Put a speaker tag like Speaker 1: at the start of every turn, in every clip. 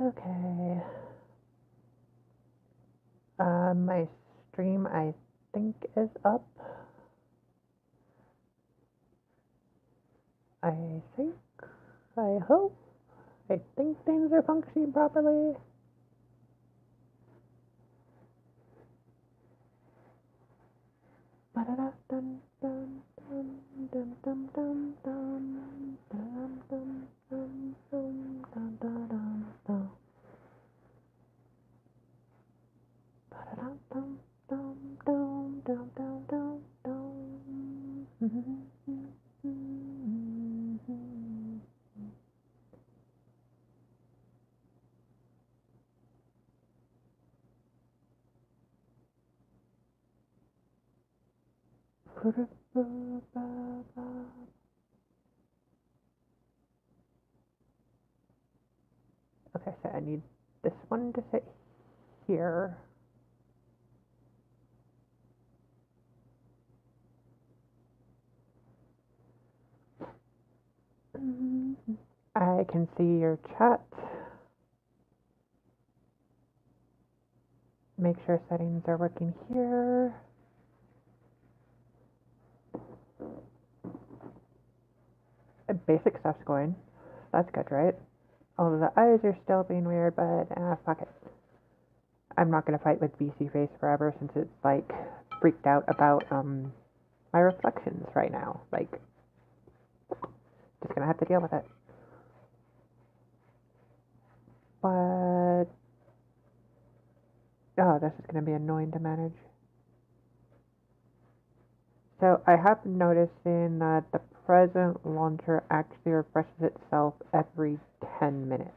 Speaker 1: Okay. My stream, I think, is up. I think, I hope, I think things are functioning properly. Okay, so I need this one to sit here. I can see your chat. Make sure settings are working here. Basic stuff's going. That's good, right? Although the eyes are still being weird, but fuck it. I'm not gonna fight with BC Face forever since it's like freaked out about my reflections right now. Like, just gonna have to deal with it. But oh, this is gonna be annoying to manage. So I have been noticing that the present launcher actually refreshes itself every 10 minutes.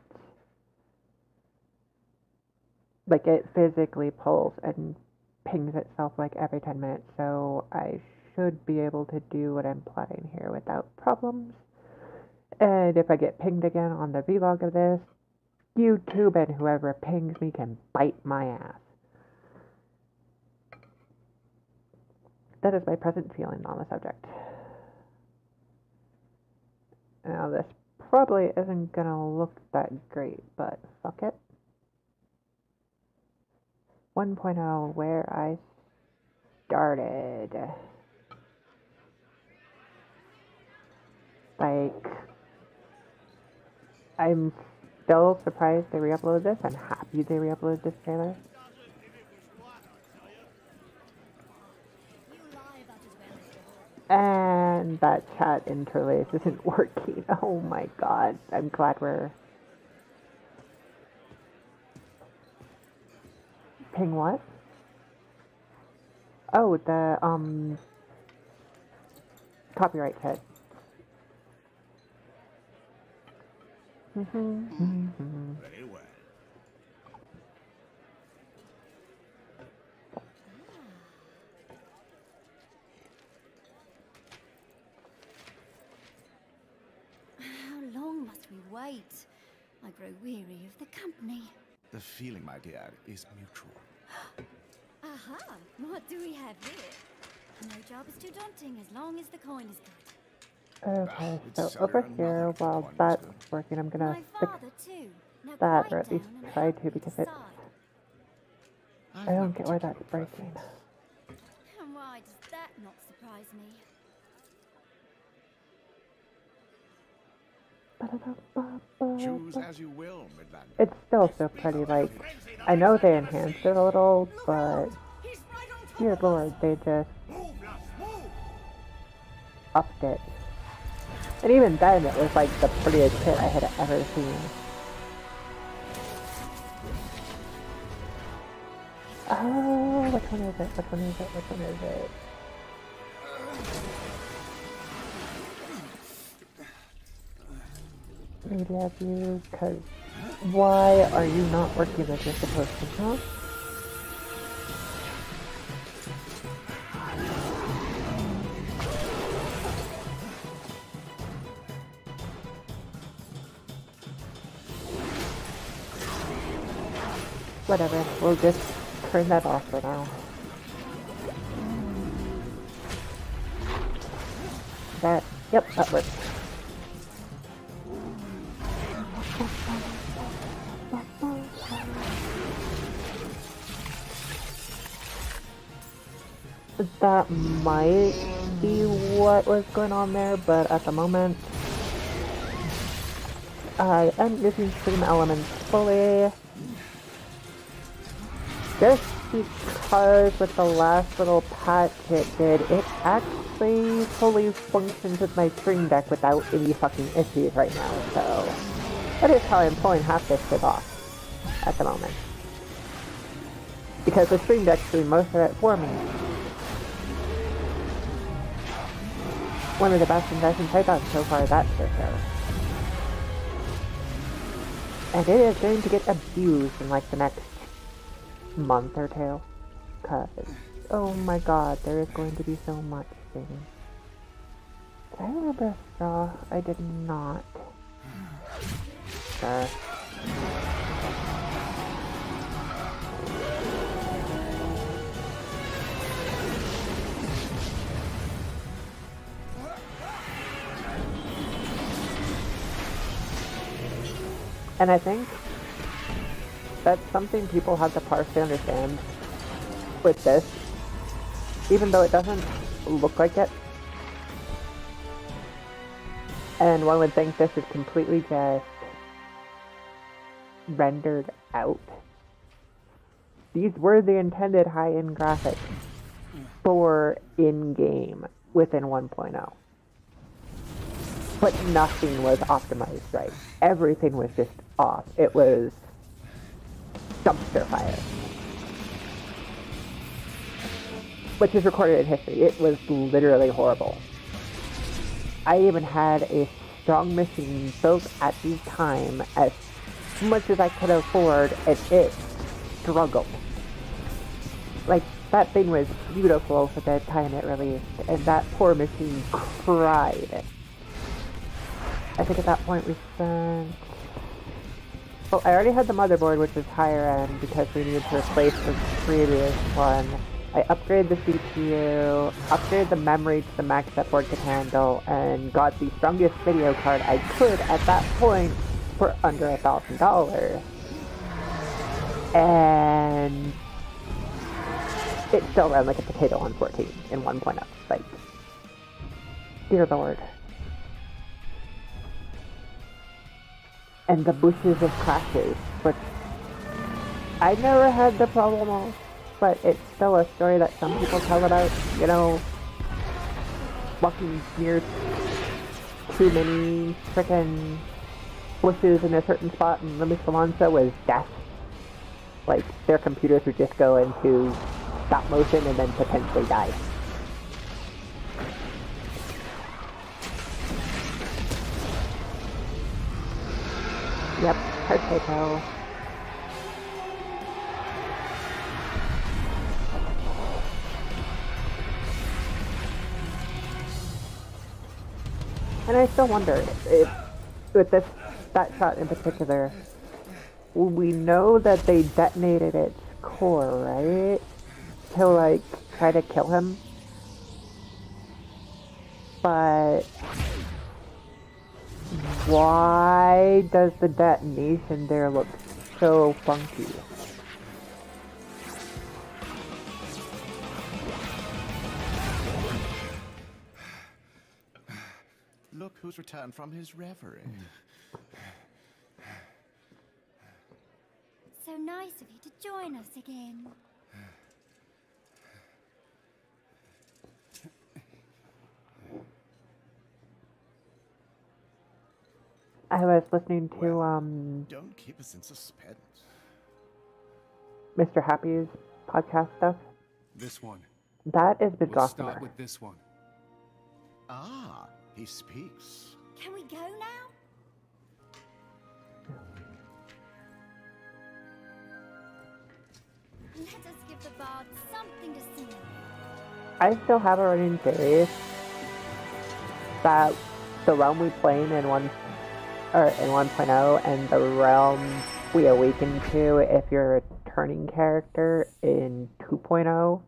Speaker 1: Like, it physically pulls and pings itself like every 10 minutes, so I should be able to do what I'm plotting here without problems. And if I get pinged again on the vlog of this, YouTube and whoever pings me can bite my ass. That is my present feeling on the subject. Now, this probably isn't gonna look that great, but fuck it. 1.0, where I started. Like, I'm still surprised they re-uploaded this. I'm happy they re-uploaded this trailer. And that chat interlace isn't working. Oh my god. I'm glad we're... Ping what? Oh, the, copyright hit.
Speaker 2: Very well.
Speaker 3: How long must we wait? I grow weary of the company.
Speaker 2: The feeling, my dear, is mutual.
Speaker 3: Aha! What do we have here? No job is too daunting as long as the coin is good.
Speaker 1: Okay, so over here, while that's working, I'm gonna fix that, or at least try to, because it's... I don't get why that's breaking.
Speaker 3: And why does that not surprise me?
Speaker 2: Choose as you will, Midland.
Speaker 1: It's still so pretty, like, I know they enhanced it a little, but dear lord, they just upped it. And even then, it was like the prettiest shit I had ever seen. Oh, which one is it? Which one is it? Which one is it? Media view, because why are you not working as you're supposed to, huh? Whatever, we'll just turn that off for now. Yep, that works. That might be what was going on there, but at the moment, I am using stream elements fully. Just because with the last little patch it did, it actually fully functions with my stream deck without any fucking issues right now, so that is how I'm pulling half this shit off at the moment. Because the stream deck's doing most of it for me. One of the best investments I've done so far, that's for sure. And it is going to get abused in like the next month or two. Cause, oh my god, there is going to be so much things. Did I remember straw? I did not. Sure. And I think that's something people have to partially understand with this, even though it doesn't look like it. And one would think this is completely just rendered out. These were the intended high-end graphics for in-game within 1.0. But nothing was optimized right. Everything was just off. It was dumpster fire. Which is recorded in history. It was literally horrible. I even had a strong machine built at the time as much as I could afford, and it struggled. Like, that thing was beautiful for the time it released, and that poor machine cried. I think at that point we spent... Well, I already had the motherboard, which was higher end, because we needed to replace the previous one. I upgraded the CPU, upgraded the memory to the max that board could handle, and got the strongest video card I could at that point for under $1,000. And it still ran like a potato on 14 in 1.0. Like, dear lord. And the bushes of crashes, which I never had the problem of, but it's still a story that some people tell about, you know, walking near too many frickin' bushes in a certain spot in Limits Alonso was death. Like, their computers would just go into stop motion and then potentially die. Yep, potato. And I still wonder if, with that shot in particular, we know that they detonated its core, right? To, like, try to kill him. But why does the detonation there look so funky?
Speaker 2: Look who's returned from his reverie.
Speaker 3: So nice of you to join us again.
Speaker 1: I was listening to,
Speaker 2: Don't keep us in suspense.
Speaker 1: Mr. Happy's podcast stuff.
Speaker 4: This one.
Speaker 1: That is Big
Speaker 4: We'll
Speaker 1: Gossamer.
Speaker 4: start with this one.
Speaker 2: Ah, he speaks.
Speaker 3: Can we go now? Let us give the bard something to sing.
Speaker 1: I still have a running theory that the realm we play in 1.0 and the realm we awaken to if you're a turning character in 2.0,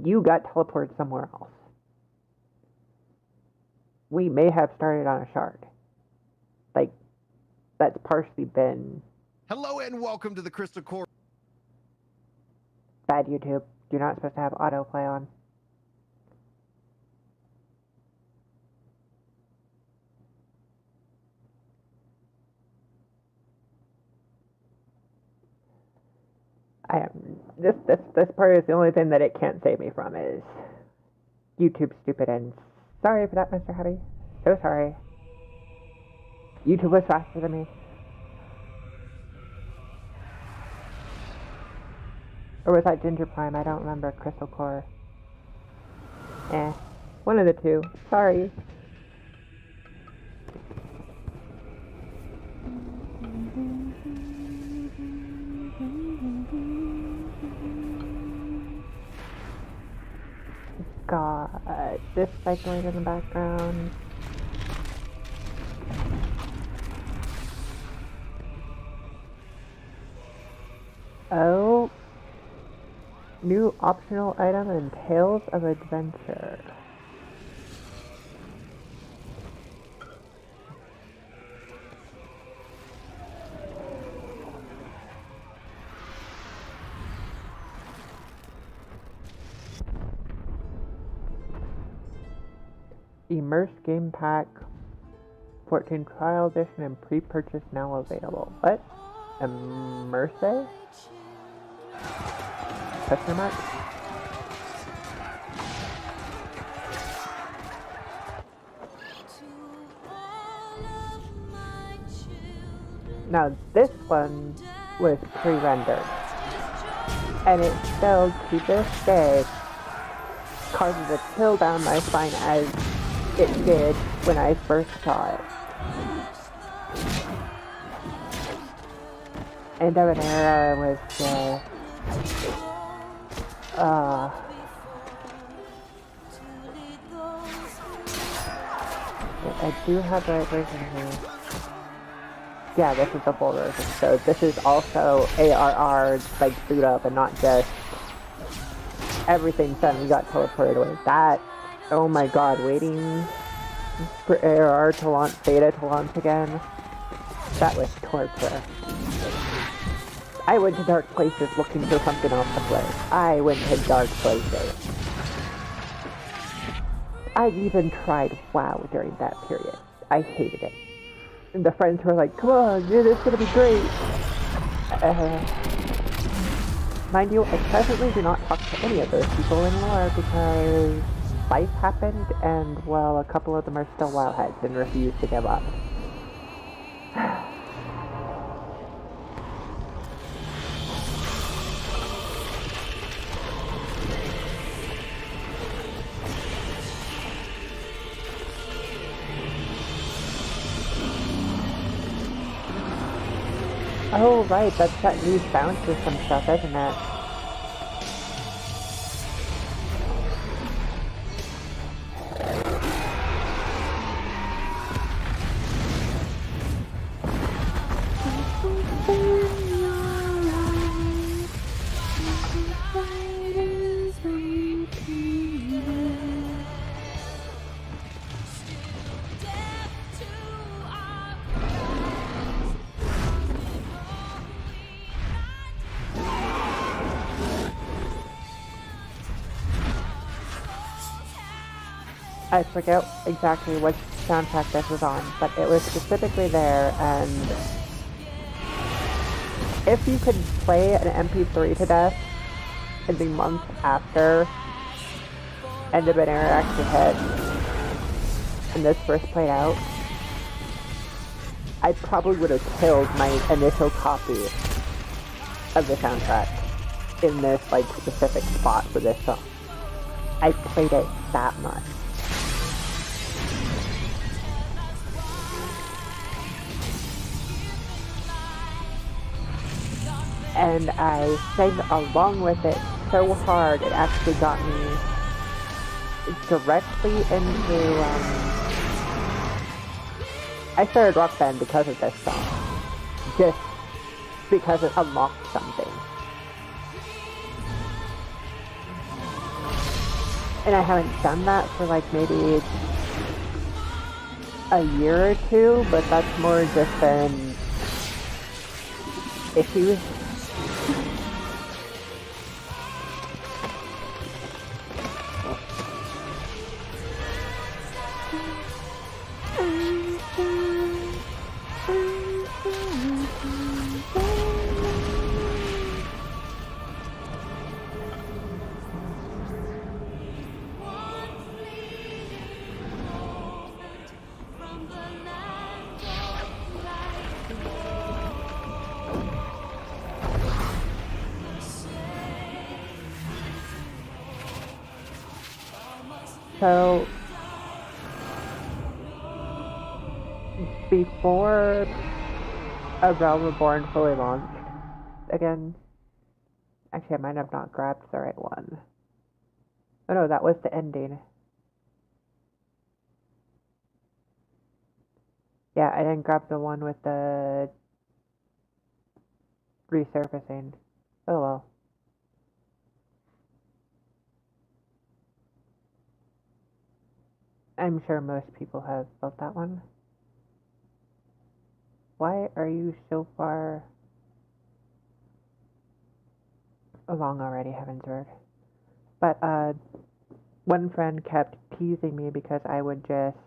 Speaker 1: you got teleported somewhere else. we may have started on a shard. Like, that's partially been...
Speaker 4: Hello and welcome to the Crystal Core.
Speaker 1: Bad YouTube. You're not supposed to have autoplay on. This part is the only thing that it can't save me from is YouTube stupid ends. Sorry for that, Mr. Happy. So sorry. YouTube was faster than me. Or was that Ginger Prime? I don't remember. Crystal Core. One of the two. Sorry. Got this cycling in the background. Oh. New optional item in Tales of Adventure. Immerse Game Pack 14 Trial Edition and pre-purchase now available. What? Immerse? Question mark? Now this one was pre-rendered, and it still to this day causes a chill down my spine as it did when I first saw it. End of an era was I do have the right version here. Yeah, this is the full version. So this is also ARR, like, boot up and not just everything suddenly got teleported away. That, oh my god, waiting for ARR to launch, beta to launch again. That was torture. I went to dark places looking for something else to play. I went to dark places. I even tried WoW during that period. I hated it. And the friends were like, come on, dude, this is gonna be great. Mind you, I presently do not talk to any of those people anymore because life happened and, well, a couple of them are still wildheads and refuse to give up. Oh, right, that's that new sound system stuff, isn't it? I forget exactly what soundtrack this was on, but it was specifically there, and if you could play an MP3 to death in the month after End of an Era actually hit, and this first played out, I probably would have killed my initial copy of the soundtrack in this, like, specific spot for this song. I played it that much. And I sang along with it so hard, it actually got me directly into, I started Rock Band because of this song. Just because it unlocked something. And I haven't done that for, like, maybe a year or two, but that's more just been issues. So, before A Realm Reborn fully launched, again, actually I might have not grabbed the right one. Oh no, that was the ending. Yeah, I didn't grab the one with the resurfacing. Oh well. I'm sure most people have built that one. Why are you so far along already, Heavensward? But, one friend kept teasing me because I would just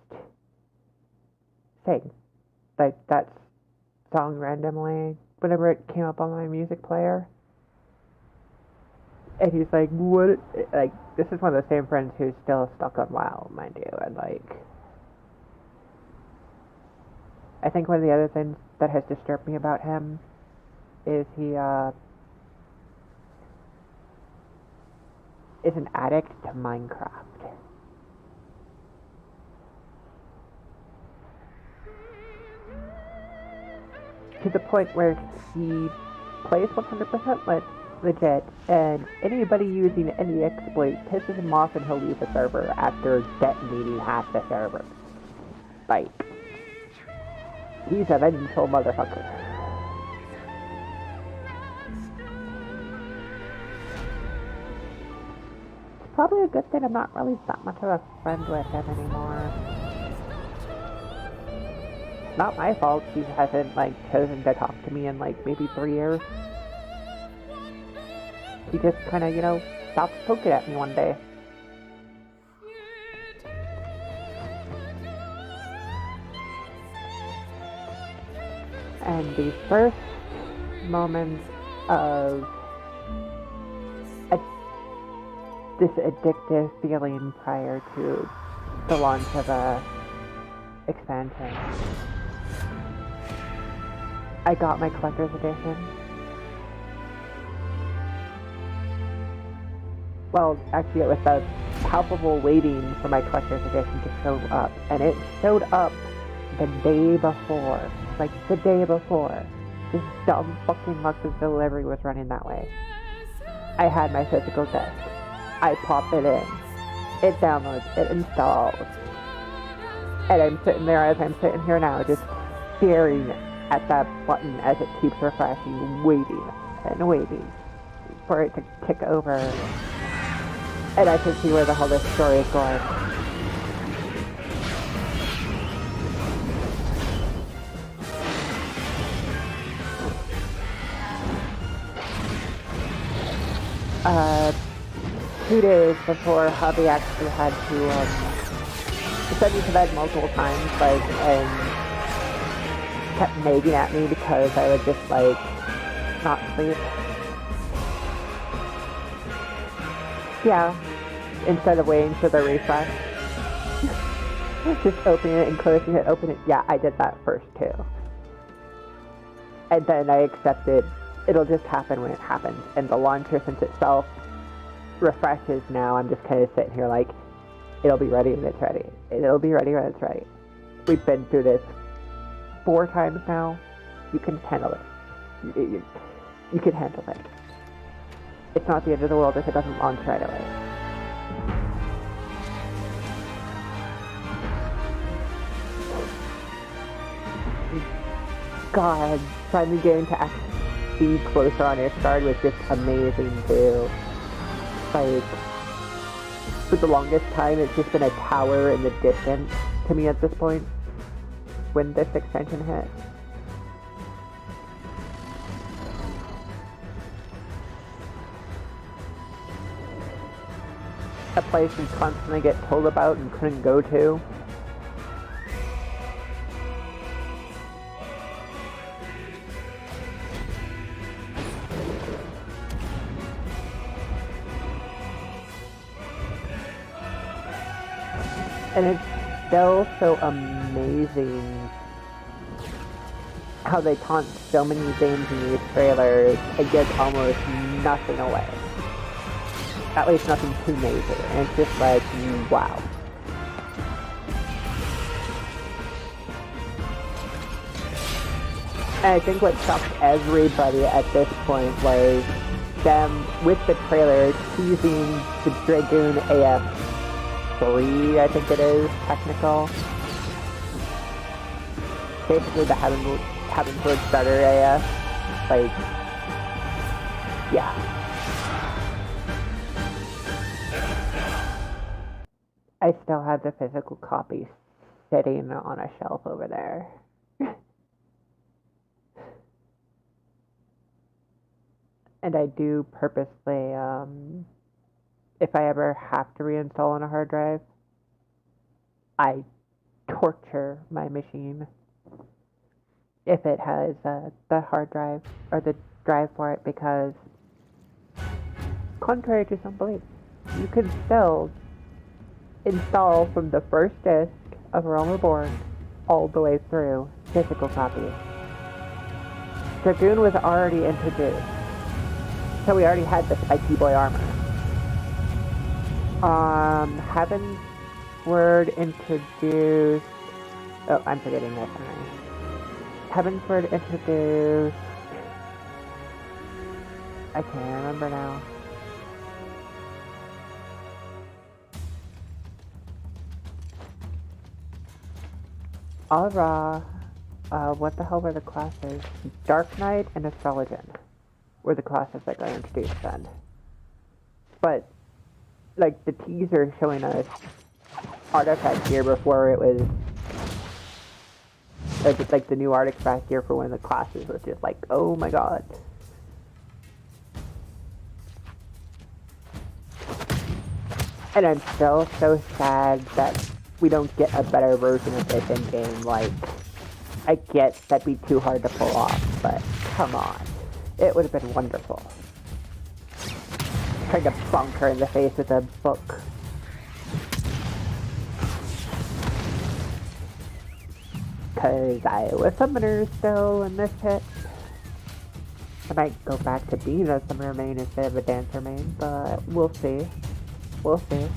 Speaker 1: sing, like, that song randomly whenever it came up on my music player. And he's like, what? Like, this is one of the same friends who's still stuck on WoW, mind you, and, like, I think one of the other things that has disturbed me about him is he, is an addict to Minecraft. To the point where he plays 100% legit, and anybody using any exploit pisses him off and he'll leave the server after detonating half the server. Like, he's a vengeful motherfucker. It's probably a good thing I'm not really that much of a friend with him anymore. Not my fault he hasn't, like, chosen to talk to me in, like, maybe 3 years. He just kind of, you know, stopped poking at me one day. And the first moments of this addictive feeling prior to the launch of a expansion, I got my collector's edition. Well, actually it was the palpable waiting for my collector's edition to show up, and it showed up the day before. Like, the day before. This dumb fucking luck of delivery was running that way. I had my physical disc. I pop it in. It downloads. It installs. And I'm sitting there as I'm sitting here now, just staring at that button as it keeps refreshing, waiting and waiting for it to tick over. And I can see where the whole this story is going. Uh, 2 days before hubby actually had to send me to bed multiple times, like, and kept nagging at me because I would just, like, not sleep. Yeah, instead of waiting for the refresh. Just opening it and closing it, open it. Yeah, I did that first too. And then I accepted it'll just happen when it happens. And the launcher, since itself refreshes now, I'm just kind of sitting here like, it'll be ready when it's ready. It'll be ready when it's ready. We've been through this 4 times now. You can handle it. You can handle it. It's not the end of the world if it doesn't launch right away. God, finally getting to actually be closer on Ishgard was just amazing too. Like, for the longest time, it's just been a tower in the distance to me at this point. when this extension hit. A place we constantly get told about and couldn't go to. And it's still so amazing how they taunt so many games in these trailers and give almost nothing away. At least nothing too major. And it's just like, wow. And I think what shocked everybody at this point was them, with the trailer, teasing the Dragoon AF3, I think it is, technical. Basically the Heaven Sword Starter AF. Like, yeah. I still have the physical copy sitting on a shelf over there. And I do purposely, if I ever have to reinstall on a hard drive, I torture my machine if it has the hard drive or the drive for it, because contrary to some belief, you can still install from the first disc of Realm Reborn all the way through physical copies. Dragoon was already introduced, so we already had the Spiky Boy armor. Heaven's Word introduced... Oh, I'm forgetting this. Heaven's Word introduced... I can't remember now. Aura, what the hell were the classes? Dark Knight and Astrologian were the classes that got introduced then. But, like, the teaser showing us artifact gear before it was, like the new artifact gear for one of the classes was just like, oh my god. And I'm still so sad that we don't get a better version of this in-game. Like, I get that'd be too hard to pull off, but come on. It would have been wonderful. Trying to bonk her in the face with a book. Cause I was summoner still in this hit. I might go back to being a summoner main instead of a dancer main, but we'll see. We'll see.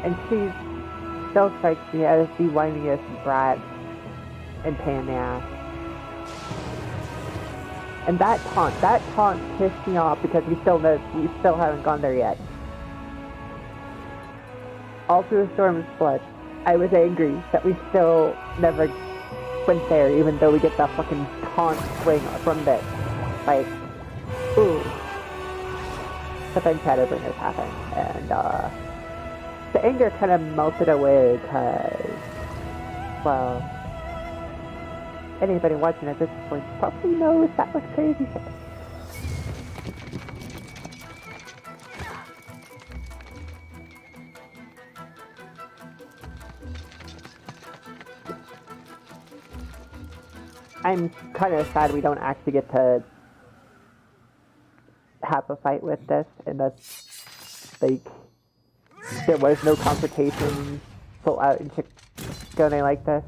Speaker 1: And she still strikes me as the whiniest brat and pain in the ass. And that taunt pissed me off because we still haven't gone there yet. All through the Storm's Blood, I was angry that we still never went there, even though we get that fucking taunt swing from this. Like, ooh. But then Shadowbringers happened, and the anger kind of melted away because, well, anybody watching at this point probably knows that was crazy shit. I'm kind of sad we don't actually get to have a fight with this, and that's, like, there was no confrontation full out in Chikone like this.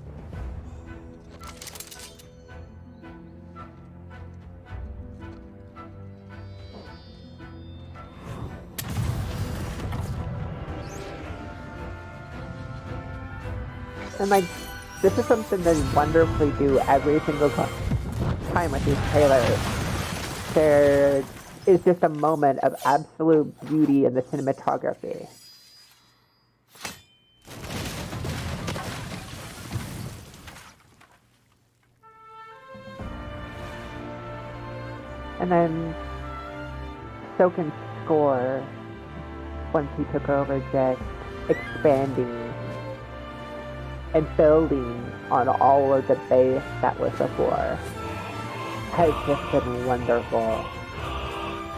Speaker 1: And like, this is something they wonderfully do every single time. time with these trailers. There is just a moment of absolute beauty in the cinematography. And then Soken's score, once he took over, just expanding and building on all of the base that was before, has just been wonderful.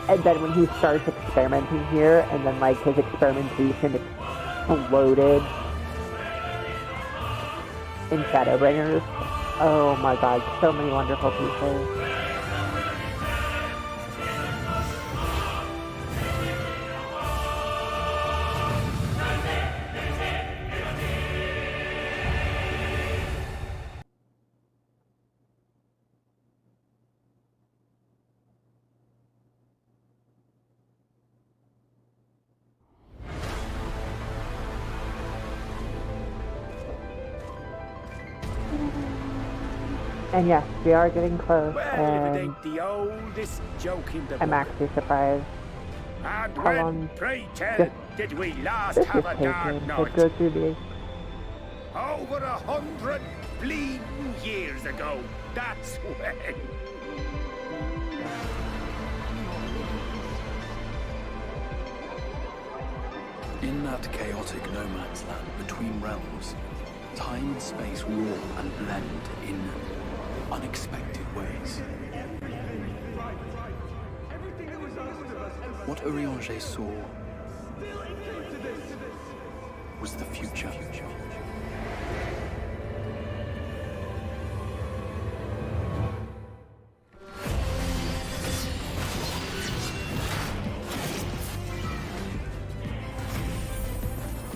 Speaker 1: And then when he starts experimenting here, and then like his experimentation exploded in Shadowbringers, oh my god, so many wonderful pieces. And yes, we are getting close,
Speaker 5: Well,
Speaker 1: and
Speaker 5: it ain't the oldest joke in the
Speaker 1: I'm
Speaker 5: book.
Speaker 1: actually surprised
Speaker 5: And
Speaker 1: how
Speaker 5: when,
Speaker 1: long
Speaker 5: pray tell,
Speaker 1: this-
Speaker 5: did we last
Speaker 1: this
Speaker 5: have
Speaker 1: is
Speaker 5: a dark
Speaker 1: taken to
Speaker 5: night?
Speaker 1: go through these.
Speaker 5: Over 100 bleeding years ago. That's when.
Speaker 6: In that chaotic no man's land between realms, time and space warp and blend in unexpected ways. What Urianger saw was the future.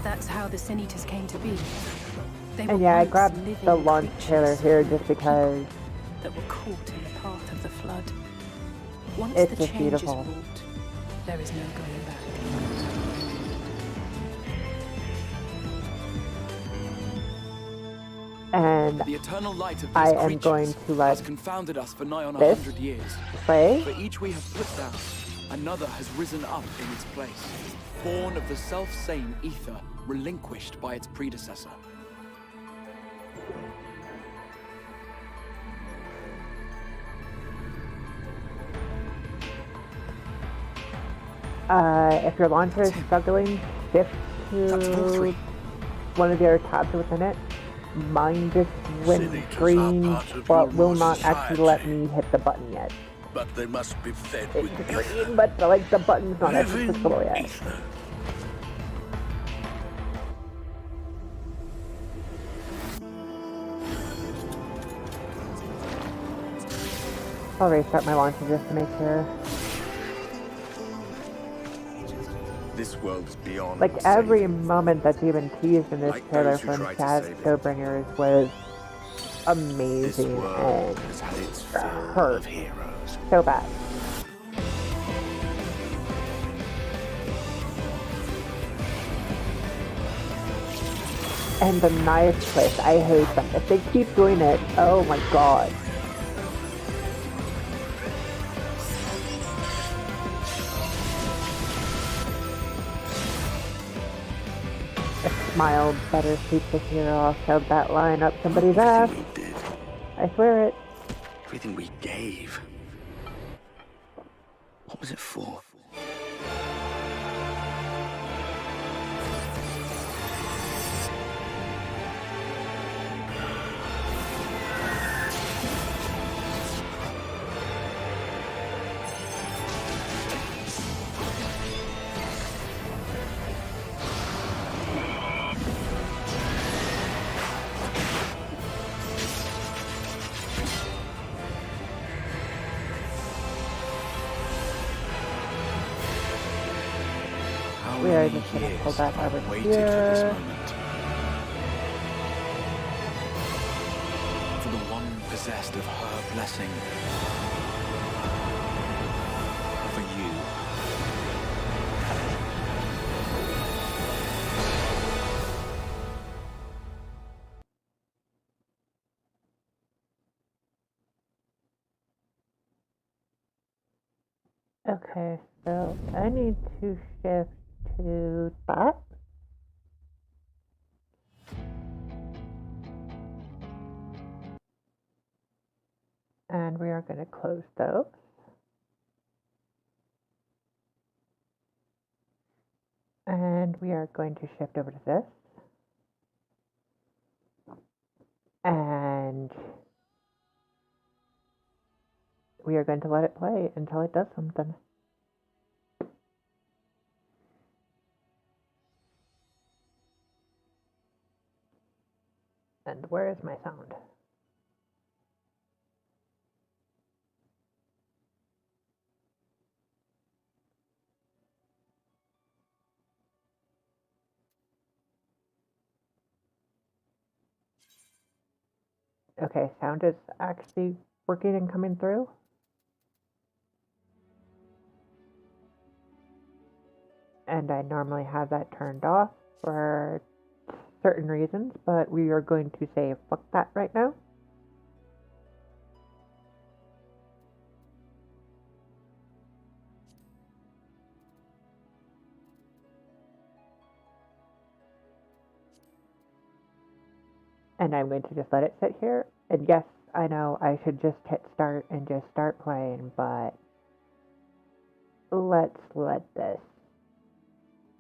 Speaker 7: That's how the Sin Eaters came to be. They
Speaker 1: And
Speaker 7: were
Speaker 1: yeah, I
Speaker 7: once
Speaker 1: grabbed
Speaker 7: living
Speaker 1: the launch trailer
Speaker 7: creatures,
Speaker 1: here just because
Speaker 7: that were caught in the path of the flood. Once
Speaker 1: It's
Speaker 7: the
Speaker 1: just
Speaker 7: change is
Speaker 1: beautiful.
Speaker 7: wrought, there is no going back.
Speaker 1: and
Speaker 6: The eternal light of these
Speaker 1: I am
Speaker 6: creatures
Speaker 1: going to let
Speaker 6: has confounded us for nigh on
Speaker 1: this
Speaker 6: 100 years.
Speaker 1: play.
Speaker 6: For each we have put down, another has risen up in its place, born of the self-same ether, relinquished by its predecessor.
Speaker 1: If your launcher is struggling, shift to one of the other tabs within it. Mine just went
Speaker 8: Senators are
Speaker 1: green,
Speaker 8: part of
Speaker 1: but
Speaker 8: your
Speaker 1: will
Speaker 8: raw
Speaker 1: not actually let
Speaker 8: society.
Speaker 1: me hit the button yet.
Speaker 8: But they must be fed
Speaker 1: It's
Speaker 8: with
Speaker 1: green,
Speaker 8: ether.
Speaker 1: but like the button's not actually
Speaker 8: Living
Speaker 1: clickable yet.
Speaker 8: ether.
Speaker 1: I'll restart my launcher just to make sure.
Speaker 8: This world is beyond.
Speaker 1: Like every moment that's even teased in this
Speaker 8: Like
Speaker 1: trailer
Speaker 8: those who
Speaker 1: from
Speaker 8: tried to save it.
Speaker 1: Shadowbringers was
Speaker 8: This
Speaker 1: amazing
Speaker 8: world
Speaker 1: and
Speaker 8: has had its fill
Speaker 1: hurt
Speaker 8: of heroes.
Speaker 1: so bad. And the knife twist, I hate them. If they keep doing it, oh my god. A smile better suits the hero. I'll shove that line up somebody's ass.
Speaker 8: Everything we did,
Speaker 1: I swear it.
Speaker 8: everything we gave. What was it for?
Speaker 6: How
Speaker 1: We are
Speaker 6: many
Speaker 1: just gonna
Speaker 6: years
Speaker 1: pull that
Speaker 6: have I
Speaker 1: over
Speaker 6: waited for this
Speaker 1: here.
Speaker 6: moment? For the one possessed of her blessing. For you.
Speaker 1: Okay, so I need to shift to that. And we are going to close those. And we are going to shift over to this. And we are going to let it play until it does something. And where is my sound? Okay, sound is actually working and coming through. And I normally have that turned off for certain reasons, but we are going to say fuck that right now. And I'm going to just let it sit here. And yes, I know I should just hit start and just start playing, but let's let this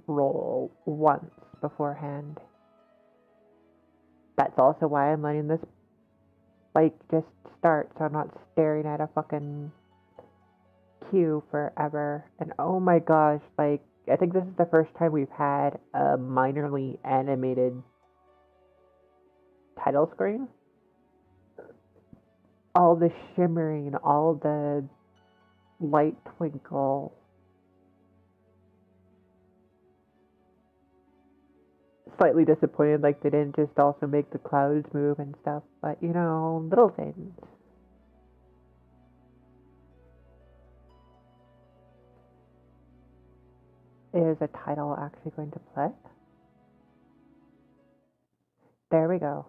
Speaker 1: roll once beforehand. That's also why I'm letting this just start, so I'm not staring at a fucking queue forever. And oh my gosh, I think this is the first time we've had a minorly animated title screen. All the shimmering, all the light twinkle. Slightly disappointed they didn't just also make the clouds move and stuff, but you know, little things. Is a title actually going to play? There we go.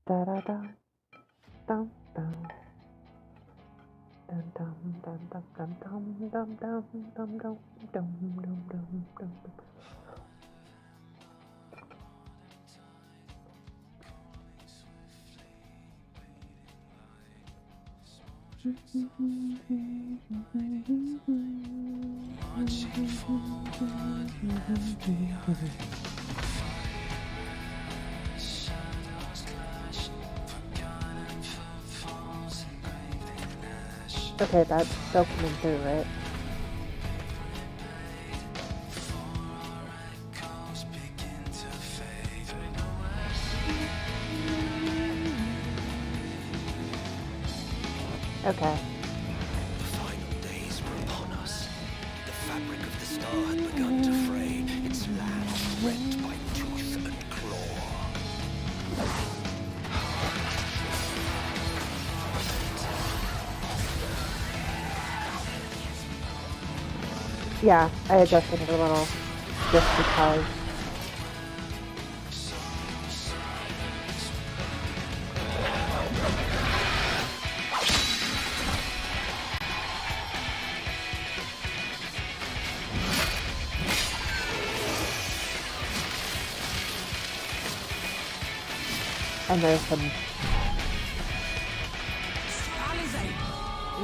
Speaker 1: Da da da, dum dum, dum dum dum dum dum dum dum dum dum dum dum dum dum. Okay, that's still coming through, right? Okay.
Speaker 8: The final days were upon us. The fabric of the star had begun to fray, its land rent by tooth and claw.
Speaker 1: Yeah, I adjusted it a little just because. And there's some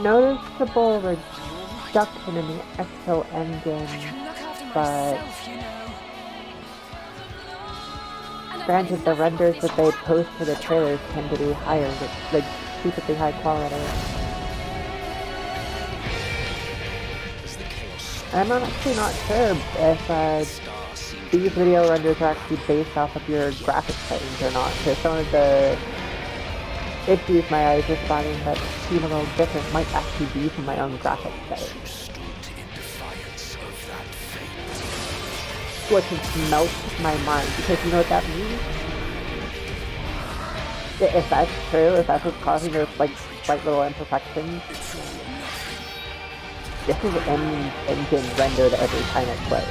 Speaker 1: noticeable reduction in the actual engine, but granted, the renders that they post for the trailers tend to be higher, stupidly high quality. I'm actually not sure if these video renders are actually based off of your graphics settings or not, because some of the issues my eyes are spotting that seem a little different might actually be from my own graphics settings. Which has melted my mind, because you know what that means? If that's true, if that's what's causing those slight little imperfections, this is engine rendered every time it plays.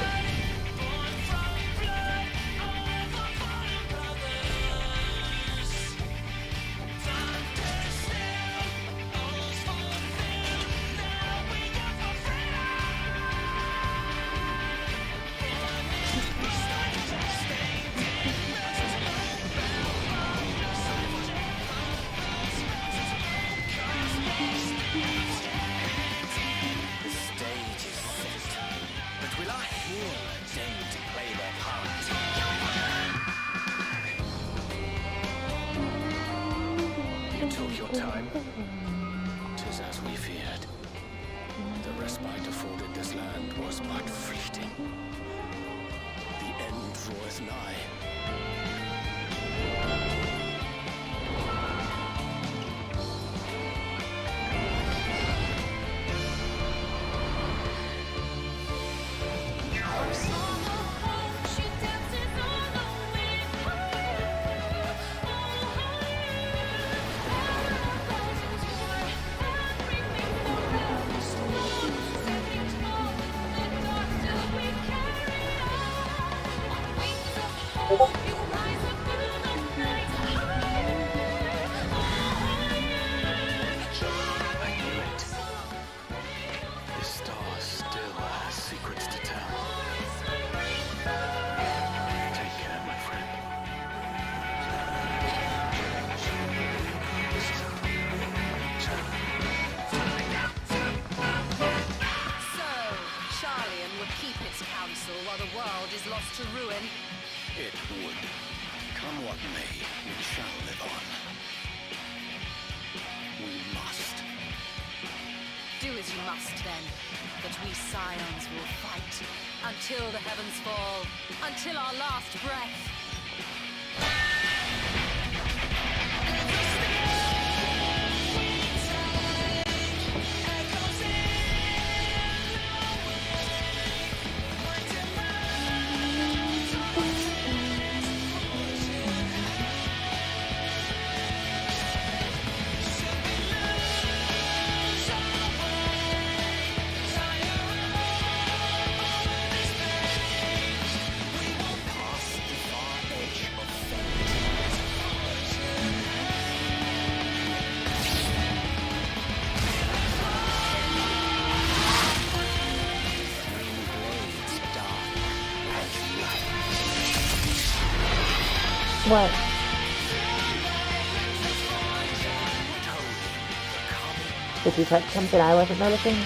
Speaker 8: time. 'Tis as we feared. The respite afforded this land was but fleeting. The end draweth nigh.
Speaker 9: While the world is lost to ruin.
Speaker 8: It would. Come what may, we shall live on. We must.
Speaker 9: Do as you must then, but we scions will fight until the heavens fall, until our last breath.
Speaker 1: What? Did you touch something I wasn't noticing?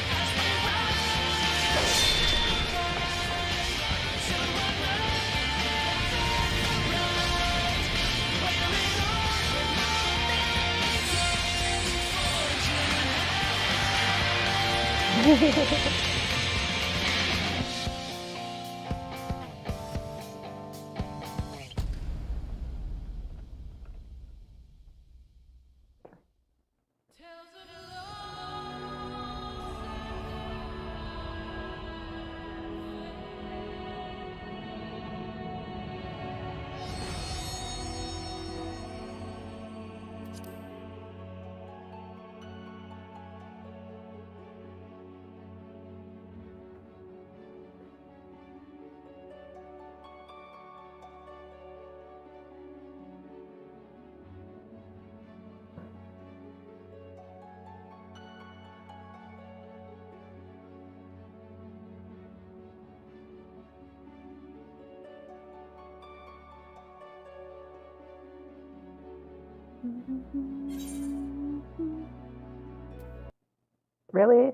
Speaker 1: Really?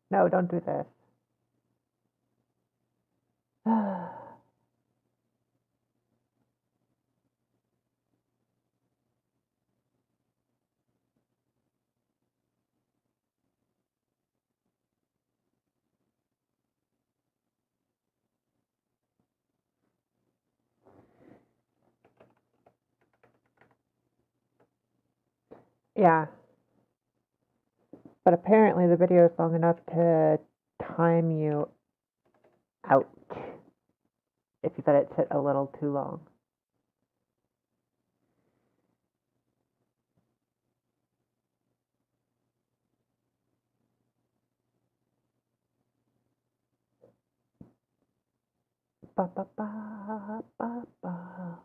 Speaker 1: No, don't do this. Yeah. But apparently the video is long enough to time you out if you let it sit a little too long. Ba ba ba ba ba.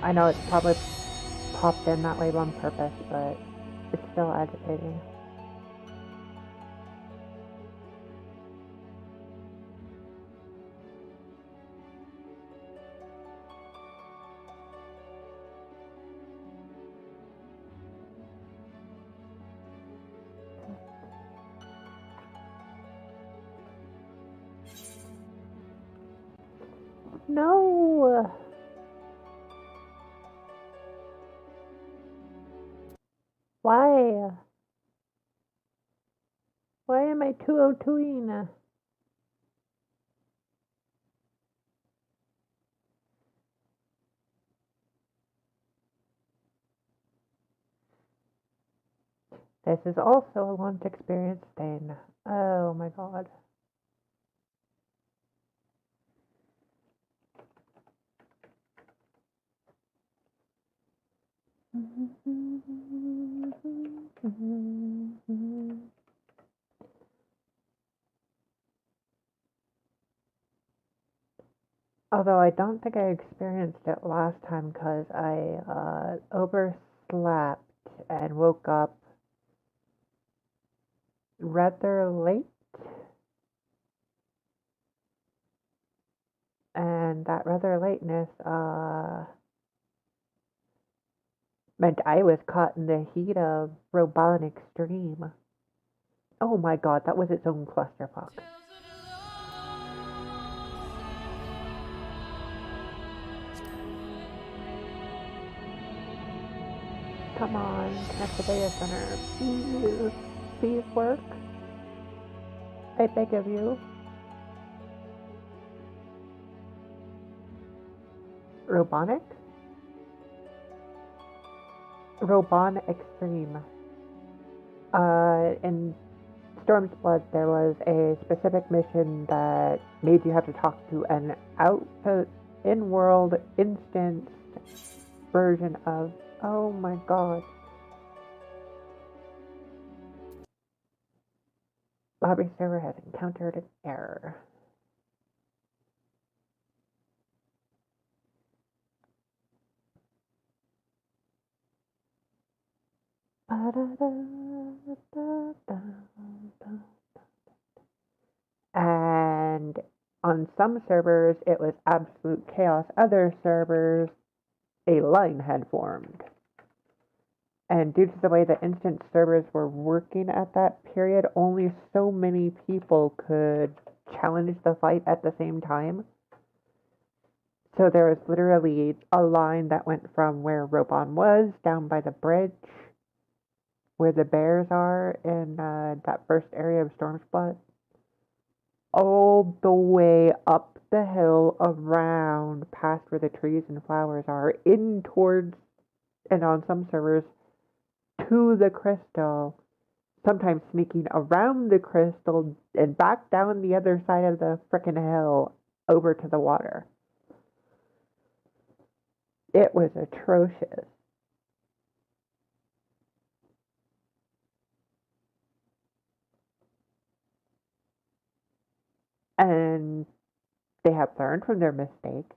Speaker 1: I know it's probably popped in that way on purpose, but it's still agitating. No! Why? Why am I 202ing? This is also a launch experience thing. Oh my god. Although I don't think I experienced it last time because I overslept and woke up rather late. And that rather lateness meant I was caught in the heat of Robot Extreme. Oh my god, that was its own clusterfuck. Come on, connect the data center. Please work. I beg of you. Robonic? Robot Extreme. In Storm's Blood, there was a specific mission that made you have to talk to an in-world instance version of. Oh my god. Lobby server has encountered an error. And on some servers, it was absolute chaos. Other servers, a line had formed. And due to the way the instance servers were working at that period, only so many people could challenge the fight at the same time. So there was literally a line that went from where Robon was, down by the bridge, where the bears are in that first area of Stormspot, all the way up the hill around past where the trees and flowers are, in towards, and on some servers, to the crystal, sometimes sneaking around the crystal and back down the other side of the frickin' hill over to the water. It was atrocious. And they have learned from their mistake.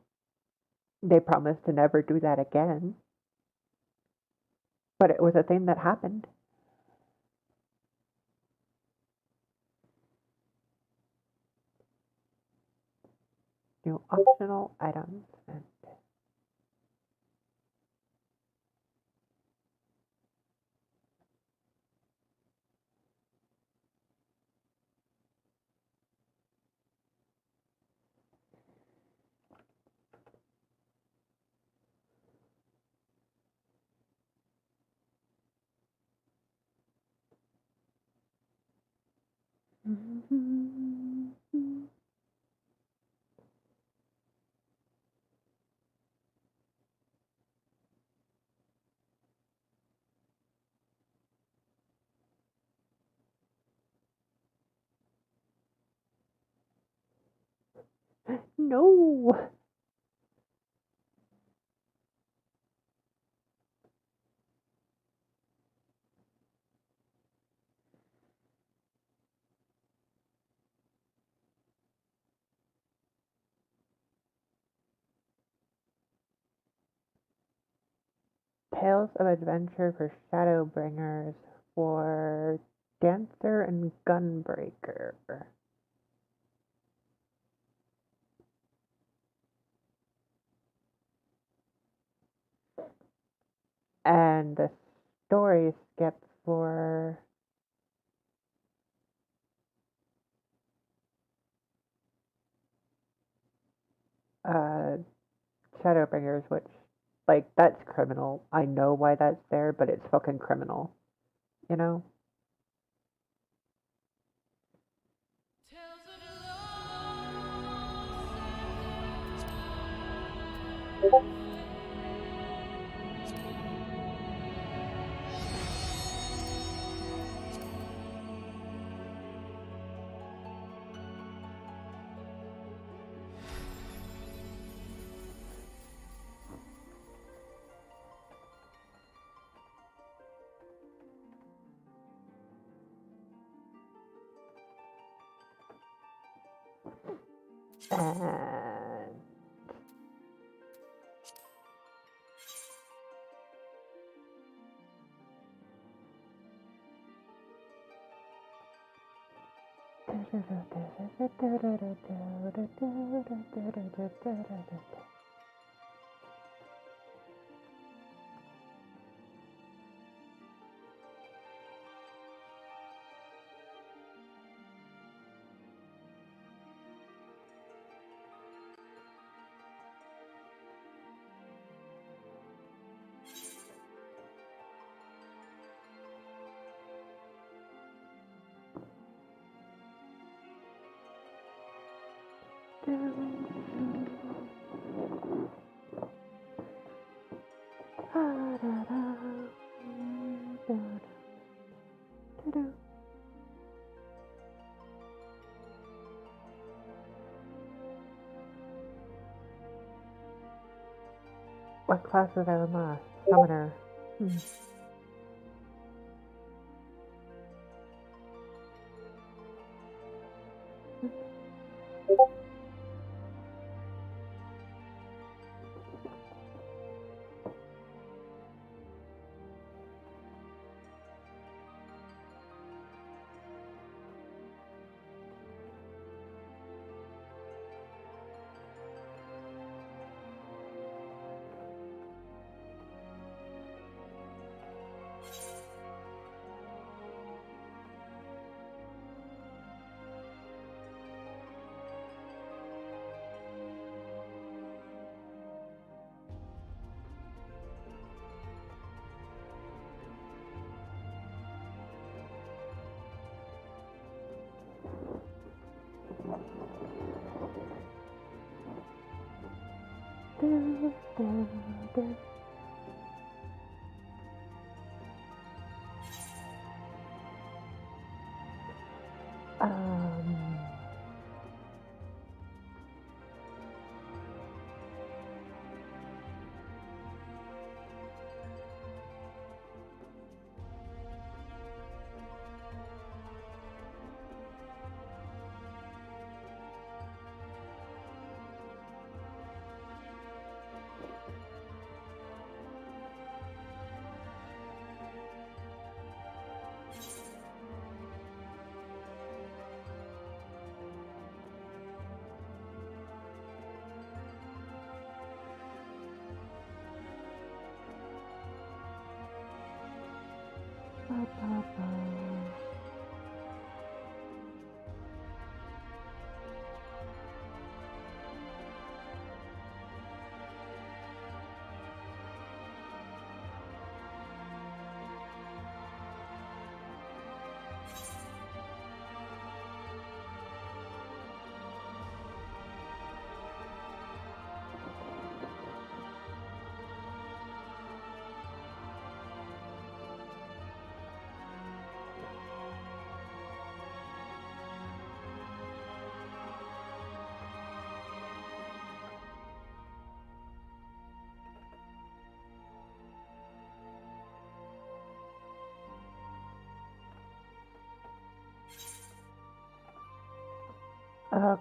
Speaker 1: They promised to never do that again. But it was a thing that happened. New optional items. And no! Tales of Adventure for Shadowbringers for Dancer and Gunbreaker. And the story skip for uh, Shadowbringers, which, like, that's criminal. I know why that's there, but it's fucking criminal. You know? And what class was I last? Summoner.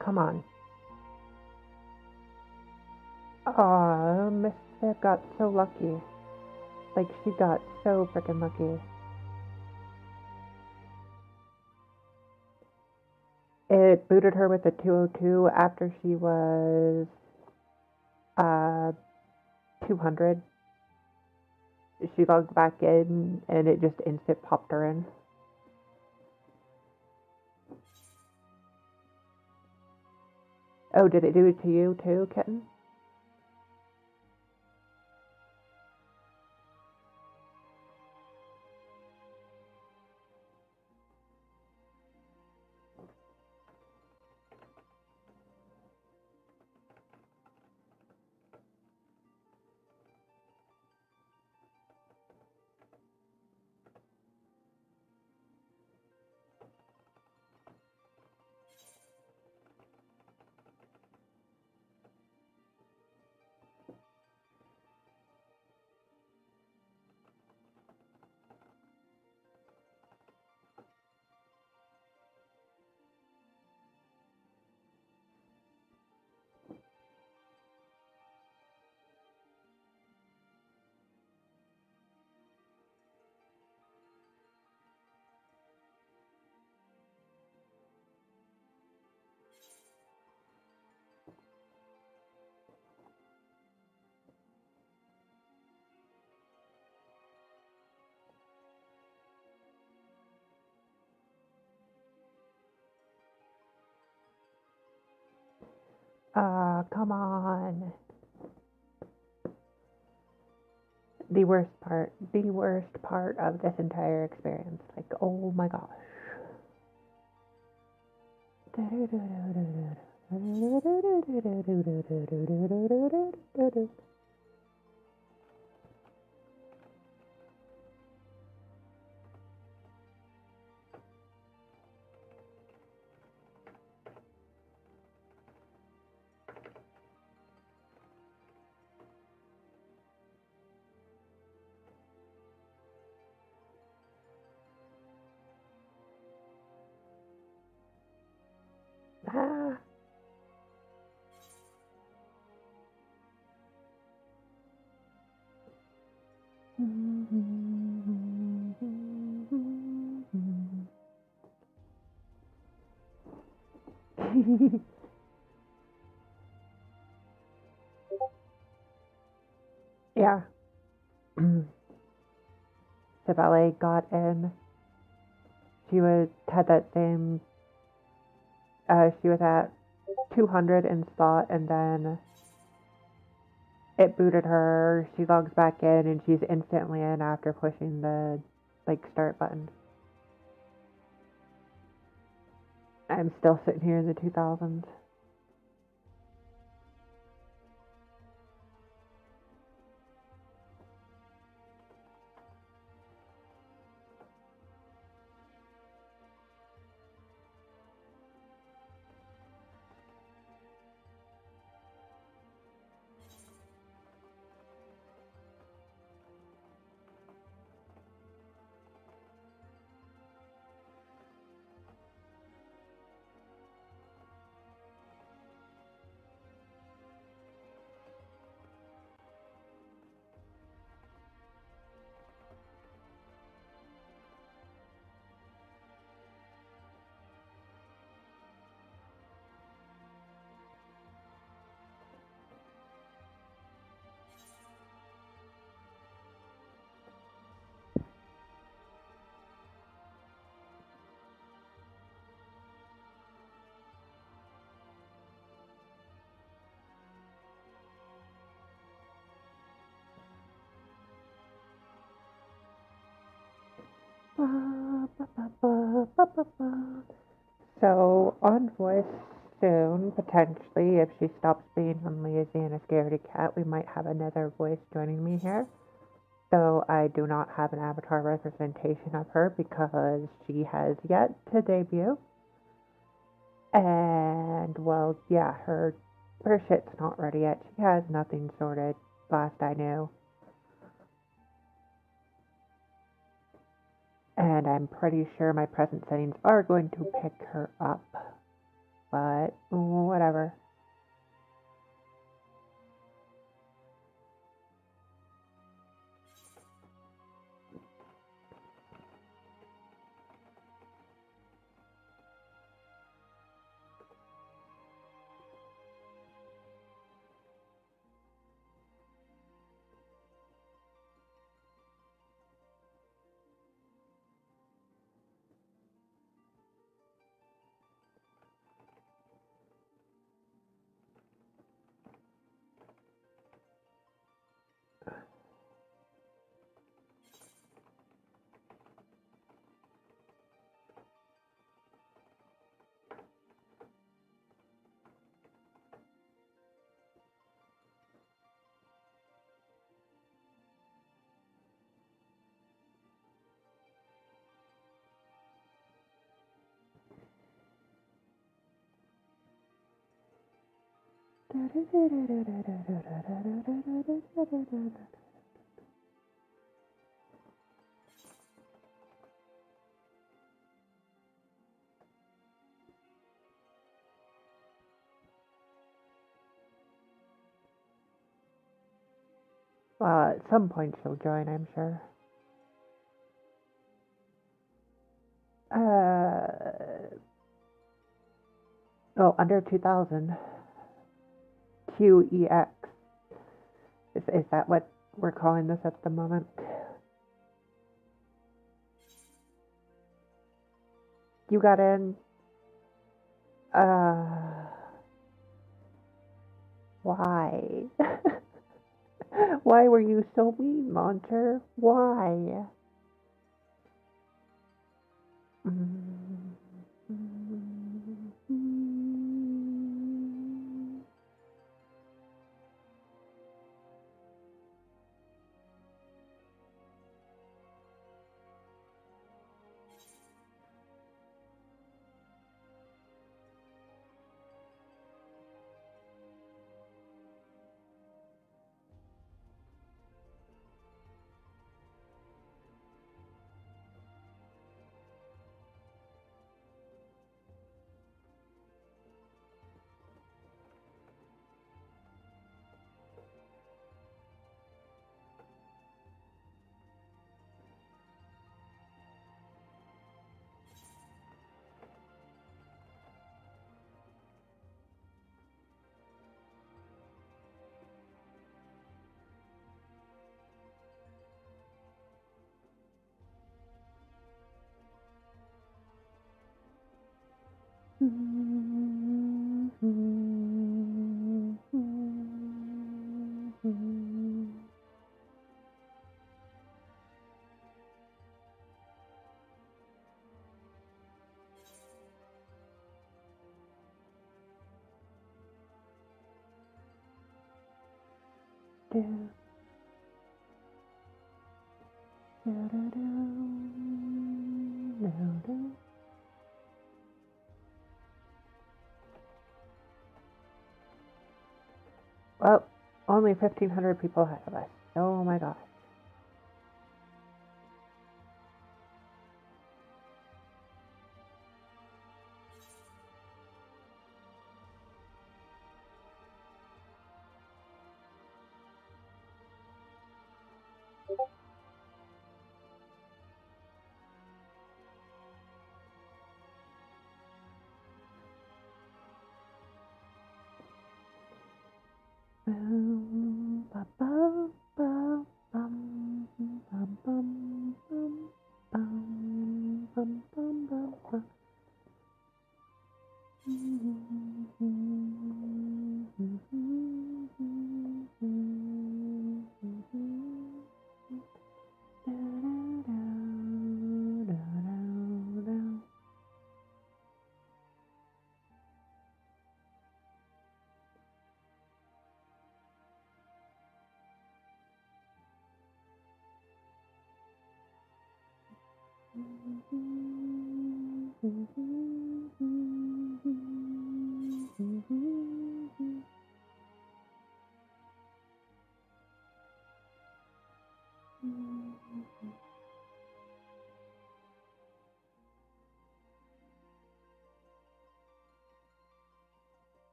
Speaker 1: Come on. Aw, Miss got so lucky. Like, she got so freaking lucky. It booted her with a 202 after she was, 200. She logged back in, and it just instant popped her in. Oh, did it do it to you too, Kitten? Come on. The worst part of this entire experience. Like, oh my gosh. Ah. Yeah. Savelle got in. Had that same. She was at 200 in spot, and then it booted her. She logs back in, and she's instantly in after pushing the start button. I'm still sitting here in the 2000s. So, on voice soon, potentially, if she stops being unlazy and a scaredy cat, we might have another voice joining me here. So, I do not have an avatar representation of her because she has yet to debut. And, well, yeah, her shit's not ready yet. She has nothing sorted, last I knew. And I'm pretty sure my present settings are going to pick her up. But, whatever. Well, at some point she'll join, I'm sure. Under 2000. QEX. Is that what we're calling this at the moment? You got in. Why? Why were you so mean, Monter? Why? Well, only 1,500 people ahead of us. Oh my gosh.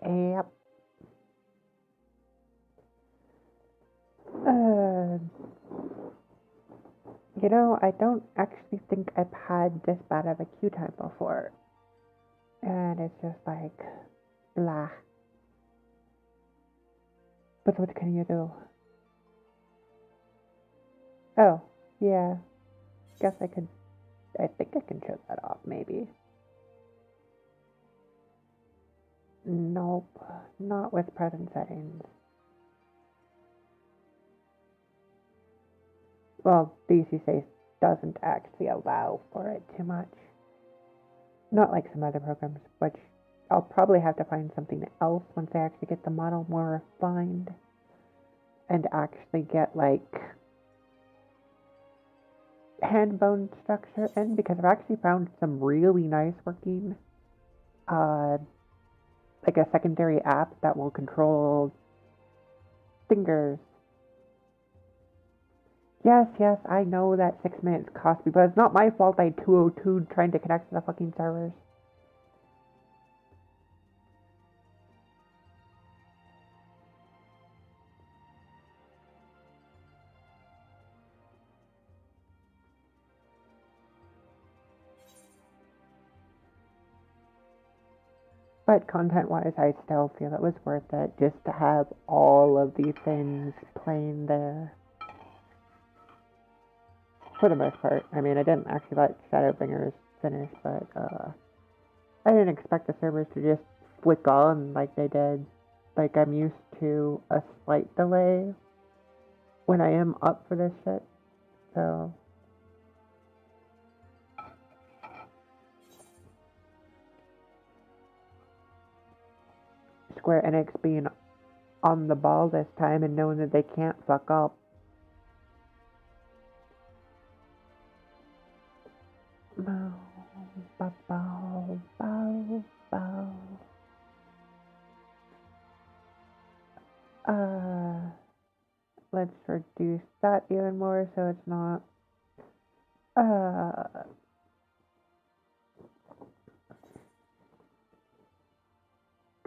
Speaker 1: Yep. You know, I don't actually think I've had this bad of a queue time before. And it's just like, blah. But what can you do? Oh, yeah. Guess I think I can show that off, maybe. Nope, not with present settings. Well, DC Safe doesn't actually allow for it too much. Not like some other programs, which I'll probably have to find something else once I actually get the model more refined and actually get like hand bone structure in, because I've actually found some really nice working like a secondary app that will control fingers. Yes, I know that 6 minutes cost me, but it's not my fault I 202 trying to connect to the fucking servers. But content-wise, I still feel it was worth it just to have all of these things playing there. For the most part. I mean, I didn't actually let Shadowbringers finish, but I didn't expect the servers to just flick on like they did. Like, I'm used to a slight delay when I am up for this shit, so... Square Enix being on the ball this time and knowing that they can't fuck up. Bow, bow, bow, bow, bow. Let's reduce that even more so it's not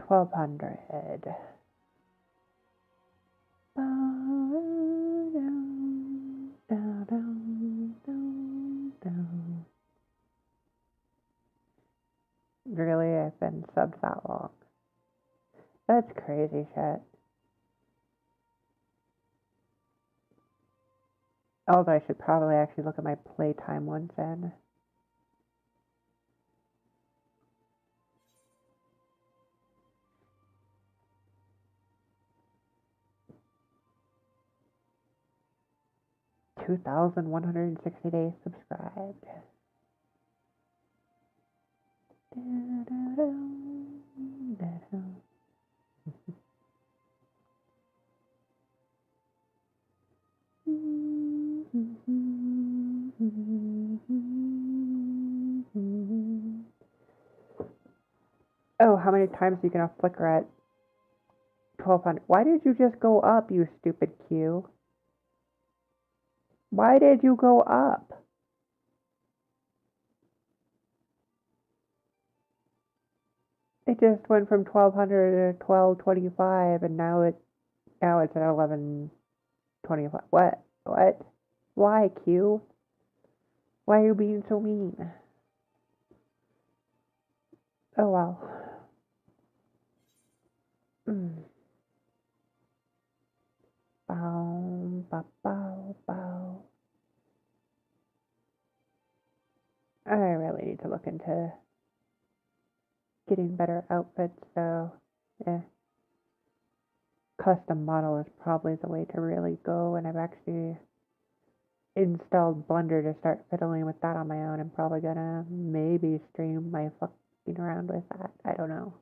Speaker 1: 1200. Really, I've been subbed that long. That's crazy shit. Although I should probably actually look at my playtime once in. $2,160 days subscribed. Oh, how many times are you gonna flicker at 1200? Why did you just go up, you stupid Q? Why did you go up? It just went from 1200 to 1225 and now it's at 1125. What? Why, Q? Why are you being so mean? Oh well. Bow, bow, bow, bow. I really need to look into getting better outfits, so yeah. Custom model is probably the way to really go, and I've actually installed Blender to start fiddling with that on my own. I'm probably gonna maybe stream my fucking around with that. I don't know.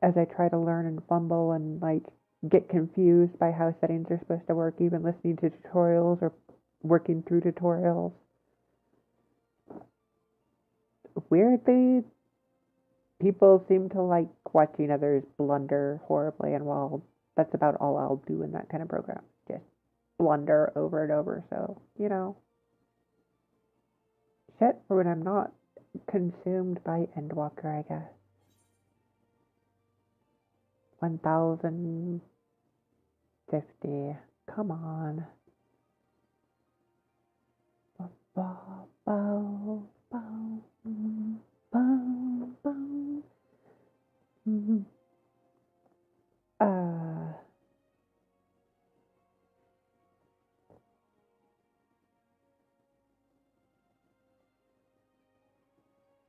Speaker 1: As I try to learn and fumble and like get confused by how settings are supposed to work, even listening to tutorials or working through tutorials. Weirdly, people seem to like watching others blunder horribly, and well, that's about all I'll do in that kind of program. Just blunder over and over, so, you know. Shit for when I'm not consumed by Endwalker, I guess. 1050. Come on. Bow, bow, bow, bow, bow, bow.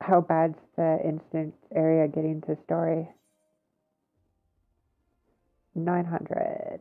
Speaker 1: How bad's the instance area getting to story? 900.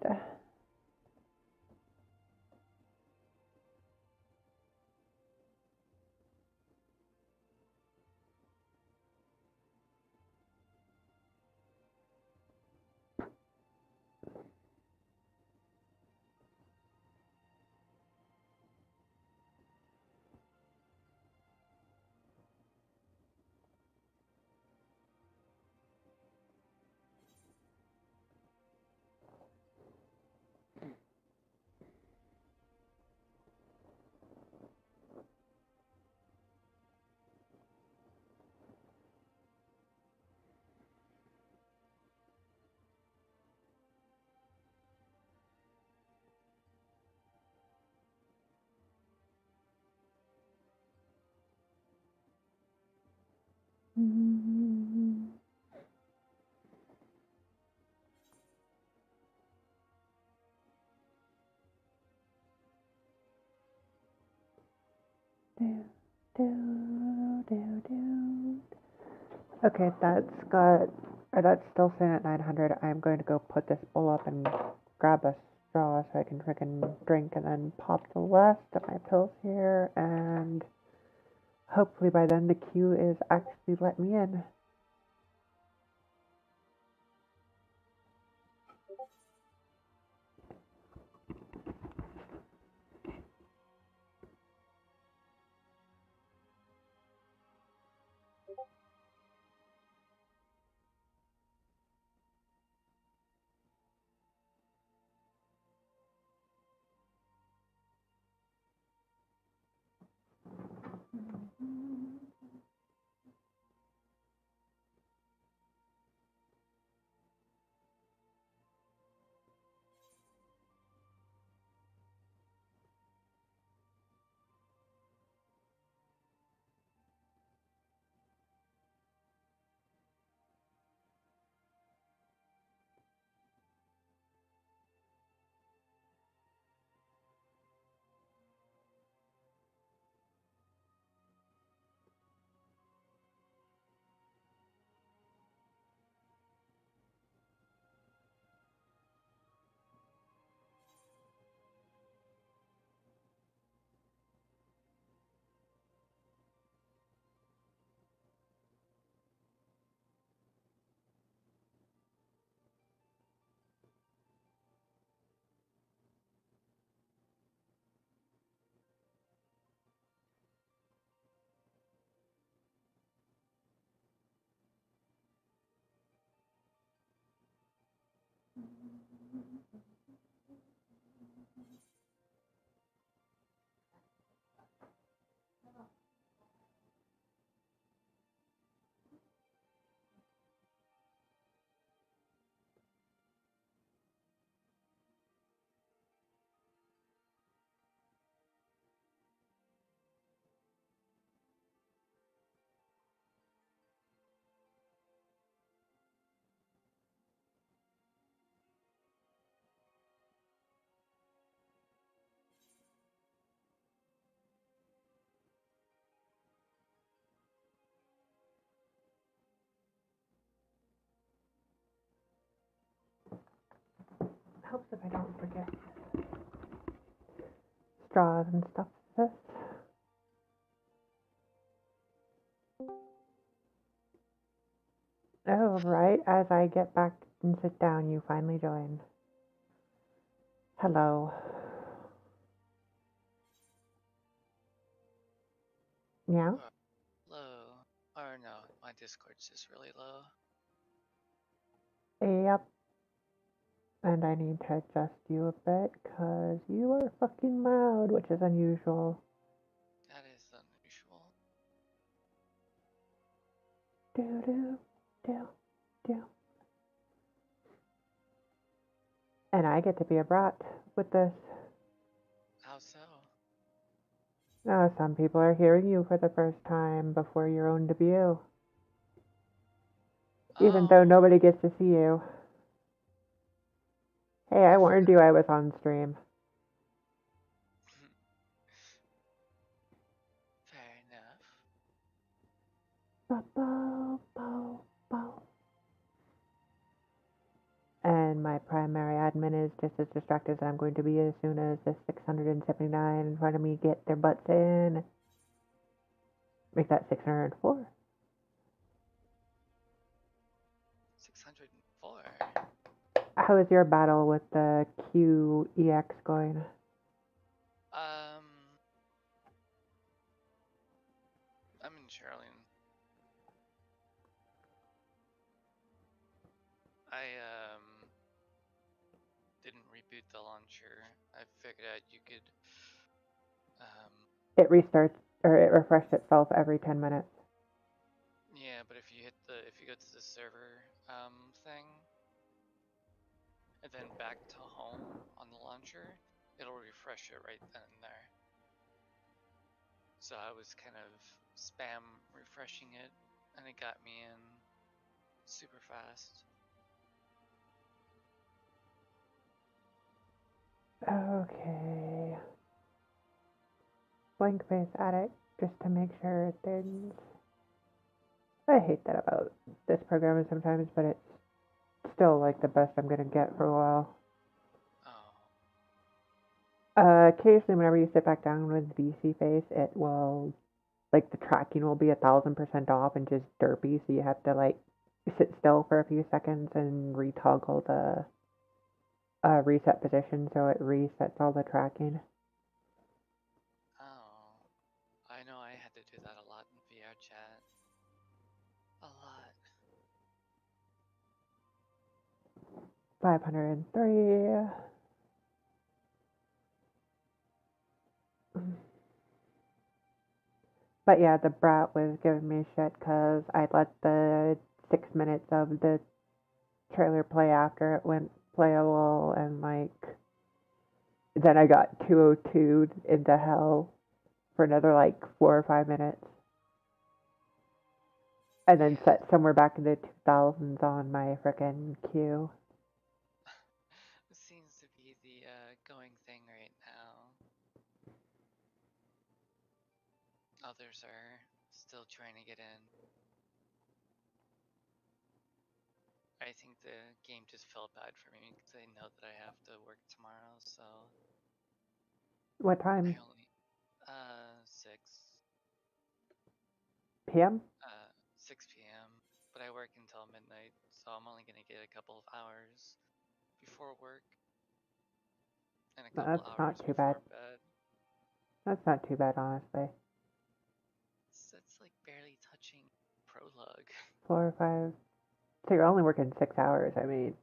Speaker 1: Okay, that's still sitting at 900. I'm going to go put this bowl up and grab a straw so I can freaking drink and then pop the last of my pills here, and hopefully by then the queue is actually let me in. Helps if I don't forget straws and stuff like this. Oh, right, as I get back and sit down, you finally join. Hello. Yeah?
Speaker 10: Low. Or no, my Discord's just really low.
Speaker 1: Yep. And I need to adjust you a bit, because you are fucking loud, which is unusual.
Speaker 10: That is unusual.
Speaker 1: Do do do do. And I get to be a brat with this.
Speaker 10: How so?
Speaker 1: Oh, some people are hearing you for the first time before your own debut. Even though nobody gets to see you. Hey, I warned you I was on stream.
Speaker 10: Fair enough.
Speaker 1: And my primary admin is just as distracted as I'm going to be as soon as the 679 in front of me get their butts in. Make that 604.
Speaker 10: 604.
Speaker 1: How is your battle with the QEX going?
Speaker 10: I'm in Charlene. I didn't reboot the launcher. I figured out you could
Speaker 1: It restarts, or it refreshed itself every 10 minutes.
Speaker 10: yeah, but if you go to the server thing and then back to home on the launcher, it'll refresh it right then and there. So I was kind of spam refreshing it And it got me in super fast.
Speaker 1: Okay. Blank face attic, just to make sure things. I hate that about this program sometimes, but it's still like the best I'm gonna get for a while.
Speaker 10: Oh.
Speaker 1: Occasionally, whenever you sit back down with VC face, it will, like, the tracking will be 1,000% off and just derpy, so you have to, like, sit still for a few seconds and retoggle the reset position so it resets all the tracking.
Speaker 10: Oh. I know I had to do that a lot in VR chat. A lot.
Speaker 1: 503. But yeah, the brat was giving me shit because I let the 6 minutes of the trailer play after it went playable, and like then I got 202'd into hell for another like 4 or 5 minutes, and then set somewhere back in the 2000s on my frickin' queue.
Speaker 10: It seems to be the going thing right now. Others are still trying to get in. I think the game just felt bad for me because they know that I have to work tomorrow, so.
Speaker 1: What time?
Speaker 10: I only 6
Speaker 1: PM?
Speaker 10: 6 p.m. But I work until midnight, so I'm only gonna get a couple of hours before work and a couple
Speaker 1: That's
Speaker 10: hours
Speaker 1: not too bad.
Speaker 10: before bed.
Speaker 1: That's not too bad, honestly.
Speaker 10: That's like barely touching prologue.
Speaker 1: 4 or 5. So you're only working 6 hours, I mean.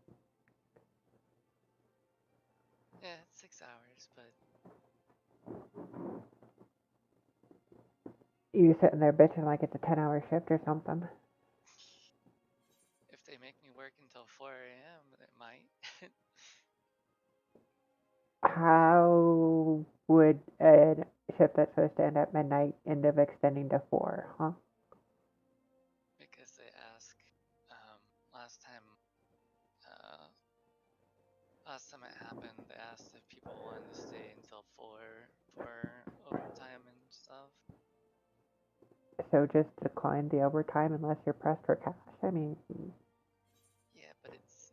Speaker 10: Yeah, it's 6 hours, but
Speaker 1: You sitting there bitching like it's a 10-hour shift or something.
Speaker 10: if they make me work until 4 a.m., it might.
Speaker 1: How would a shift that's supposed to end at midnight end up extending to 4, huh?
Speaker 10: Because they ask, last time it happened, they asked if people wanted to stay until 4 for overtime and stuff.
Speaker 1: So just decline the overtime unless you're pressed for cash. I mean,
Speaker 10: Yeah, but it's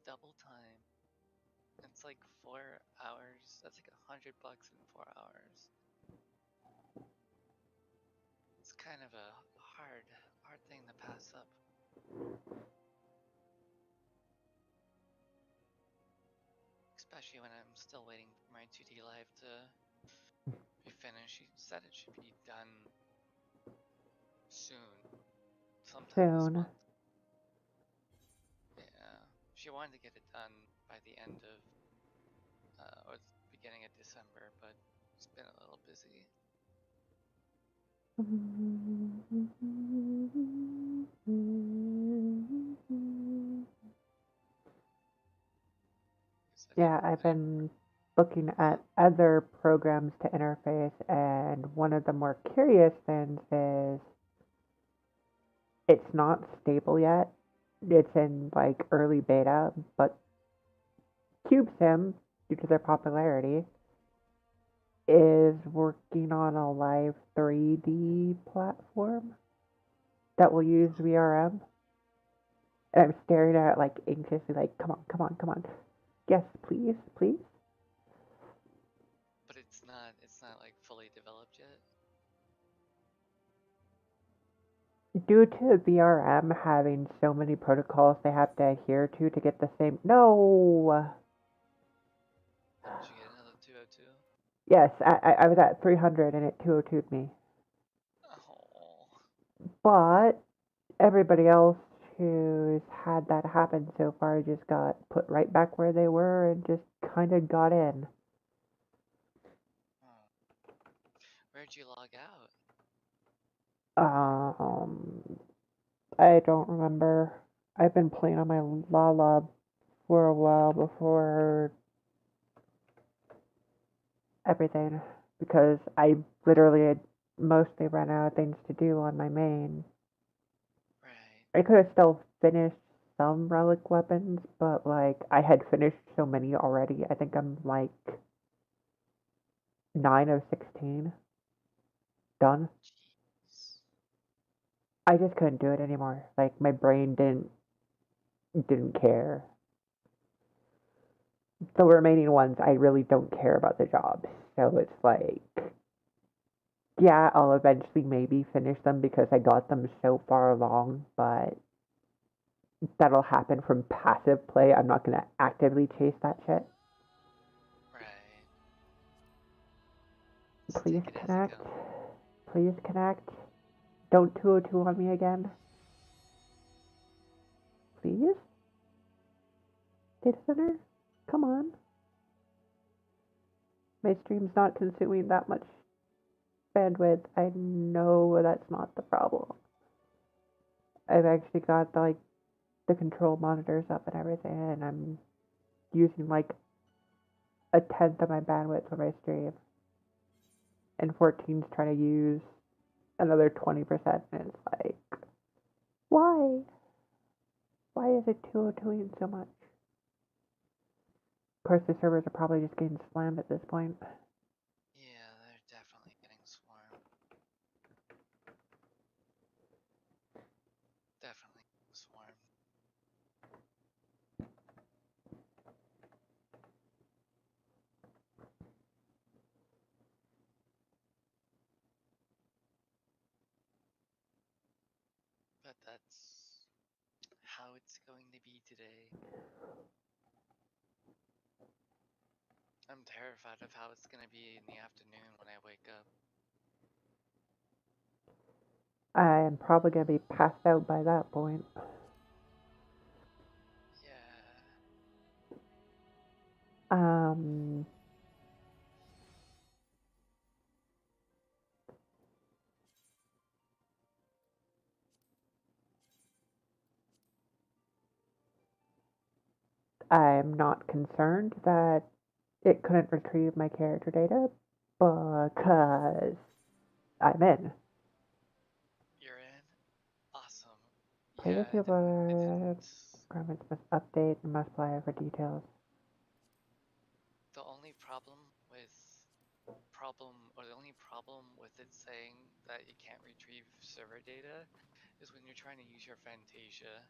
Speaker 10: double time. It's like 4 hours. That's like $100 in 4 hours. It's kind of a hard thing to pass up. Especially when I'm still waiting for my 2D live to be finished. She said it should be done soon. Sometime this month. Yeah. She wanted to get it done by the end of or the beginning of December, but it's been a little busy.
Speaker 1: Yeah, I've been looking at other programs to interface, and one of the more curious things is it's not stable yet. It's in like early beta, but CubeSim, due to their popularity, is working on a live 3D platform that will use VRM. And I'm staring at it like anxiously, like, come on, come on, come on. Yes, please, please.
Speaker 10: But it's not like fully developed yet.
Speaker 1: Due to VRM having so many protocols they have to adhere to get the same. No!
Speaker 10: Did you get another 202?
Speaker 1: Yes, I was at 300 and it 202'd me.
Speaker 10: Oh.
Speaker 1: But everybody else who's had that happen so far just got put right back where they were and just kind of got in.
Speaker 10: Where'd you log out?
Speaker 1: I don't remember. I've been playing on my Lala for a while before everything because I literally mostly ran out of things to do on my main.
Speaker 10: Right.
Speaker 1: I could have still finished some relic weapons, but like I had finished so many already. I think I'm like 9 of 16 done.
Speaker 10: Jeez.
Speaker 1: I just couldn't do it anymore. Like my brain didn't care. The remaining ones I really don't care about the jobs. So it's like yeah, I'll eventually maybe finish them because I got them so far along, but that'll happen from passive play. I'm not gonna actively chase that shit.
Speaker 10: Right. Just
Speaker 1: Please
Speaker 10: take it as you
Speaker 1: connect.
Speaker 10: go.
Speaker 1: Please connect. Don't 202 on me again. Please? Data center? Come on. My stream's not consuming that much bandwidth. I know that's not the problem. I've actually got the control monitors up and everything, and I'm using like a tenth of my bandwidth for my stream. And 14's trying to use another 20%, and it's like, why? Why is it 202ing so much? Of course, the servers are probably just getting slammed at this point.
Speaker 10: Yeah, they're definitely getting swarmed. Definitely getting swarmed. But that's how it's going to be today. I'm terrified of how it's going to be in the afternoon when I wake up.
Speaker 1: I'm probably going to be passed out by that point.
Speaker 10: Yeah.
Speaker 1: I'm not concerned that it couldn't retrieve my character data because I'm in.
Speaker 10: You're in? Awesome.
Speaker 1: Play
Speaker 10: Yeah,
Speaker 1: with your
Speaker 10: I didn't.
Speaker 1: requirements must update and must apply for details.
Speaker 10: The only problem with it saying that you can't retrieve server data is when you're trying to use your Fantasia.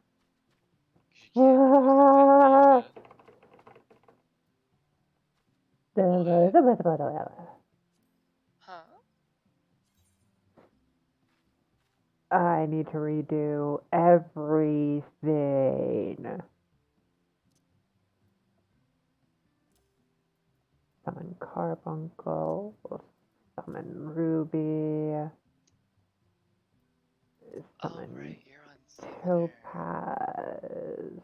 Speaker 10: Because you can't use the Fantasia. What? Huh?
Speaker 1: I need to redo everything. Summon Carbuncle, summon Ruby,
Speaker 10: Oh,
Speaker 1: summon
Speaker 10: right, you're on Summoner.
Speaker 1: Topaz.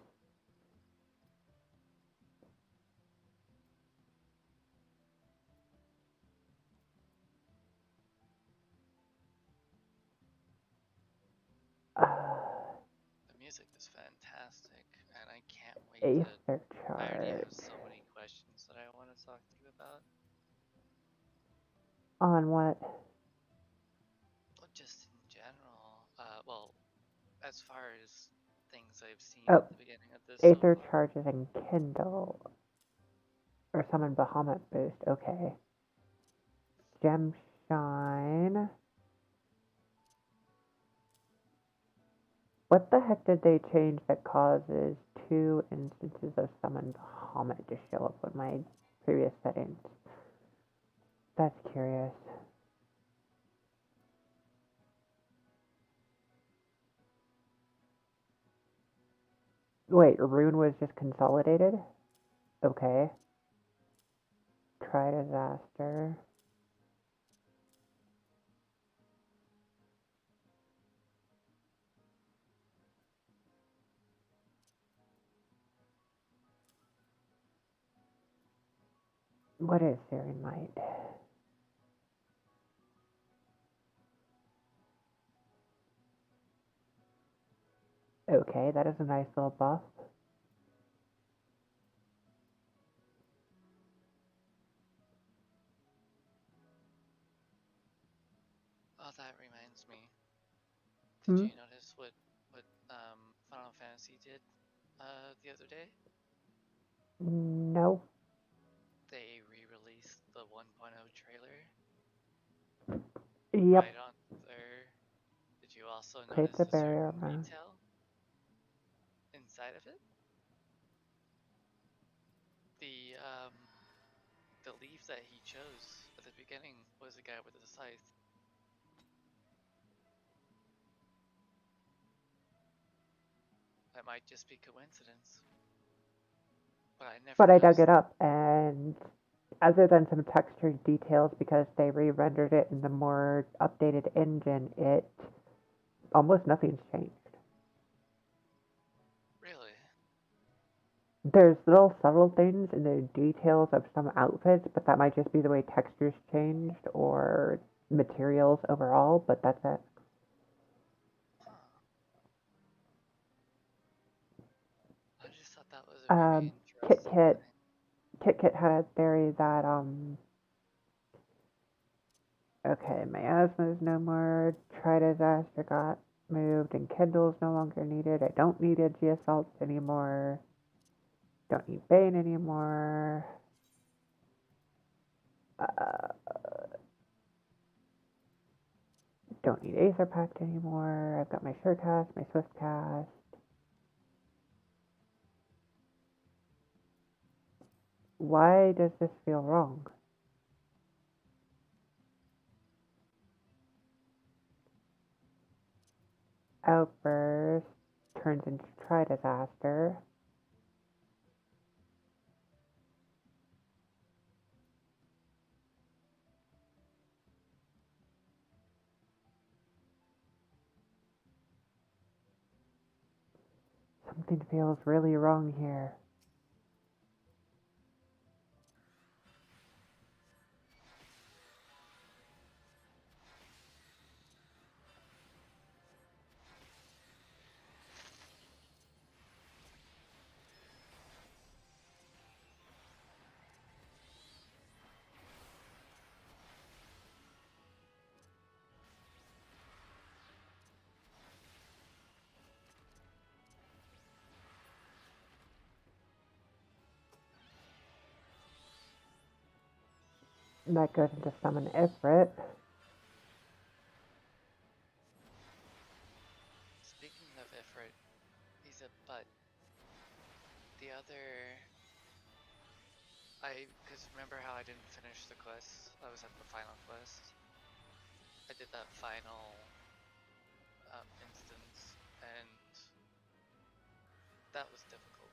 Speaker 10: The music is fantastic, and I can't wait to.
Speaker 1: Aether
Speaker 10: I already have
Speaker 1: Charge.
Speaker 10: so many questions that I want to talk to you about.
Speaker 1: On what?
Speaker 10: Well, just in general. Well, as far as things I've seen
Speaker 1: Oh,
Speaker 10: at the beginning of this so
Speaker 1: Aether
Speaker 10: far.
Speaker 1: Charges and Kindle. Or summon Bahamut Boost. Okay. Gem Shine. What the heck did they change that causes 2 instances of summon Bahamut to show up on my previous settings? That's curious. Wait, Rune was just consolidated? Okay. Try Disaster. What is Searing Might? Okay, that is a nice little buff.
Speaker 10: that reminds me. Did
Speaker 1: Hmm?
Speaker 10: you notice what Final Fantasy did the other day?
Speaker 1: No.
Speaker 10: They re-released the 1.0 trailer
Speaker 1: Yep.
Speaker 10: right on there. Did you also
Speaker 1: Create
Speaker 10: notice
Speaker 1: the
Speaker 10: a
Speaker 1: barrier
Speaker 10: certain
Speaker 1: around.
Speaker 10: detail inside of it? The leaf that he chose at the beginning was a guy with a scythe. That might just be coincidence. But I never
Speaker 1: But I dug
Speaker 10: noticed.
Speaker 1: it up, and other than some texture details, because they re-rendered it in the more updated engine, it almost nothing's changed.
Speaker 10: Really?
Speaker 1: There's little subtle things in the details of some outfits, but that might just be the way textures changed or materials overall, but that's it.
Speaker 10: Huh. I just thought that was a very interesting thing.
Speaker 1: Kit had a theory that, okay, miasma's no more, Tridisaster got moved, and Kindle's no longer needed. I don't need Edgy Assaults anymore. Don't need Bane anymore. Don't need Aether Pact anymore. I've got my Sure Cast, my Swift Cast. Why does this feel wrong? Outburst turns into Tridisaster. Something feels really wrong here. That goes into Summon Ifrit.
Speaker 10: Speaking of Ifrit, he's a butt. The other... because remember how I didn't finish the quest? I was at the final quest. I did that final instance, and that was difficult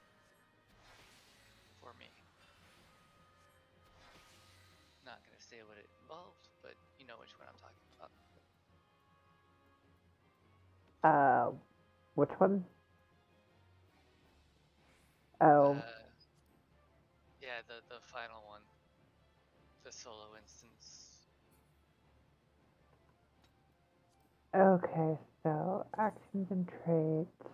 Speaker 10: for me. Not gonna say what it involved, but you know which one I'm talking about.
Speaker 1: Which one? Oh.
Speaker 10: Yeah, the final one. The solo instance.
Speaker 1: Okay, so actions and traits.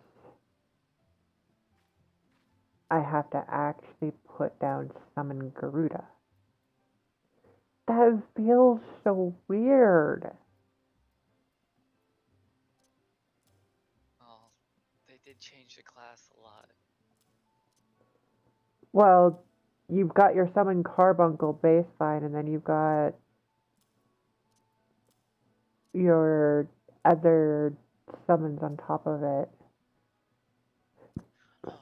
Speaker 1: I have to actually put down Summon Garuda. That feels so weird.
Speaker 10: Well, they did change the class a lot.
Speaker 1: Well, you've got your Summon Carbuncle baseline, and then you've got your other summons on top of it.
Speaker 10: Oh.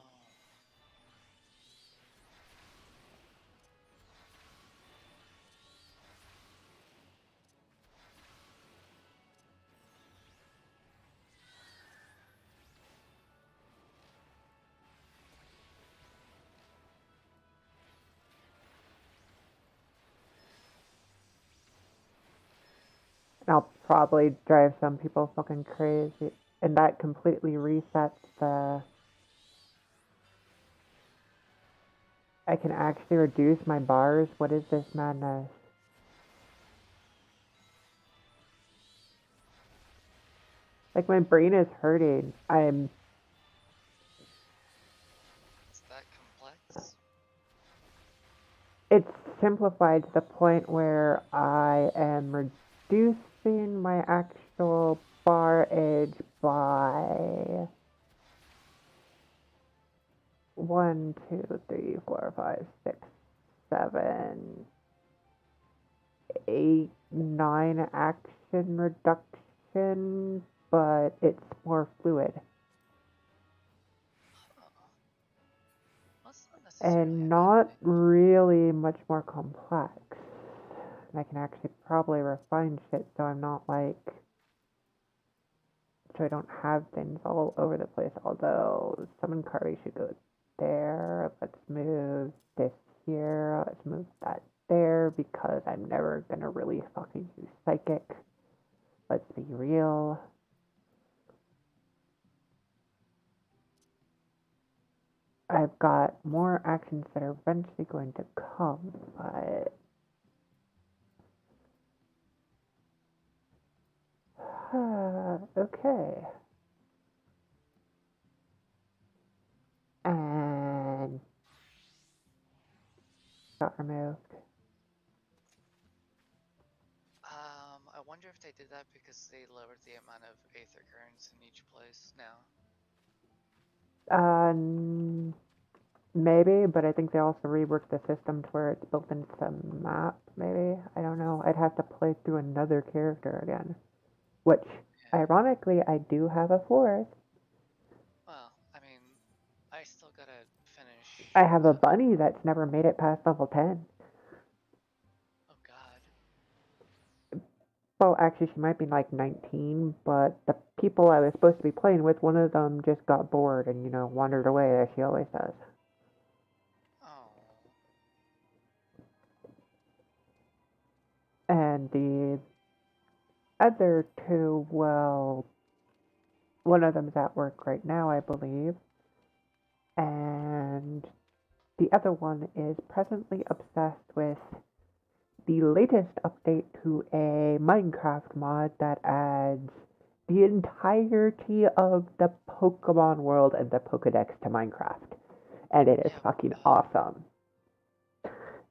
Speaker 1: And I'll probably drive some people fucking crazy. And that completely resets the... I can actually reduce my bars? What is this madness? Like, my brain is hurting.
Speaker 10: It's that complex?
Speaker 1: It's simplified to the point where I am reducing my actual bar age by 1, 2, 3, 4, 5, 6, 7, 8, 9 action reduction, but it's more fluid.
Speaker 10: That's not necessarily a
Speaker 1: And
Speaker 10: bad
Speaker 1: not
Speaker 10: thing.
Speaker 1: really much more complex. And I can actually probably refine shit so I'm not like, so I don't have things all over the place. Although summon Kari should go there. Let's move this here. Let's move that there because I'm never gonna really fucking use psychic. Let's be real. I've got more actions that are eventually going to come, but okay. And got removed.
Speaker 10: I wonder if they did that because they lowered the amount of Aether currents in each place now.
Speaker 1: Maybe, but I think they also reworked the system to where it's built into the map, maybe? I don't know. I'd have to play through another character again. Which,
Speaker 10: Yeah.
Speaker 1: ironically, I do have a fourth.
Speaker 10: Well, I mean, I still gotta finish.
Speaker 1: I have a bunny that's never made it past level 10.
Speaker 10: Oh god.
Speaker 1: Well, actually, she might be like 19, but the people I was supposed to be playing with, one of them just got bored and, wandered away as she always does.
Speaker 10: Oh.
Speaker 1: And the other two, well, one of them's at work right now, I believe. And the other one is presently obsessed with the latest update to a Minecraft mod that adds the entirety of the Pokemon world and the Pokedex to Minecraft. And it is fucking awesome.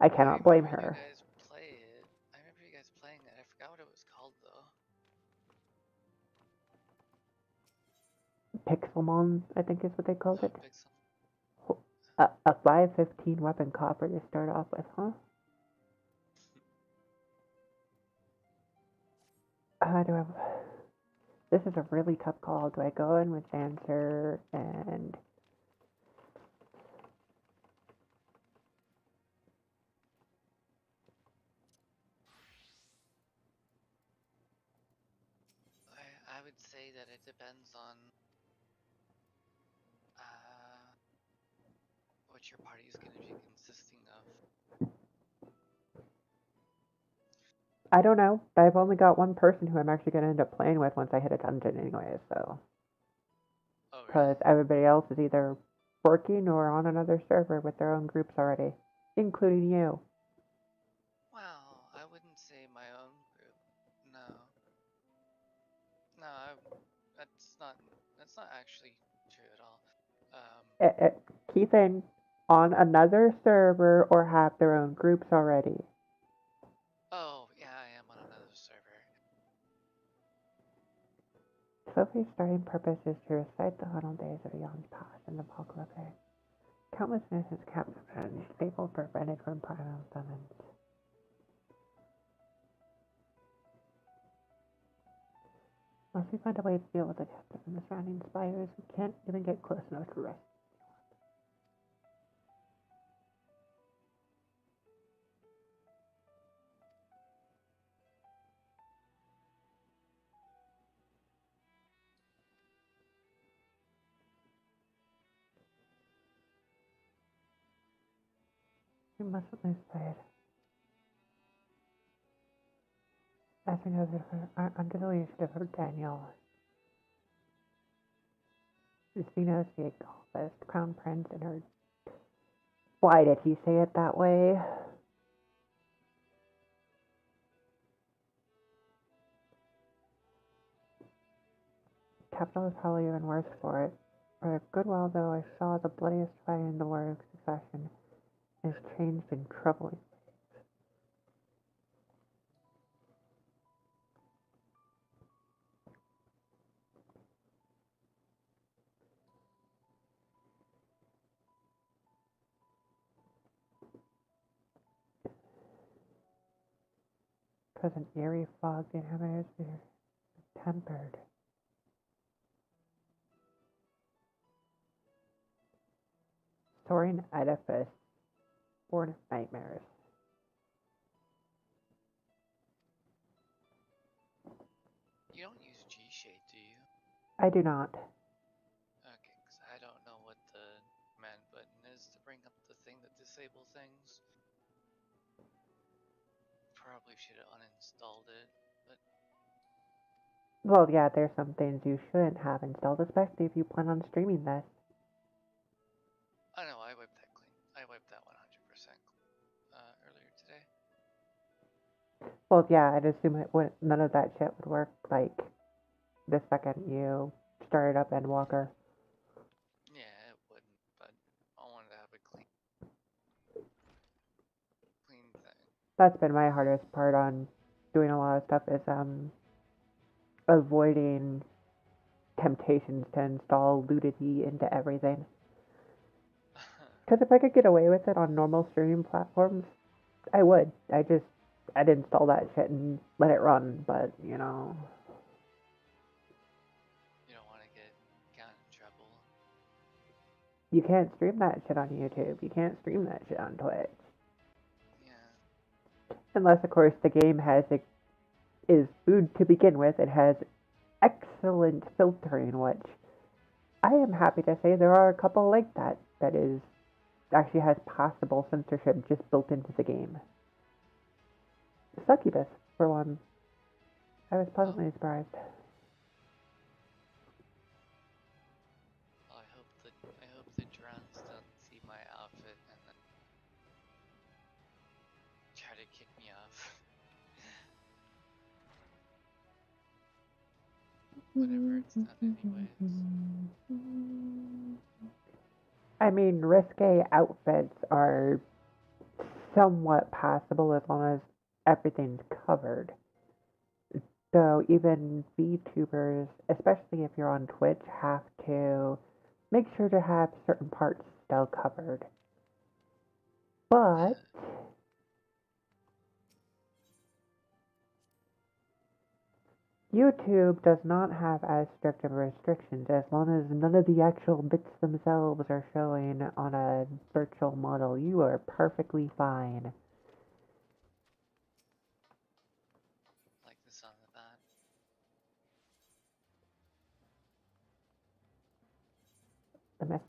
Speaker 1: I cannot blame her.
Speaker 10: You guys play it. I remember you guys playing it. I forgot what it was called though.
Speaker 1: Pixelmon, I think is what they called it.
Speaker 10: Pixel.
Speaker 1: A 515 weapon copper to start off with, huh? This is a really tough call. Do I go in with Dancer and
Speaker 10: I would say that it depends on what your party is going to be consisting of.
Speaker 1: I don't know. I've only got one person who I'm actually going to end up playing with once I hit a dungeon anyway, so.
Speaker 10: Oh, really?
Speaker 1: Because everybody else is either working or on another server with their own groups already, including you.
Speaker 10: Well, I wouldn't say my own group. No. No, that's not actually true at all.
Speaker 1: Keep in on another server or have their own groups already.
Speaker 10: Oh, yeah, I am on another server.
Speaker 1: Sophie's starting purpose is to recite the huddle days of Yon's past in the apocalypse. Countless innocents captured and faithful prevented from primal summons. Unless we find a way to deal with the captive and the surrounding spires, we can't even get close enough to rest. We mustn't lose sight. As we know, under the leadership of Daniel, Lucinos the Golfist, Crown Prince, and her. Why did he say it that way? Capital is probably even worse for it. For a good while, though, I saw the bloodiest fighting in the War of Succession has changed in troubling ways. Because an eerie fog inhabits their tempered. Soaring edifice, born of nightmares.
Speaker 10: You don't use G-Shade, do you?
Speaker 1: I do not.
Speaker 10: Okay, because I don't know what the command button is to bring up the thing that disables things. Probably should have uninstalled it, but
Speaker 1: Well, yeah, there's some things you shouldn't have installed, especially if you plan on streaming this.
Speaker 10: I know I wiped that clean. I wiped that 100% earlier today.
Speaker 1: Well, yeah, I'd assume it would, none of that shit would work, like, the second you started up Endwalker.
Speaker 10: Yeah, it wouldn't, but I wanted to have a clean thing.
Speaker 1: That's been my hardest part on doing a lot of stuff is, avoiding temptations to install Ludity into everything. Because if I could get away with it on normal streaming platforms, I would. I'd install that shit and let it run, but, you know.
Speaker 10: You don't want to get in trouble.
Speaker 1: You can't stream that shit on YouTube. You can't stream that shit on Twitch.
Speaker 10: Yeah.
Speaker 1: Unless, of course, the game is food to begin with. It has excellent filtering, which I am happy to say there are a couple like that actually has possible censorship just built into the game. Succubus, for one. I was pleasantly surprised.
Speaker 10: Oh, I hope the drones don't see my outfit and then try to kick me off. Whatever, it's done anyways.
Speaker 1: I mean, risque outfits are somewhat passable as long as everything's covered. So even VTubers, especially if you're on Twitch, have to make sure to have certain parts still covered. But YouTube does not have as strict of restrictions as long as none of the actual bits themselves are showing on a virtual model. You are perfectly fine.
Speaker 10: Like the sound of that.
Speaker 1: The mess.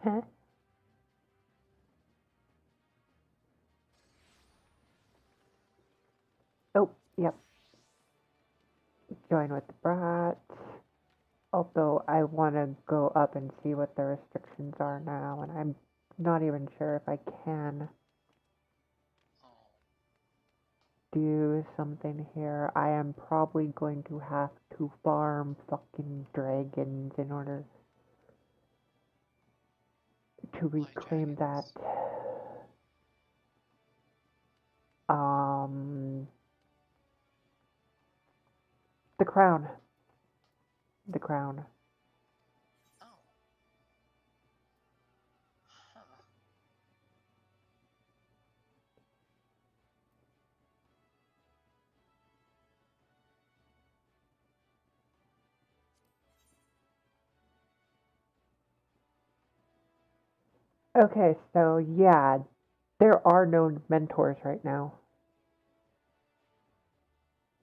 Speaker 1: Huh? Oh, yep. Join with the brats. Although I want to go up and see what the restrictions are now, and I'm not even sure if I can do something here. I am probably going to have to farm fucking dragons in order to reclaim that. The crown. The crown.
Speaker 10: Oh. Huh.
Speaker 1: Okay, so yeah, there are no mentors right now.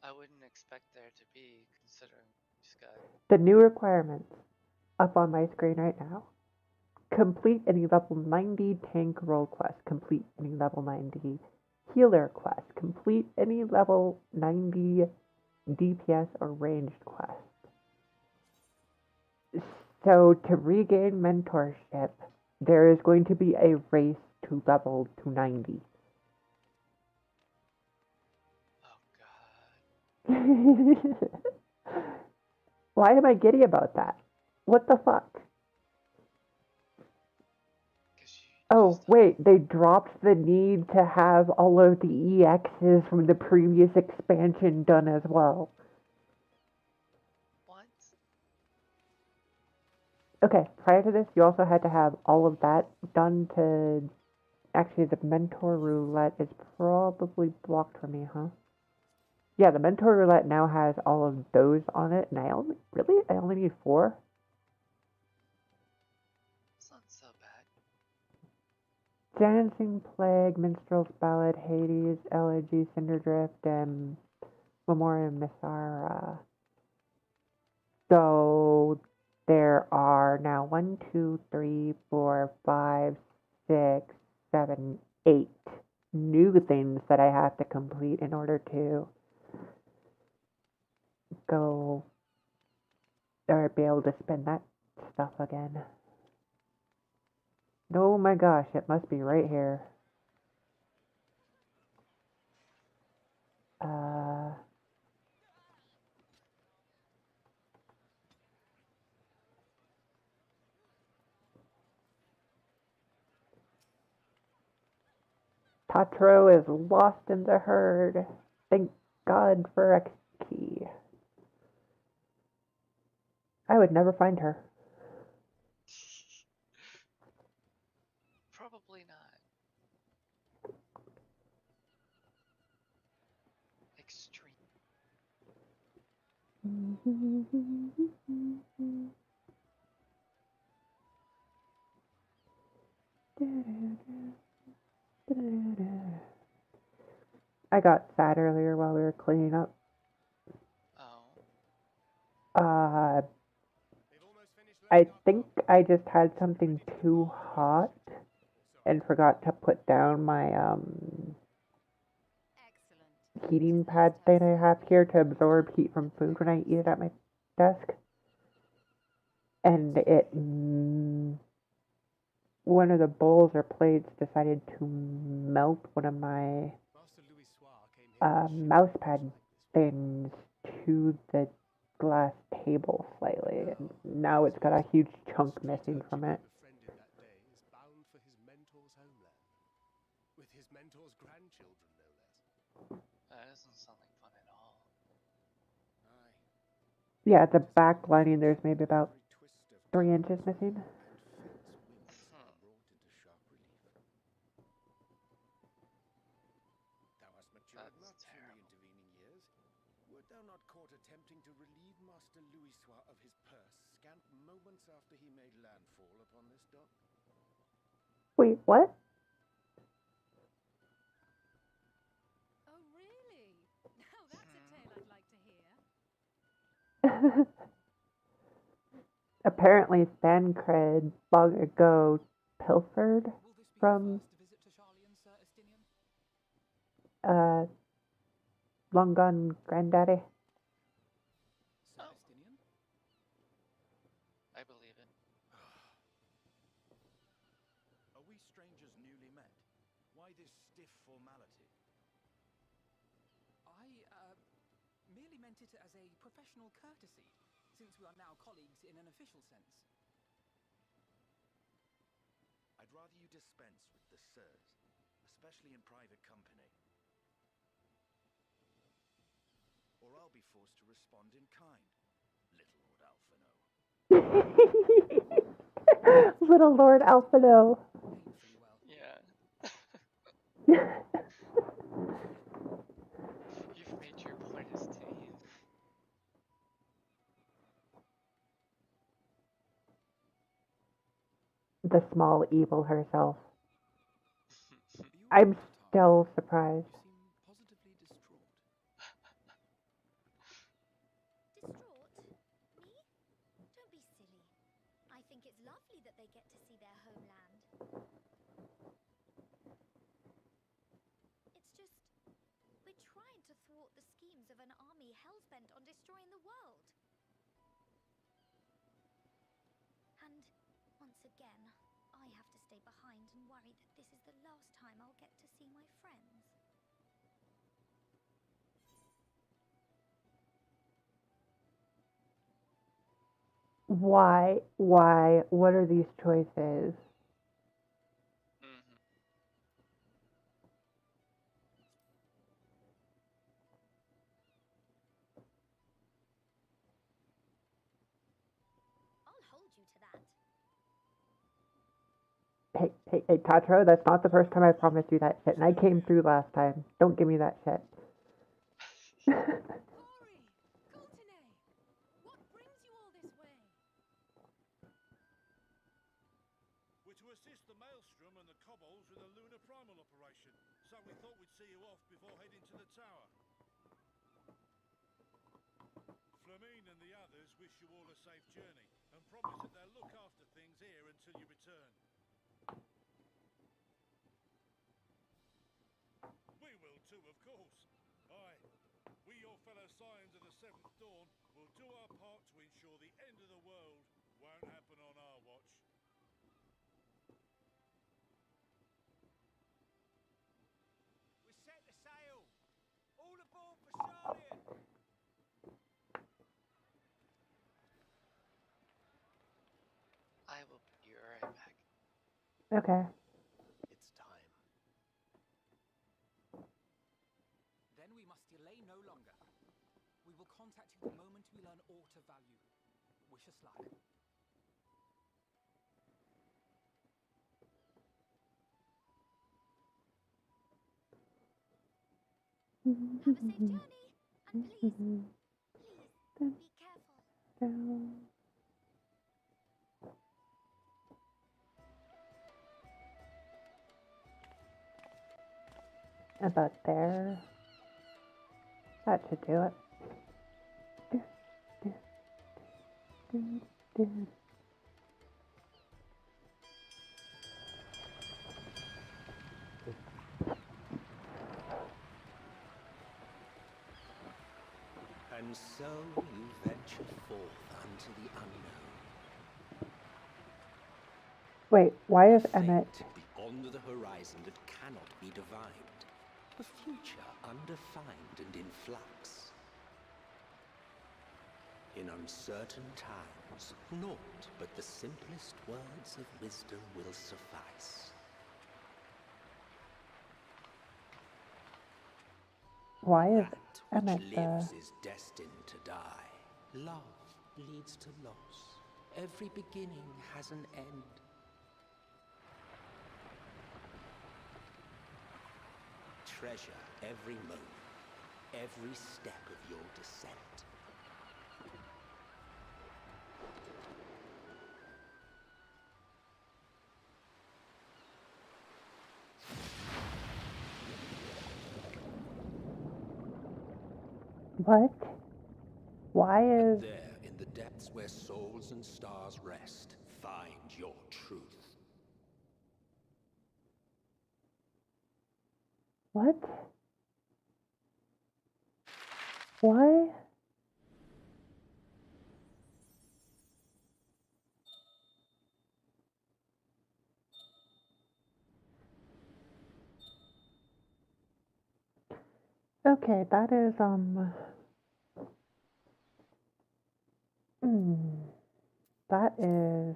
Speaker 10: I wouldn't expect there to be, considering Sky.
Speaker 1: The new requirements up on my screen right now. Complete any level 90 tank role quest. Complete any level 90 healer quest. Complete any level 90 DPS or ranged quest. So to regain mentorship, there is going to be a race to level to 90.
Speaker 10: Oh god.
Speaker 1: Why am I giddy about that? What the fuck? Oh, wait, they dropped the need to have all of the EXs from the previous expansion done as well.
Speaker 10: What?
Speaker 1: Okay, prior to this, you also had to have all of that done to... Actually, the mentor roulette is probably blocked for me, huh? Yeah, the mentor roulette now has all of those on it, and I only need 4?
Speaker 10: It's not so bad.
Speaker 1: Dancing Plague, Minstrel's Ballad, Hades, Elegy, Cinderdrift, and Memoriam Missara. So there are now 1, 2, 3, 4, 5, 6, 7, 8 new things that I have to complete in order to go or be able to spend that stuff again. Oh my gosh, it must be right here. Tatro is lost in the herd. Thank God for a key. I would never find her.
Speaker 10: Probably not. Extreme.
Speaker 1: I got sad earlier while we were cleaning up.
Speaker 10: Oh.
Speaker 1: I think I just had something too hot and forgot to put down my heating pad thing I have here to absorb heat from food when I eat it at my desk. And one of the bowls or plates decided to melt one of my mouse pad things to the glass table slightly, and now it's got a huge chunk missing from it.
Speaker 10: That doesn't sound like fun at all.
Speaker 1: Yeah, at the back lining there's maybe about 3 inches missing.
Speaker 10: That's terrible.
Speaker 2: Wert thou not caught attempting to relieve Master Louisoix of his purse scant moments after he made landfall upon this dock?
Speaker 1: Wait, what?
Speaker 9: Oh, really? Now that's a tale I'd like to hear.
Speaker 1: Apparently Thancred long ago pilfered from long gone granddaddy.
Speaker 10: Oh. I believe it.
Speaker 2: Are we strangers newly met? Why this stiff formality?
Speaker 11: I merely meant it as a professional courtesy, since we are now colleagues in an official sense.
Speaker 2: I'd rather you dispense with the sirs, especially in private company. Or I'll be forced to respond in kind, little Lord Alphino.
Speaker 1: Little Lord Alphino.
Speaker 10: Yeah. You've made your point, Estinian.
Speaker 1: The small evil herself. I'm still surprised.
Speaker 3: Distraught? Me? Don't be silly. I think it's lovely that they get to see their homeland. It's just, we're trying to thwart the schemes of an army hellbent on destroying the world. And, once again, I have to stay behind and worry that this is the last time I'll get to see my friends.
Speaker 1: Why? What are these choices?
Speaker 3: I'll hold you to that.
Speaker 1: Hey, Tatro, that's not the first time I promised you that shit, and I came through last time. Don't give me that shit.
Speaker 3: What brings you all this way?
Speaker 2: We're to assist the Maelstrom and the Kobolds with a lunar primal operation, so we thought we'd see you off before heading to the tower. Flamine and the others wish you all a safe journey, and promise that they'll look after things here until you return. We will too, of course. Aye, we, your fellow Scions of the Seventh Dawn, will do our part to ensure the end of the world won't happen on our watch. We're set to sail! All aboard for Charlotte!
Speaker 10: I will be right back.
Speaker 1: Okay.
Speaker 2: It's time.
Speaker 11: Then we must delay no longer. We will contact you the moment we learn aught of value. Wish us luck.
Speaker 3: Have a safe journey, and please, be careful.
Speaker 1: About there. That should do it.
Speaker 8: And so you venture forth unto the unknown.
Speaker 1: Wait, why is
Speaker 8: A
Speaker 1: Emmett...
Speaker 8: fate beyond the horizon that cannot be divined. A future undefined and in flux. In uncertain times, naught but the simplest words of wisdom will suffice.
Speaker 1: Why is
Speaker 8: That
Speaker 1: Emmett
Speaker 8: which
Speaker 1: the...
Speaker 8: lives is destined to die. Love leads to loss. Every beginning has an end. Treasure every moment, every step of your descent.
Speaker 1: What? Why is...
Speaker 8: There, in the depths where souls and stars rest, find your truth.
Speaker 1: What? Why? Okay, that is, that is...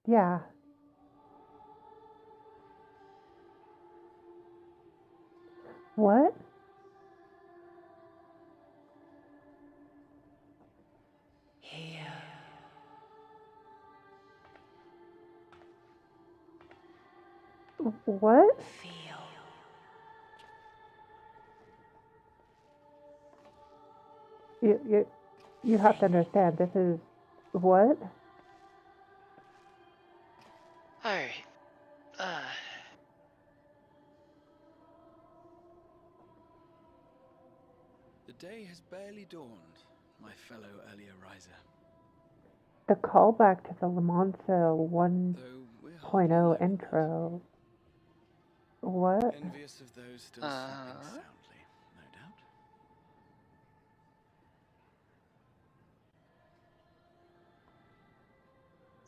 Speaker 1: yeah. What?
Speaker 8: Here.
Speaker 1: What?
Speaker 8: Feel.
Speaker 1: You have to understand, this is... What?
Speaker 10: Alright.
Speaker 6: The day has barely dawned, my fellow earlier riser.
Speaker 1: The callback to the Lamansa
Speaker 6: Though we're hardly
Speaker 1: 1.0
Speaker 6: alone in
Speaker 1: intro. What?
Speaker 6: that. Envious of those still sleeping soundly, no doubt.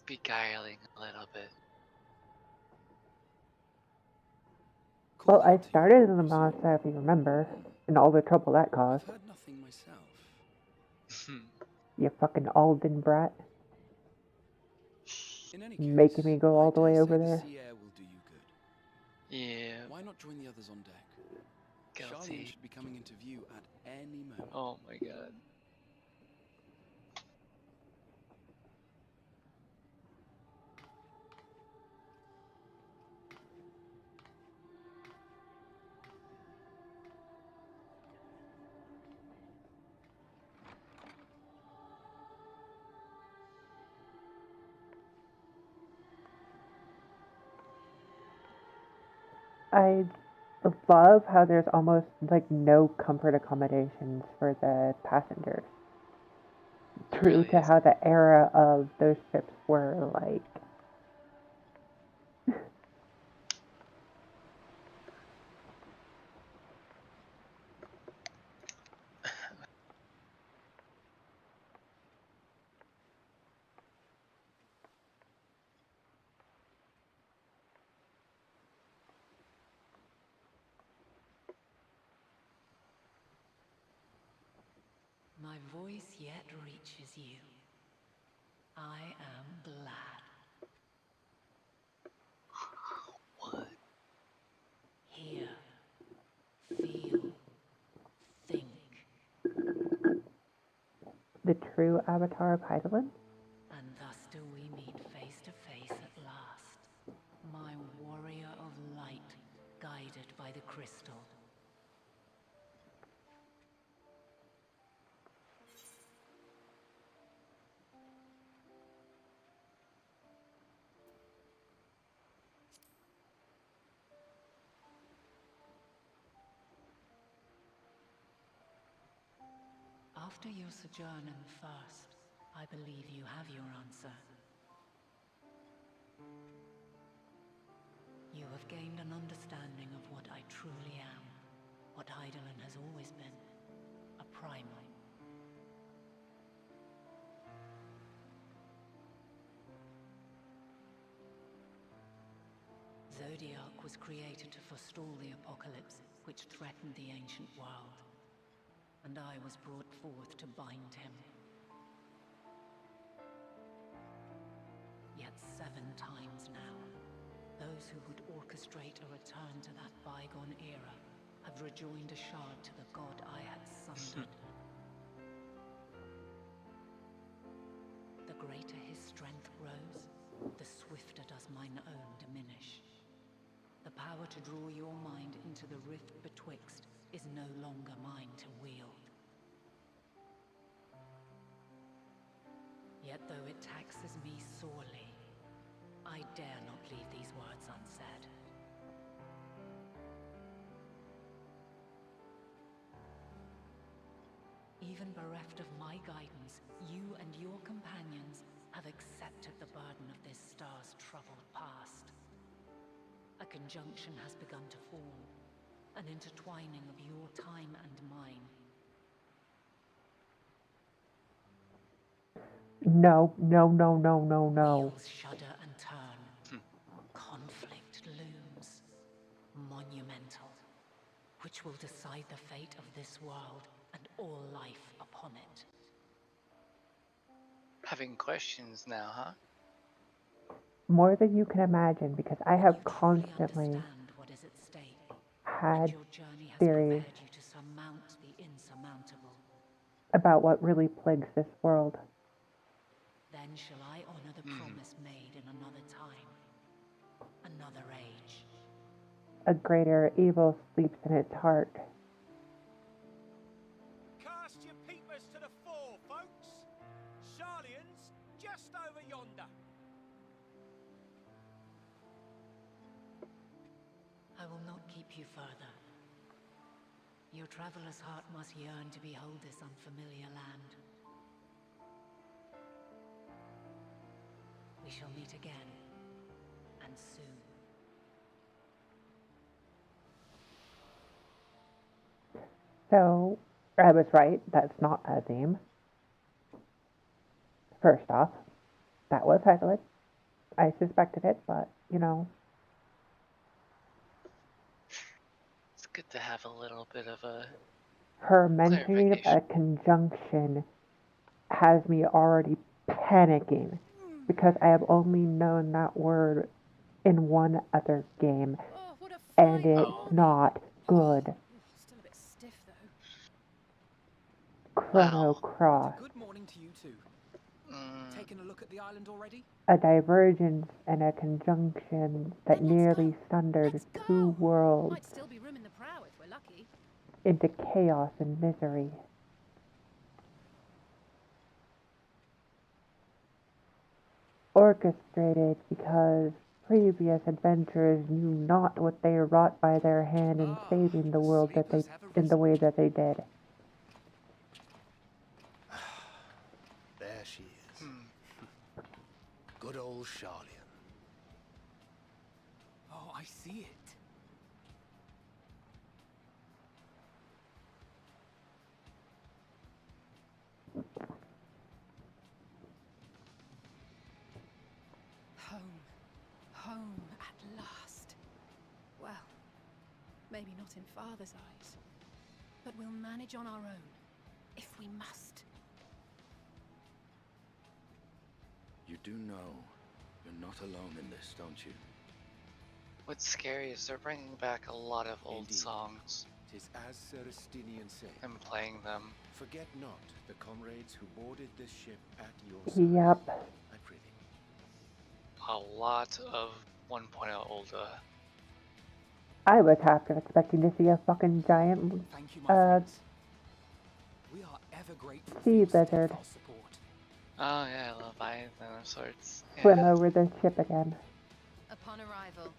Speaker 10: Beguiling a little bit.
Speaker 1: Well, I started in the Lamansa, if you remember, and all the trouble that caused.
Speaker 6: I've heard nothing myself.
Speaker 1: You fucking Alden brat.
Speaker 6: In any
Speaker 1: making
Speaker 6: case,
Speaker 1: me go all the
Speaker 6: I
Speaker 1: way
Speaker 6: dare
Speaker 1: over
Speaker 6: say
Speaker 1: there.
Speaker 6: the sea air will do you good.
Speaker 10: Yeah.
Speaker 6: Why not join the others on deck?
Speaker 10: Guilty.
Speaker 6: Charlian should be coming into view at any moment.
Speaker 10: Oh my god.
Speaker 1: I love how there's almost like no comfort accommodations for the passengers. True
Speaker 10: Really
Speaker 1: to
Speaker 10: is.
Speaker 1: how the era of those ships were like.
Speaker 9: My voice yet reaches you. I am glad.
Speaker 10: What?
Speaker 9: Hear, feel, think.
Speaker 1: The true avatar of Heidelin?
Speaker 9: And thus do we meet face to face at last. My warrior of light, guided by the crystal. After your sojourn in the First, I believe you have your answer. You have gained an understanding of what I truly am, what Heidelin has always been, a primal. Zodiac was created to forestall the apocalypse which threatened the ancient world, and I was brought forth to bind him. Yet 7 times now, those who would orchestrate a return to that bygone era have rejoined a shard to the god I had sundered. The greater his strength grows, the swifter does mine own diminish. The power to draw your mind into the rift betwixt is no longer mine to wield. Yet though it taxes me sorely, I dare not leave these words unsaid. Even bereft of my guidance, you and your companions have accepted the burden of this star's troubled past. A conjunction has begun to form, an intertwining of your time and mine.
Speaker 1: No, no, no, no, no, no.
Speaker 9: Wheels shudder and turn. Conflict looms. Monumental. Which will decide the fate of this world and all life upon it.
Speaker 10: Having questions now, huh?
Speaker 1: More than you can imagine, because I have constantly
Speaker 9: Understand what is at stake.
Speaker 1: had
Speaker 9: Your journey has
Speaker 1: theories
Speaker 9: prepared you to surmount the insurmountable.
Speaker 1: about what really plagues this world.
Speaker 9: Then shall I honor the promise made in another time, another age.
Speaker 1: A greater evil sleeps in its heart.
Speaker 5: Cast your peepers to the fore, folks. Charlian's just over yonder.
Speaker 9: I will not keep you further. Your traveler's heart must yearn to behold this unfamiliar land. We shall meet again, and soon.
Speaker 1: So, I was right, that's not Azim. First off, that was Heidelin. I suspected it, but, you know.
Speaker 10: It's good to have a little bit of a
Speaker 1: Her mentioning
Speaker 10: clarification.
Speaker 1: a conjunction has me already panicking. because I have only known that word in one other game,
Speaker 7: Oh, what a
Speaker 1: and
Speaker 7: fine
Speaker 1: it's
Speaker 10: Oh.
Speaker 1: not good.
Speaker 7: Still a bit stiff though.
Speaker 1: Chrono
Speaker 10: Wow.
Speaker 1: Cross.
Speaker 11: Good morning to you too.
Speaker 10: Mm,
Speaker 11: Taking a look at the island already?
Speaker 1: A divergence and a conjunction that
Speaker 7: Then let's
Speaker 1: nearly
Speaker 7: go.
Speaker 1: sundered
Speaker 7: Let's
Speaker 1: two
Speaker 7: go.
Speaker 1: worlds
Speaker 7: Might still be room in the prow if we're lucky.
Speaker 1: into chaos and misery. Orchestrated because previous adventurers knew not what they wrought by their hand in saving the world that they in the way that they did.
Speaker 8: There she is. Good old Charlian.
Speaker 11: Oh, I see it.
Speaker 7: Home. Home at last. Well, maybe not in Father's eyes, but we'll manage on our own, if we must.
Speaker 6: You do know you're not alone in this, don't you?
Speaker 10: what's scary is they're bringing back a lot of old
Speaker 8: Indeed.
Speaker 10: songs
Speaker 8: 'Tis as Celestinian saith.
Speaker 10: and playing them.
Speaker 8: Forget not the comrades who boarded this ship at your side.
Speaker 1: Yep.
Speaker 8: I prithee.
Speaker 10: A lot of 1.0 older.
Speaker 1: I was half expecting to see a fucking giant
Speaker 11: Thank you, my
Speaker 1: uh
Speaker 11: friends. We are ever grateful for
Speaker 1: sea
Speaker 11: your
Speaker 1: lizard
Speaker 11: steadfast support.
Speaker 10: Oh yeah, Leviathan of sorts.
Speaker 1: swim
Speaker 10: Yeah.
Speaker 1: over the ship again.
Speaker 3: Upon arrival,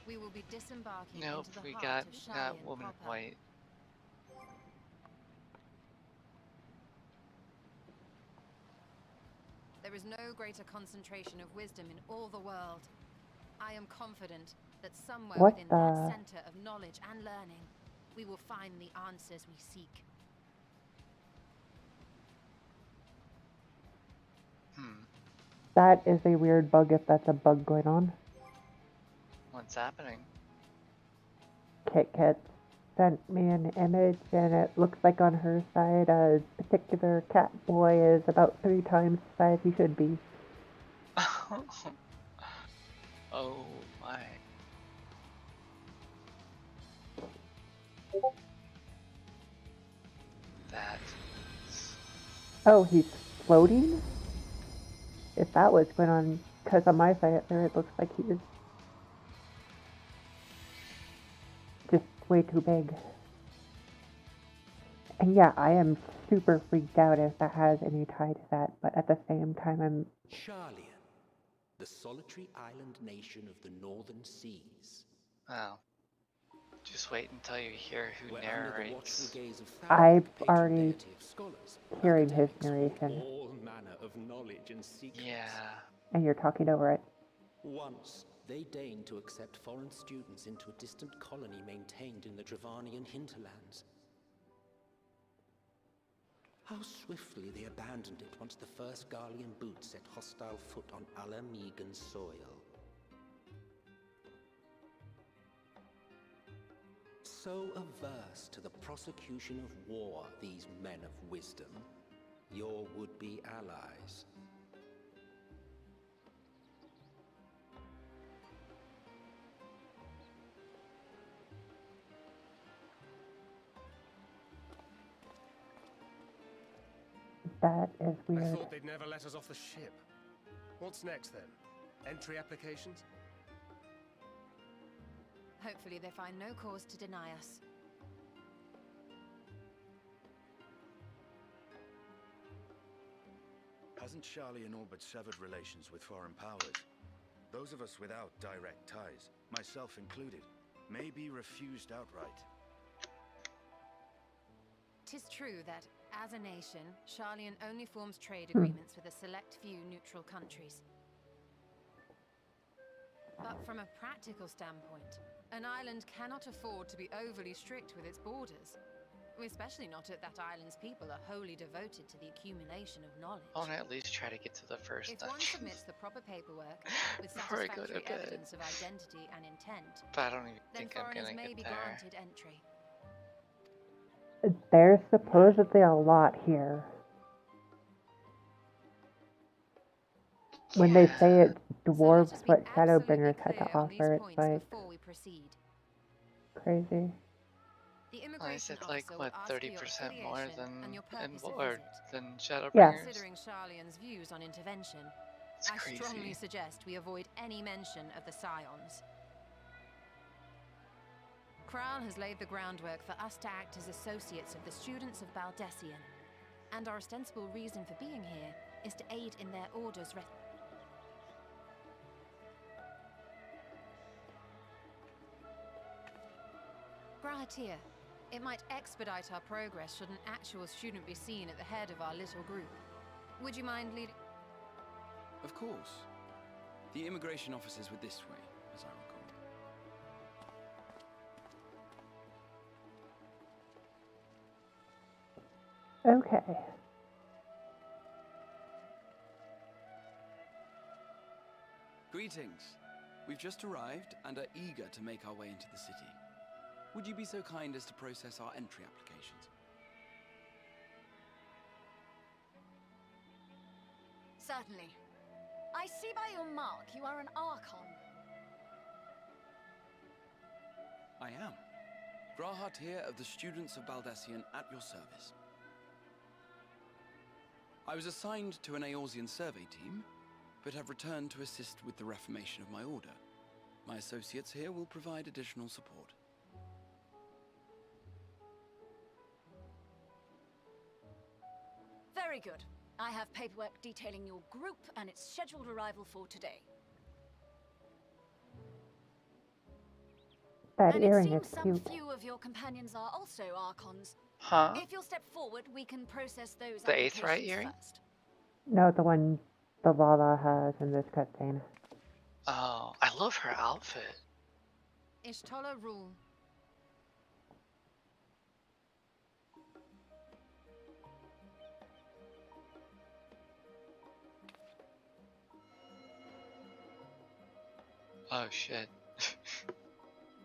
Speaker 3: we will be disembarking
Speaker 10: Nope,
Speaker 3: into the
Speaker 10: we
Speaker 3: heart
Speaker 10: got
Speaker 3: of
Speaker 10: that
Speaker 3: Shalyan
Speaker 10: woman in
Speaker 3: proper.
Speaker 10: white.
Speaker 3: There is no greater concentration of wisdom in all the world. I am confident that somewhere
Speaker 1: What
Speaker 3: within
Speaker 1: the-
Speaker 3: that center of knowledge and learning, we will find the answers we seek.
Speaker 1: That is a weird bug if that's a bug going on.
Speaker 10: What's happening?
Speaker 1: Kit Kat sent me an image and it looks like on her side a particular cat boy is about 3 times the size he should be.
Speaker 10: Oh my. That.
Speaker 1: Oh, he's floating? If that was going on, because on my side there it looks like he is just way too big. And yeah, I am super freaked out if that has any tie to that, but at the same time I'm...
Speaker 8: Charlian, the solitary island nation of the northern seas.
Speaker 10: Oh. Just wait until you hear who
Speaker 8: Where under the watchful
Speaker 10: narrates.
Speaker 8: gaze of
Speaker 1: I've
Speaker 8: Tharic, patron
Speaker 1: already
Speaker 8: deity of scholars,
Speaker 1: hearing his
Speaker 8: academics, hold
Speaker 1: narration.
Speaker 8: all manner of knowledge and secrets.
Speaker 10: Yeah.
Speaker 1: And you're talking over it.
Speaker 8: Once, they deigned to accept foreign students into a distant colony maintained in the Dravanian hinterlands. How swiftly they abandoned it once the first Garlean boot set hostile foot on Alamegan soil. So averse to the prosecution of war, these men of wisdom, your would-be allies.
Speaker 1: That is
Speaker 12: I
Speaker 1: weird.
Speaker 12: thought they'd never let us off the ship. What's next then? Entry applications?
Speaker 3: Hopefully they find no cause to deny us.
Speaker 13: Hasn't Charlian all but severed relations with foreign powers? Those of us without direct ties, myself included, may be refused outright.
Speaker 3: 'Tis true that, as a nation, Sharlayan only forms trade agreements with a select few neutral countries. But from a practical standpoint, an island cannot afford to be overly strict with its borders. Especially not if that island's people are wholly devoted to the accumulation of knowledge.
Speaker 10: I want to at least try to get to the first
Speaker 3: If one
Speaker 10: dungeon.
Speaker 3: submits the proper paperwork with
Speaker 10: Before I go to
Speaker 3: satisfactory
Speaker 10: bed.
Speaker 3: evidence of identity and intent,
Speaker 10: But I don't even
Speaker 3: then
Speaker 10: think I'm
Speaker 3: foreigners
Speaker 10: gonna
Speaker 3: may
Speaker 10: get
Speaker 3: be
Speaker 10: there.
Speaker 3: granted entry.
Speaker 1: There's supposedly a lot here. when they say it's
Speaker 3: So let
Speaker 1: dwarves
Speaker 3: us be
Speaker 1: what
Speaker 3: absolutely
Speaker 1: Shadowbringers had
Speaker 3: clear
Speaker 1: to
Speaker 3: on these
Speaker 1: offer, it's
Speaker 3: points
Speaker 1: like
Speaker 3: before we proceed.
Speaker 1: crazy.
Speaker 3: The
Speaker 10: Well, is
Speaker 3: immigration
Speaker 10: it like
Speaker 3: officer
Speaker 10: what,
Speaker 3: will ask for your
Speaker 10: 30% more
Speaker 3: affiliation
Speaker 10: than
Speaker 3: and your purpose of
Speaker 10: or
Speaker 3: visit.
Speaker 10: than
Speaker 1: Yeah.
Speaker 10: Shadowbringers?
Speaker 3: Considering Charlian's views on intervention,
Speaker 10: It's
Speaker 3: I strongly
Speaker 10: crazy.
Speaker 3: suggest we avoid any mention of the Scions. Kral has laid the groundwork for us to act as associates of the students of Baldessian, and our ostensible reason for being here is to aid in their order's Grahatir, it might expedite our progress should an actual student be seen at the head of our little group. Would you mind leading?
Speaker 6: Of course. The immigration officers were this way, as I recall.
Speaker 1: Okay.
Speaker 6: Greetings. We've just arrived and are eager to make our way into the city. Would you be so kind as to process our entry applications?
Speaker 14: Certainly. I see by your mark you are an Archon.
Speaker 6: I am. Grahatir of the Students of Baldessian at your service. I was assigned to an Eorzean survey team, but have returned to assist with the reformation of my order. My associates here will provide additional support.
Speaker 14: Very good. I have paperwork detailing your group and its scheduled arrival for today.
Speaker 1: That
Speaker 14: And
Speaker 1: earring
Speaker 14: it
Speaker 1: is
Speaker 14: seems some
Speaker 1: cute.
Speaker 14: few of your companions are also Archons.
Speaker 10: Huh?
Speaker 14: If you'll step forward, we can process those
Speaker 10: The Aetheryte
Speaker 14: applications
Speaker 10: earring?
Speaker 14: first.
Speaker 1: No, the one the Lala has in this cutscene.
Speaker 10: Oh, I love her outfit.
Speaker 3: Ishtola rule.
Speaker 10: Oh shit.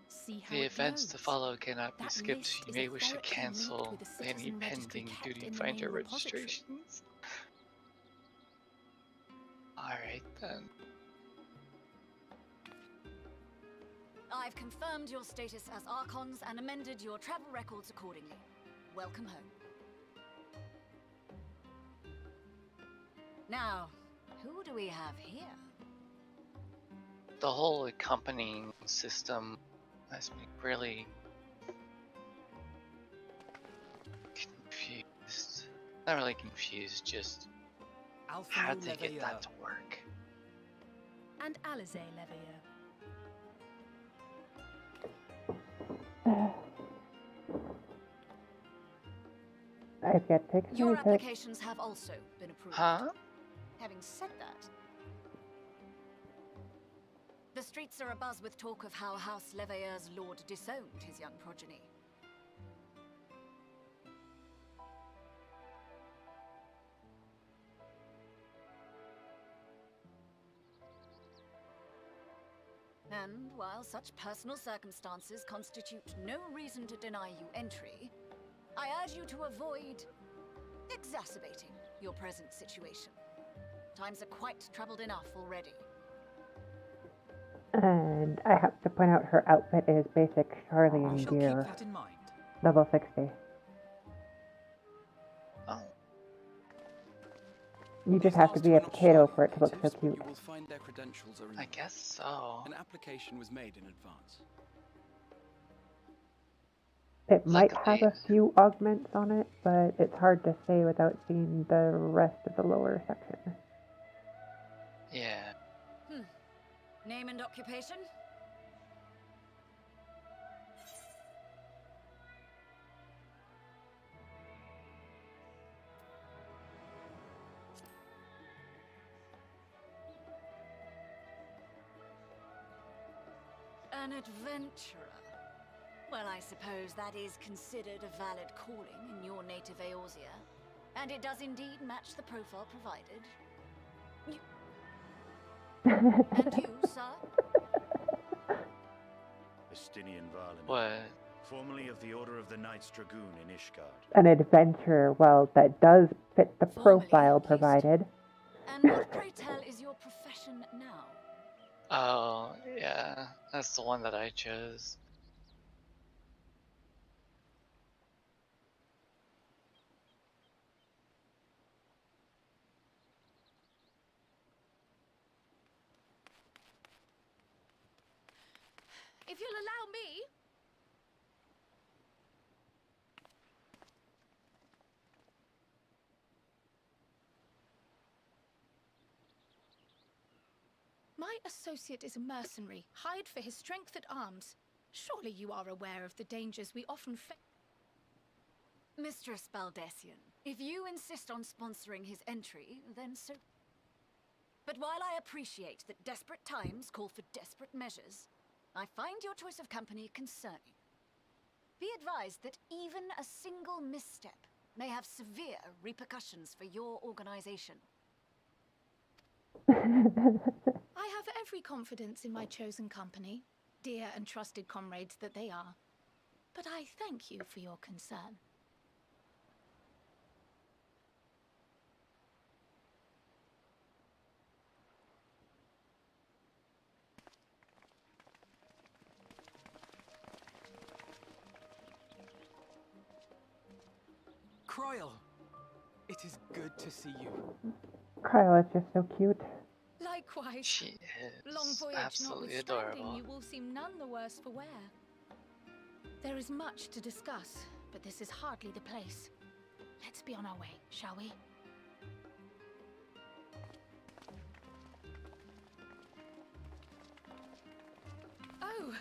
Speaker 7: See how
Speaker 10: The
Speaker 7: it
Speaker 10: events to
Speaker 7: goes.
Speaker 10: follow cannot be
Speaker 7: That
Speaker 10: skipped.
Speaker 7: list
Speaker 10: You
Speaker 7: is
Speaker 10: may wish to
Speaker 7: etherically linked
Speaker 10: cancel
Speaker 7: with the
Speaker 10: any
Speaker 7: citizen registry
Speaker 10: pending
Speaker 7: kept
Speaker 10: duty
Speaker 7: in the
Speaker 10: finder
Speaker 7: main repository.
Speaker 10: registrations. Alright then.
Speaker 14: I've confirmed your status as Archons and amended your travel records accordingly. Welcome home. Now, who do we have here?
Speaker 10: The whole accompanying system has me really confused. Not really confused, just how did they get that to work?
Speaker 7: And Alize Leveilleur.
Speaker 1: I've yet to
Speaker 14: Your
Speaker 1: experience it.
Speaker 14: applications have also been approved.
Speaker 10: Huh?
Speaker 14: Having said that, the streets are abuzz with talk of how House Leveilleur's lord disowned his young progeny. And while such personal circumstances constitute no reason to deny you entry, I urge you to avoid exacerbating your present situation. Times are quite troubled enough already.
Speaker 1: And I have to point out her outfit is basic
Speaker 11: I
Speaker 1: Charlian
Speaker 11: shall keep
Speaker 1: gear.
Speaker 11: that in mind.
Speaker 1: Level 60.
Speaker 10: Oh.
Speaker 1: You just have to be a potato for it to look so cute.
Speaker 6: You will find their credentials are in
Speaker 10: I guess so.
Speaker 6: An application was made in advance.
Speaker 1: It might
Speaker 10: Like
Speaker 1: have a few augments on it, but it's hard to say without seeing the rest of the lower section.
Speaker 10: Yeah.
Speaker 14: Name and occupation? An adventurer. Well, I suppose that is considered a valid calling in your native Eorzea. And it does indeed match the profile provided. And you, sir?
Speaker 13: Estinian Varlin.
Speaker 10: What?
Speaker 13: Formerly of the Order of the Knights Dragoon in Ishgard.
Speaker 1: An adventurer, well, that does fit the profile provided.
Speaker 14: And what, pray tell, is your profession? profession now?
Speaker 10: Oh, yeah. That's the one that I chose.
Speaker 7: If you'll allow me... My associate is a mercenary, hired for his strength at arms. Surely you are aware of the dangers we often face.
Speaker 14: Mistress Baldessian, if you insist on sponsoring his entry, then so... But while I appreciate that desperate times call for desperate measures, I find your choice of company concerning. Be advised that even a single misstep may have severe repercussions for your organization.
Speaker 7: I have every confidence in my chosen company, dear and trusted comrades that they are. But I thank you for your concern.
Speaker 11: Croyle, it is good to see you.
Speaker 1: Kyle is just so cute.
Speaker 7: Likewise.
Speaker 10: She
Speaker 7: Long
Speaker 10: is
Speaker 7: voyage
Speaker 10: absolutely
Speaker 7: notwithstanding,
Speaker 10: adorable.
Speaker 7: you will seem none the worse for wear. There is much to discuss, but this is hardly the place. Let's be on our way, shall we? Oh!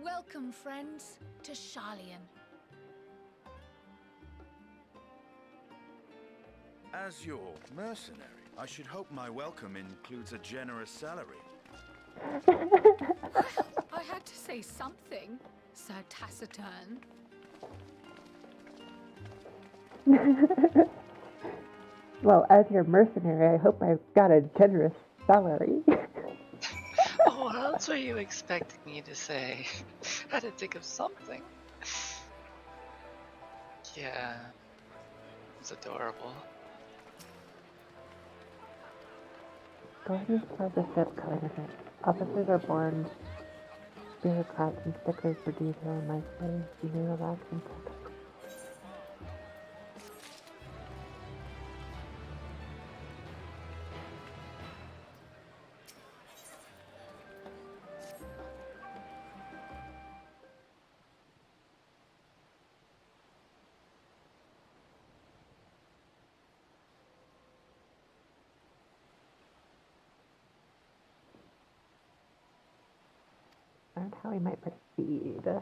Speaker 7: Welcome, friends, to Sharlayan.
Speaker 13: As your mercenary, I should hope my welcome includes a generous salary.
Speaker 7: I had to say something, Sir Taciturn.
Speaker 1: Well, as your mercenary, I hope I've got a generous salary.
Speaker 10: Oh, what else were you expecting me to say? I had to think of something. Yeah, it's adorable.
Speaker 1: Gardens are the ship covenant. Officers are born bureaucrats and sticklers for detail and nice ways. You may relax and focus. Learn how we might proceed. This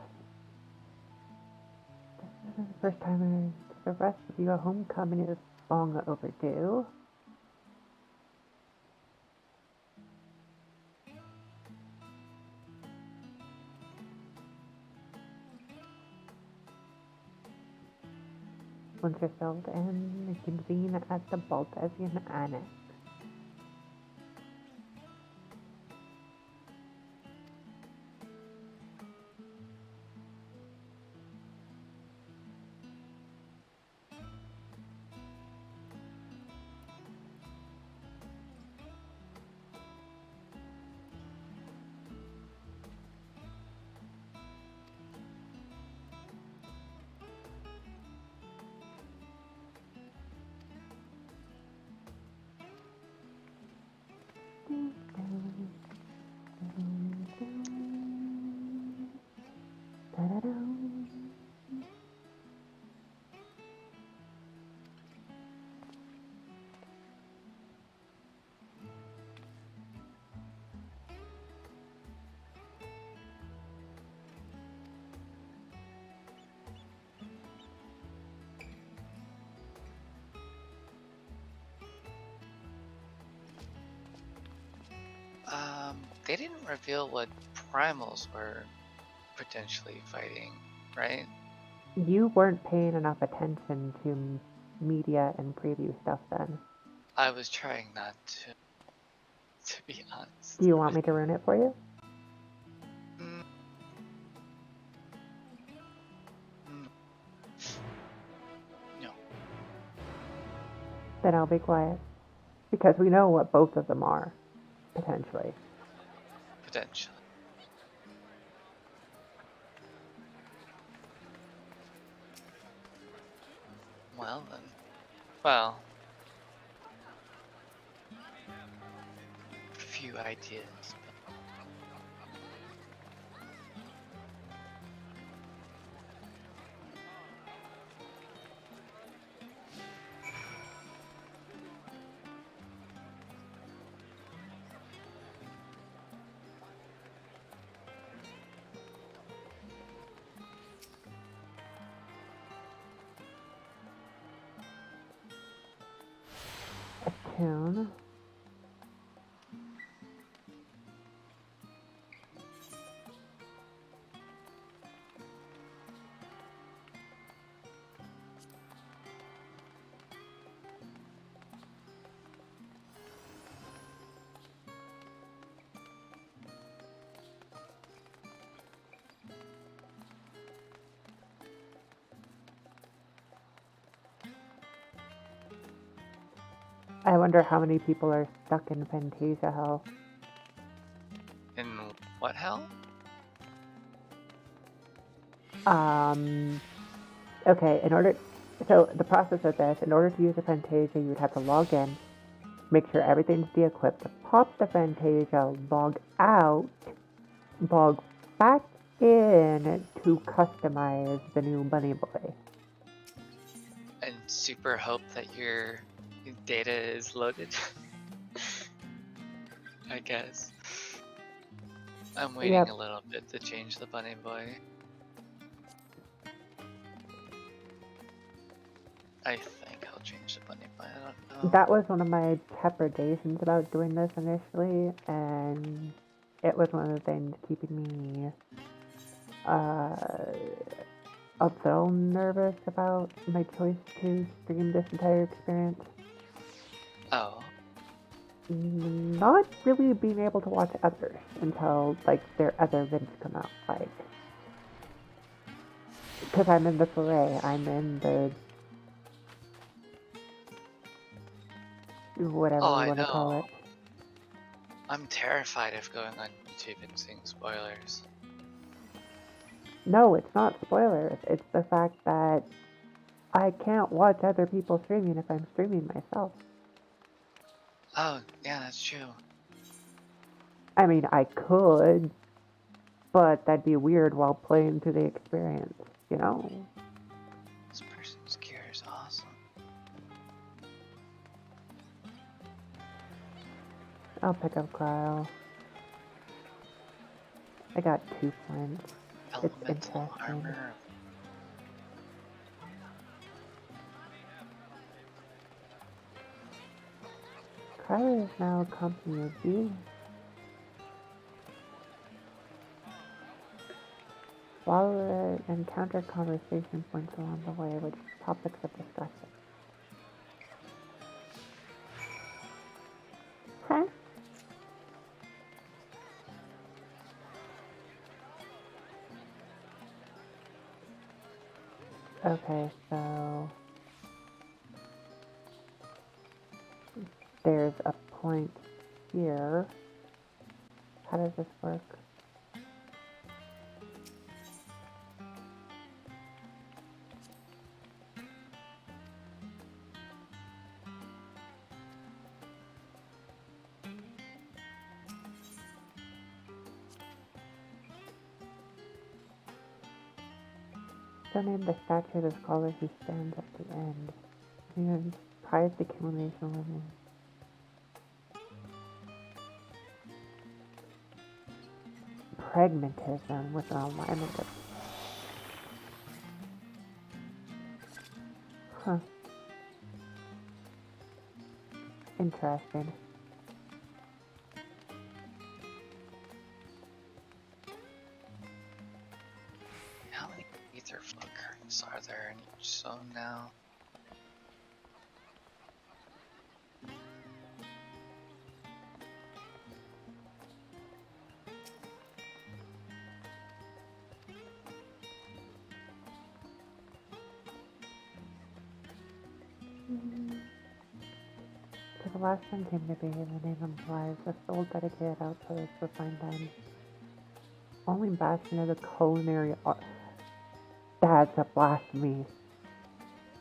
Speaker 1: is the first time the rest of you, a homecoming is long overdue. Once you're settled in, convene at the Baldessian Annex.
Speaker 10: They didn't reveal what primals were potentially fighting, right?
Speaker 1: You weren't paying enough attention to media and preview stuff then.
Speaker 10: I was trying not to be honest.
Speaker 1: Do you want me to ruin it for you? then I'll be quiet. Because we know what both of them are, potentially.
Speaker 10: Potentially. Well then. Well. Few ideas, but...
Speaker 1: Attune. I wonder how many people are stuck in Fantasia hell.
Speaker 10: In what hell?
Speaker 1: Okay, so the process of this, in order to use a Fantasia, you would have to log in, make sure everything's de-equipped, pop the Fantasia, log out, log back in to customize the new Bunny Boy.
Speaker 10: And super hope that your data is loaded. I guess. I'm waiting a little bit to change the Bunny Boy. I think I'll change the Bunny Boy, I don't know.
Speaker 1: That was one of my trepidations about doing this initially, and it was one of the things keeping me a little nervous about my choice to stream this entire experience.
Speaker 10: Oh.
Speaker 1: Not really being able to watch others until, like, their other vids come out, like... Because I'm in the foray, I'm in the... whatever you want to call it.
Speaker 10: I'm terrified of going on YouTube and seeing spoilers.
Speaker 1: No, it's not spoilers. It's the fact that I can't watch other people streaming if I'm streaming myself.
Speaker 10: Oh, yeah, that's true.
Speaker 1: I mean, I could, but that'd be weird while playing to the experience, you know?
Speaker 10: This person's gear is awesome.
Speaker 1: I'll pick up Cryo. I got 2 points. It's interesting.
Speaker 10: Armor.
Speaker 1: Cryo is now company of B. Follow and counter conversation points along the way, which topics of discussion. Huh? Okay, so there's a point here. How does this work? So name the statue of the scholar who stands at the end. And prized accumulation level. Pragmatism with an alignment of... Huh. Interesting.
Speaker 10: How many ether flow currents are there in each zone now?
Speaker 1: the last one came to be, the name implies a sole dedicated outpost for fine dining. Only bastion of the culinary art. That's a blasphemy.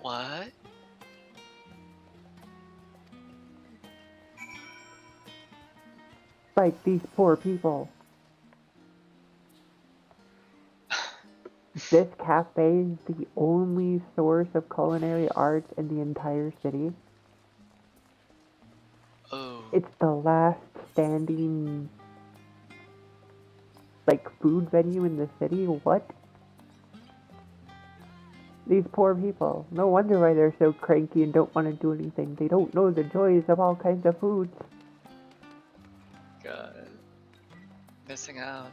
Speaker 10: What?
Speaker 1: Like, these poor people. This cafe is the only source of culinary arts in the entire city.
Speaker 10: Oh.
Speaker 1: It's the last standing, like, food venue in the city. What? These poor people. No wonder why they're so cranky and don't want to do anything. They don't know the joys of all kinds of foods.
Speaker 10: God. Missing out.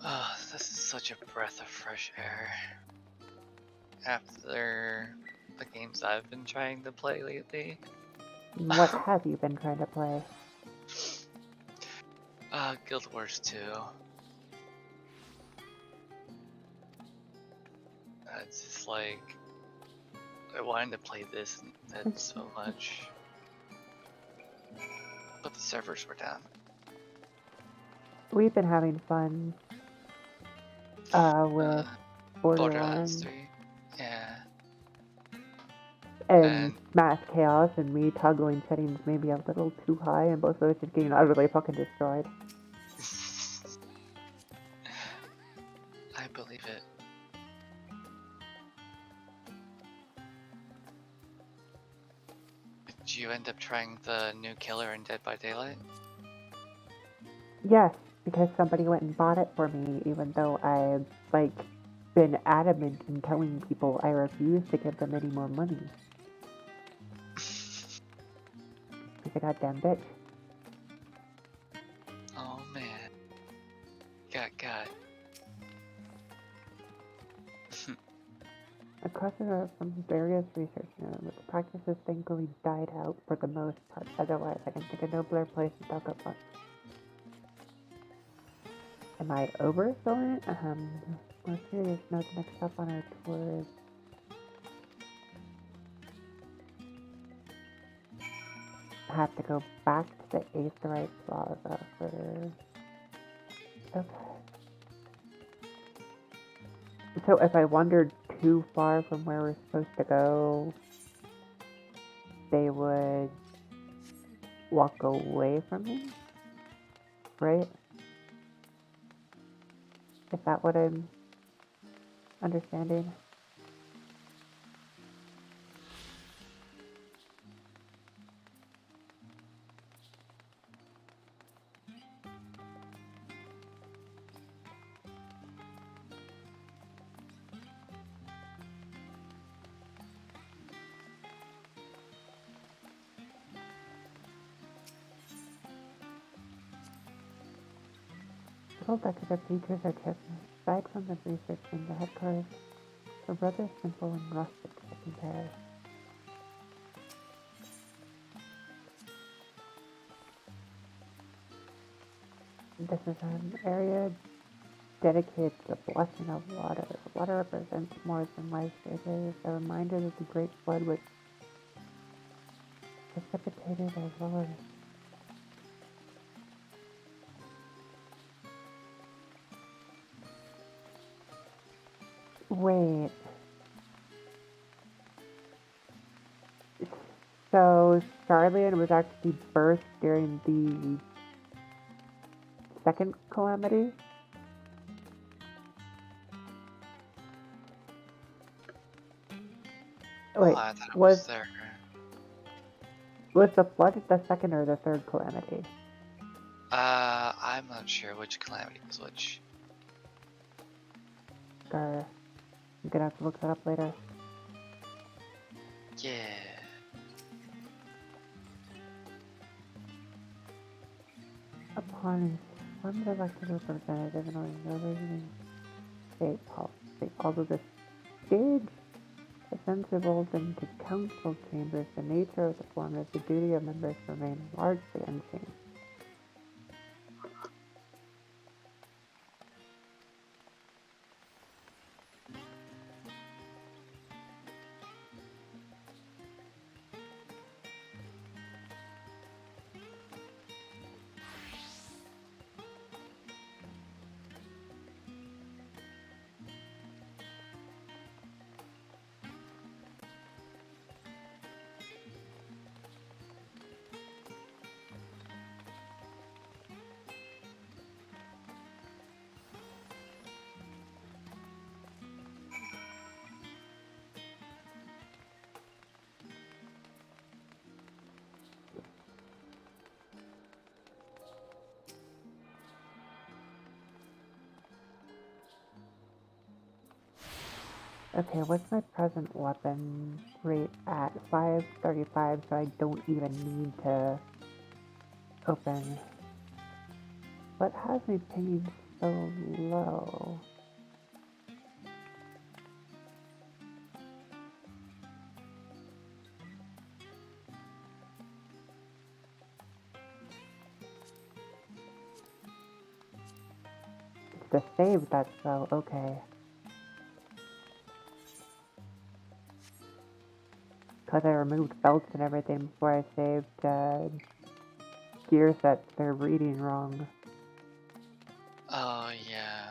Speaker 10: Oh, this is such a breath of fresh air. After the games I've been trying to play lately.
Speaker 1: What have you been trying to play?
Speaker 10: Guild Wars 2. It's just like, I wanted to play this and so much. But the servers were down.
Speaker 1: We've been having fun with Borderlands
Speaker 10: 3. Yeah.
Speaker 1: and Mass Chaos and me toggling settings maybe a little too high and both of us just getting utterly fucking destroyed.
Speaker 10: I believe it. Did you end up trying the new killer in Dead by Daylight?
Speaker 1: Yes, because somebody went and bought it for me, even though I've, like, been adamant in telling people I refuse to give them any more money. Like a goddamn bitch.
Speaker 10: Oh man. Got.
Speaker 1: Across from various research the practices thankfully died out for the most part. Otherwise, I can think of no better place to talk about. Am I overfilling it? More serious notes, next up on our tour is I have to go back to the Aetherite Plaza for... Okay. So if I wandered too far from where we're supposed to go, they would walk away from me? Right? Is that what I'm understanding? Little decorative features are kept aside from the research in the headquarters. The rather simple and rustic to compare. This is an area dedicated to the blessing of water. Water represents more than life. It is a reminder that the Great Flood was precipitated as well as Wait. So, Starland was actually birthed during the second calamity? Wait,
Speaker 10: I thought it was there.
Speaker 1: Was the flood the second or the third calamity?
Speaker 10: I'm not sure which calamity was which.
Speaker 1: I'm gonna have to look that up later.
Speaker 10: Yeah.
Speaker 1: Upon one elected representative in organizing state policy, although the stage ascends evolved into council chambers, the nature of the form as the duty of members remain largely unchanged. Okay, what's my present weapon rate at? 535, so I don't even need to open. What has me pinging so low? It's the save that's slow, okay. Because I removed belts and everything before I saved gear sets, they're reading wrong.
Speaker 10: Oh, yeah.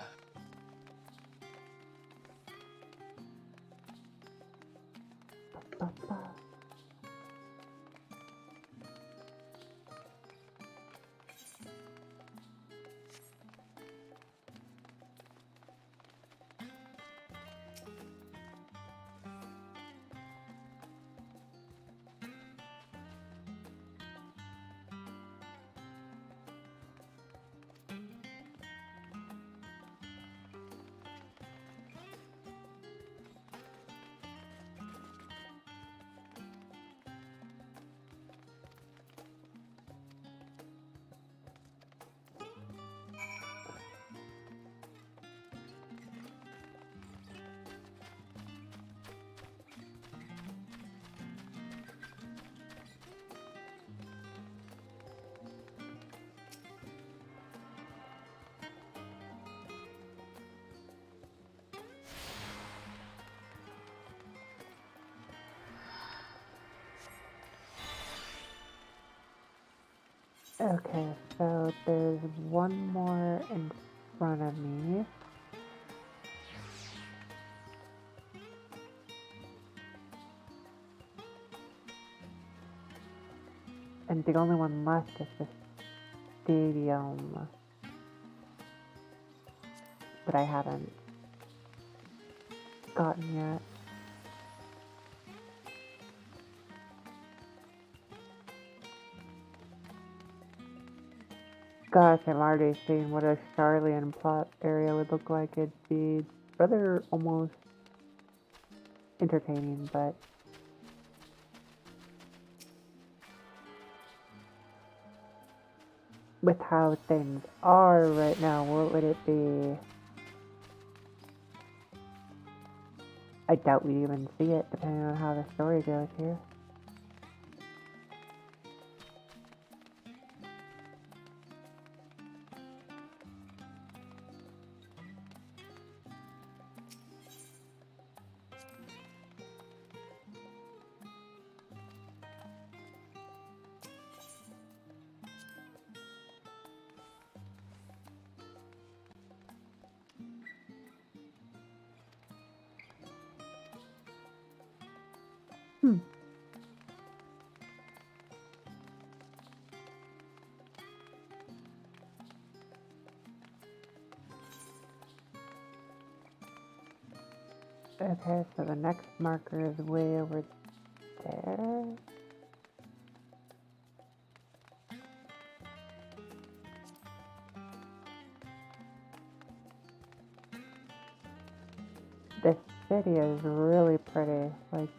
Speaker 1: Okay, so there's one more in front of me. And the only one left is the stadium that I haven't gotten yet. Gosh, I'm already seeing what a Charlian plot area would look like. It'd be rather almost entertaining, but with how things are right now, what would it be? I doubt we even see it, depending on how the story goes here. Okay, so the next marker is way over there. This city is really pretty, like,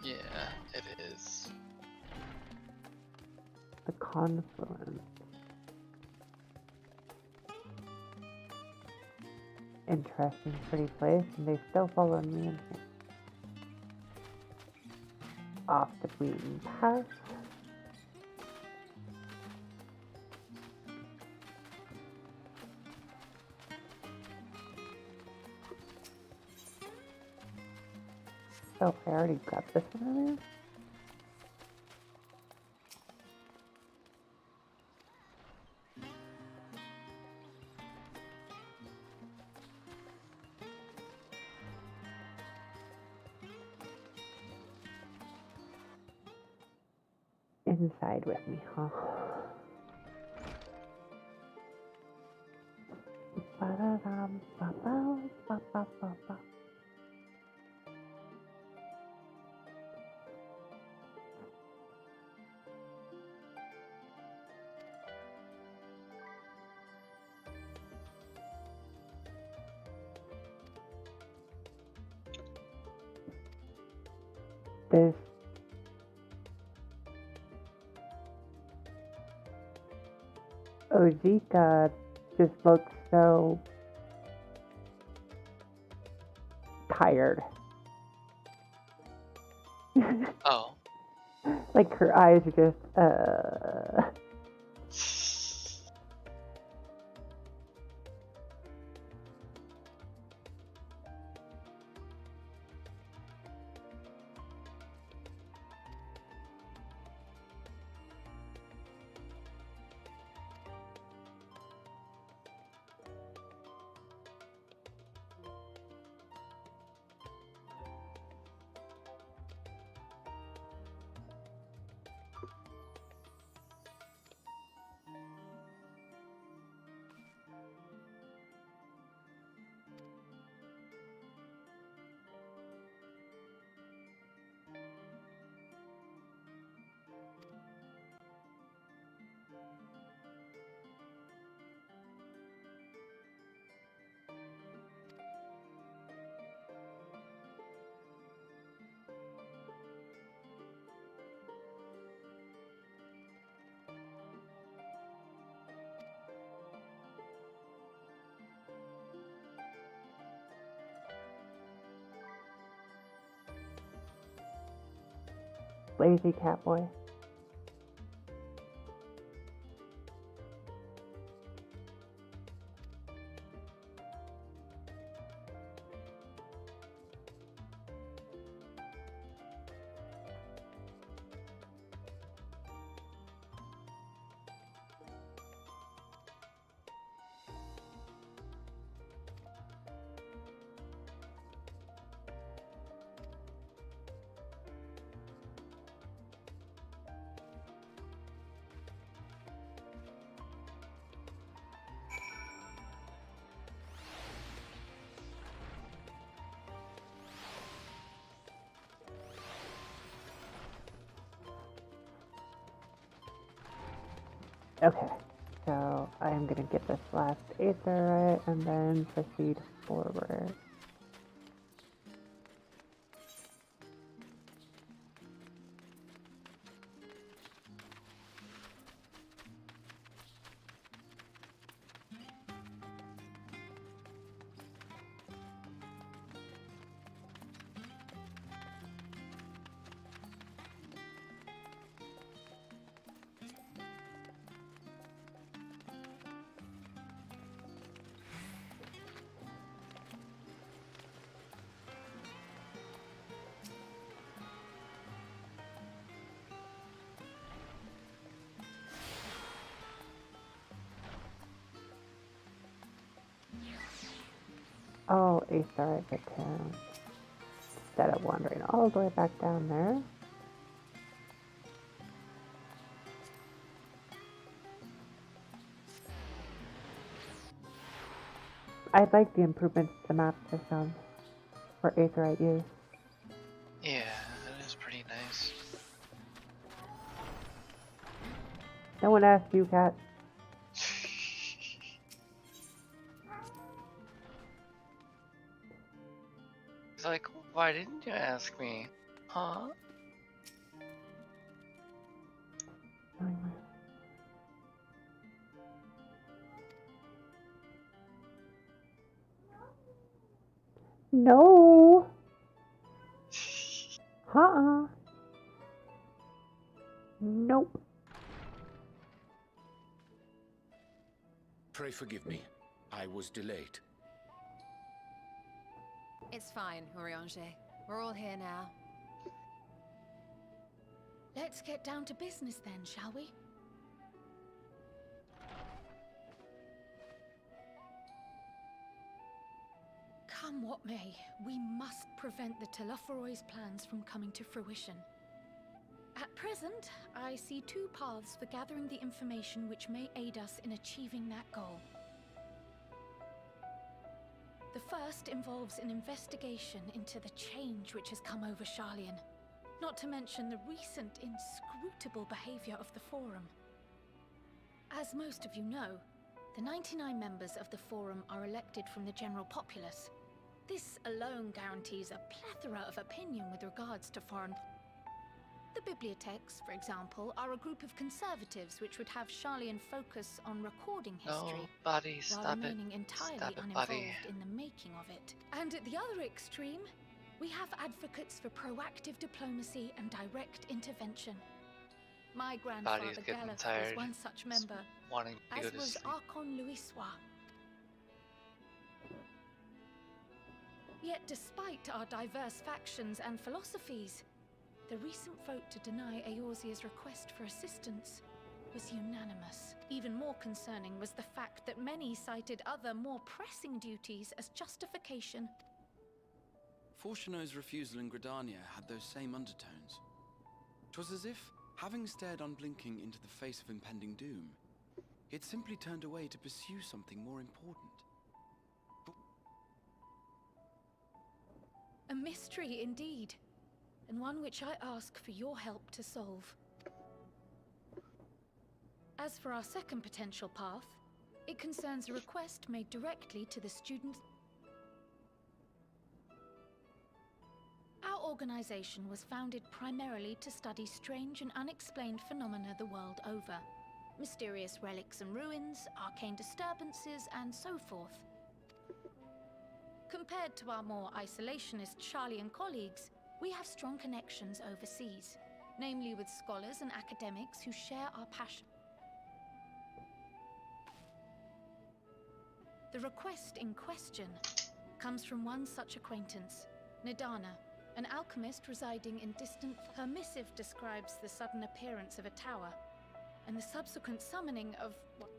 Speaker 10: Yeah, it is.
Speaker 1: the confluence. Interesting, pretty place, and they still follow me in here. Off the beaten path. Oh, I already grabbed this one earlier. Inside with me, huh? Ba-da-dum, ba-ba, ba-ba-ba-ba. this Ozika just looks so tired.
Speaker 10: Oh.
Speaker 1: Like her eyes are just lazy cat boy. Okay, so I'm gonna get this last aetherite and then proceed forward. Oh, aetherite return. Instead of wandering all the way back down there. I like the improvements to the map system for aetherite use.
Speaker 10: Yeah, that is pretty nice.
Speaker 1: No one asked you, Cat.
Speaker 10: It's like, why didn't you ask me? Huh?
Speaker 1: No. Nope.
Speaker 12: Pray forgive me. I was delayed.
Speaker 3: It's fine, Urianger. We're all here now.
Speaker 7: Let's get down to business then, shall we? Come what may, we must prevent the Telophoroi's plans from coming to fruition. At present, I see two paths for gathering the information which may aid us in achieving that goal. The first involves an investigation into the change which has come over Sharlayan, not to mention the recent inscrutable behavior of the Forum. As most of you know, the 99 members of the Forum are elected from the general populace. This alone guarantees a plethora of opinion with regards to foreign... The bibliotheques, for example, are a group of conservatives which would have Sharlayan focus on recording history,
Speaker 10: No, buddy,
Speaker 7: while
Speaker 10: stop it.
Speaker 7: remaining entirely
Speaker 10: Stop it,
Speaker 7: uninvolved
Speaker 10: buddy.
Speaker 7: in the making of it. And at the other extreme, we have advocates for proactive diplomacy and direct intervention. My grandfather
Speaker 10: Body's getting
Speaker 7: Galeth was
Speaker 10: tired.
Speaker 7: one such member,
Speaker 10: Wanting to go
Speaker 7: as
Speaker 10: to
Speaker 7: was
Speaker 10: sleep.
Speaker 7: Archon Louisois. Yet despite our diverse factions and philosophies, the recent vote to deny Eorzea's request for assistance was unanimous. Even more concerning was the fact that many cited other, more pressing duties as justification.
Speaker 6: Fortuno's refusal in Gridania had those same undertones. 'Twas as if, having stared unblinking into the face of impending doom, he had simply turned away to pursue something more important.
Speaker 7: A mystery indeed, and one which I ask for your help to solve. As for our second potential path, it concerns a request made directly to the students. Our organization was founded primarily to study strange and unexplained phenomena the world over. Mysterious relics and ruins, arcane disturbances, and so forth. Compared to our more isolationist Sharlayan colleagues, we have strong connections overseas, namely with scholars and academics who share our passion. The request in question comes from one such acquaintance, Nidana, an alchemist residing in distant. Her missive describes the sudden appearance of a tower, and the subsequent summoning of what?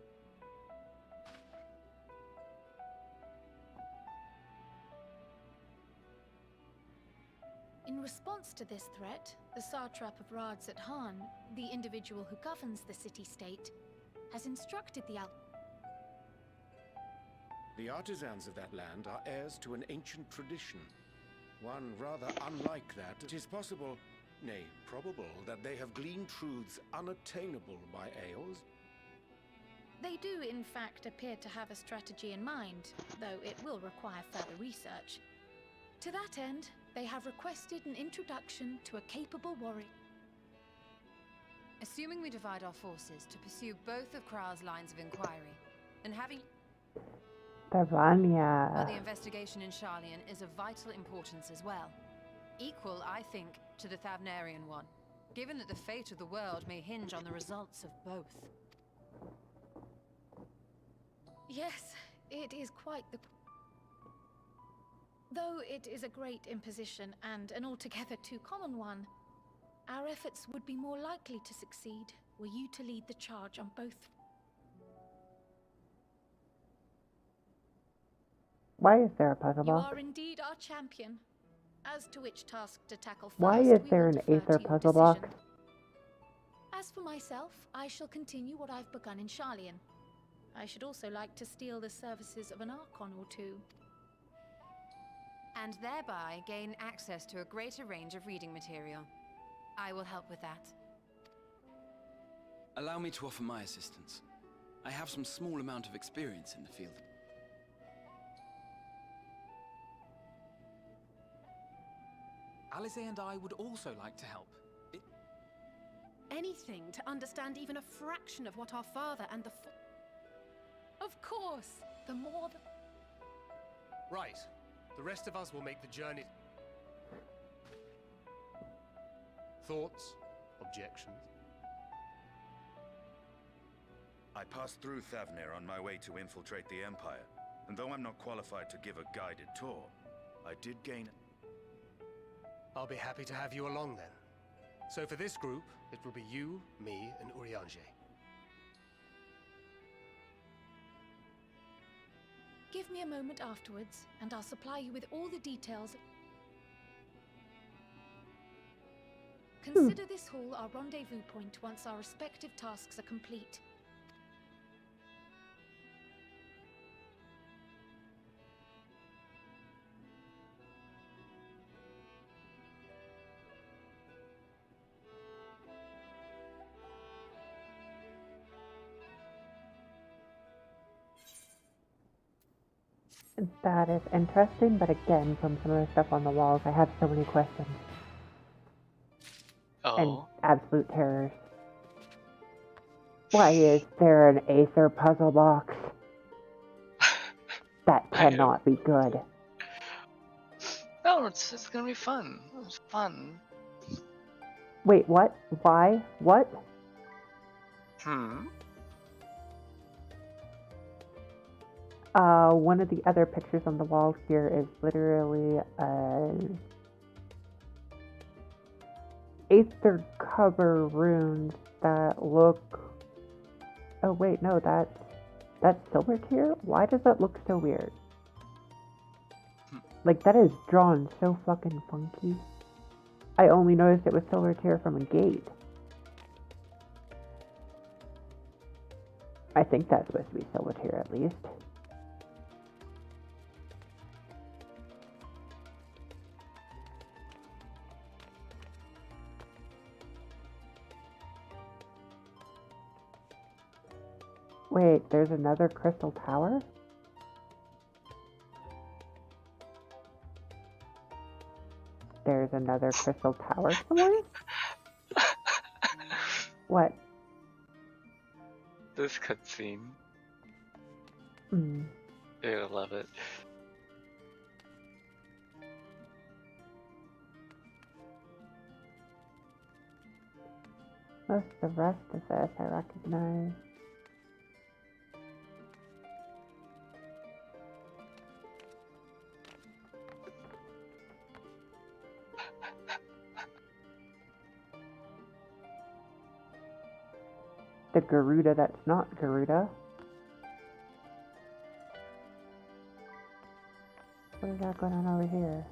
Speaker 7: In response to this threat, the satrap of Radzat-Han, the individual who governs the city-state, has instructed the
Speaker 12: The artisans of that land are heirs to an ancient tradition. One rather unlike that. It is possible, nay, probable, that they have gleaned truths unattainable by Eos.
Speaker 7: They do, in fact, appear to have a strategy in mind, though it will require further research. To that end, they have requested an introduction to a capable warrior.
Speaker 3: Assuming we divide our forces to pursue both of Kral's lines of inquiry, and having...
Speaker 1: Savania.
Speaker 3: Well, the investigation in Sharlayan is of vital importance as well. Equal, I think, to the Thavnarian one, given that the fate of the world may hinge on the results of both.
Speaker 7: Yes, it is quite the... Though it is a great imposition and an altogether too common one, our efforts would be more likely to succeed were you to lead the charge on both.
Speaker 1: Why is there a puzzle
Speaker 7: You
Speaker 1: box?
Speaker 7: are indeed our champion. As to which task to tackle first,
Speaker 1: Why is
Speaker 7: we
Speaker 1: there
Speaker 7: will
Speaker 1: an
Speaker 7: defer
Speaker 1: Aether
Speaker 7: to your
Speaker 1: puzzle box?
Speaker 7: decision. As for myself, I shall continue what I've begun in Sharlayan. I should also like to steal the services of an Archon or two.
Speaker 3: And thereby gain access to a greater range of reading material. I will help with that.
Speaker 6: Allow me to offer my assistance. I have some small amount of experience in the field.
Speaker 11: Alice and I would also like to help.
Speaker 7: Anything to understand even a fraction of what our father and the... Of course, the more the...
Speaker 12: Right. The rest of us will make the journey. Thoughts? Objections?
Speaker 13: I passed through Thavnir on my way to infiltrate the Empire, and though I'm not qualified to give a guided tour, I did gain...
Speaker 12: I'll be happy to have you along then. So for this group, it will be you, me, and Urianger.
Speaker 7: Give me a moment afterwards, and I'll supply you with all the details. Consider this hall our rendezvous point once our respective tasks are complete.
Speaker 1: That is interesting, but again, from some of the stuff on the walls, I have so many questions.
Speaker 10: Oh,
Speaker 1: and absolute terrors. Why is there an Aether puzzle box? That cannot be good.
Speaker 10: No, it's gonna be fun. It's fun.
Speaker 1: Wait, what? Why? What? One of the other pictures on the wall here is literally Aether cover runes that look... Oh wait, no, that's silver tier? Why does that look so weird? Like, that is drawn so fucking funky. I only noticed it was silver tier from a gate. I think that's supposed to be silver tier at least. Wait, there's another crystal tower? There's another crystal tower somewhere? What?
Speaker 10: This cutscene.
Speaker 1: Hmm.
Speaker 10: You're gonna love it.
Speaker 1: Most of the rest of this I recognize. The Garuda that's not Garuda. What is that going on over here?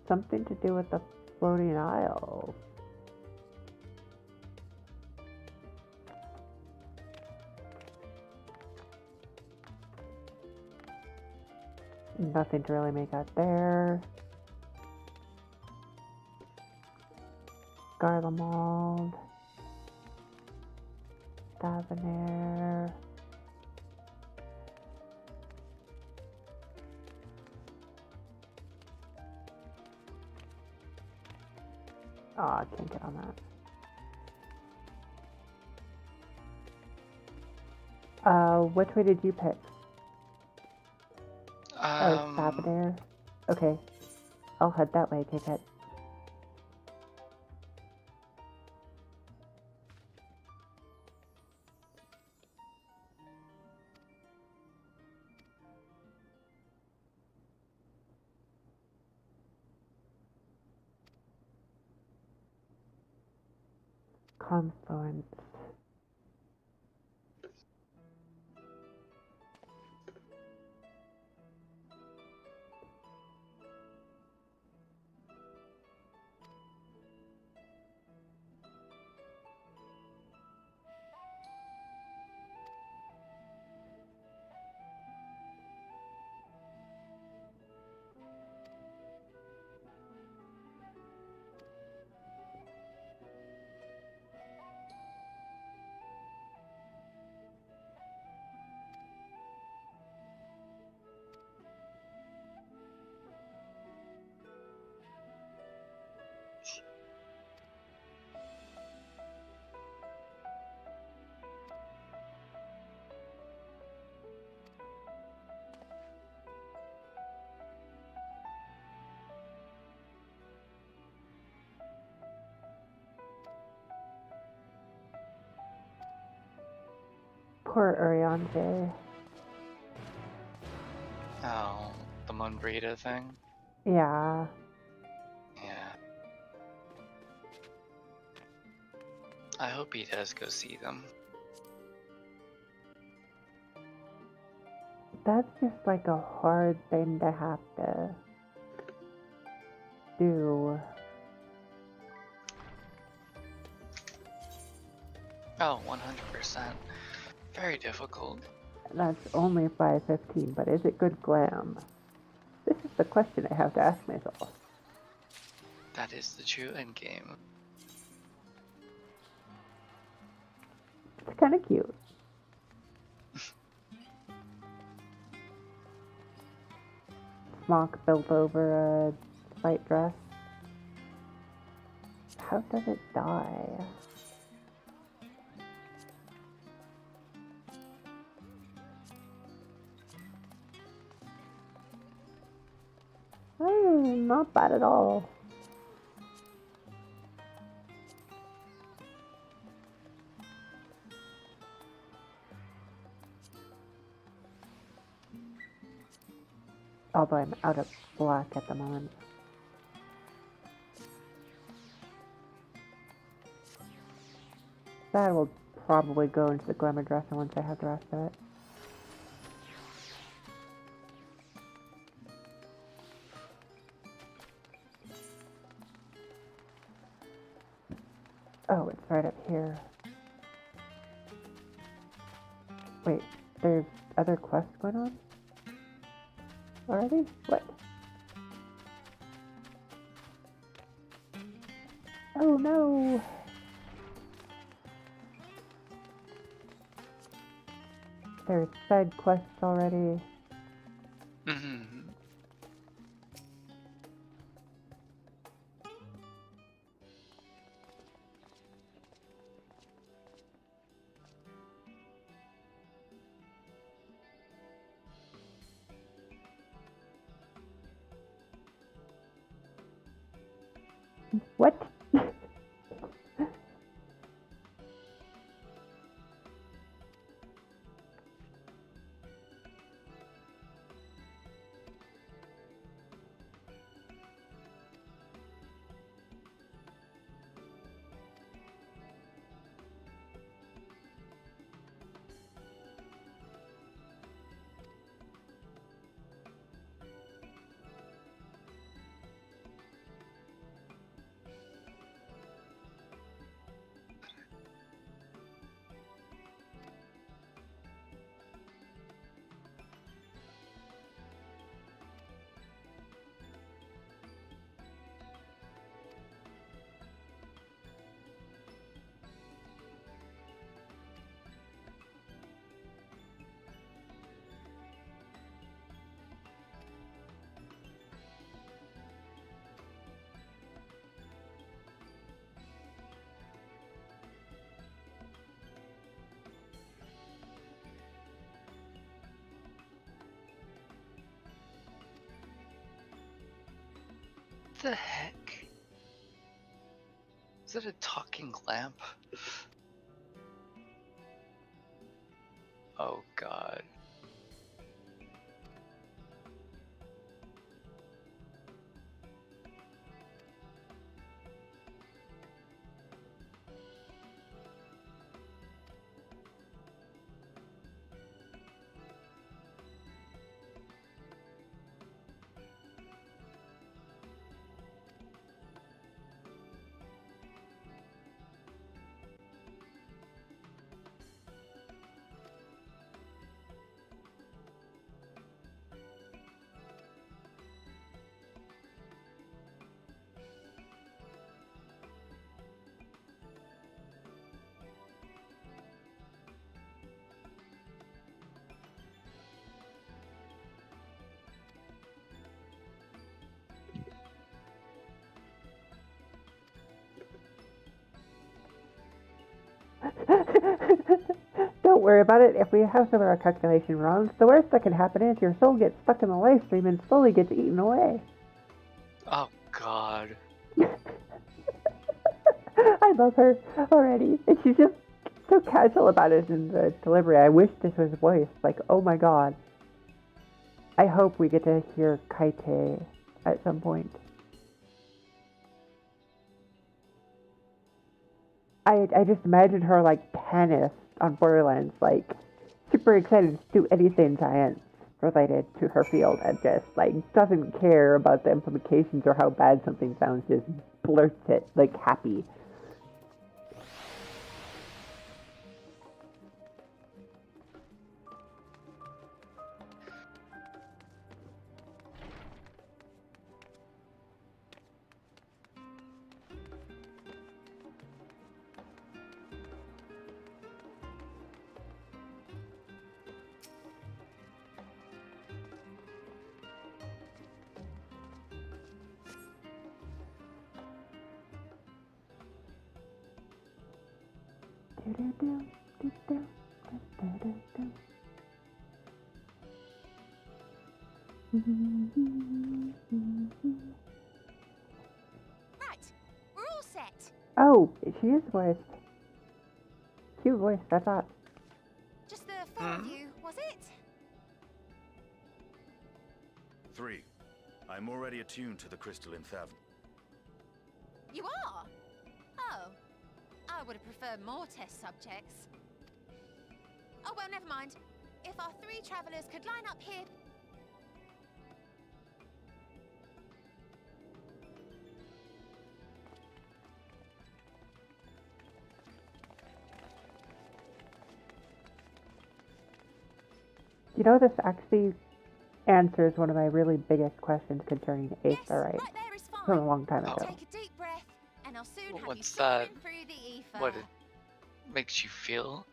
Speaker 1: Something to do with the floating isle. Nothing to really make out there. Garlemald. Davinair. Oh, I can't get on that. Which way did you pick? Oh, Davinair. Okay. I'll head that way, take it. Confluence. Poor Urianger.
Speaker 10: Oh, the Monbrita thing?
Speaker 1: Yeah.
Speaker 10: Yeah. I hope he does go see them.
Speaker 1: That's just like a hard thing to have to do.
Speaker 10: Oh, 100%. Very difficult.
Speaker 1: That's only 515, but is it good glam? This is the question I have to ask myself.
Speaker 10: That is the true endgame.
Speaker 1: It's kind of cute. Smock built over a white dress. how does it die? Not bad at all. Although I'm out of black at the moment. That will probably go into the glamour dresser once I have the rest of it. Oh, it's right up here. Wait, there's other quests going on? Already? What? Oh no! There's side quests already. What?
Speaker 10: The heck? Is it a talking lamp? Oh god.
Speaker 1: Don't worry about it. If we have some of our calculation wrong, the worst that can happen is your soul gets stuck in the live stream and slowly gets eaten away.
Speaker 10: Oh god.
Speaker 1: I love her already. And she's just so casual about it in the delivery. I wish this was voiced. Like, oh my god. I hope we get to hear Kaite at some point. I just imagine her like Tannis on Borderlands, like super excited to do anything science related to her field and just like doesn't care about the implications or how bad something sounds, just blurts it like happy.
Speaker 15: Right, we're all set.
Speaker 1: Oh, she is voiced. Cute voice, I thought.
Speaker 15: Just the four of you, was it?
Speaker 13: 3. I'm already attuned to the crystalline Thavn.
Speaker 15: You are? Oh. I would have preferred more test subjects. Oh, well, never mind. If our 3 travelers could line up here...
Speaker 1: You know, this actually answers one of my really biggest questions concerning Aetherite from a long time ago.
Speaker 15: Take a deep breath, and I'll soon have you
Speaker 10: What's
Speaker 15: soaring
Speaker 10: that?
Speaker 15: through the ether.
Speaker 10: What it makes you feel?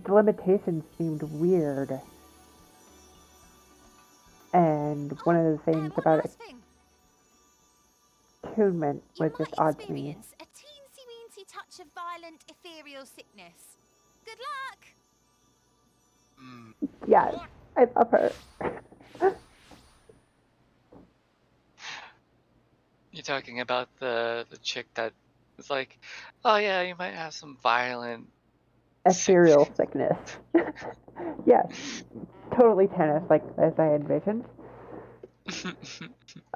Speaker 1: The limitations seemed weird. And one of the things about attunement was just odd to me.
Speaker 15: A teensy-weensy touch of violent ethereal sickness. Good luck!
Speaker 1: Yes, I love her.
Speaker 10: You're talking about the chick that is like, oh yeah, you might have some violent
Speaker 1: Ethereal sickness. Yes, totally tennis, like as I envisioned.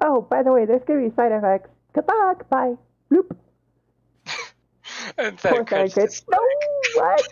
Speaker 1: Oh, by the way, there's gonna be side effects. Good luck, bye. Bloop.
Speaker 10: And
Speaker 1: Poor
Speaker 10: that
Speaker 1: Sandkit. No, what?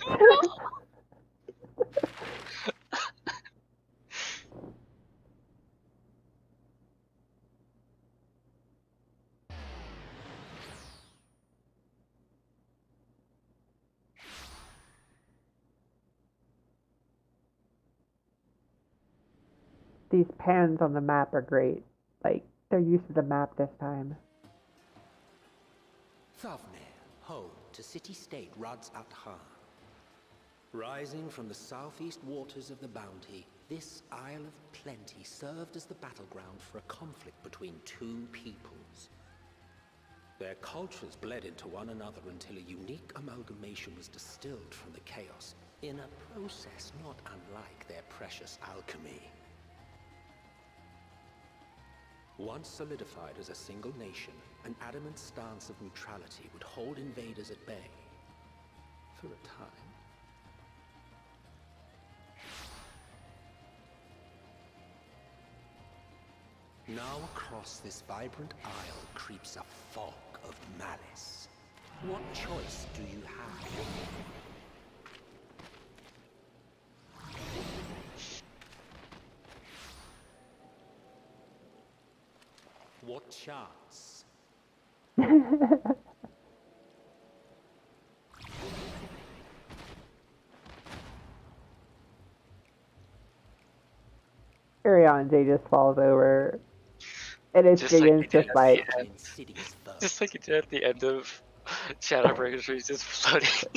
Speaker 1: These pans on the map are great. Like, they're used to the map this time.
Speaker 16: Thavne, home to city-state Rads at Han. Rising from the southeast waters of the Bounty, this Isle of Plenty served as the battleground for a conflict between 2 peoples. Their cultures bled into one another until a unique amalgamation was distilled from the chaos, in a process not unlike their precious alchemy. Once solidified as a single nation, an adamant stance of neutrality would hold invaders at bay. For a time. Now across this vibrant isle creeps a fog of malice. What choice do you have? What chance?
Speaker 1: Ariane just falls over. And it's just like...
Speaker 10: Just like he did at the end of Shadowbringers where he's just floating.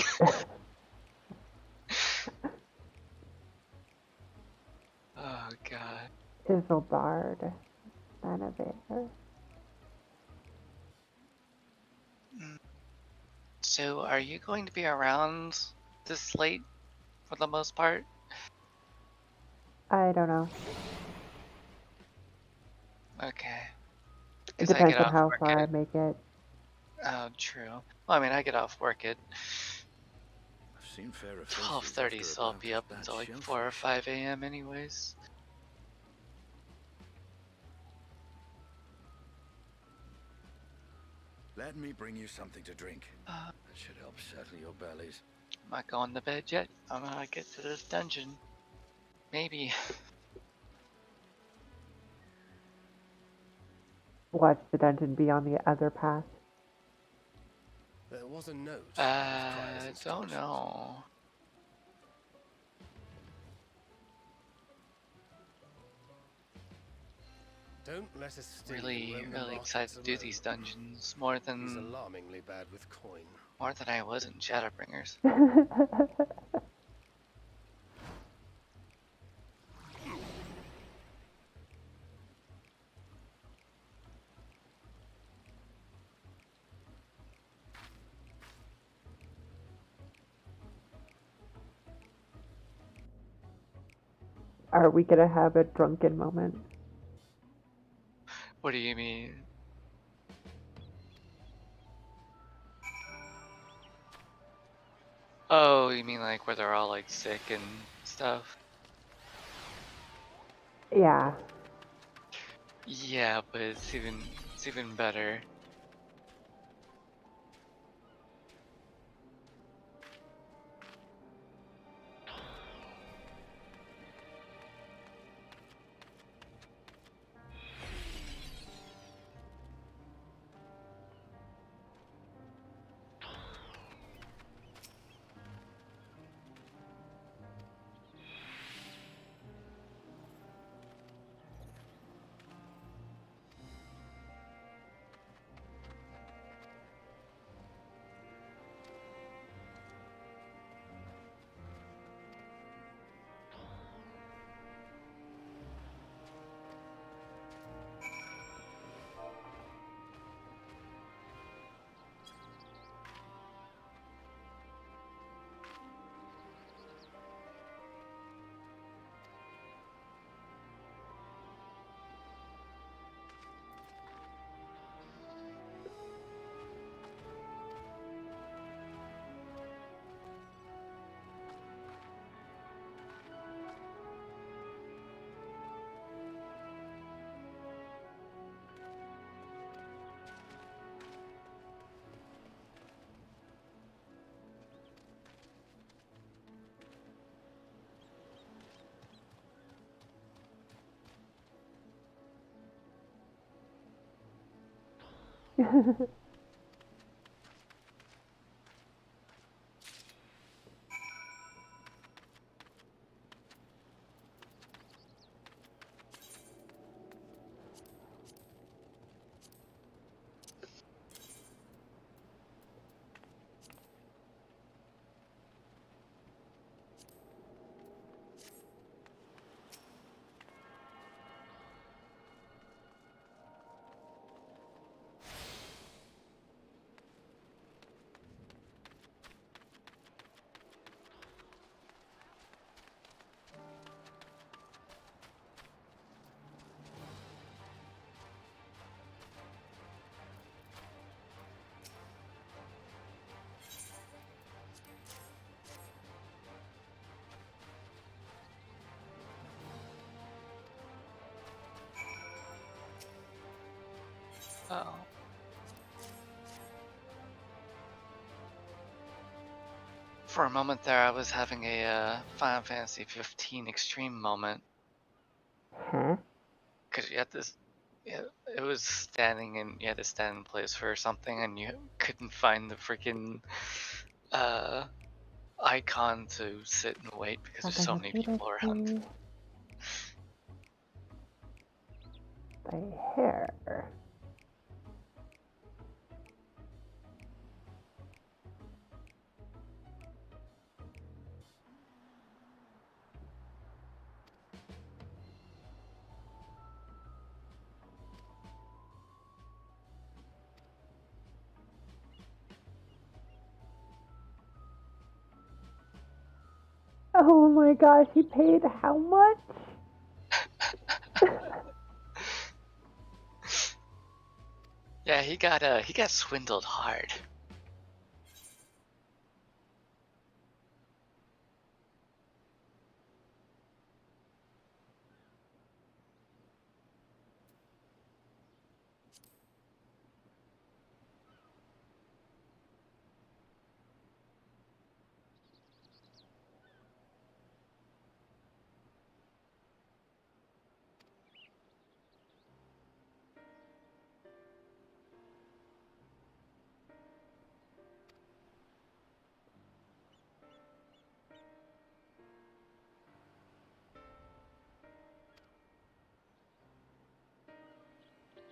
Speaker 10: Oh god.
Speaker 1: Isilbard. Renovator.
Speaker 10: So, are you going to be around this late for the most part?
Speaker 1: I don't know.
Speaker 10: Okay.
Speaker 1: It depends on how far I make it.
Speaker 10: Oh, true. Well, I mean, I get off work at
Speaker 13: I've seen fairer
Speaker 10: 12:30, so I'll be up until like 4 or 5 a.m. anyways.
Speaker 13: Let me bring you something to drink. That should help settle your bellies.
Speaker 10: I'm not going to bed yet. I'm gonna get to this dungeon. Maybe.
Speaker 1: Watch the dungeon be on the other path.
Speaker 17: There was a note.
Speaker 10: I don't know.
Speaker 17: Don't let us steal
Speaker 10: Really excited to do these dungeons more than
Speaker 17: He's alarmingly bad with coin.
Speaker 10: More than I was in Shadowbringers.
Speaker 1: Are we gonna have a drunken moment?
Speaker 10: What do you mean? Oh, you mean like where they're all like sick and stuff?
Speaker 1: Yeah.
Speaker 10: Yeah, but it's even better. Oh. For a moment there, I was having a Final Fantasy 15 extreme moment.
Speaker 1: Huh?
Speaker 10: Because you had this, yeah, it was standing and you had to stand in place for something and you couldn't find the freaking icon to sit and wait because there's so many people around.
Speaker 1: The hair. Oh my gosh, he paid how much?
Speaker 10: Yeah, he got swindled hard.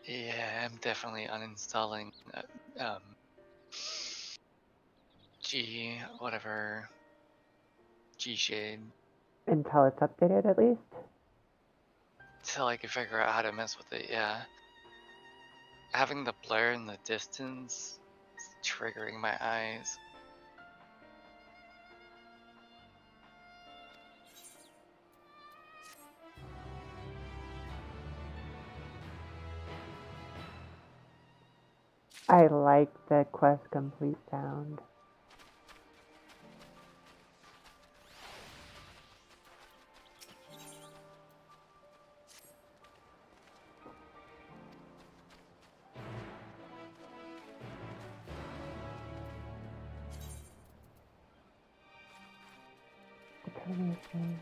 Speaker 10: Yeah, I'm definitely uninstalling G Shade
Speaker 1: Until it's updated, at least.
Speaker 10: till I can figure out how to mess with it. Yeah, having the blur in the distance is triggering my eyes.
Speaker 1: I like the quest complete sound. Determination.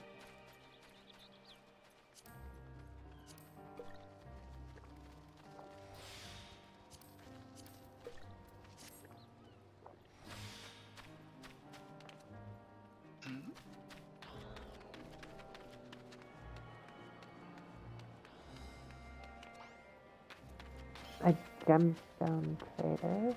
Speaker 1: A gemstone trader.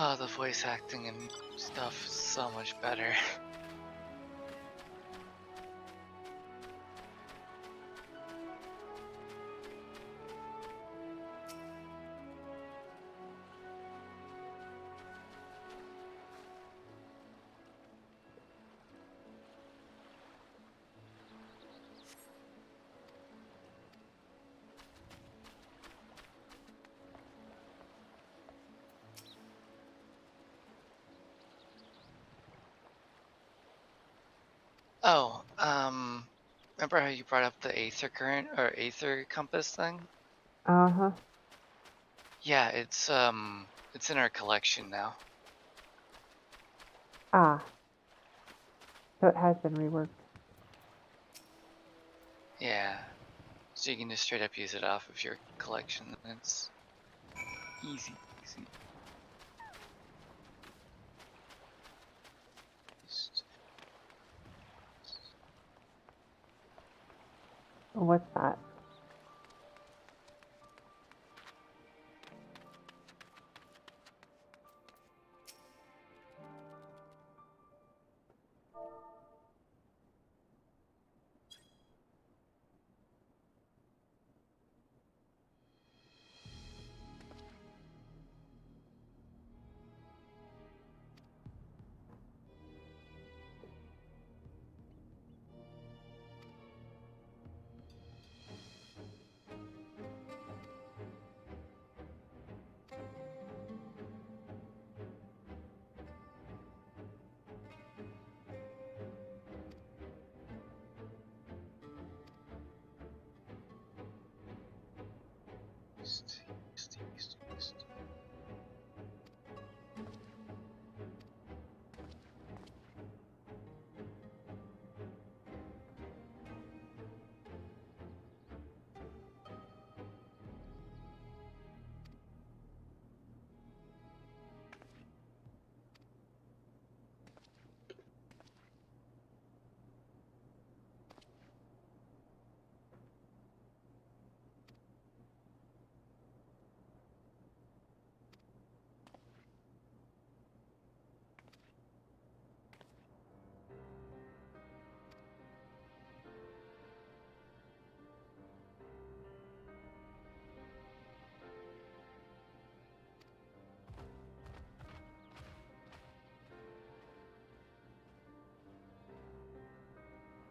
Speaker 10: Oh, the voice acting and stuff is so much better. Oh, remember how you brought up the Aether current or Aether compass thing?
Speaker 1: Uh-huh.
Speaker 10: Yeah, it's in our collection now.
Speaker 1: Ah. So it has been reworked.
Speaker 10: Yeah. So you can just straight up use it off of your collection, and it's easy.
Speaker 1: What's that?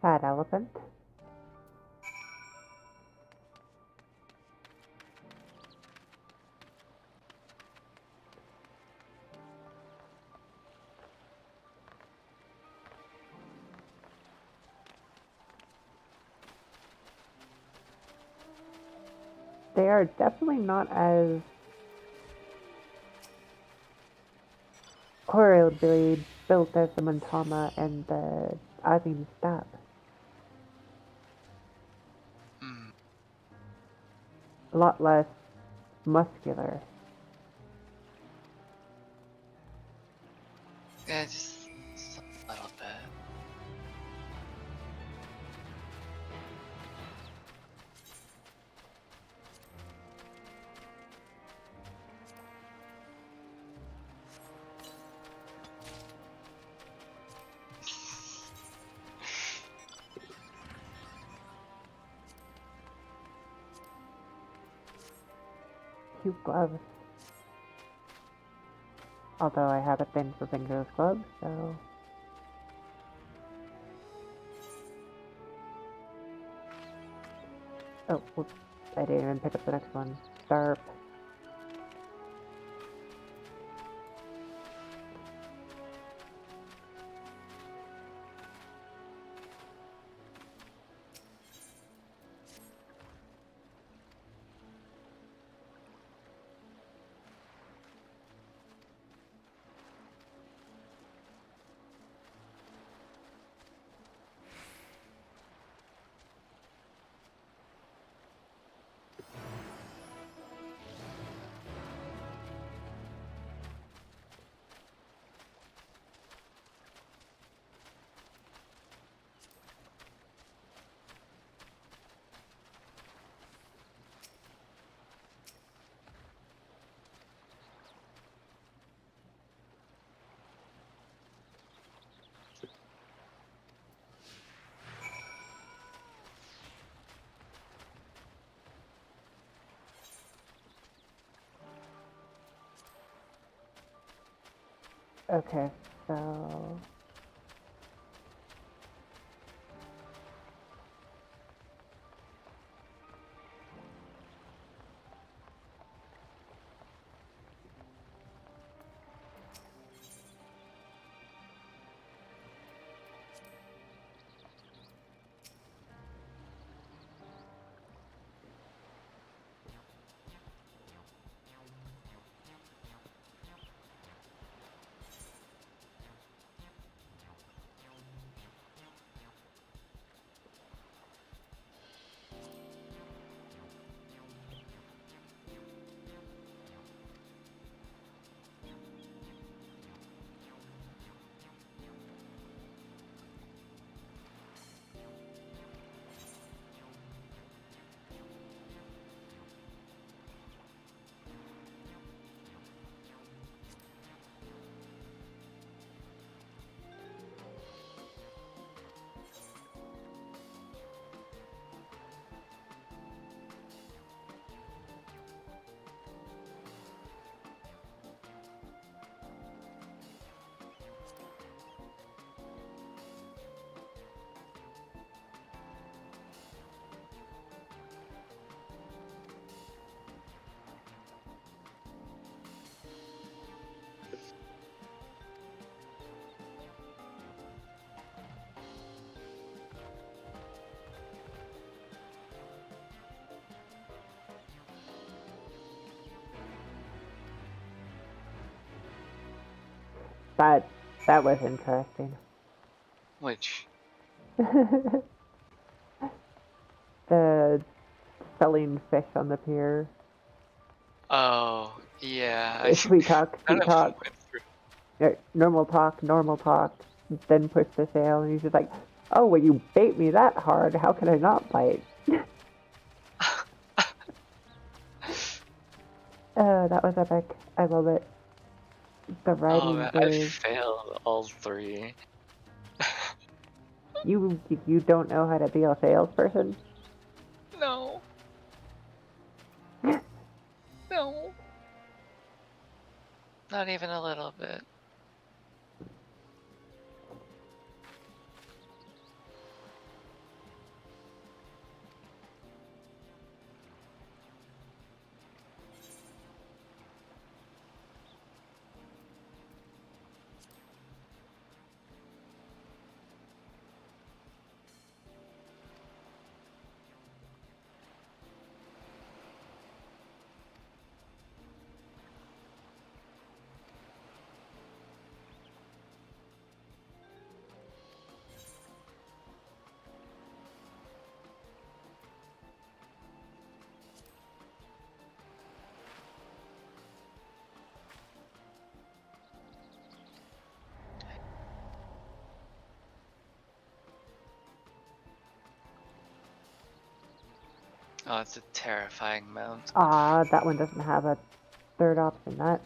Speaker 1: Fat elephant. They are definitely not as horribly built as the Montama and the Azim Stab. A lot less muscular.
Speaker 10: Yeah, just a little bit.
Speaker 1: cute gloves. Although I have a thing for fingerless gloves, so... Oh, whoops. I didn't even pick up the next one. Sharp. Okay, so... That was interesting.
Speaker 10: Which?
Speaker 1: The selling fish on the pier.
Speaker 10: Oh, yeah.
Speaker 1: Sweet talk,
Speaker 10: None
Speaker 1: sweet
Speaker 10: of them
Speaker 1: talk.
Speaker 10: went through.
Speaker 1: Normal talk, then push the sale, and he's just like, oh, well, you bait me that hard, how can I not bite? That was epic. I love it. The
Speaker 10: Oh
Speaker 1: writing
Speaker 10: man, I
Speaker 1: is...
Speaker 10: failed all three.
Speaker 1: You don't know how to be a salesperson?
Speaker 10: No. No. Not even a little bit. Oh, it's a terrifying mount.
Speaker 1: That one doesn't have a third option, that.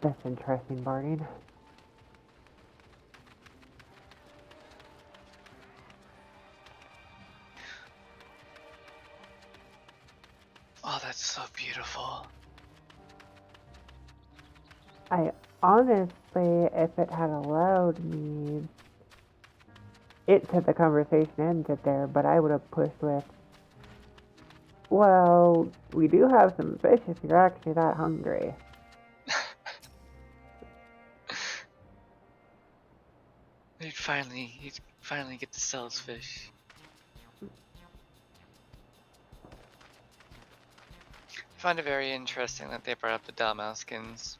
Speaker 1: That's interesting, Barney.
Speaker 10: So beautiful.
Speaker 1: I honestly, if it had allowed me, it said the conversation ended there, but I would have pushed with, well, we do have some fish if you're actually that hungry.
Speaker 10: He'd finally get to sell his fish. I find it very interesting that they brought up the Dalmauskins.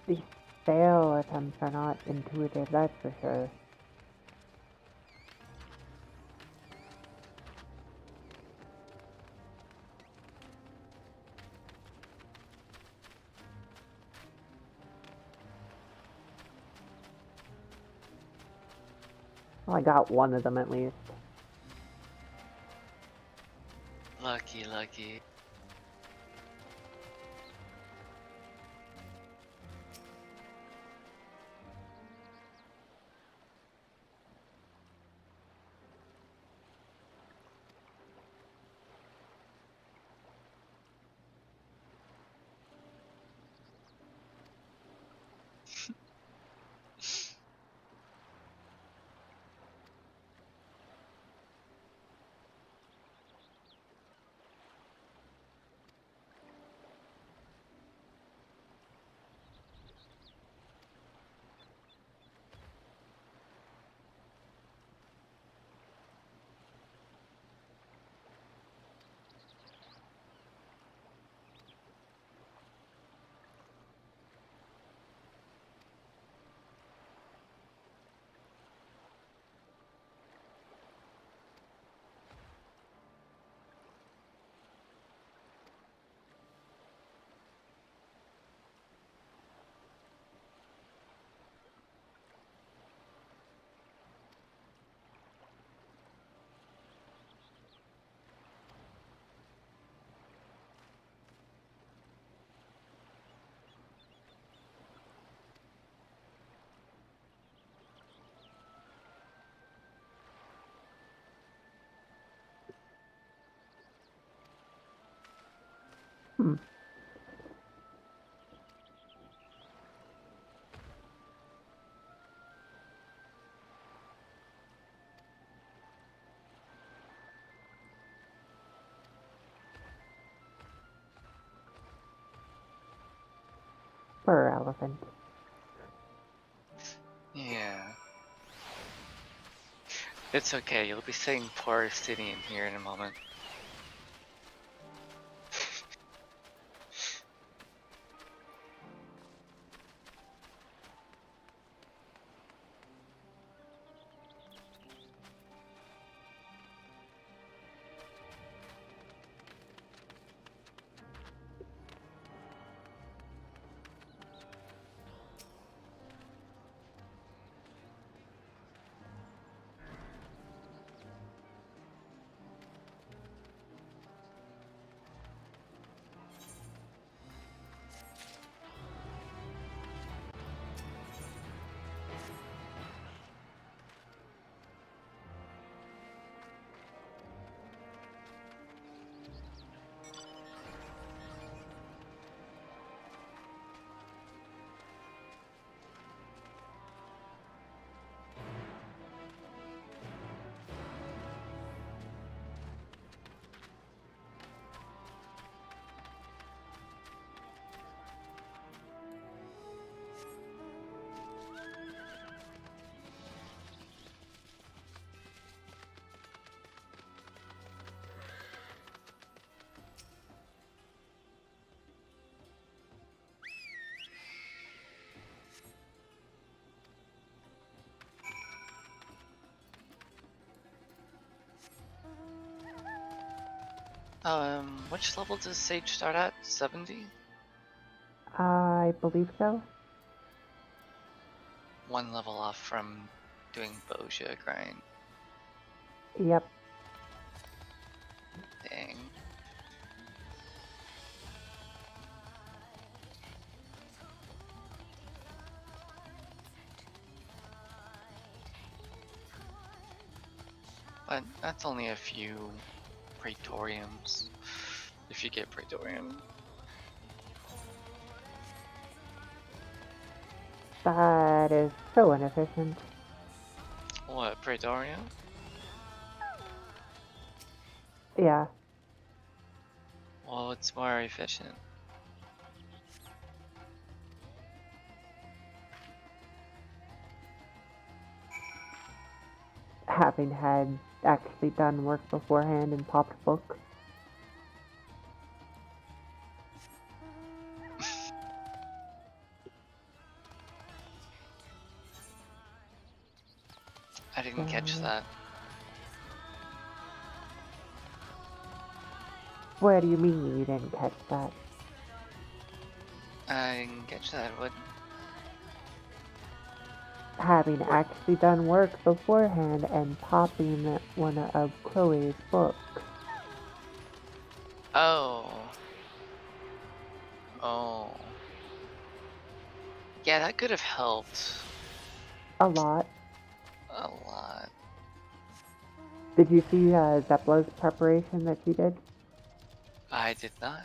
Speaker 1: The sale attempts are not intuitive, that's for sure. Well, I got one of them at least.
Speaker 10: Lucky, lucky.
Speaker 1: Hmm. Fur elephant.
Speaker 10: Yeah. It's okay, you'll be saying poor city in here in a moment. Which level does Sage start at? 70?
Speaker 1: I believe so.
Speaker 10: One level off from doing Boja grind.
Speaker 1: Yep.
Speaker 10: Dang. But that's only a few Praetoriums, if you get Praetorium.
Speaker 1: That is so inefficient.
Speaker 10: What, Praetorium?
Speaker 1: Yeah.
Speaker 10: Well, it's more efficient.
Speaker 1: Having had actually done work beforehand and popped book.
Speaker 10: I didn't catch that.
Speaker 1: What do you mean you didn't catch that?
Speaker 10: I didn't catch that. What?
Speaker 1: Having actually done work beforehand and popping one of Chloe's books.
Speaker 10: Oh. Oh. Yeah, that could have helped.
Speaker 1: A lot.
Speaker 10: A lot.
Speaker 1: Did you see Zepla's preparation that she did?
Speaker 10: I did not.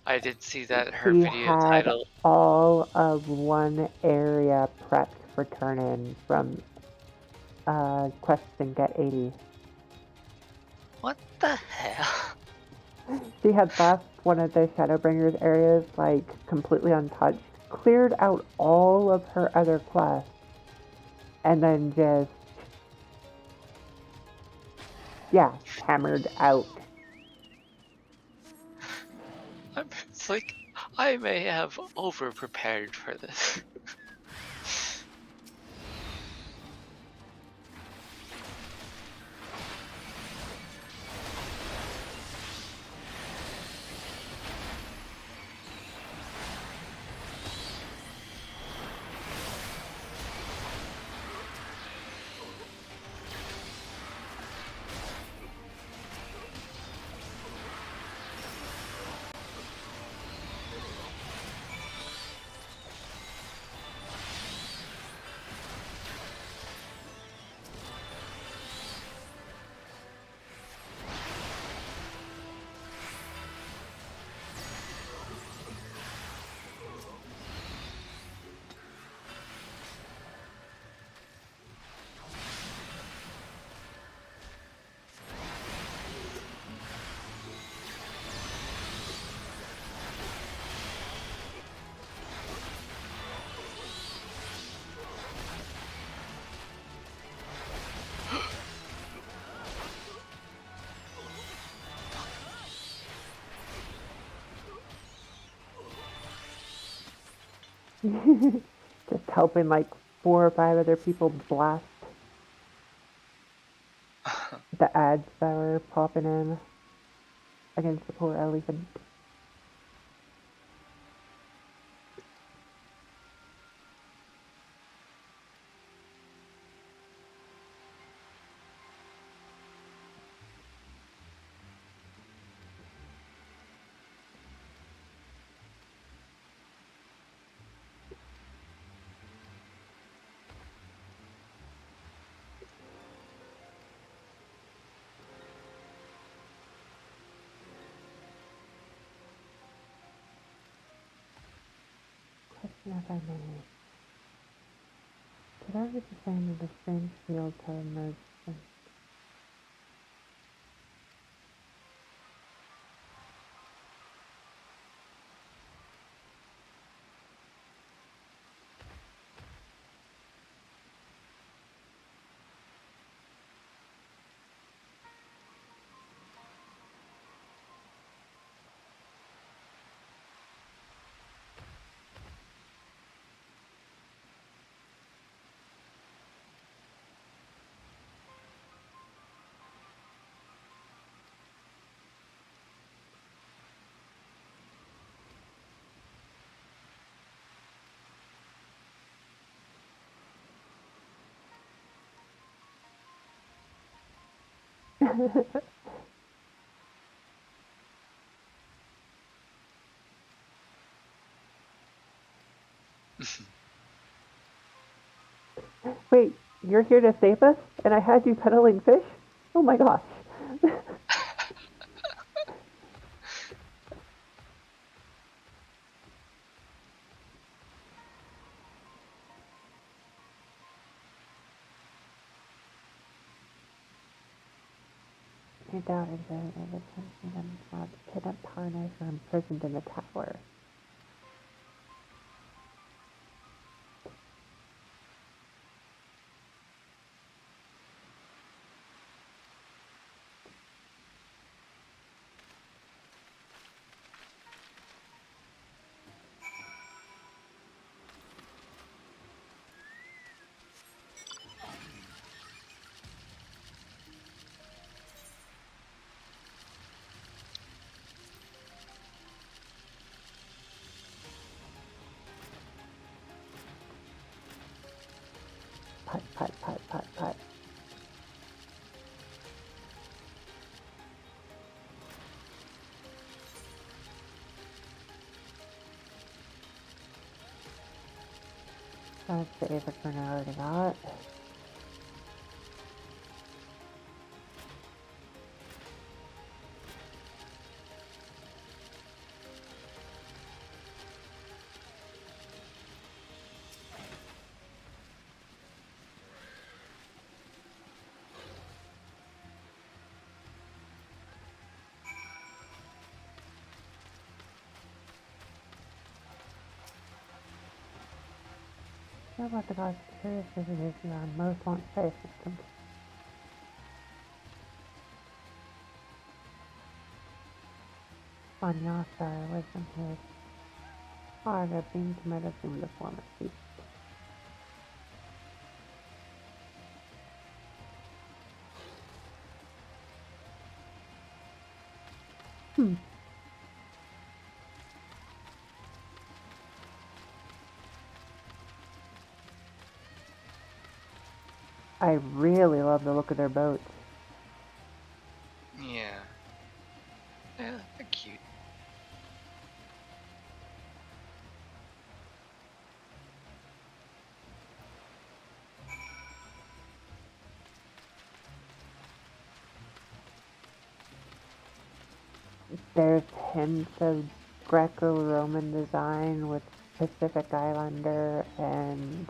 Speaker 10: I did see that her
Speaker 1: She
Speaker 10: video
Speaker 1: had
Speaker 10: title.
Speaker 1: all of one area prepped for turn-in from quests and get 80.
Speaker 10: What the hell?
Speaker 1: She had left one of the Shadowbringers areas like completely untouched, cleared out all of her other quests, and then just, yeah, hammered out.
Speaker 10: It's like, I may have over-prepared for this.
Speaker 1: Just helping like 4 or 5 other people blast the ads that were popping in against the poor elephant. Question if I may. Did I ever define the strange field to emerge from? Wait, you're here to save us? And I had you peddling fish? Oh my gosh. I doubt it very evidently them not kidnapped partners or imprisoned in the tower. Putt, putt, putt, putt, putt. Let's save it for now already got. Know about the God's curious visitors you are most want space systems. On your side, wisdom here. Art of being committed to the form of peace. I really love the look of their boats.
Speaker 10: Yeah. Yeah, they're cute.
Speaker 1: There's hints of Greco-Roman design with Pacific Islander and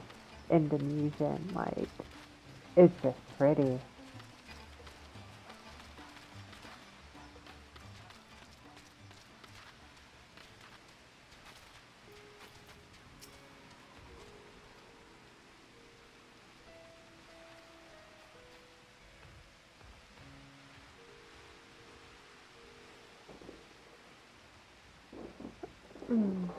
Speaker 1: Indonesian, like, it's just pretty. Mm.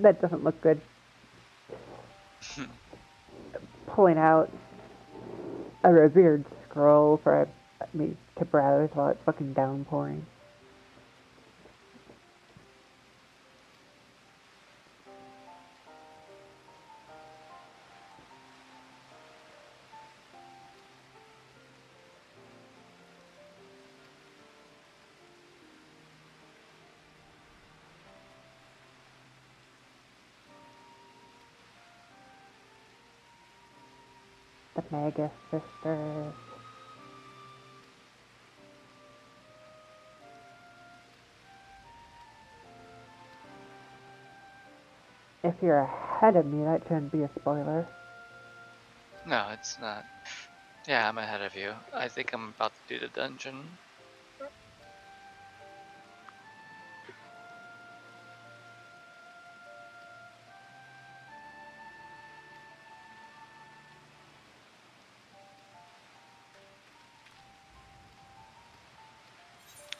Speaker 1: That doesn't look good. Pulling out a revered scroll for me to browse while it's fucking downpouring. The Mega Sisters. If you're ahead of me, that shouldn't be a spoiler.
Speaker 10: No, it's not. Yeah, I'm ahead of you. I think I'm about to do the dungeon.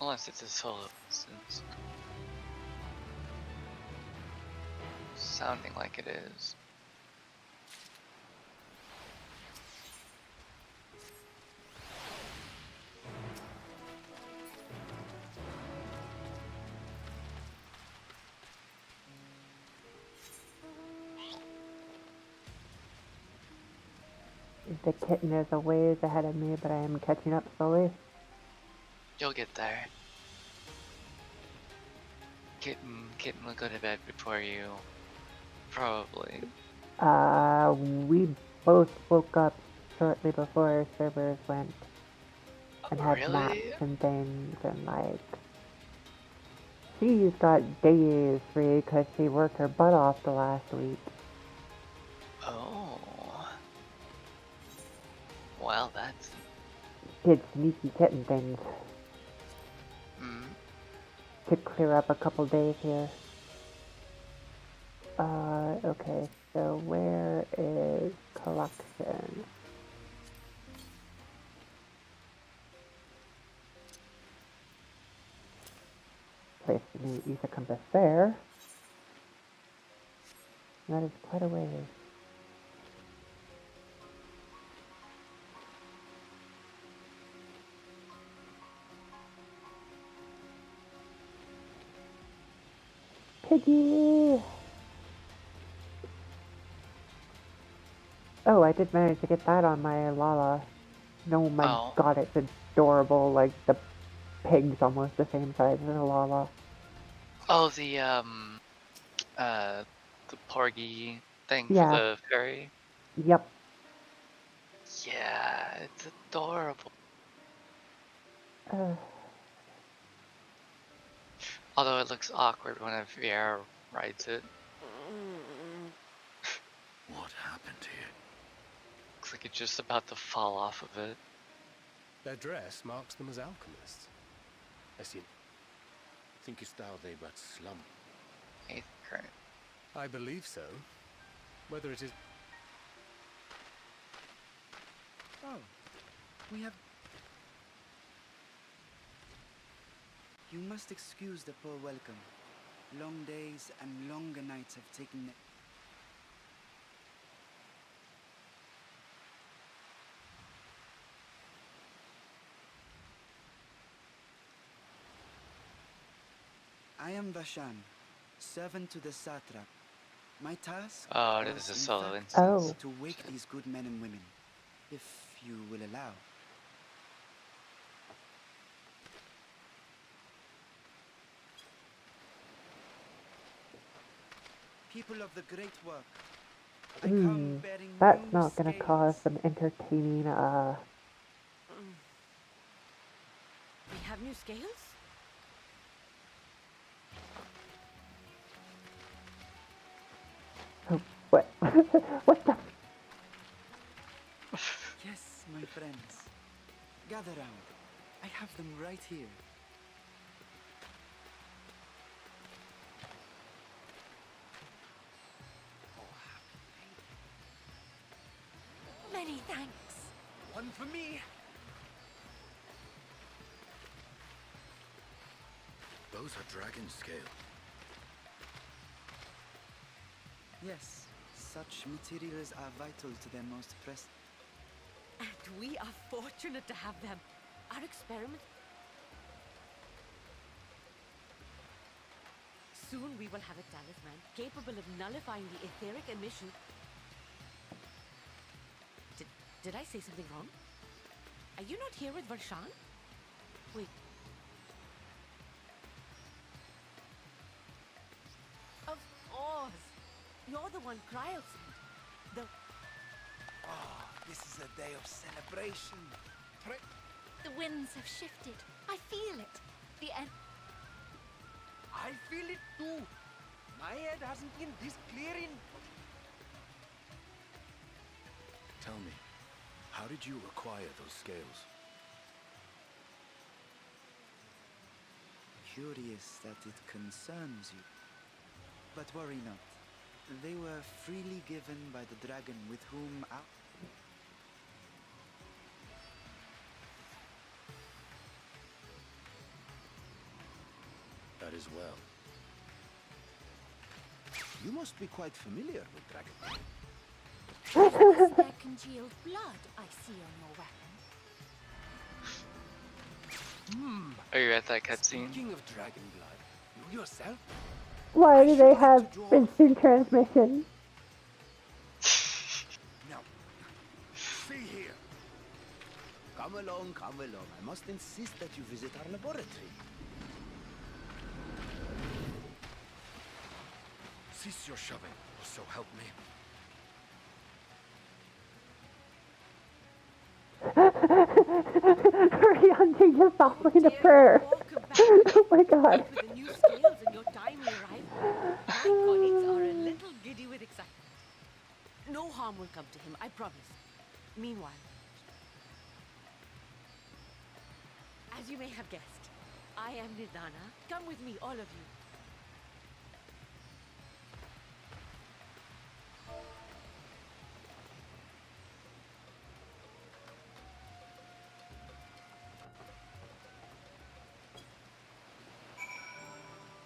Speaker 10: Unless it's a solo instance. Sounding like it is.
Speaker 1: The kitten is a ways ahead of me, but I am catching up slowly.
Speaker 10: You'll get there. Kitten will go to bed before you. Probably.
Speaker 1: We both woke up shortly before servers went and had
Speaker 10: Really?
Speaker 1: naps and things, and like, she's got days free because she worked her butt off the last week.
Speaker 10: Oh. Well, that's...
Speaker 1: Did sneaky kitten things to clear up a couple days here. Okay, so where is collection? Place the new Ether Compass there. That is quite a ways. Piggy! Oh, I did manage to get that on my Lala. No, my god, it's adorable. Like, the pig's almost the same size as a Lala.
Speaker 10: Oh, the porgy thing
Speaker 1: Yeah.
Speaker 10: for the fairy?
Speaker 1: Yep.
Speaker 10: Yeah, it's adorable. Although it looks awkward when a VR rides it.
Speaker 13: What happened here?
Speaker 10: Looks like it's just about to fall off of it.
Speaker 17: Their dress marks them as alchemists.
Speaker 12: I see. Thinkest thou they but slumber?
Speaker 10: 8th current.
Speaker 17: I believe so. Whether it is...
Speaker 18: Oh, we have... You must excuse the poor welcome. Long days and longer nights have taken... I am Vashan, servant to the satrap. My task
Speaker 10: this is a solo instance.
Speaker 18: to wake these good men and women, if you will allow. People of the great work, I come bearing
Speaker 1: That's
Speaker 18: new
Speaker 1: not gonna cause some entertaining,
Speaker 19: We have new scales?
Speaker 1: Oh, what? What the?
Speaker 18: Yes, my friends. Gather round. I have them right here.
Speaker 19: Many thanks.
Speaker 5: One for me.
Speaker 13: Those are dragon scale.
Speaker 18: Yes, such materials are vital to their most pressing.
Speaker 19: And we are fortunate to have them. Our experiment... Soon we will have a talisman capable of nullifying the etheric emission. Did I say something wrong? Are you not here with Varshan? Wait. Of course. You're the one Cryo sent.
Speaker 18: Oh, this is a day of celebration.
Speaker 14: The winds have shifted. I feel it. The end.
Speaker 5: I feel it too. My head hasn't been this clear in...
Speaker 13: Tell me, how did you acquire those scales?
Speaker 18: Curious that it concerns you. But worry not. They were freely given by the dragon with whom our...
Speaker 12: That is well. You must be quite familiar with dragon.
Speaker 19: Is there congealed blood I see on your weapon?
Speaker 10: Are you at that cutscene?
Speaker 17: Speaking of dragon blood, you yourself?
Speaker 1: Why do they have instant transmission?
Speaker 12: Now, see here. Come along, come along. I must insist that you visit our laboratory. Cease your shoving, so help me.
Speaker 1: Rianji just offering a prayer. Oh my god.
Speaker 19: With the new scales and your timely arrival, my colleagues are a little giddy with excitement. No harm will come to him, I promise. Meanwhile, as you may have guessed, I am Nidana. Come with me, all of you.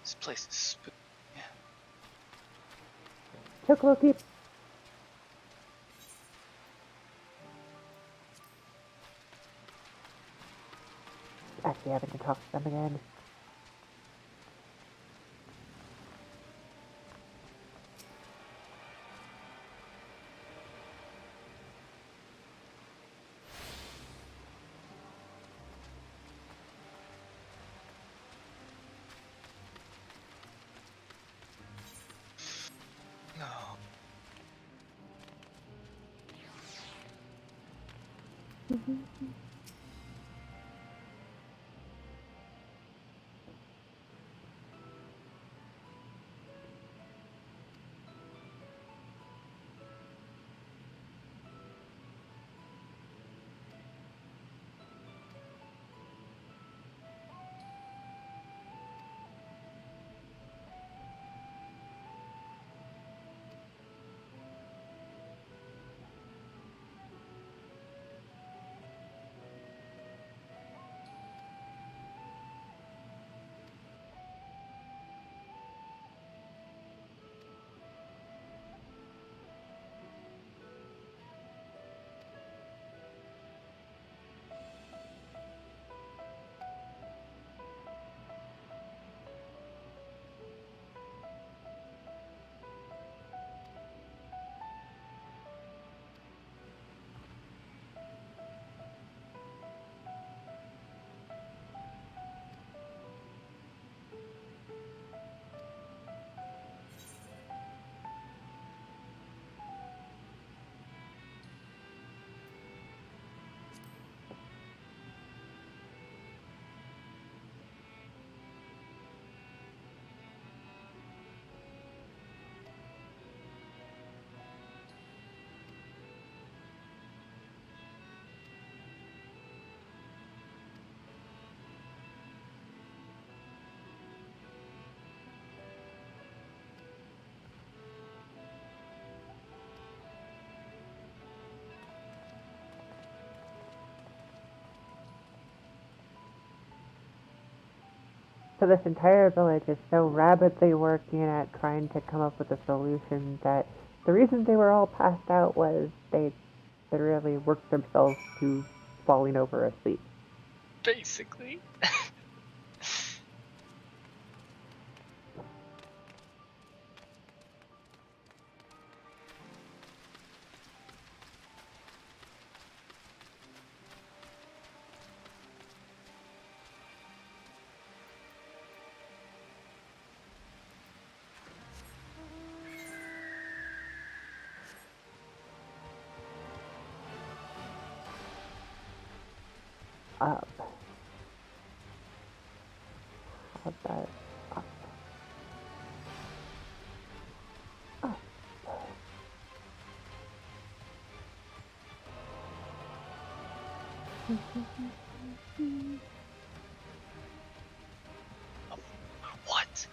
Speaker 10: This place is spooky. Yeah.
Speaker 1: Chocolate. Actually having to talk to them again.
Speaker 10: No.
Speaker 1: So this entire village is so rapidly working at trying to come up with a solution that the reason they were all passed out was they literally worked themselves to falling over asleep.
Speaker 10: Basically.
Speaker 1: Up. How's that? Up. Up.
Speaker 10: What?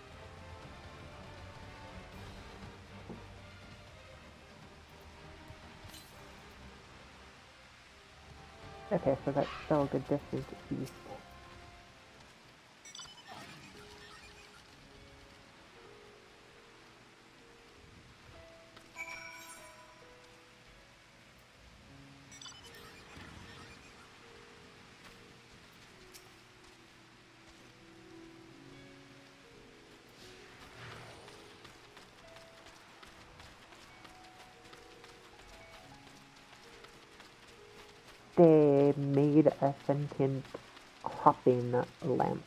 Speaker 1: Okay, so that's still a good distance east. I made a sentient hopping lamp.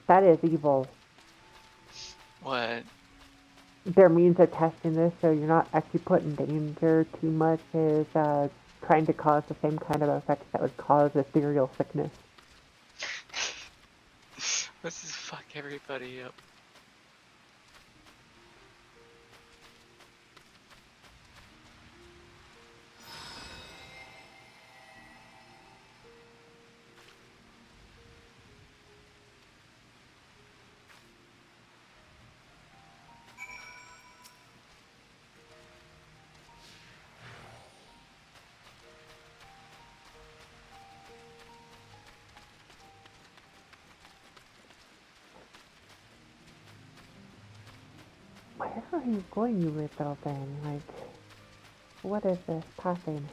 Speaker 1: That is evil.
Speaker 10: What?
Speaker 1: Their means of testing this, so you're not actually put in danger too much, is trying to cause the same kind of effects that would cause ethereal sickness.
Speaker 10: Let's just fuck everybody up.
Speaker 1: Where are you going, you little thing? Like, what is this passing?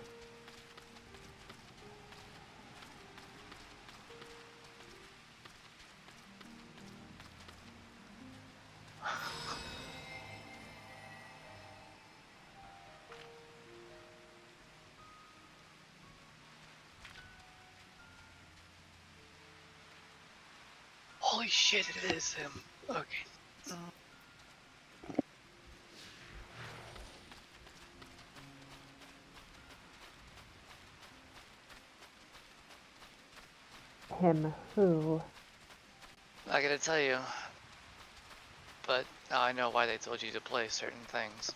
Speaker 10: Holy shit, it is him. Okay.
Speaker 1: Him who?
Speaker 10: I gotta tell you. But now I know why they told you to play certain things.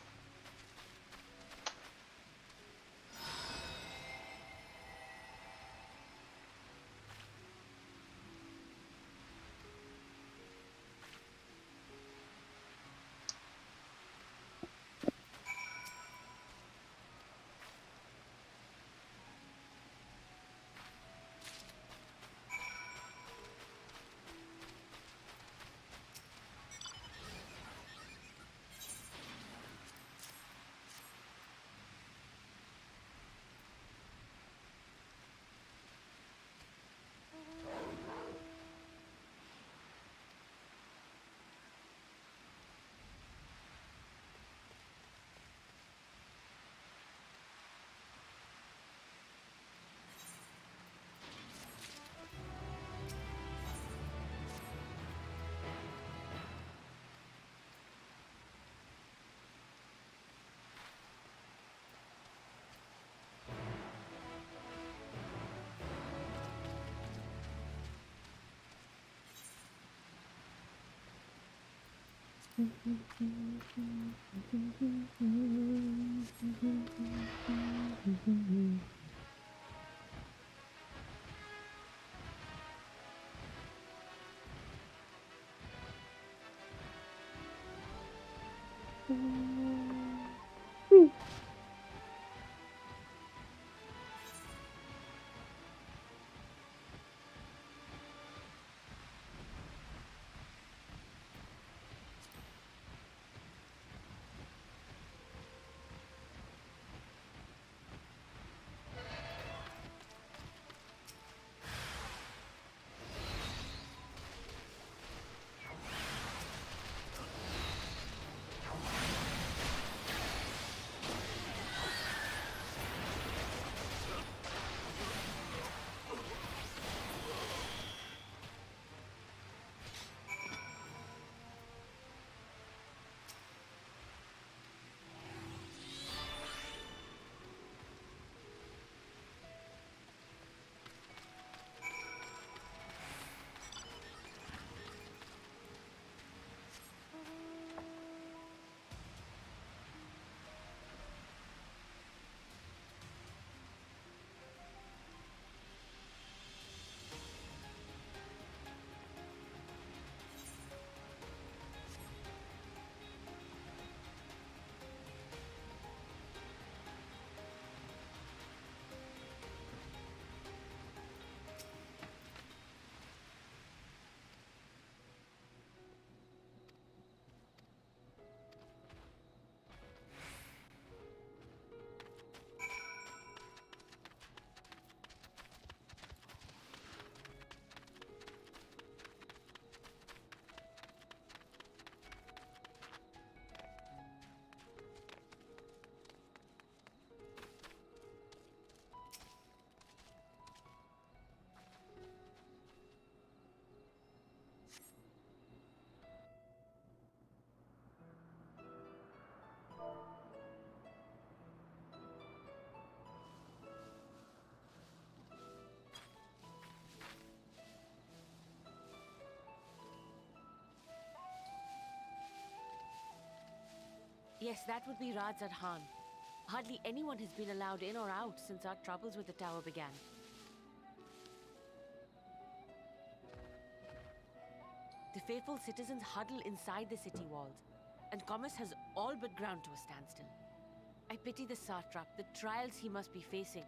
Speaker 19: Yes, that would be Radzad Han. Hardly anyone has been allowed in or out since our troubles with the tower began. The faithful citizens huddle inside the city walls, and commerce has all but ground to a standstill. I pity the satrap, the trials he must be facing.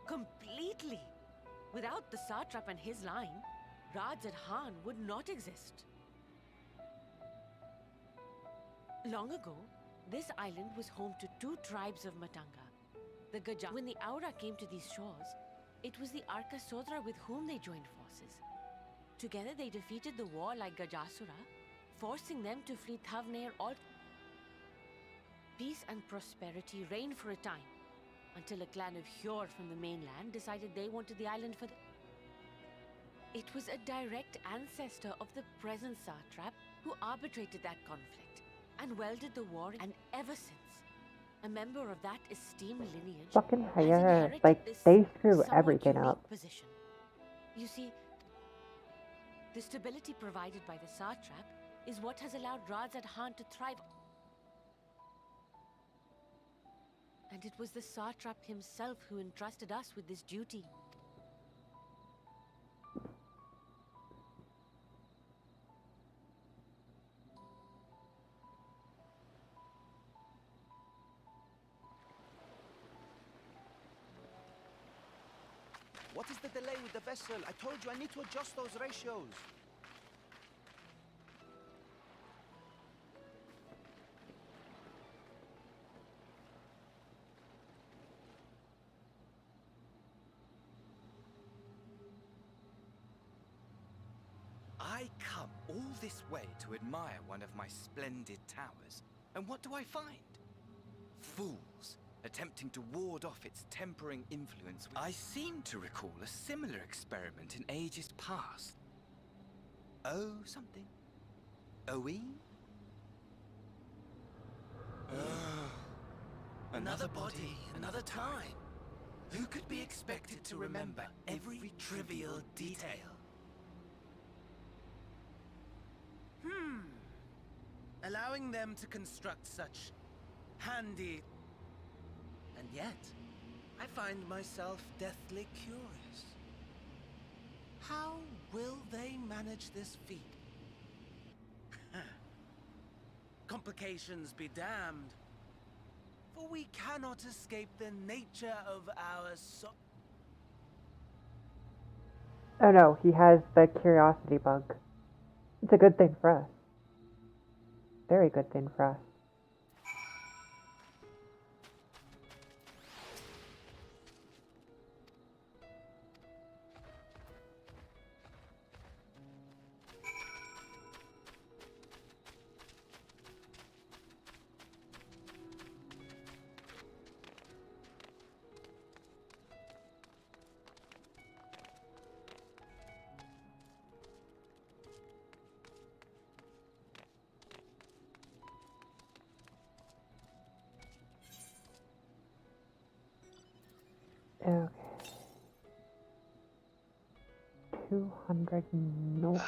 Speaker 19: Completely! Without the satrap and his line, Radzad Han would not exist. Long ago, this island was home to two tribes of Matanga. The Gaja. When the Aura came to these shores, it was the Arka Sodra with whom they joined forces. Together they defeated the warlike Gajasura, forcing them to flee Thavnair all. Peace and prosperity reigned for a time, until a clan of Hjor from the mainland decided they wanted the island for the... It was a direct ancestor of the present satrap who arbitrated that conflict and welded the war, and ever since, a member of that esteemed lineage
Speaker 1: Fucking
Speaker 19: has
Speaker 1: hire.
Speaker 19: inherited
Speaker 1: Like,
Speaker 19: this
Speaker 1: they screw
Speaker 19: somewhat
Speaker 1: everything
Speaker 19: unique
Speaker 1: up.
Speaker 19: position. You see, the stability provided by the satrap is what has allowed Radzad Han to thrive. And it was the satrap himself who entrusted us with this duty.
Speaker 5: What is the delay with the vessel? I told you I need to adjust those ratios.
Speaker 20: I come all this way to admire one of my splendid towers, and what do I find? Fools attempting to ward off its tempering influence. I seem to recall a similar experiment in ages past. Oh, something. OE? Another body, another time. Who could be expected to remember every trivial detail?
Speaker 5: Allowing them to construct such handy... And yet, I find myself deathly curious. How will they manage this feat? Complications be damned. For we cannot escape the nature of our
Speaker 1: Oh no, he has the curiosity bug. It's a good thing for us. Very good thing for us. Okay. 200 no.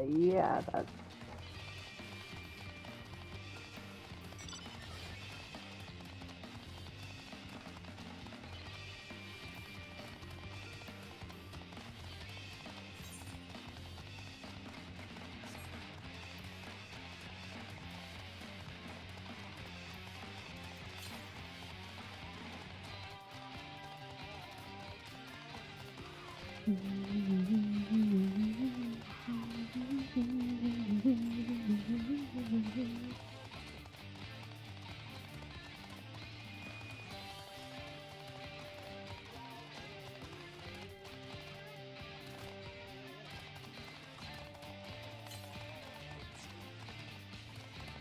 Speaker 1: Yeah, that's...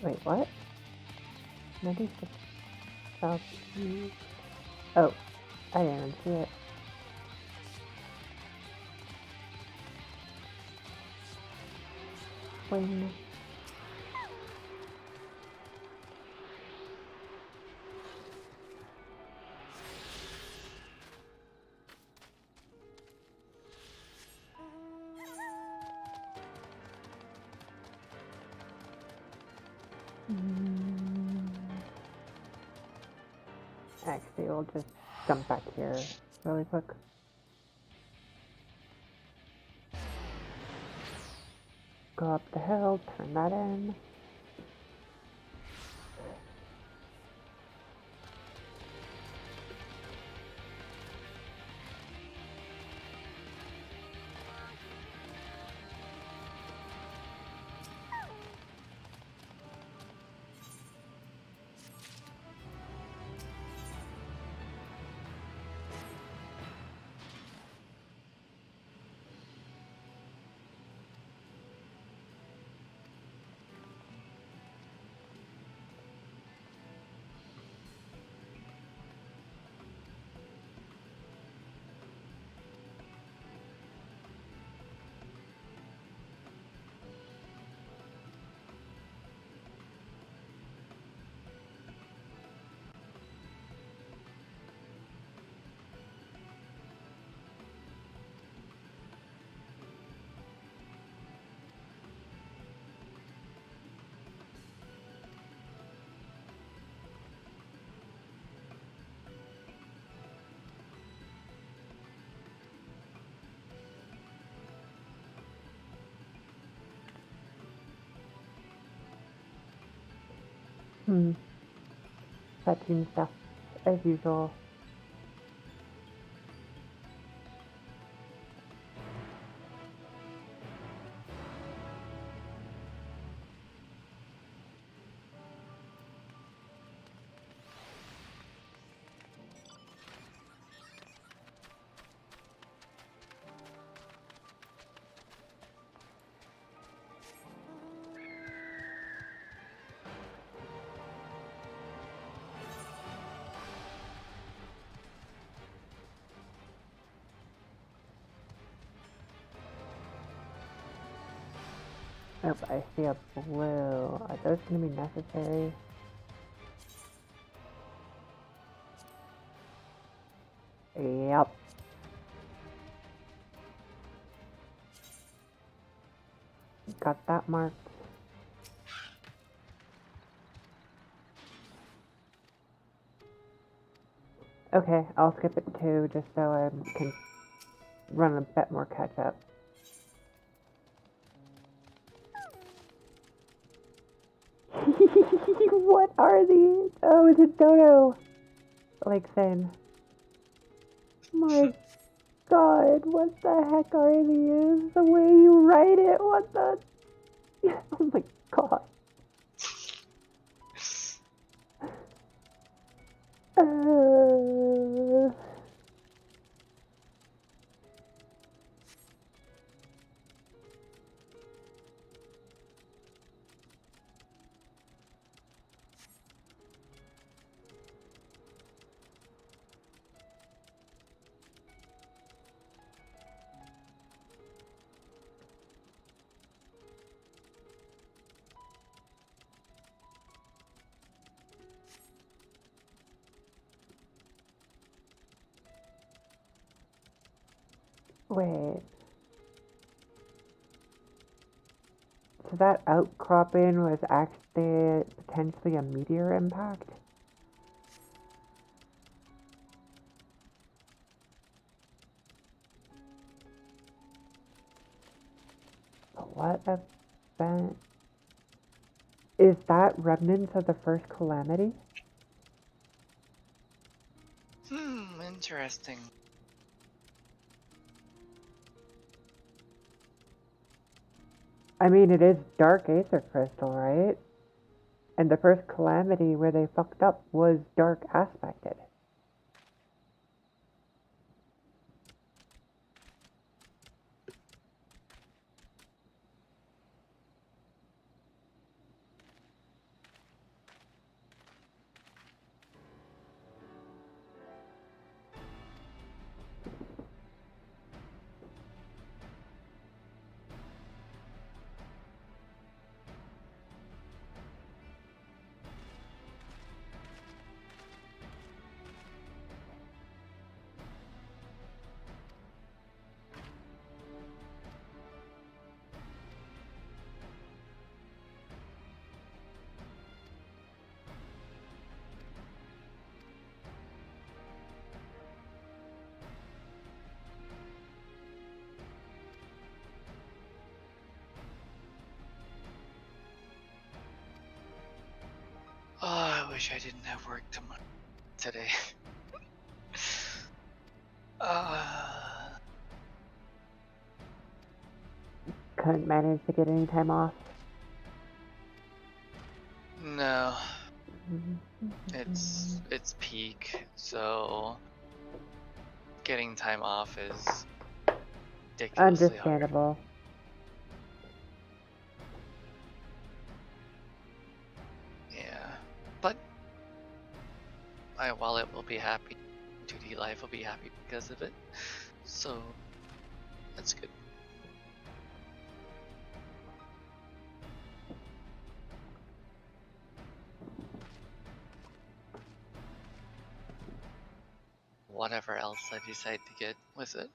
Speaker 1: Wait, what? 96 southeast. Oh, I didn't even see it. swing. Actually, we'll just jump back here really quick. Go up the hill, turn that in. Fetching stuff as usual. Oh, I see a blue. Are those going to be necessary? Yep. Got that marked. Okay, I'll skip it too, just so I can run a bit more catch up. What are these? Oh, it's a dodo. Like saying, my God, what the heck are these? The way you write it, what the? Oh my God. Wait. So that outcropping was actually potentially a meteor impact? What event? Is that remnants of the first calamity?
Speaker 10: Interesting.
Speaker 1: I mean, it is dark aether crystal, right? And the first calamity where they fucked up was dark aspected.
Speaker 10: wish I didn't have work today.
Speaker 1: Couldn't manage to get any time off.
Speaker 10: No. It's peak, so getting time off is ridiculously hard.
Speaker 1: Understandable.
Speaker 10: Yeah, but my wallet will be happy. 2D Life will be happy because of it. So that's good. Whatever else I decide to get with it.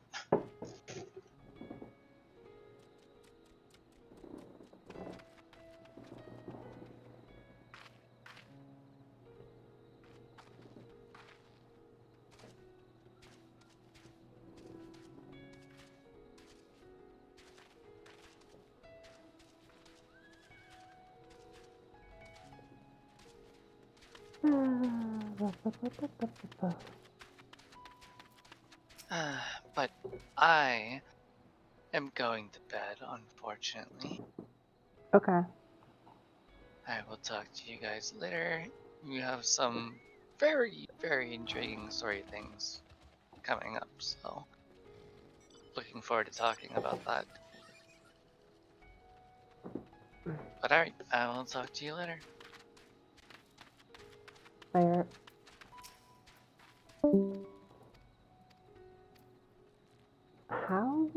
Speaker 10: But I am going to bed, unfortunately.
Speaker 1: Okay.
Speaker 10: I will talk to you guys later. We have some very, very intriguing story things coming up, so looking forward to talking about that. But alright, I will talk to you later.
Speaker 1: Later. How?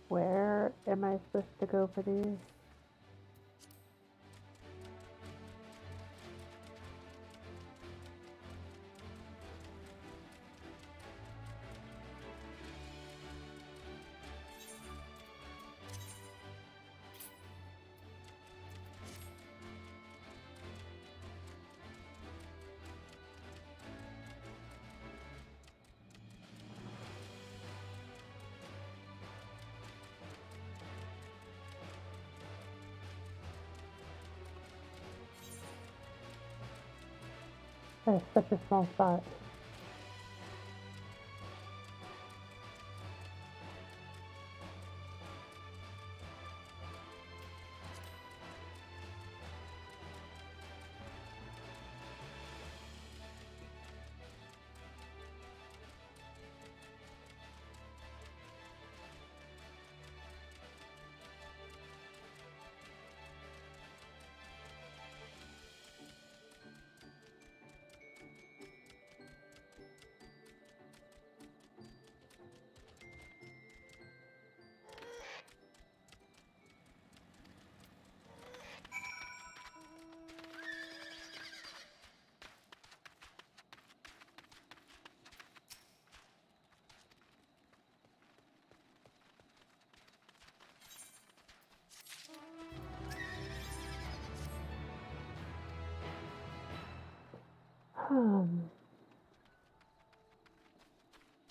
Speaker 1: Where am I supposed to go for these? That's such a small spot.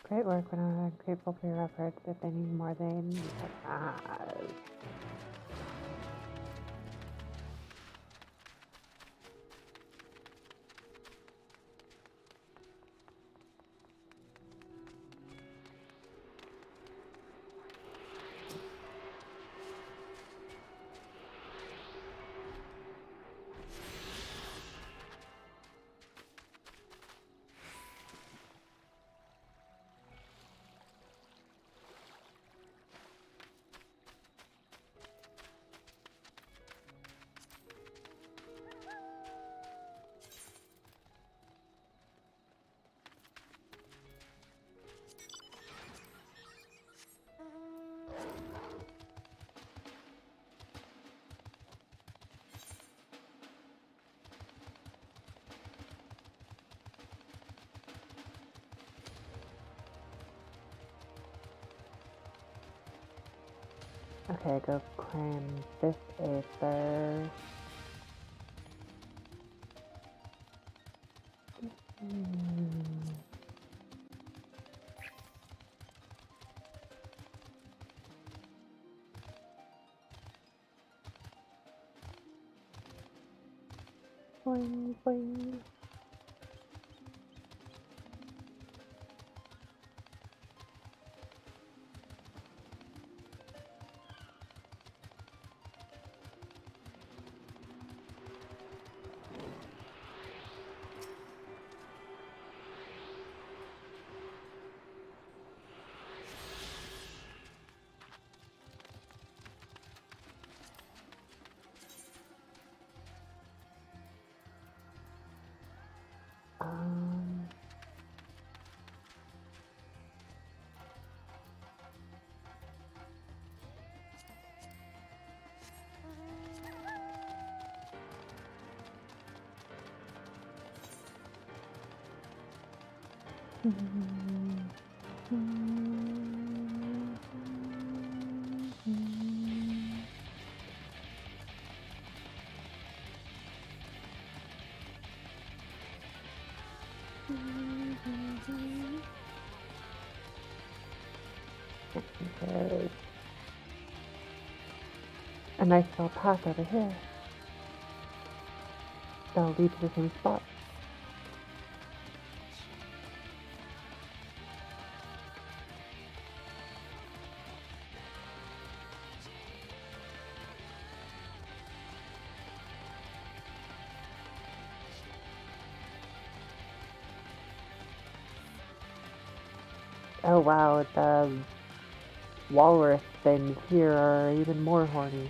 Speaker 1: Great work, and I'm grateful for your efforts. If any more than you have. Okay, go cram this aether. Boing, boing. Um, There's a nice little path over here that'll lead to the same spot. Oh wow, the walrus things here are even more horny.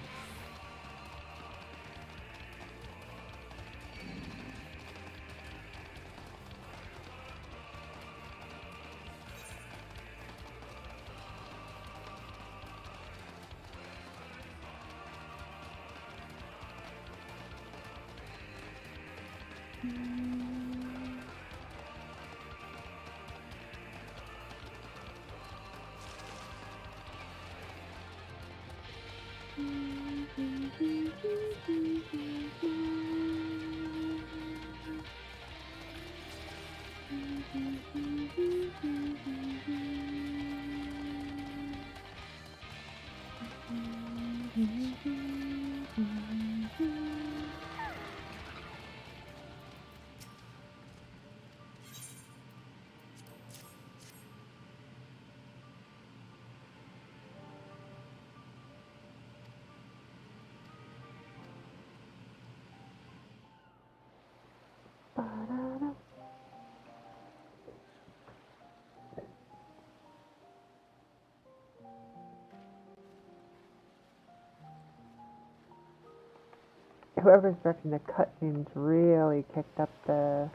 Speaker 1: Whoever's directing the cutscenes really kicked up the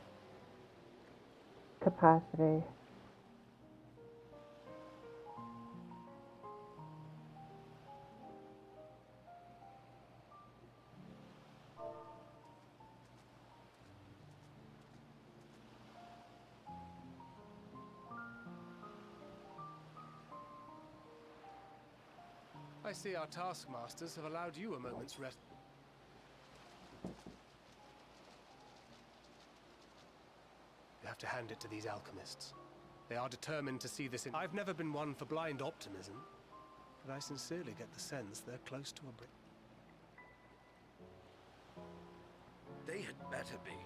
Speaker 1: capacity.
Speaker 21: I see our taskmasters have allowed you a moment's rest. You have to hand it to these alchemists. They are determined to see this in. I've never been one for blind optimism, but I sincerely get the sense they're close to a break.
Speaker 13: They had better be,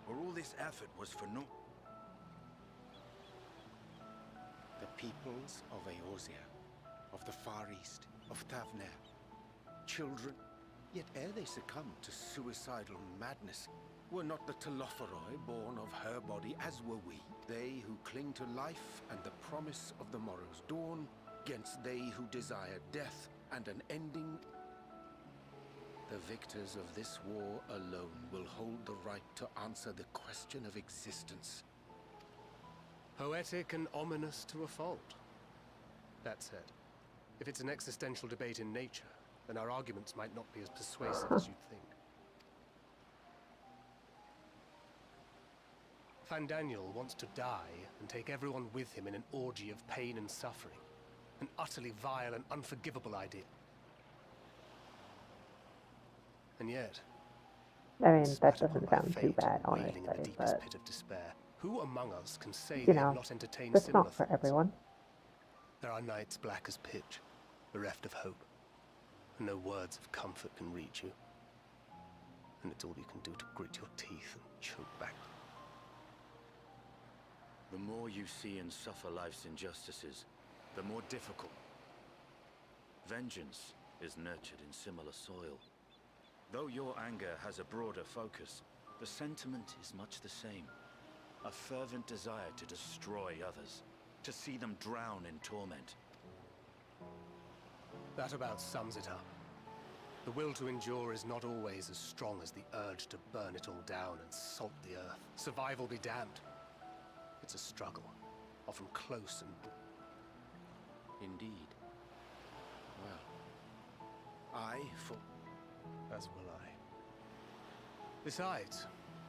Speaker 13: or all this effort was for naught.
Speaker 12: The peoples of Eorzea, of the Far East, of Thavner, children, yet ere they succumbed to suicidal madness, were not the Telophoroi born of her body as were we? They who cling to life and the promise of the morrow's dawn, against they who desire death and an ending. The victors of this war alone will hold the right to answer the question of existence.
Speaker 21: Poetic and ominous to a fault. That said, if it's an existential debate in nature, then our arguments might not be as persuasive as you'd think. Fandaniel wants to die and take everyone with him in an orgy of pain and suffering. An utterly vile and unforgivable idea. yet.
Speaker 1: I mean, that
Speaker 21: Spat upon
Speaker 1: doesn't
Speaker 21: by
Speaker 1: sound too
Speaker 21: fate,
Speaker 1: bad,
Speaker 21: wailing in the
Speaker 1: honestly,
Speaker 21: deepest
Speaker 1: but,
Speaker 21: pit of despair. Who among us can say
Speaker 1: you
Speaker 21: they have
Speaker 1: know,
Speaker 21: not entertained
Speaker 1: it's
Speaker 21: similar
Speaker 1: not for
Speaker 21: thoughts?
Speaker 1: everyone.
Speaker 21: There are nights black as pitch, bereft of hope, and no words of comfort can reach you. And it's all you can do to grit your teeth and choke back.
Speaker 13: The more you see and suffer life's injustices, the more difficult. Vengeance is nurtured in similar soil. Though your anger has a broader focus, the sentiment is much the same. A fervent desire to destroy others, to see them drown in torment.
Speaker 21: That about sums it up. The will to endure is not always as strong as the urge to burn it all down and salt the earth. Survival be damned. It's a struggle, often close and...
Speaker 12: Indeed. Well,
Speaker 21: as will I. Besides,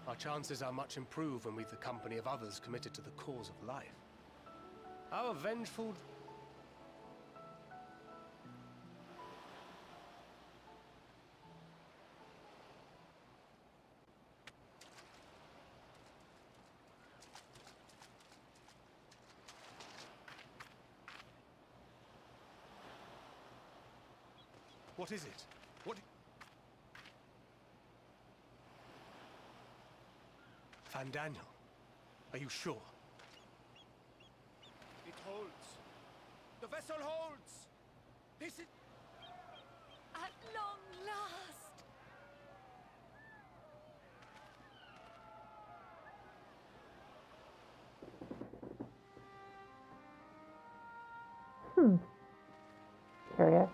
Speaker 21: our chances are much improved when we've the company of others committed to the cause of life. Our vengeful... What is it? What... Daniel, are you sure?
Speaker 5: It holds. The vessel holds. This is...
Speaker 19: At long last!
Speaker 1: Curious.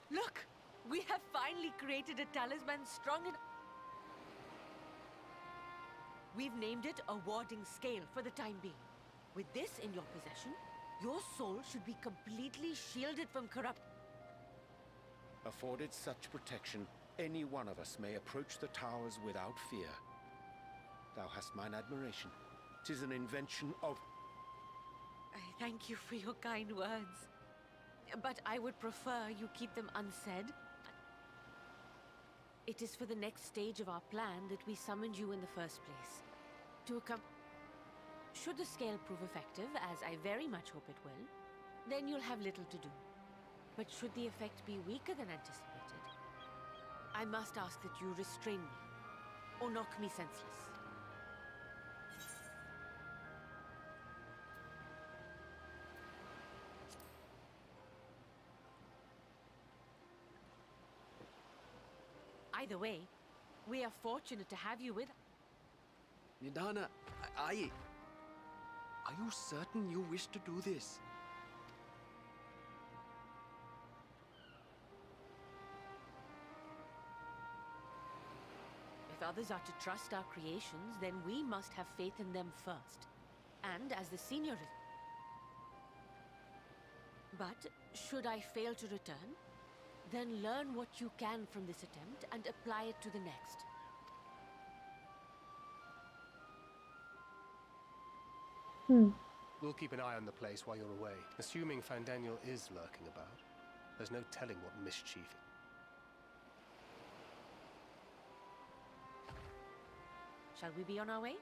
Speaker 19: Look! We have finally created a talisman strong enough. We've named it a warding scale for the time being. With this in your possession, your soul should be completely shielded from corrupt...
Speaker 12: afforded such protection, any one of us may approach the towers without fear. Thou hast mine admiration. 'Tis an invention of...
Speaker 19: I thank you for your kind words. But I would prefer you keep them unsaid. It is for the next stage of our plan that we summoned you in the first place. To should the scale prove effective, as I very much hope it will, then you'll have little to do. But should the effect be weaker than anticipated, I must ask that you restrain me, or knock me senseless. Either way, we are fortunate to have you with...
Speaker 6: Nidana, are you certain you wish to do this?
Speaker 19: If others are to trust our creations, then we must have faith in them first. And as the senior... But should I fail to return, then learn what you can from this attempt and apply it to the next.
Speaker 21: We'll keep an eye on the place while you're away. Assuming Daniel is lurking about, there's no telling what mischief...
Speaker 19: Shall we be on our way?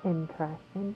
Speaker 1: Interesting.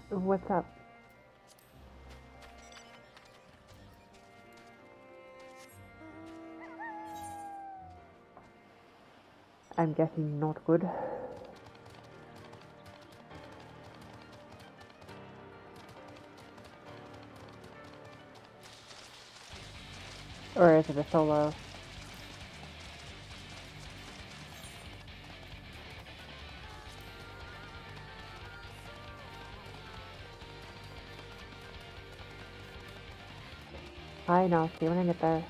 Speaker 1: What's up? I'm guessing not good. Or is it a solo? I know, see when I get there.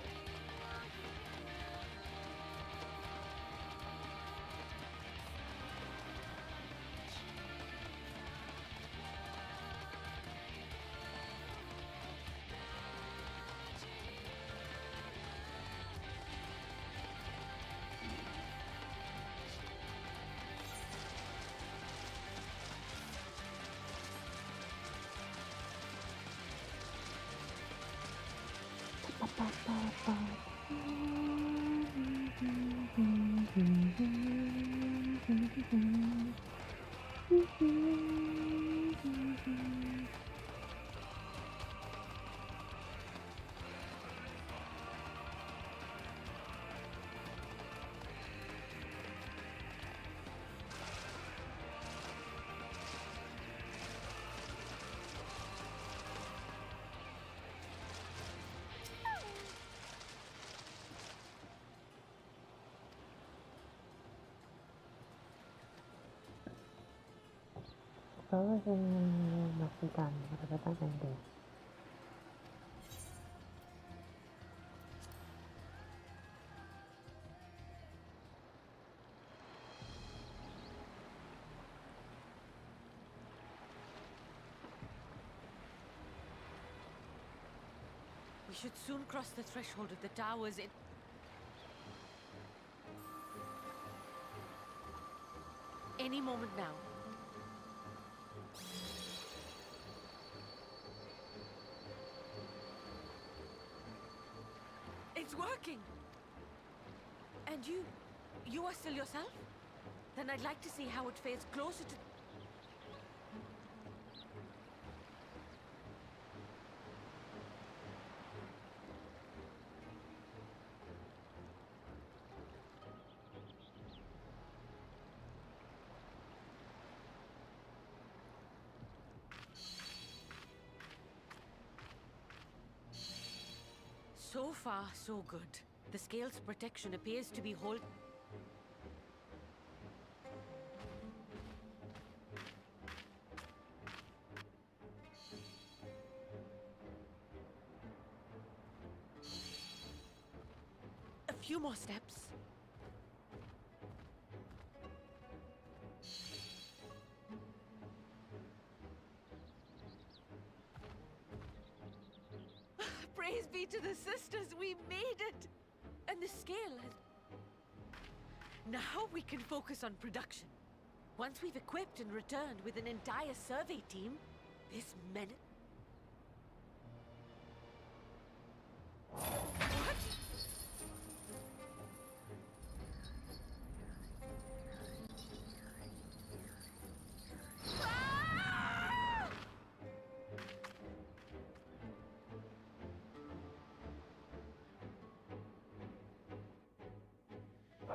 Speaker 1: Solo must be done, whatever that may be.
Speaker 19: We should soon cross the threshold of the towers. Any moment now. It's working! And you are still yourself? Then I'd like to see how it fares closer to... So far, so good. The scale's protection appears to be hold... A few more steps. Praise be to the sisters, we made it! And the scale has... Now we can focus on production. Once we've equipped and returned with an entire survey team, this menace... What?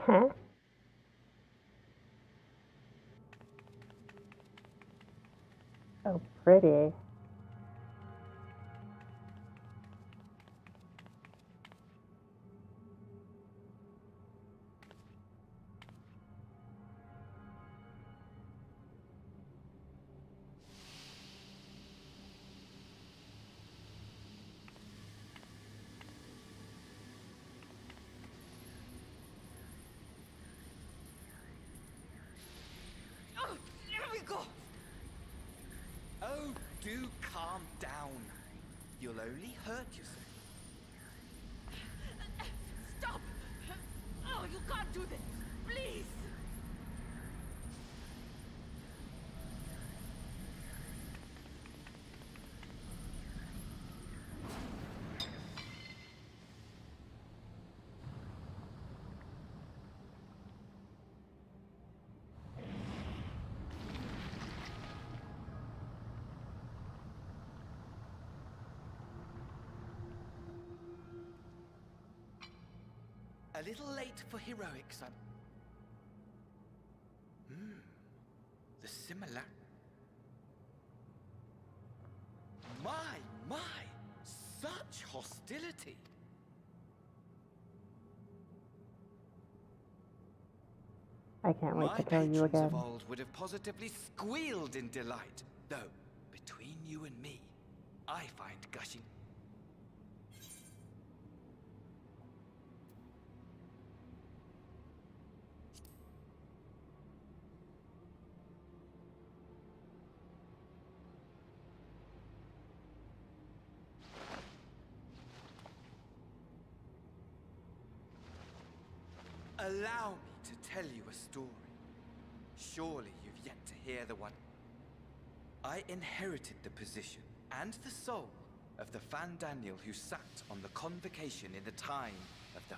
Speaker 1: Huh? Oh, pretty.
Speaker 5: Oh, here we go! Oh, do calm down. You'll only hurt yourself.
Speaker 19: Stop! Oh, you can't do this! Please!
Speaker 5: A little late for heroics, the similar... My! Such hostility!
Speaker 1: I can't wait
Speaker 20: My
Speaker 1: to kill you
Speaker 20: patrons
Speaker 1: again.
Speaker 20: of old would have positively squealed in delight. Though, between you and me, I find gushing... Allow me to tell you a story. Surely you've yet to hear the one. I inherited the position and the soul of the Fan Daniel who sat on the convocation in the time of the...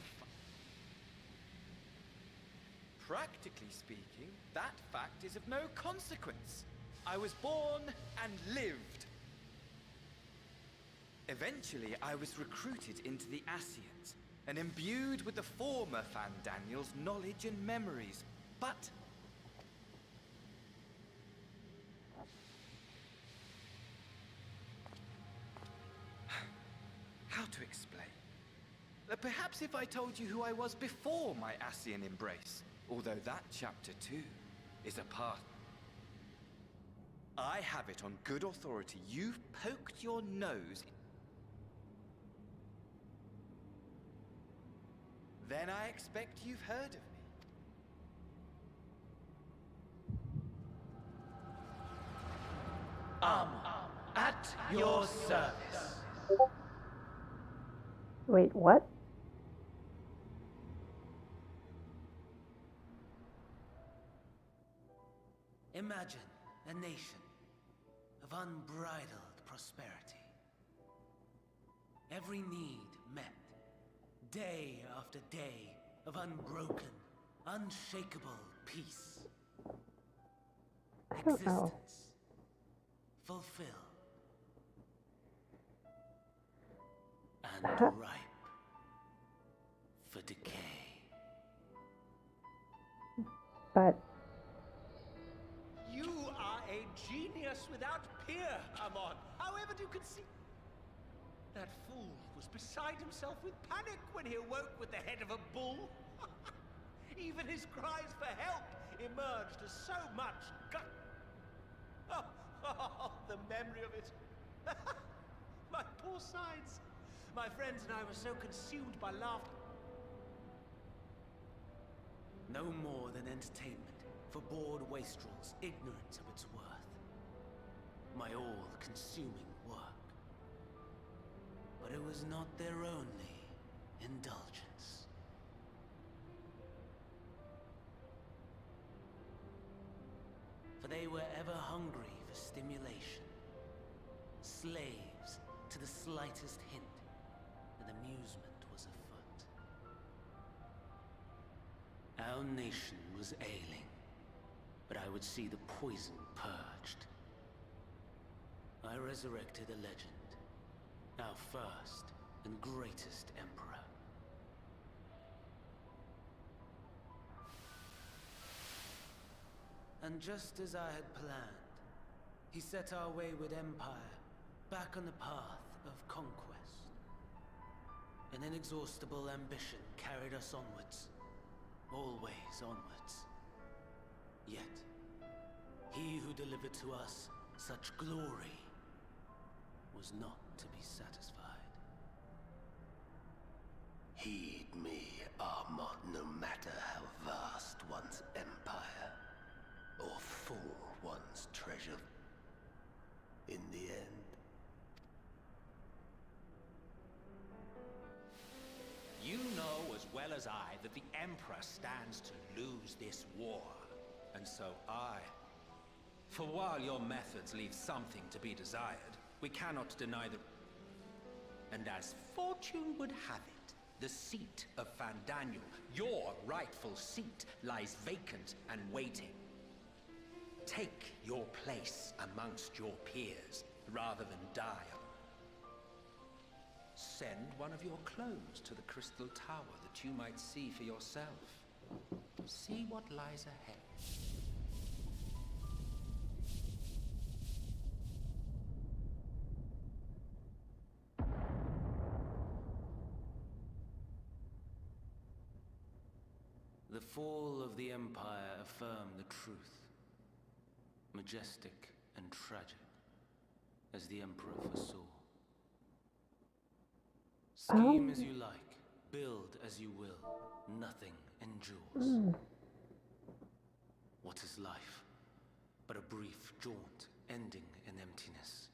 Speaker 20: Practically speaking, that fact is of no consequence. I was born and lived. Eventually, I was recruited into the Ascians and imbued with the former Fan Daniel's knowledge and memories. But how to explain? Perhaps if I told you who I was before my Ascian embrace, although that chapter too is a part. I have it on good authority. You've poked your nose. Then I expect you've heard of me.
Speaker 8: At your service.
Speaker 1: Wait, what?
Speaker 16: Imagine a nation of unbridled prosperity. Every need met, day after day of unbroken, unshakable peace.
Speaker 1: I don't know.
Speaker 16: Existence fulfilled and ripe for decay.
Speaker 1: But
Speaker 5: You are a genius without peer, Amon. However do you conceive? That fool was beside himself with panic when he awoke with the head of a bull. Even his cries for help emerged as so much gut. Oh, the memory of it. My poor sides. My friends and I were so consumed by laughter.
Speaker 16: No more than entertainment for bored wastrels ignorant of its worth. My all-consuming work. But it was not their only indulgence. For they were ever hungry for stimulation, slaves to the slightest hint that amusement was afoot. Our nation was ailing, but I would see the poison purged. I resurrected a legend, our first and greatest emperor. And just as I had planned, he set our wayward empire back on the path of conquest. An inexhaustible ambition carried us onwards, always onwards. Yet, he who delivered to us such glory was not to be satisfied.
Speaker 8: Heed me, Armot, no matter how vast one's empire, or full one's treasure. In the end,
Speaker 16: You know as well as I that the Emperor stands to lose this war. And so I. For while your methods leave something to be desired, we cannot deny the... And as fortune would have it, the seat of Fan Daniel, your rightful seat, lies vacant and waiting. Take your place amongst your peers, rather than die. Send one of your clones to the Crystal Tower that you might see for yourself. See what lies ahead.
Speaker 4: The fall of the Empire affirmed the truth. Majestic and tragic, as the Emperor foresaw. Scheme as you like, build as you will, nothing endures. What is life but a brief jaunt ending in emptiness?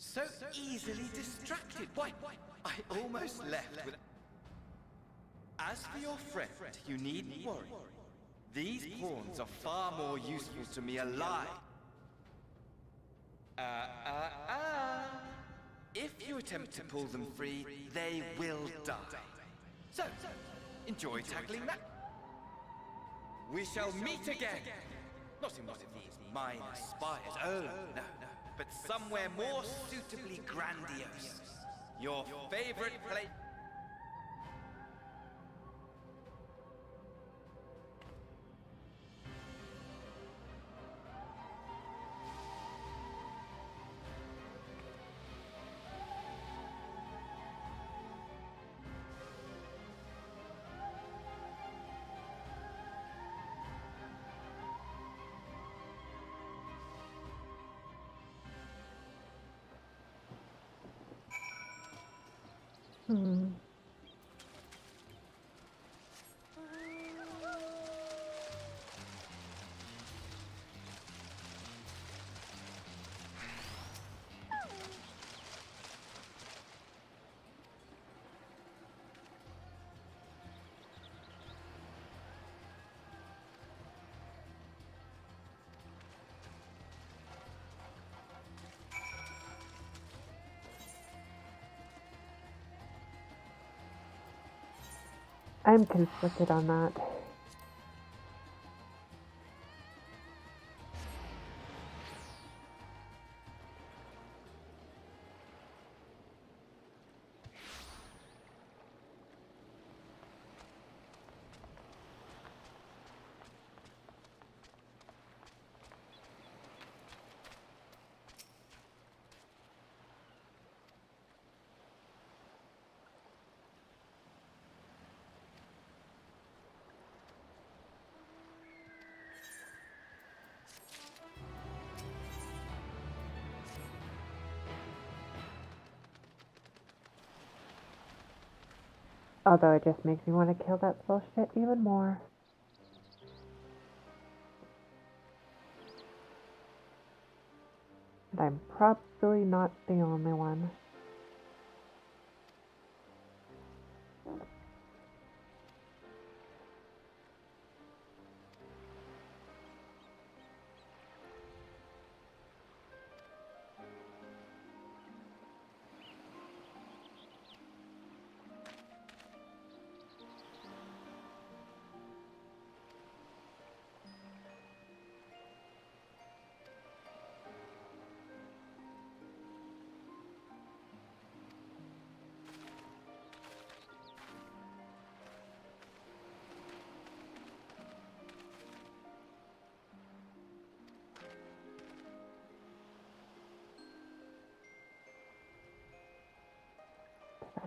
Speaker 5: So easily distracted. Why, I almost left with... As for your friend, you needn't worry. These pawns are far more useful to me alive. If you attempt to pull them free, they will die. So, enjoy tackling that. We shall meet again. Not in one of these minor spires, oh no. But somewhere more suitably grandiose. Your favorite place.
Speaker 1: I'm conflicted on that. Although it just makes me want to kill that bullshit even more. And I'm probably not the only one.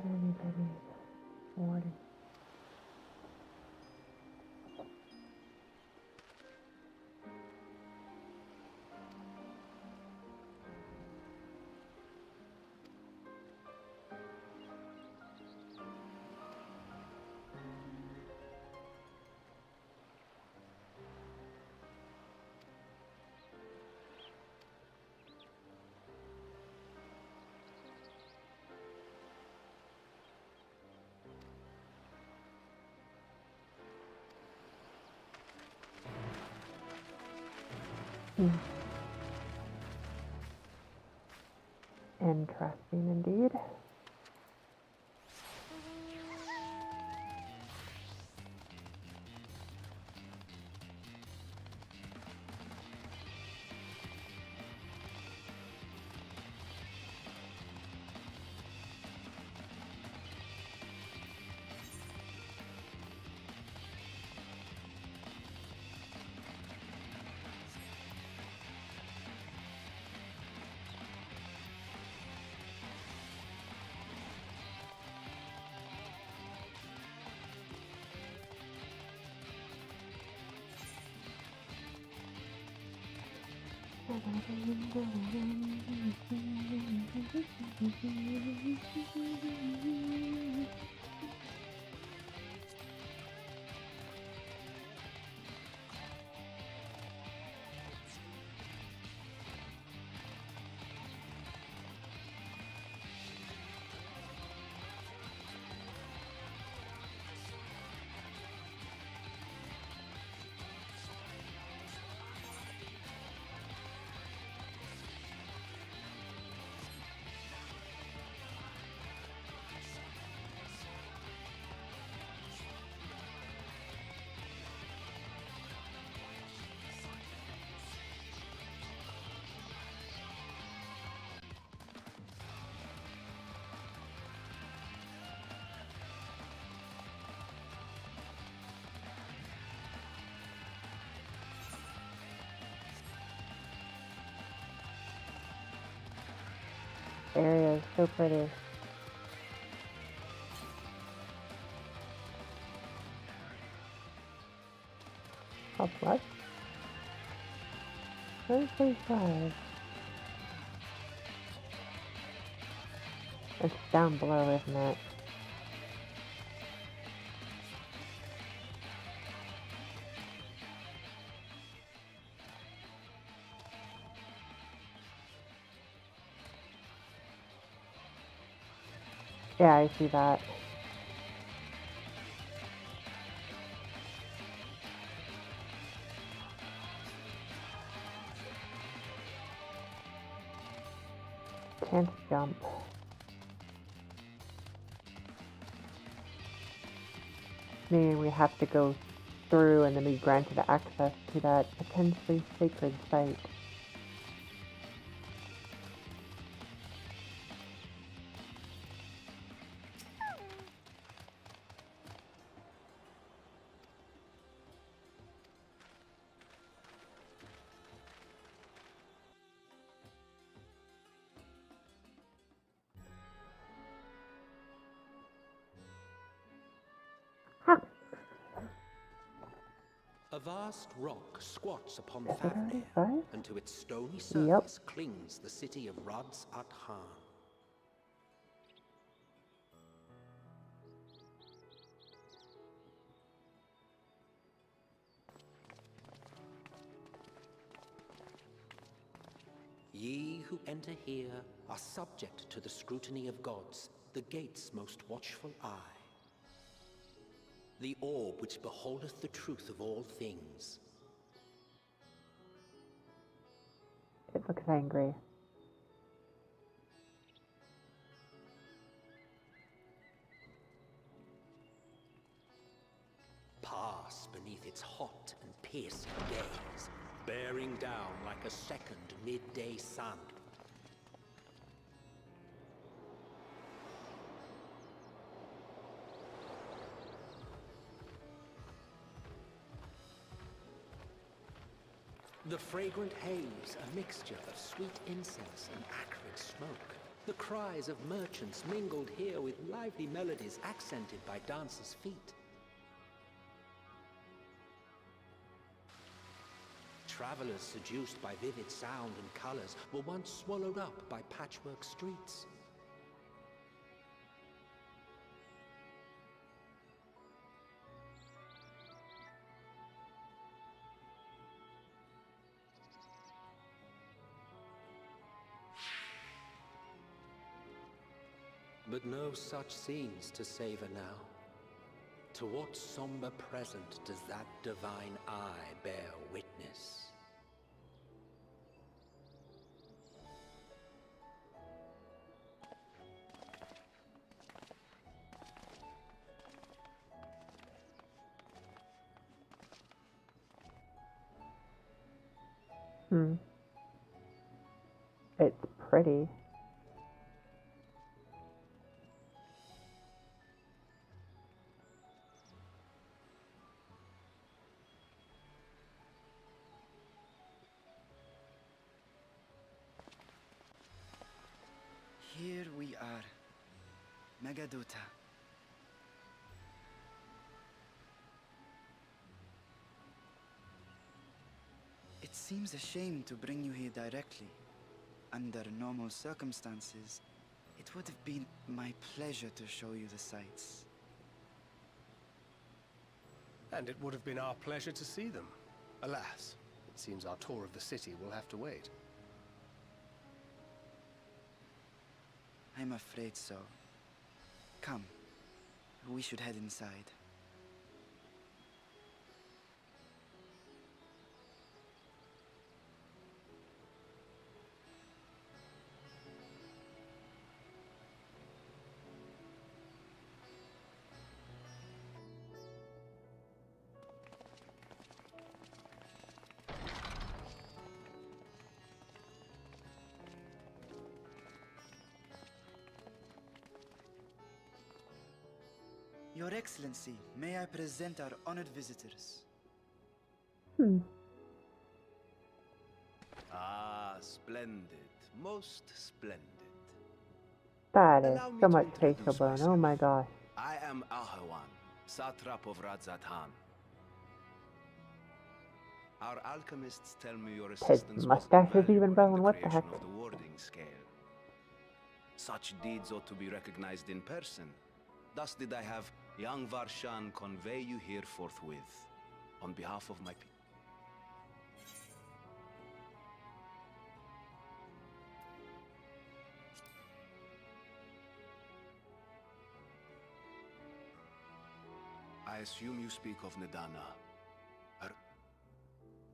Speaker 1: Anybody warning? Interesting indeed. Area is so pretty. Up what? 35. It's down below, isn't it? Yeah, I see that. Can't jump. Meaning we have to go through and then be granted access to that potentially sacred site.
Speaker 16: A vast rock squats upon Fafnir, and to its stony surface
Speaker 1: Yep.
Speaker 16: clings the city of Rads at Han. Ye who enter here are subject to the scrutiny of gods, the gate's most watchful eye. The orb which beholdeth the truth of all things.
Speaker 1: It looks angry.
Speaker 16: Pass beneath its hot and piercing gaze, bearing down like a second midday sun. The fragrant haze, a mixture of sweet incense and acrid smoke. The cries of merchants mingled here with lively melodies accented by dancers' feet. Travelers seduced by vivid sound and colors were once swallowed up by patchwork streets. But no such scenes to savor now. To what somber present does that divine eye bear witness?
Speaker 1: It's pretty.
Speaker 18: Here we are, Megadota. It seems a shame to bring you here directly. Under normal circumstances, it would have been my pleasure to show you the sights.
Speaker 21: And it would have been our pleasure to see them. Alas, it seems our tour of the city will have to wait.
Speaker 18: I'm afraid so. Come, we should head inside. Your Excellency, may I present our honored visitors?
Speaker 2: Ah, splendid. Most splendid.
Speaker 1: That is
Speaker 2: Allow me
Speaker 1: so
Speaker 2: to
Speaker 1: much
Speaker 2: introduce
Speaker 1: facial burn.
Speaker 2: myself.
Speaker 1: Oh my gosh.
Speaker 2: I am Ahawan, satrap of Radzatan. Our alchemists tell me your
Speaker 1: His
Speaker 2: assistance was
Speaker 1: mustache is
Speaker 2: invaluable
Speaker 1: even
Speaker 2: in
Speaker 1: brown.
Speaker 2: the
Speaker 1: What the
Speaker 2: creation
Speaker 1: heck?
Speaker 2: of the warding scale. Such deeds ought to be recognized in person. Thus did I have young Varshan convey you here forthwith, on behalf of my people. I assume you speak of Nidana.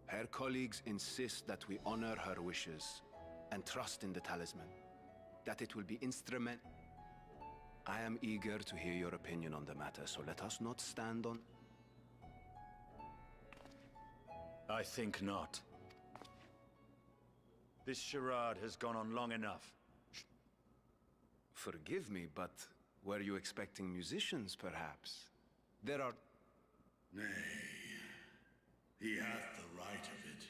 Speaker 2: Her colleagues insist that we honor her wishes and trust in the talisman, that it will be instrument. I am eager to hear your opinion on the matter, so let us not stand on...
Speaker 13: I think not. This charade has gone on long enough.
Speaker 2: Forgive me, but were you expecting musicians, perhaps? There are...
Speaker 22: Nay, he hath the right of it.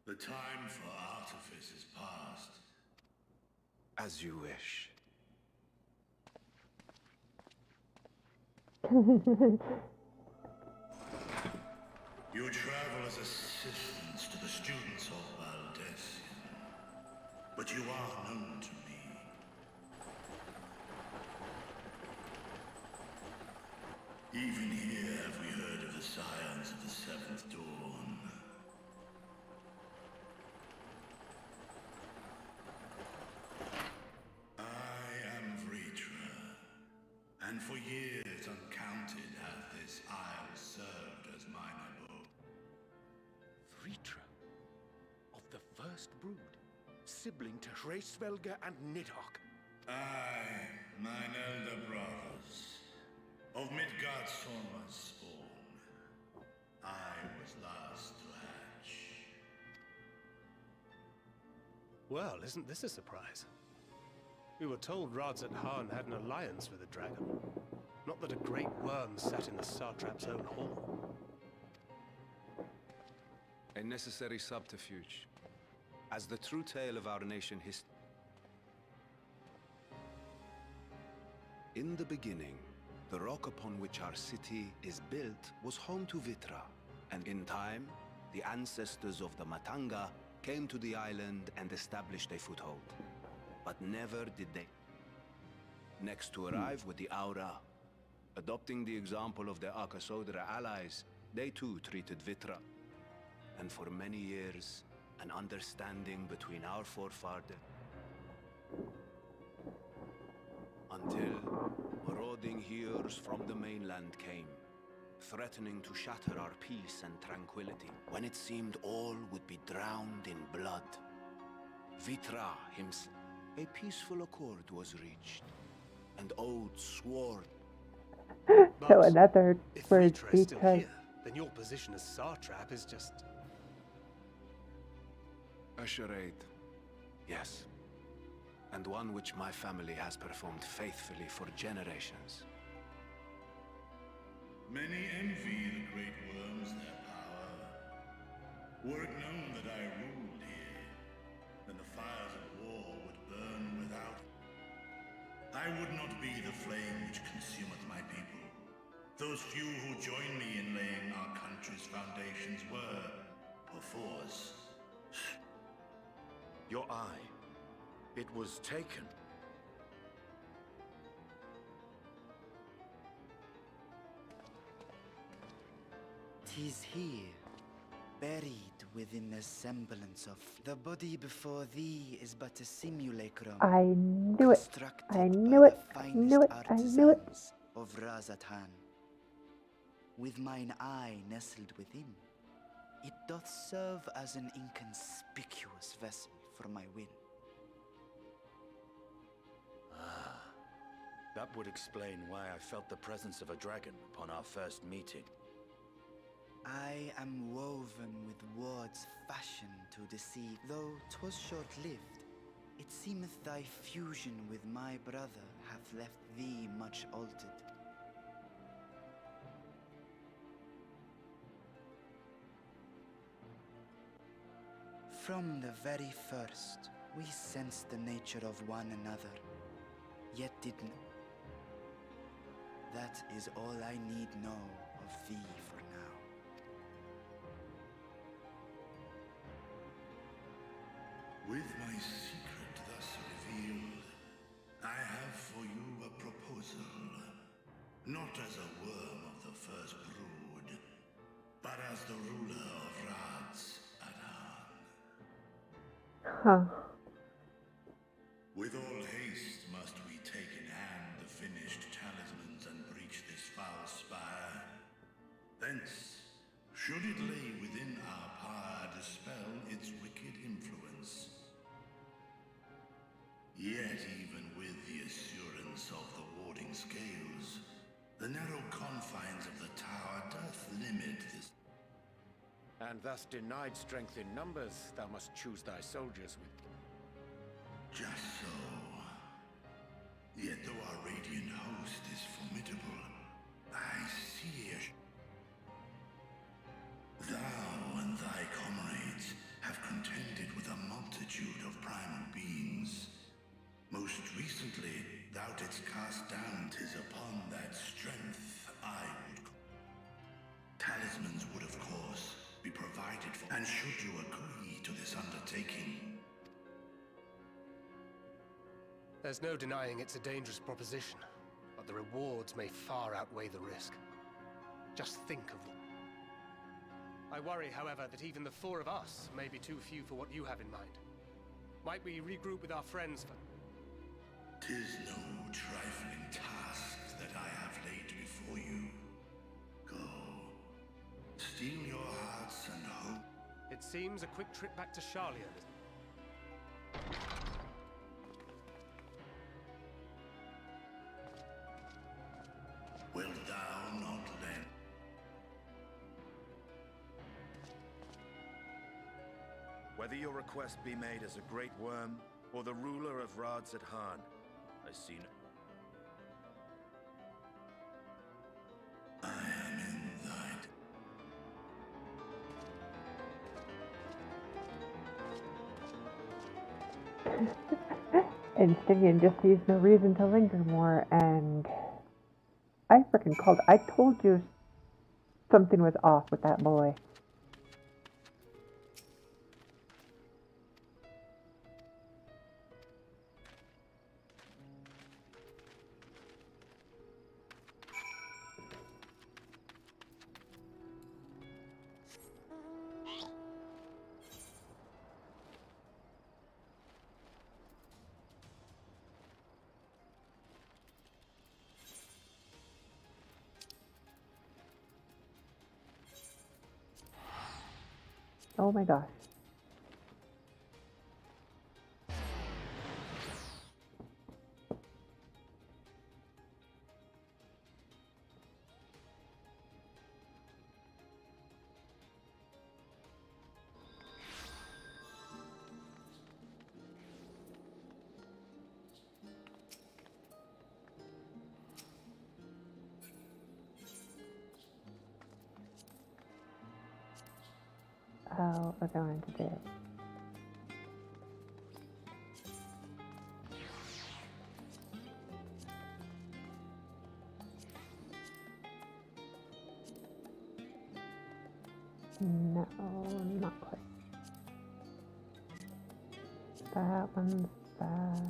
Speaker 22: The time for artifice is past.
Speaker 2: As you wish.
Speaker 22: You travel as assistants to the students of Valdesian, but you are known to me. Even here have we heard of the scions of the Seventh Dawn. I am Vritra, and for years uncounted hath this isle served as mine abode.
Speaker 12: Vritra, of the first brood, sibling to Hraesvelga and Nidhogg.
Speaker 22: Aye, mine elder brothers, of Midgard Sorma's spawn. I was last to hatch.
Speaker 21: Well, isn't this a surprise? We were told Radzat-Han had an alliance with the dragon. Not that a great worm sat in the satrap's own hall.
Speaker 2: A necessary subterfuge. As the true tale of our nation In the beginning, the rock upon which our city is built was home to Vitra, and in time, the ancestors of the Matanga came to the island and established a foothold. But never did they. Next to arrive with the Aura, adopting the example of their Akasodra allies, they too treated Vitra. And for many years, an understanding between our forefathers until marauding heroes from the mainland came, threatening to shatter our peace and tranquility. When it seemed all would be drowned in blood, Vitra himself, a peaceful accord was reached, and oaths sworn.
Speaker 1: So another
Speaker 21: If
Speaker 1: word
Speaker 21: Vritra is still
Speaker 1: because
Speaker 21: here, then your position as satrap is just...
Speaker 2: A charade, yes. And one which my family has performed faithfully for generations.
Speaker 22: Many envy the great worms their power. Were it known that I ruled here, then the fires of war would burn without. I would not be the flame which consumeth my people. Those few who joined me in laying our country's foundations were, perforce,
Speaker 13: Your eye. It was taken.
Speaker 18: 'Tis here, buried within the semblance of the body before thee is but a simulacrum.
Speaker 1: I knew it.
Speaker 18: Constructed
Speaker 1: I
Speaker 18: by
Speaker 1: knew it.
Speaker 18: the
Speaker 1: I
Speaker 18: finest
Speaker 1: knew it. I knew it.
Speaker 18: artisans of Razatan. With mine eye nestled within, it doth serve as an inconspicuous vessel for my will.
Speaker 13: Ah, that would explain why I felt the presence of a dragon upon our first meeting.
Speaker 18: I am woven with words fashioned to deceive, though 'twas short-lived. It seemeth thy fusion with my brother hath left thee much altered. From the very first, we sensed the nature of one another, yet didn't. That is all I need know of thee for now.
Speaker 22: With my secret thus revealed, I have for you a proposal. Not as a worm of the first brood, but as the ruler of Rad's Adan.
Speaker 1: Huh.
Speaker 22: With all haste must we take in hand the finished talismans and breach this foul spire. Thence, should it lay within our power, dispel its wicked influence. Yet even with the assurance of the warding scales, the narrow confines of the tower doth limit this.
Speaker 12: And thus denied strength in numbers, thou must choose thy soldiers with.
Speaker 22: Just so. Yet though our radiant host is formidable, I see thou and thy comrades have contended with a multitude of primal beings. Most recently, thou didst cast down. 'Tis upon that strength I would. Talismans would, of course, be provided for. And should you agree to this undertaking?
Speaker 21: There's no denying it's a dangerous proposition, but the rewards may far outweigh the risk. Just think of them. I worry, however, that even the four of us may be too few for what you have in mind. Might we regroup with our friends for...
Speaker 22: 'Tis no trifling task that I have laid before you. Go. Steel your hearts and hope.
Speaker 21: It seems a quick trip back to Charlia.
Speaker 22: Wilt thou not lend?
Speaker 13: Whether your request be made as a great worm or the ruler of Rad's Adan, I see no...
Speaker 22: I am in thy...
Speaker 1: And Stygian just sees no reason to linger more, and I freaking called. I told you something was off with that boy. Oh my gosh. Oh, we're going to do it. No, not quite. That one's bad.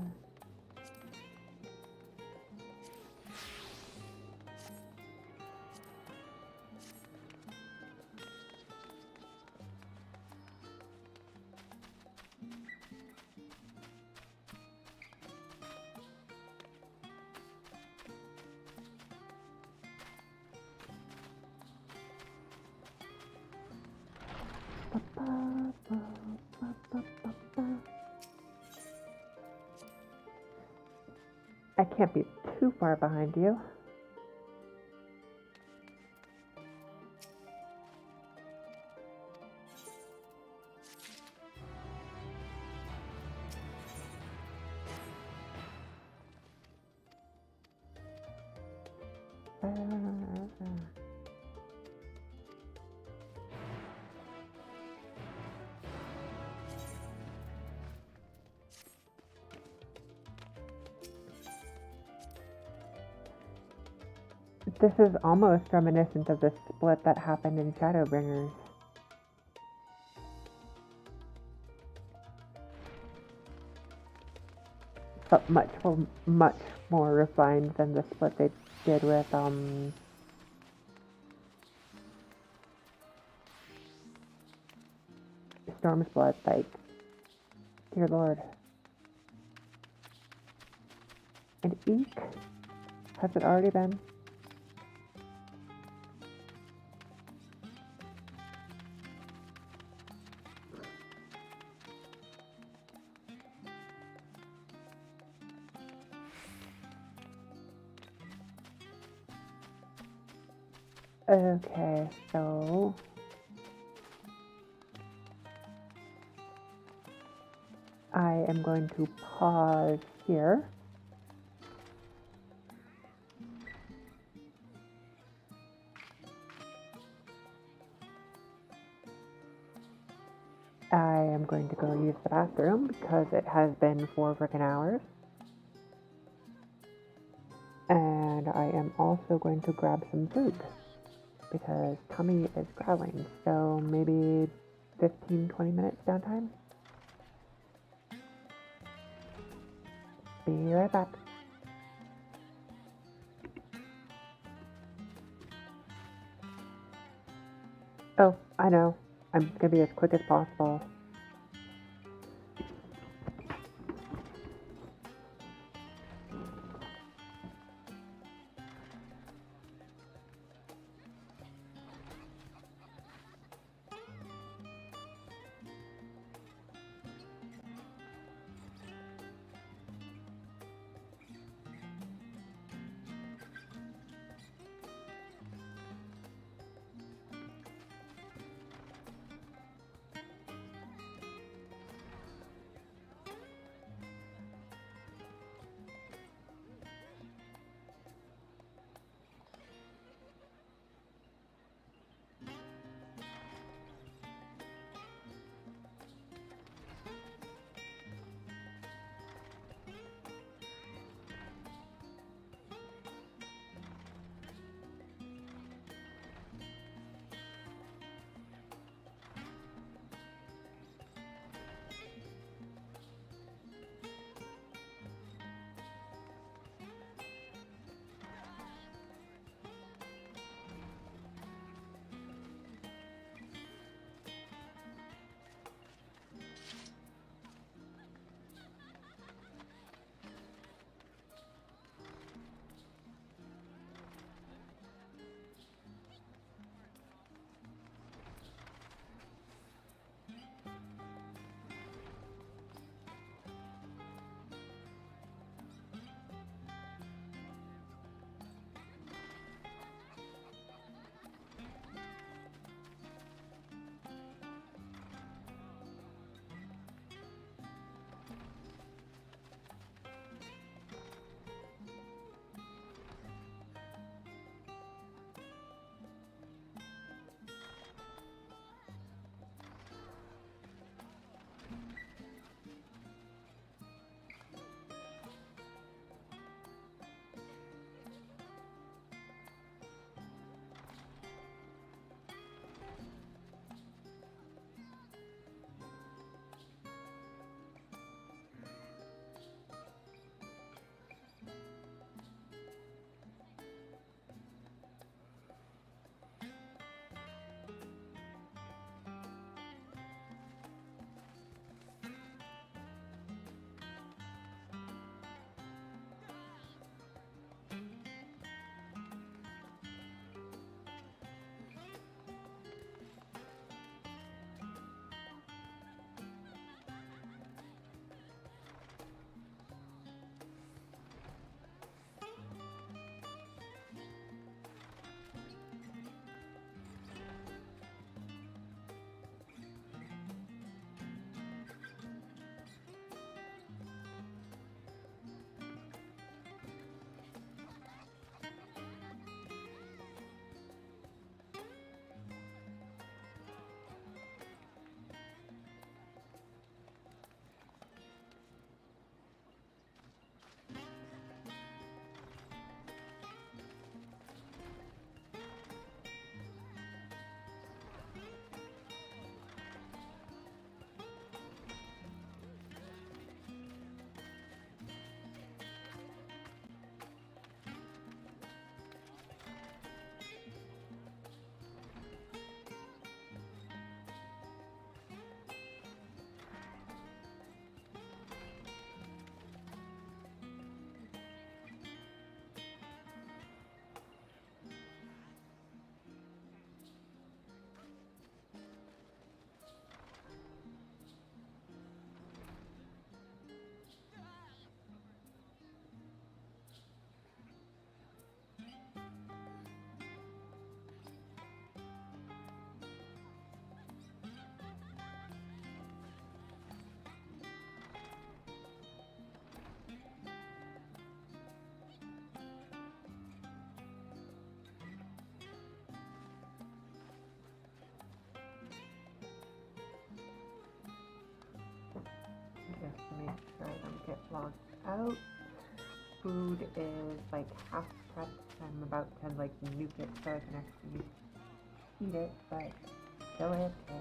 Speaker 1: I can't be too far behind you. This is almost reminiscent of the split that happened in Shadowbringers. But much more refined than the split they did with Storm's Blood. Like, dear Lord. And eek, has it already been? Okay, so I am going to pause here. I am going to go use the bathroom because it has been 4 freaking hours. And I am also going to grab some food because tummy is growling. So maybe 15-20 minutes downtime. Be right back. Oh, I know. I'm gonna be as quick as possible. long out. Food is like half prepped. I'm about to like nuke it so I can actually eat it, but still okay.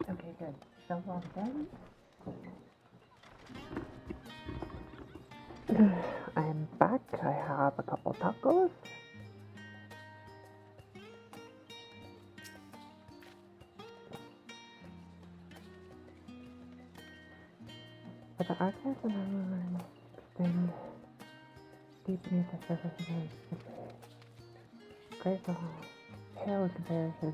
Speaker 1: Okay, good. So long then. I'm back. I have a couple tacos. For the archives and online extend deep beneath the surface of the great pale in comparison.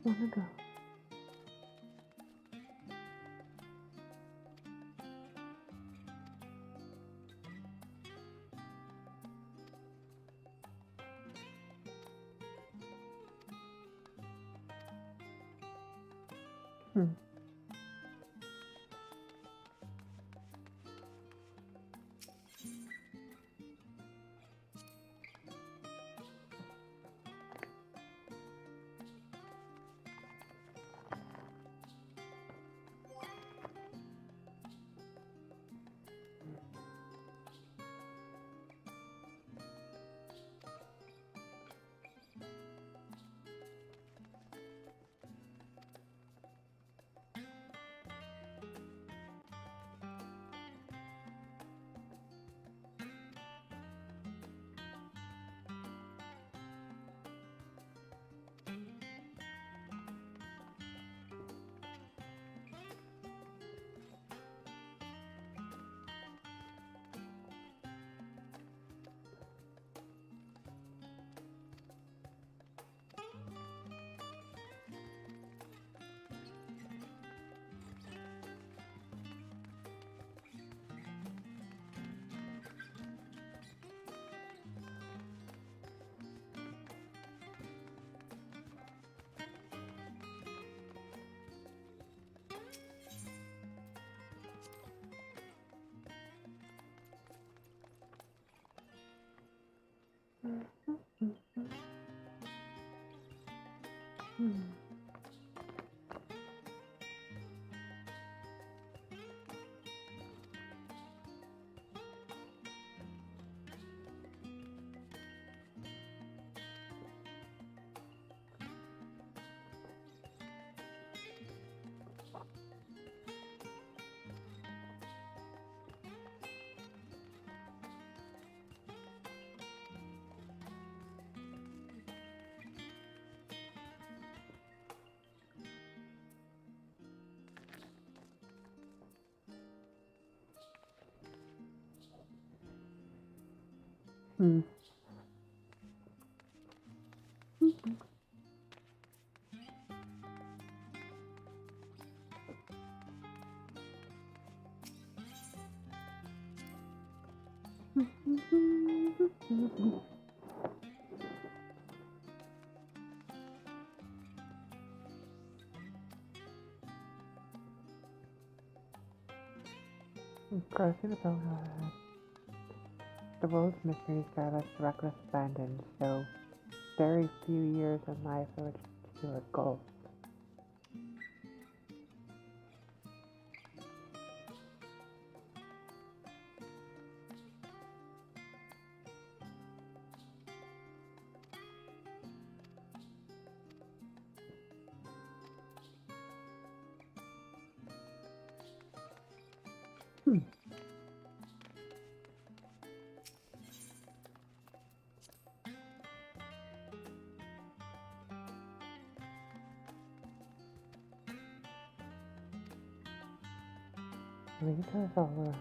Speaker 1: wanna go. Hmm. Hmm. Crossing the Belgrade. The world's mysteries drive us to reckless abandon, so very few years in life for which to do a goal. Lead us all around.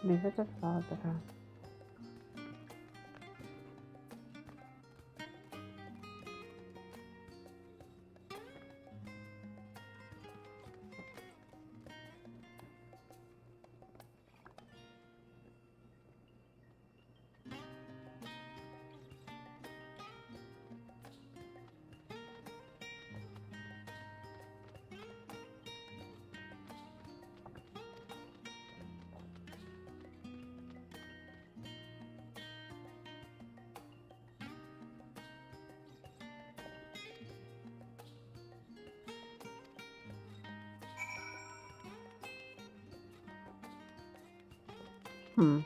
Speaker 1: These are just follow the path. Hmm.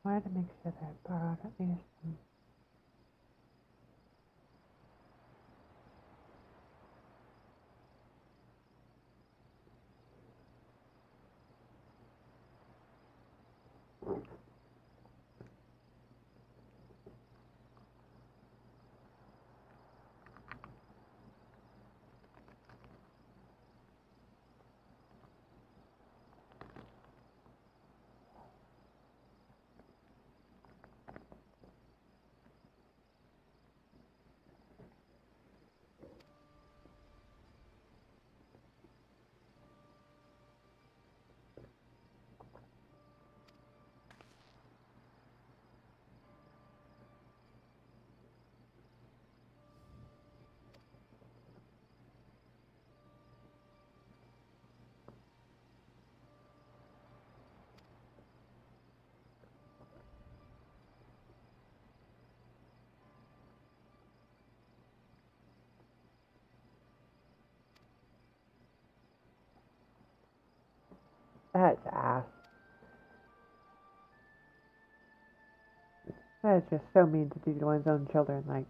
Speaker 1: Wanted to make sure that I borrowed at least some. That's ass. That is just so mean to do to one's own children, like.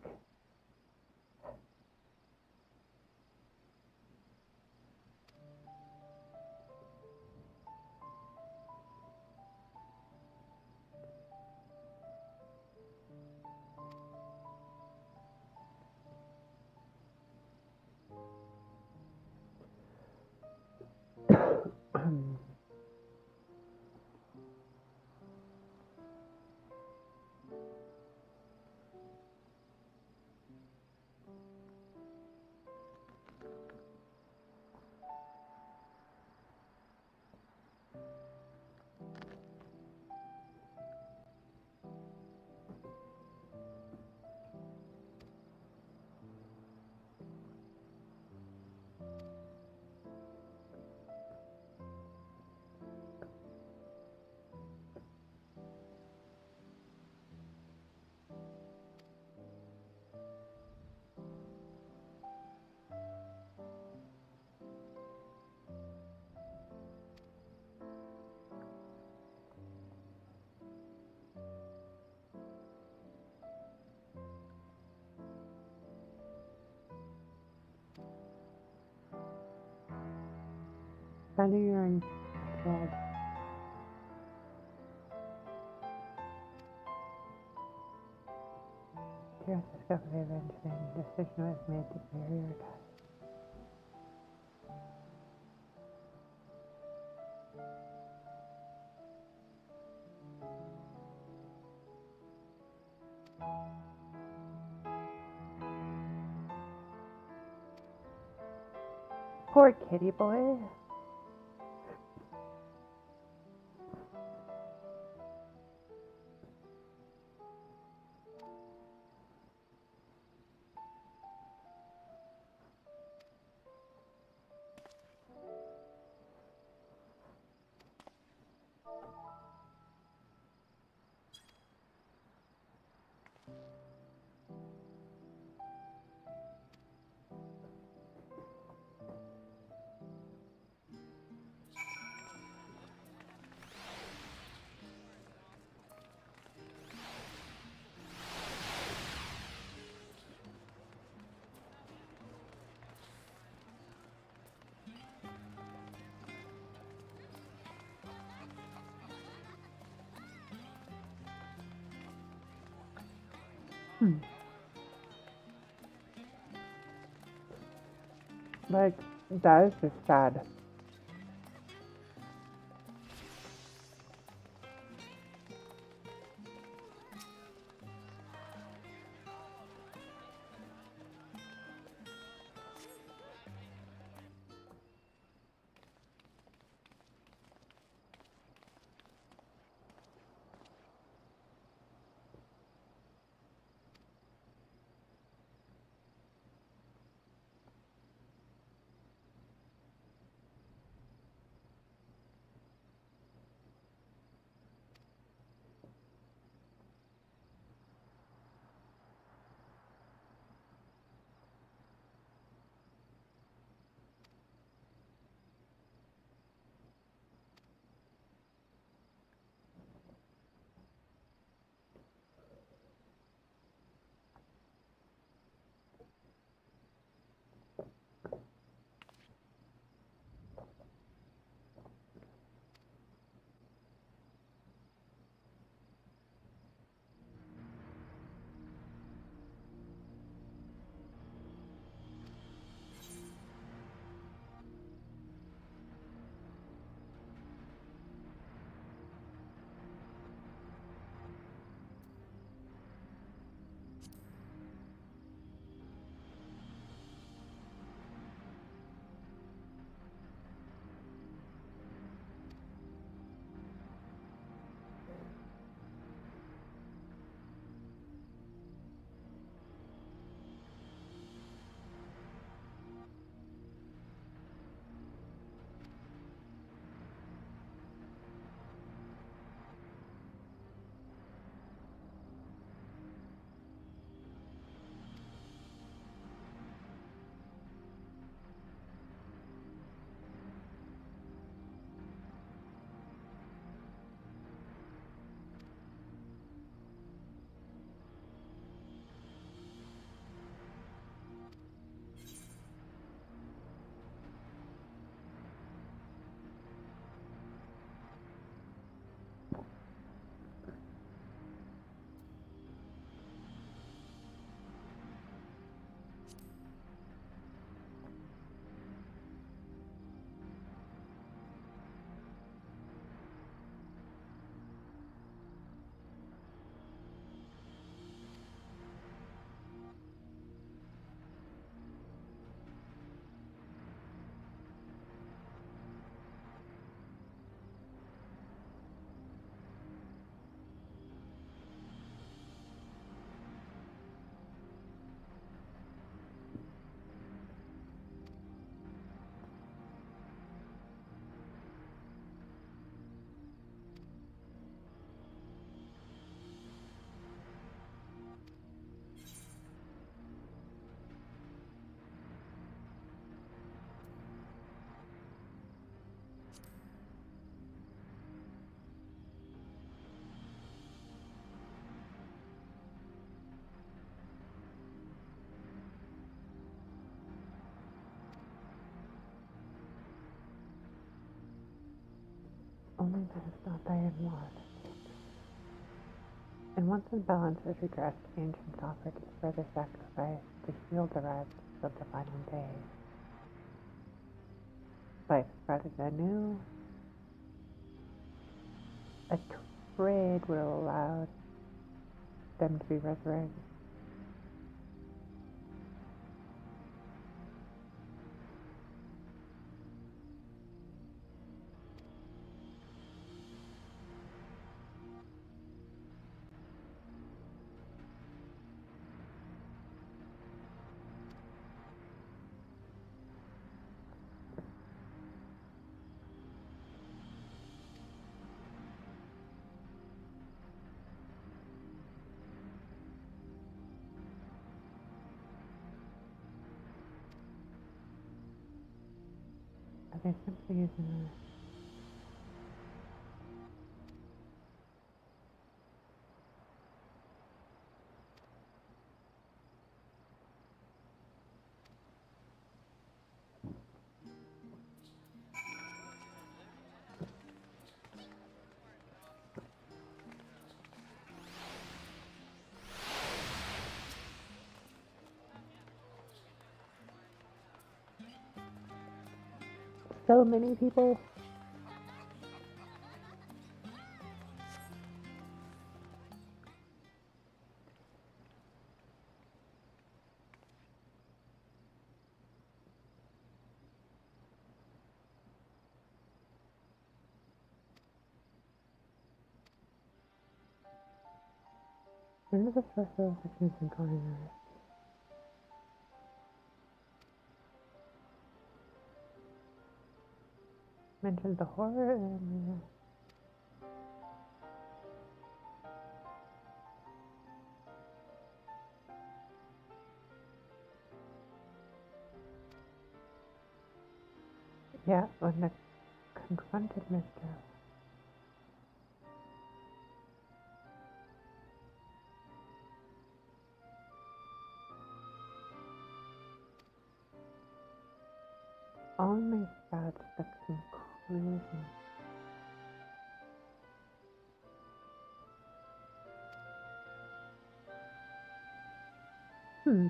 Speaker 1: Finding your own world. Curious discovery of engineering decision was made to prioritize. Poor kitty boy. Like, that is just sad. Only that is not thy lost. And once the balance is redressed, ancients offered further sacrifice to heal the rest of the final day. Life started anew. A trade would have allowed them to be resurrected. Are they simply using so many people? When is the first of the and corners? Mentioned the horror and yeah, when they confronted Mr. Only that's the conclusion. Hmm.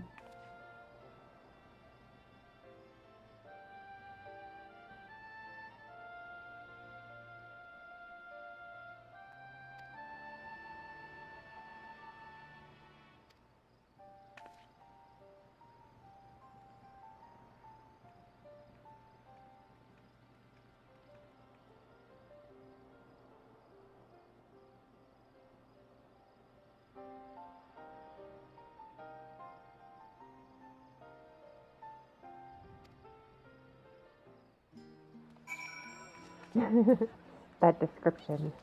Speaker 1: That description.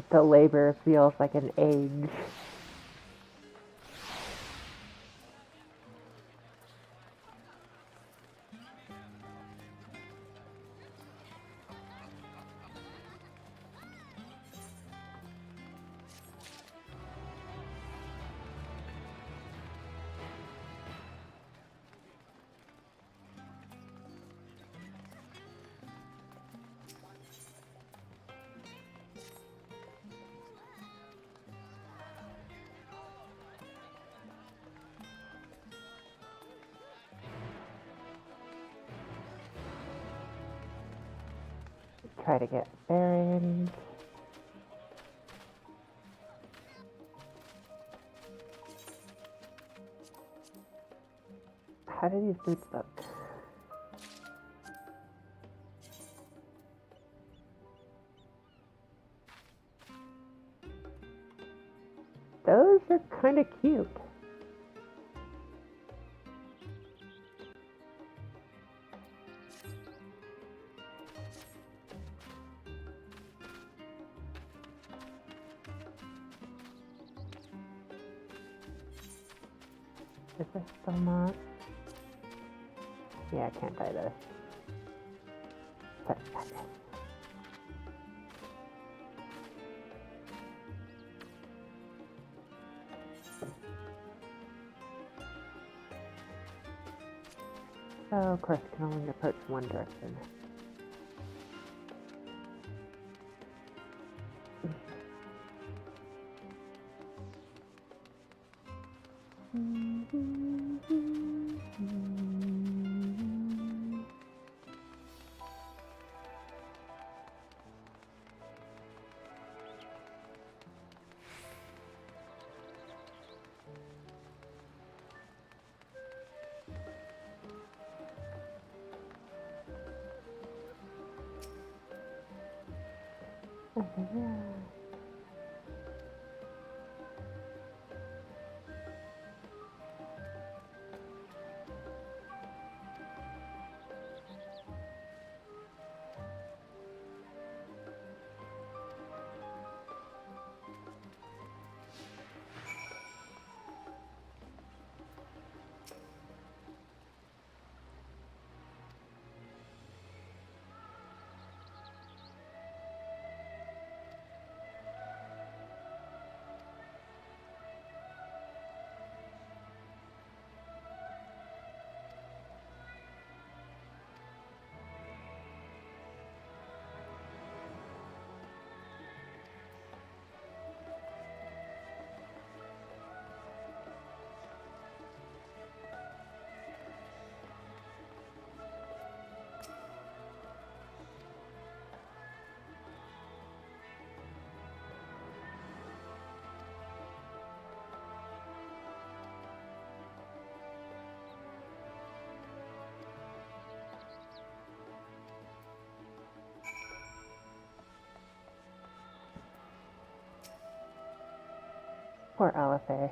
Speaker 1: The labor feels like an age. Try to get bearings. How do these boots look? Those are kind of cute. Is this still not? Yeah, I can't tie this. But so, of course, can only approach one direction. Poor LFA.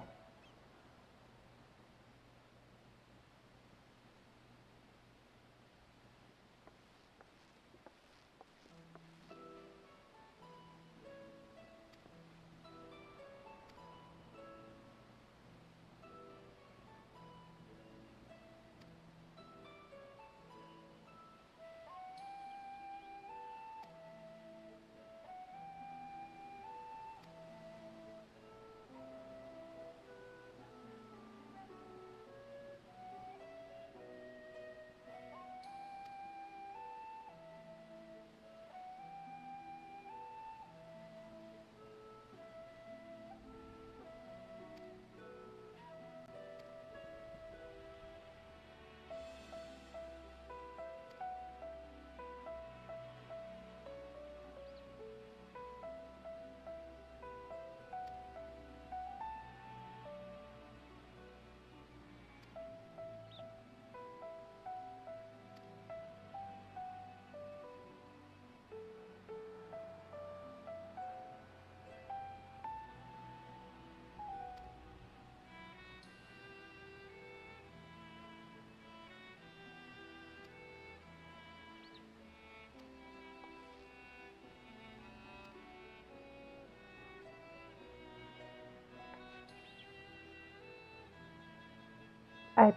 Speaker 1: I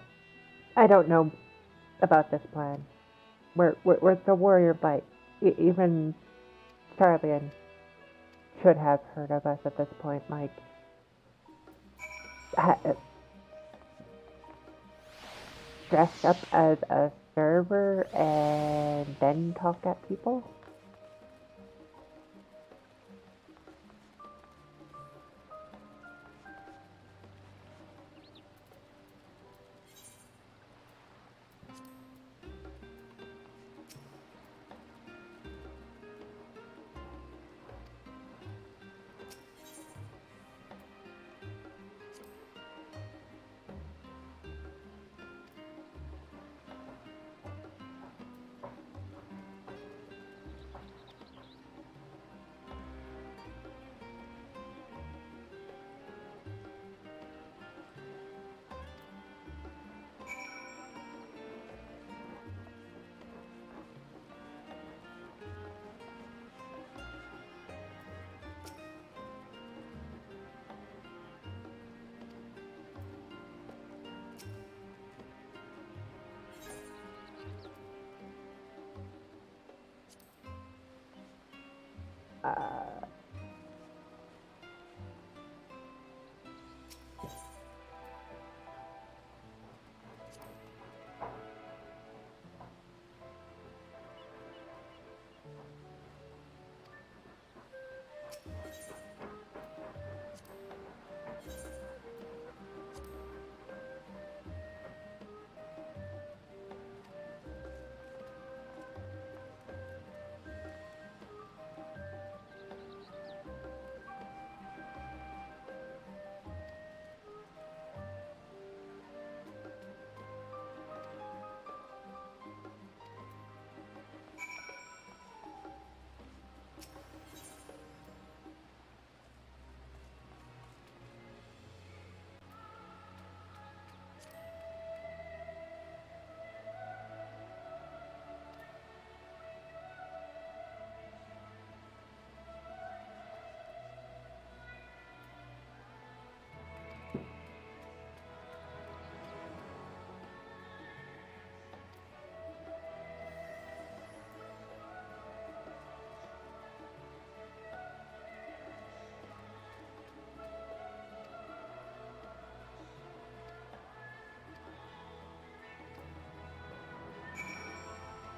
Speaker 1: I don't know about this plan. We're the warrior bite. Even Starlian should have heard of us at this point. Like, dressed up as a server and then talk at people.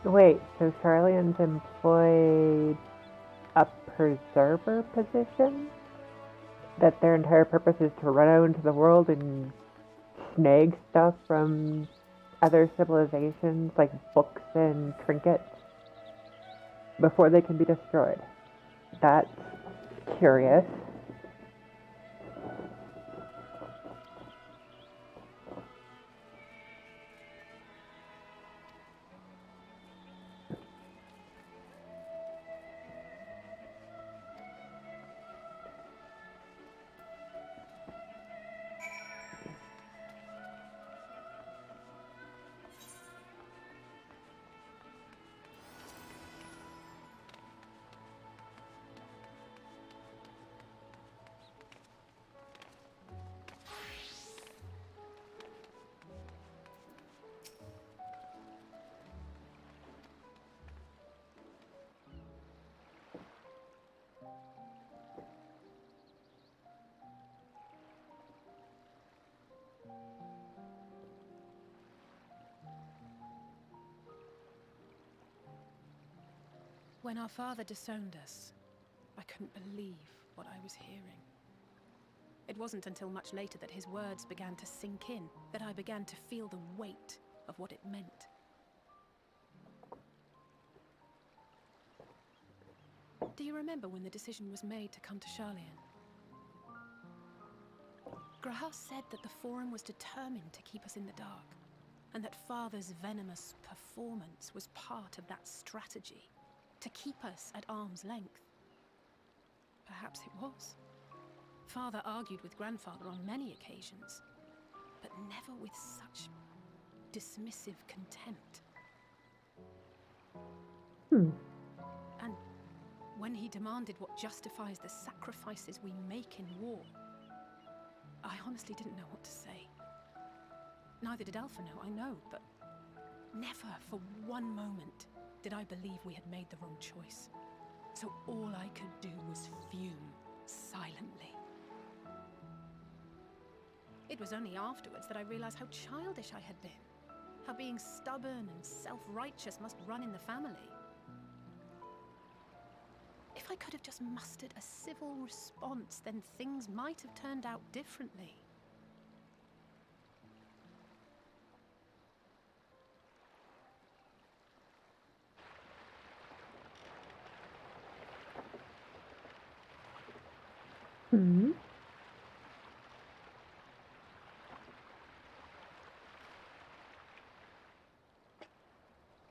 Speaker 1: Wait, so Charlian's employed a preserver position? That their entire purpose is to run out into the world and snag stuff from other civilizations, like books and trinkets, before they can be destroyed. That's curious.
Speaker 7: When our father disowned us, I couldn't believe what I was hearing. It wasn't until much later that his words began to sink in, that I began to feel the weight of what it meant. Do you remember when the decision was made to come to Charlian? Graham said that the Forum was determined to keep us in the dark, and that Father's venomous performance was part of that strategy, to keep us at arm's length. Perhaps it was. Father argued with Grandfather on many occasions, but never with such dismissive contempt. And when he demanded what justifies the sacrifices we make in war, I honestly didn't know what to say. Neither did Alpha know, I know, but never for one moment did I believe we had made the wrong choice. So all I could do was fume silently. It was only afterwards that I realized how childish I had been. How being stubborn and self-righteous must run in the family. If I could have just mustered a civil response, then things might have turned out differently.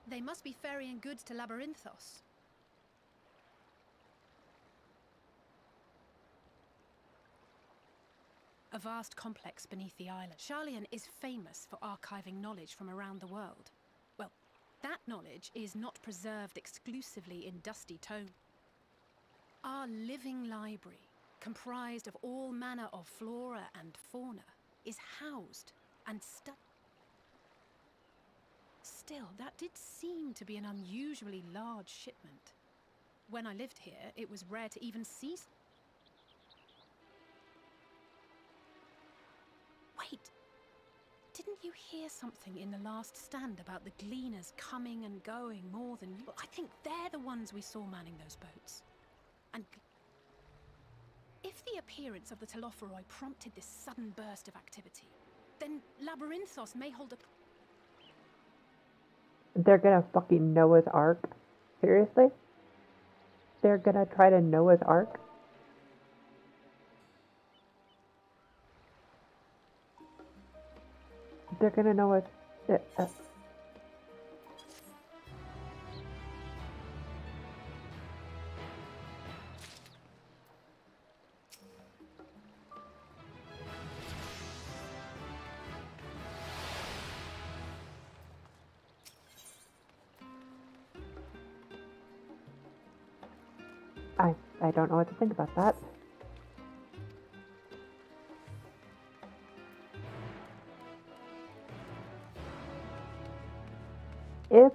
Speaker 7: They must be ferrying goods to Labyrinthos. A vast complex beneath the island. Charlian is famous for archiving knowledge from around the world. Well, that knowledge is not preserved exclusively in dusty tome. Our living library, comprised of all manner of flora and fauna, is housed and studied. Still, that did seem to be an unusually large shipment. When I lived here, it was rare to even see... Wait! Didn't you hear something in the last stand about the gleaners coming and going more than... I think they're the ones we saw manning those boats. And... if the appearance of the Telophoroi prompted this sudden burst of activity, then Labyrinthos may hold a...
Speaker 1: They're gonna fucking Noah's Ark? Seriously? They're gonna try to Noah's Ark? They're gonna Noah's... I don't know what to think about that. If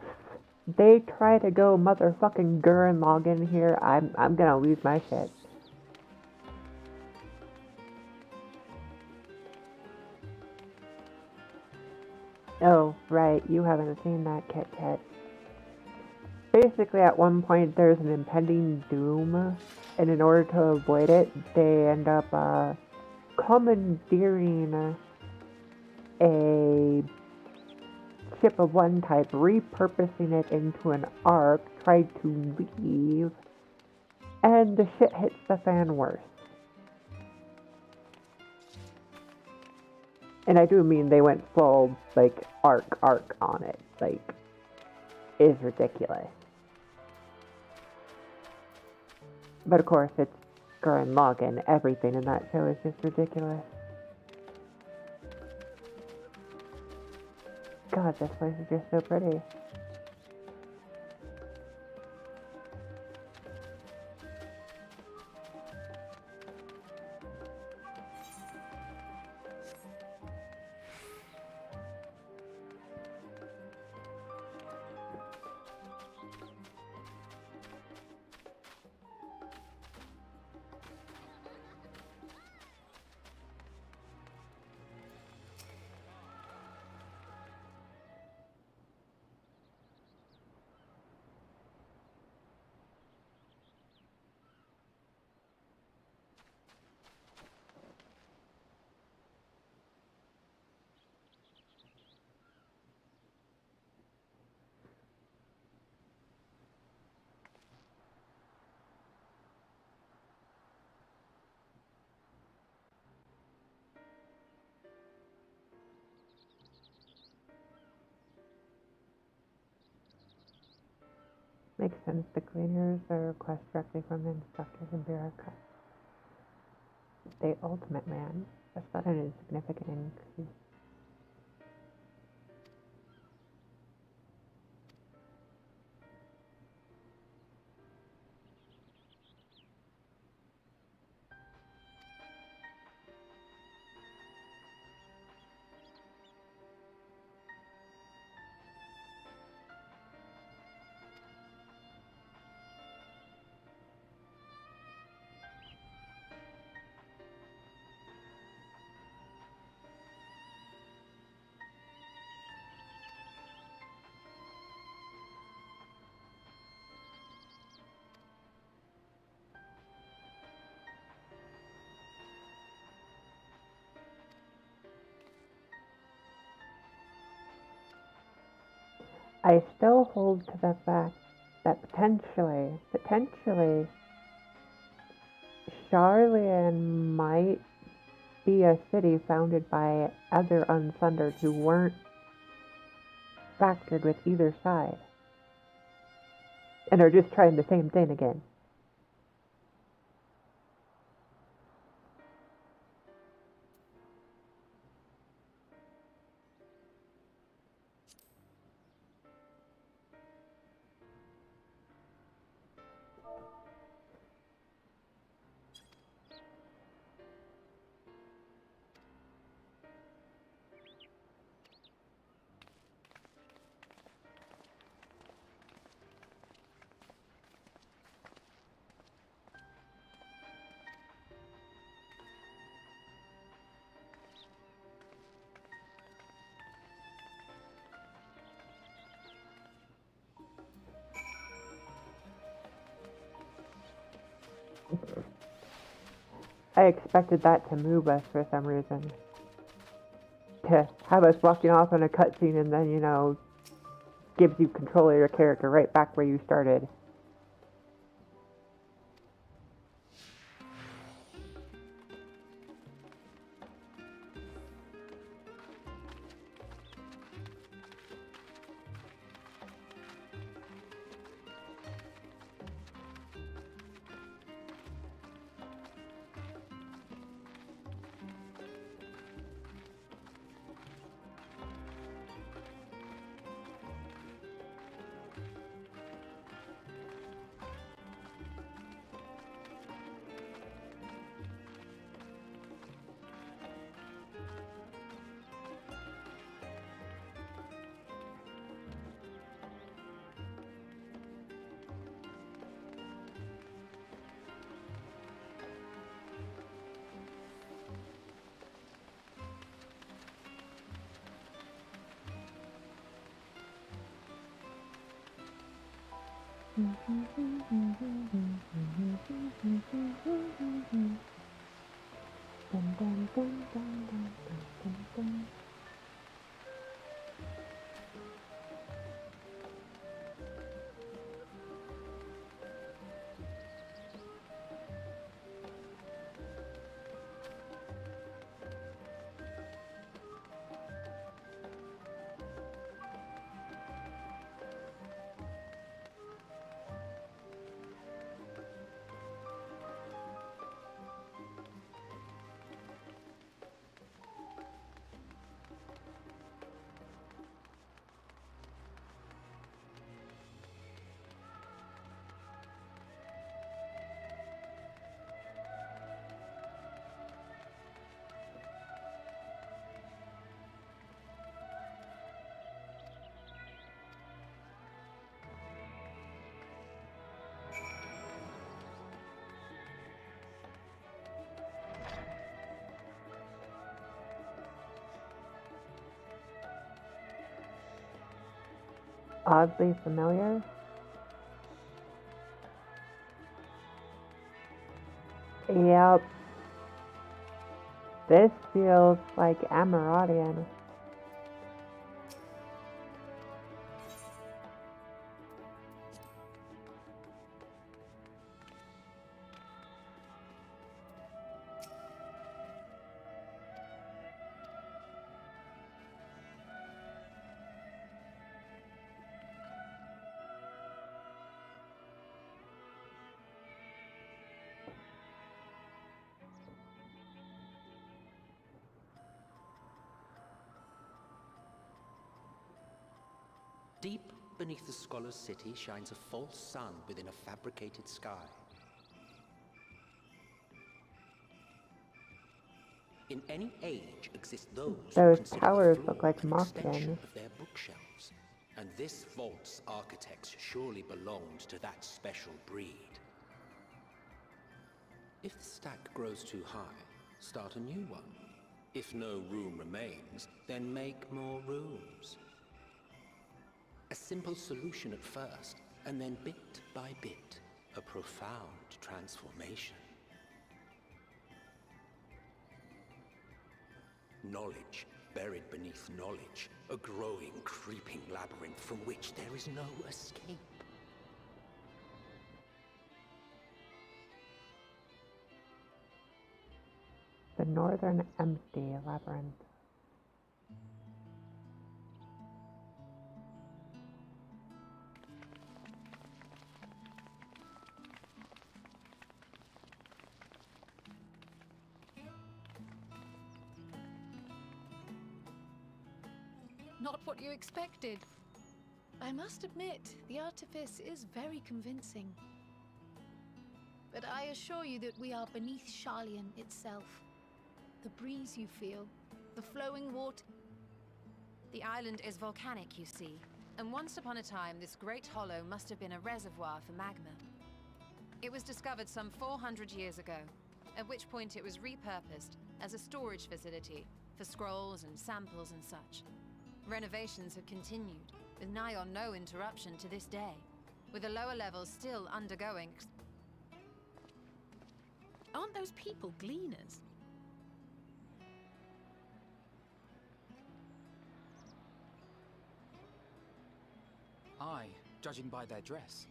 Speaker 1: they try to go motherfucking Gurren Lagann here, I'm gonna lose my shit. Oh, right, you haven't seen that, Kit Kat. basically at one point there's an impending doom, and in order to avoid it, they end up commandeering a ship of one type, repurposing it into an ark, tried to leave, and the shit hits the fan worse. And I do mean they went full, like, arc on it. Like, is ridiculous. But of course, it's Gurren Lagann. Everything in that show is just ridiculous. God, this place is just so pretty. Makes sense. The cleaners are requests directly from the instructors and bureaucrats. The ultimate man. That's not an insignificant increase. I still hold to the fact that potentially, Charlian might be a city founded by other Unsundered who weren't factored with either side, and are just trying the same thing again. I expected that to move us for some reason. To have us walking off in a cutscene and then, you know, gives you control of your character right back where you started. Oddly familiar. Yep. This feels like Ameradian.
Speaker 16: Deep beneath the scholar's city shines a false sun within a fabricated sky. In any age exist those who
Speaker 1: Those
Speaker 16: consider
Speaker 1: towers
Speaker 16: the
Speaker 1: look
Speaker 16: floor
Speaker 1: like
Speaker 16: an extension
Speaker 1: mock-ins.
Speaker 16: of their bookshelves, and this vault's architects surely belonged to that special breed. If the stack grows too high, start a new one. If no room remains, then make more rooms. A simple solution at first, and then bit by bit, a profound transformation. Knowledge buried beneath knowledge, a growing, creeping labyrinth from which there is no escape.
Speaker 1: The Northern Empty Labyrinth.
Speaker 7: Not what you expected. I must admit, the artifice is very convincing. But I assure you that we are beneath Sharlayan itself. The breeze you feel, the flowing water...
Speaker 15: The island is volcanic, you see. And once upon a time, this great hollow must have been a reservoir for magma. It was discovered some 400 years ago, at which point it was repurposed as a storage facility for scrolls and samples and such. Renovations have continued, with nigh on no interruption to this day, with the lower levels still undergoing...
Speaker 7: Aren't those people gleaners?
Speaker 11: Aye, judging by their dress.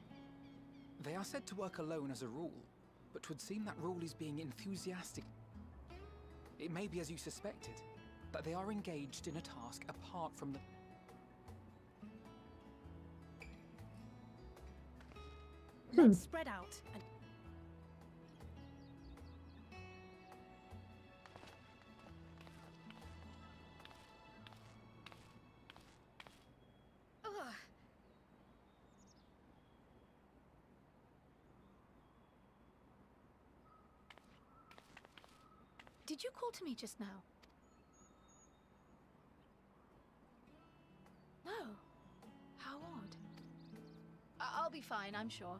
Speaker 11: They are said to work alone as a rule, but 'twould seem that rule is being enthusiastic. It may be as you suspected, that they are engaged in a task apart from the...
Speaker 7: Let's spread out and... Ugh. Did you call to me just now? No. How odd. I'll be fine, I'm sure.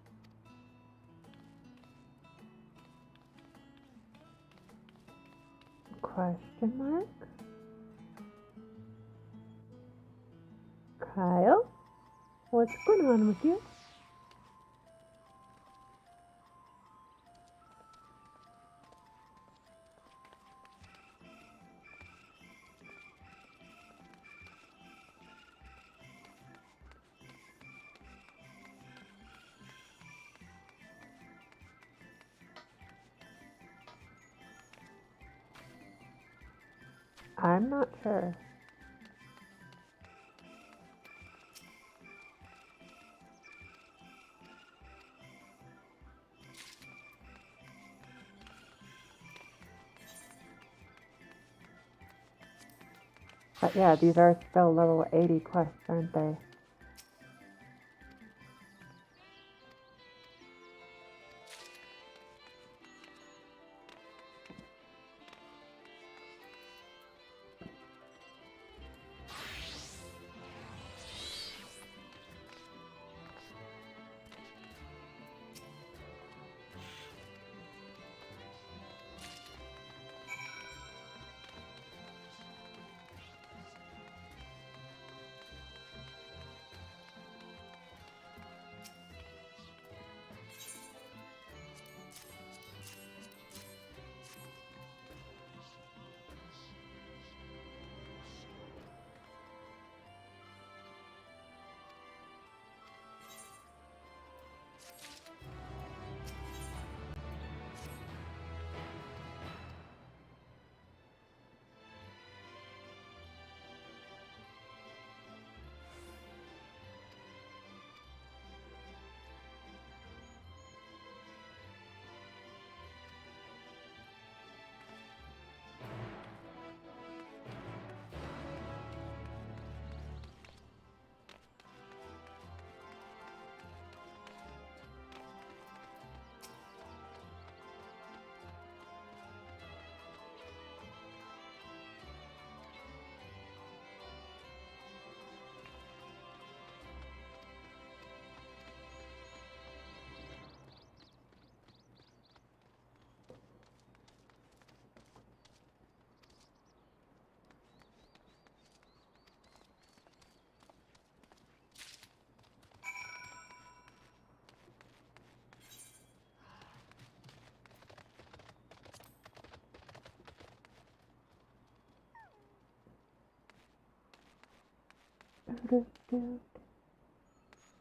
Speaker 1: Question mark? Kyle? What's going on with you? I'm not sure. But yeah, these are still level 80 quests, aren't they?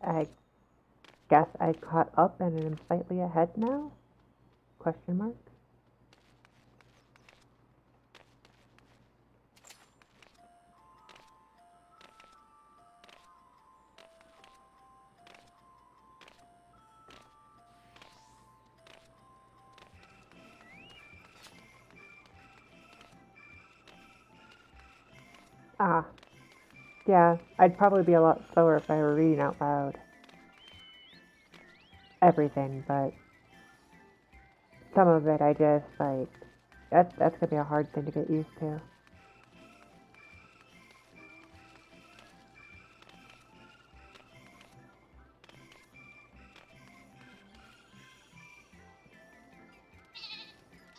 Speaker 1: I guess I caught up and am slightly ahead now? Question mark. Ah, yeah, I'd probably be a lot slower if I were reading out loud. Everything, but some of it I just, like, that's gonna be a hard thing to get used to.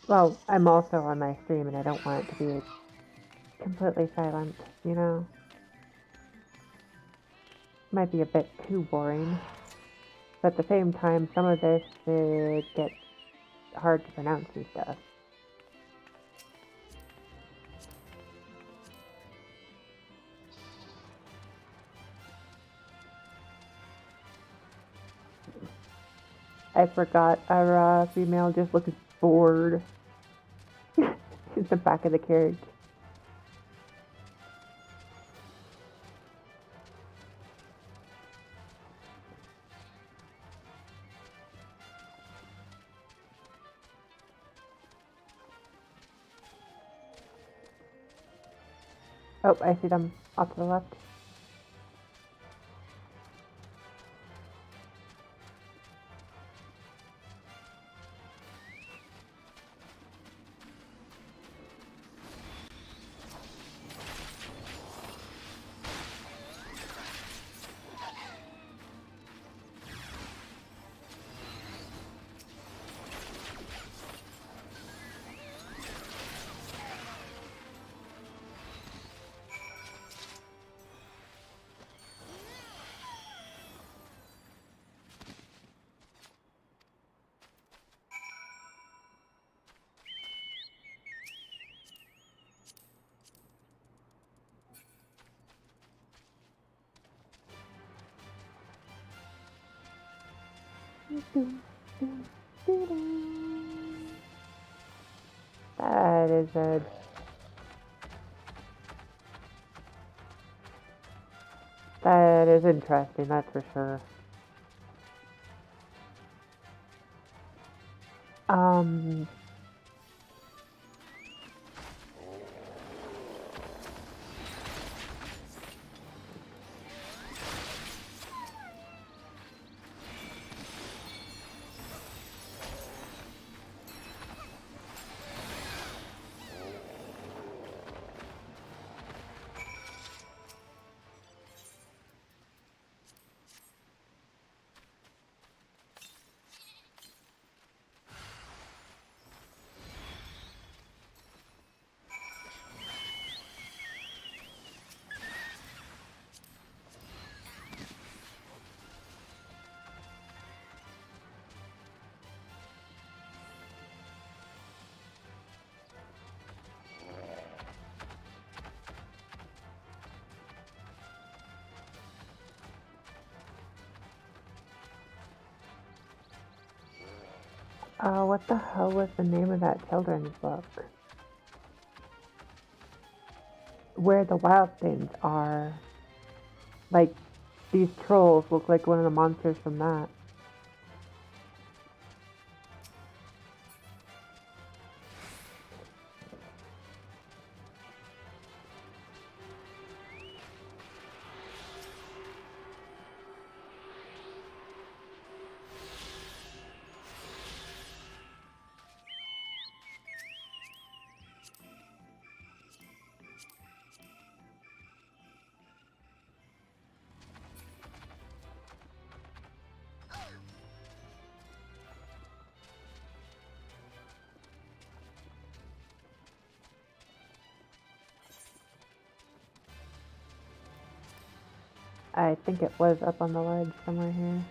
Speaker 1: Well, I'm also on my stream and I don't want it to be completely silent, you know? Might be a bit too boring. But at the same time, some of this gets hard to pronounce and stuff. I forgot our female just looks bored in the back of the carriage. Oh, I see them off to the left. That is a It is interesting, that's for sure. Um, what the hell was the name of that children's book? Where the wild things are. Like, these trolls look like one of the monsters from that. I think it was up on the ledge somewhere here.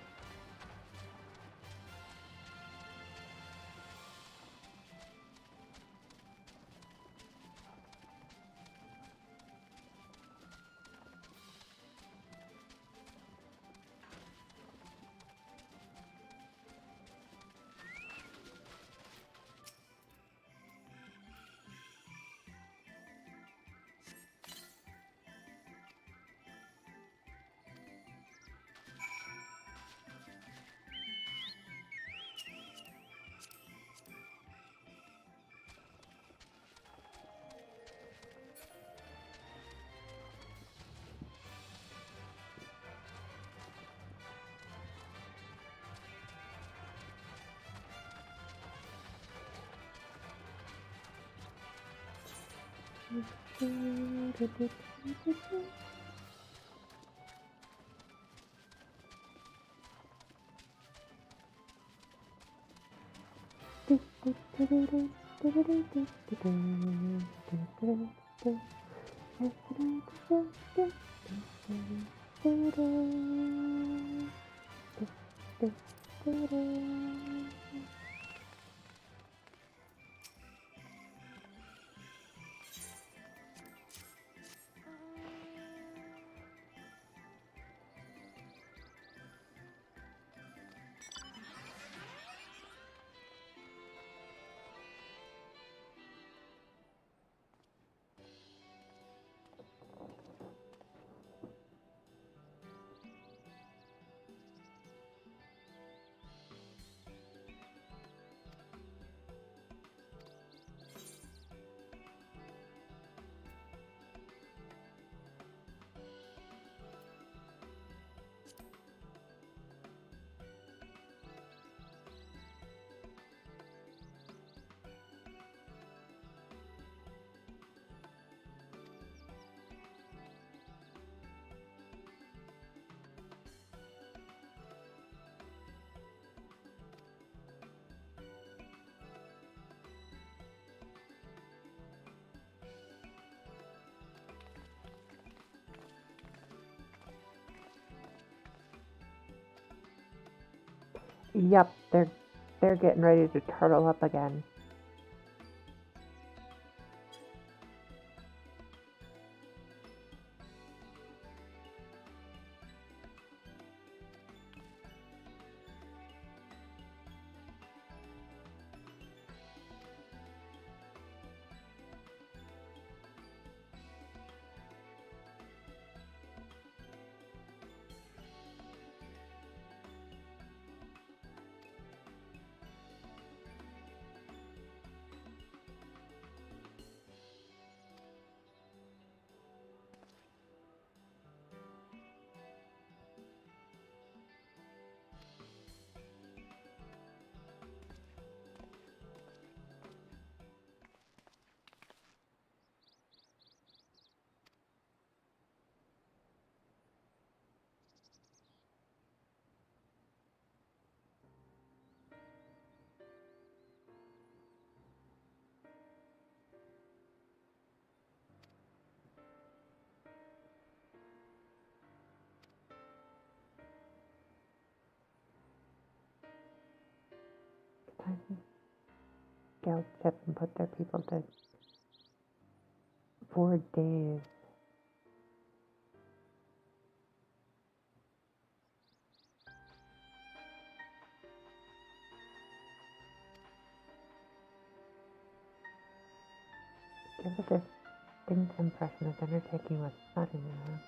Speaker 1: Yep, they're getting ready to turtle up again. Guild ship and put their people to 4 days. Gives a distinct impression that the undertaking was sudden and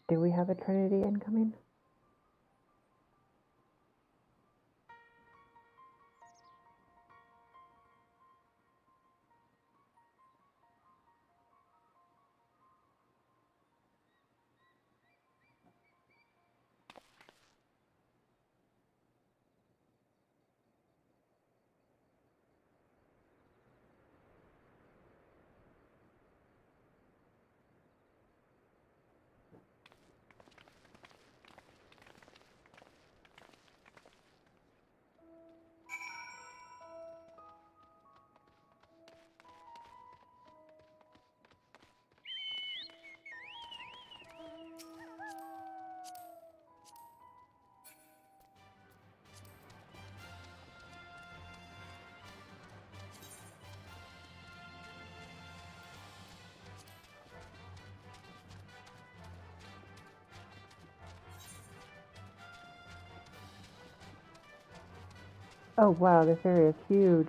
Speaker 1: do we have a Trinity incoming? Oh wow, this area is huge.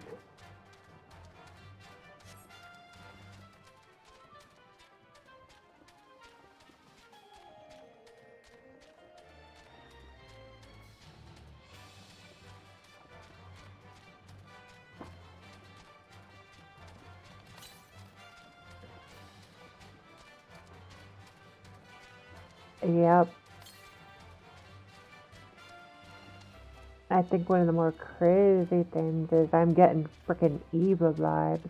Speaker 1: Yep. I think one of the more crazy things is I'm getting frickin' Eva vibes.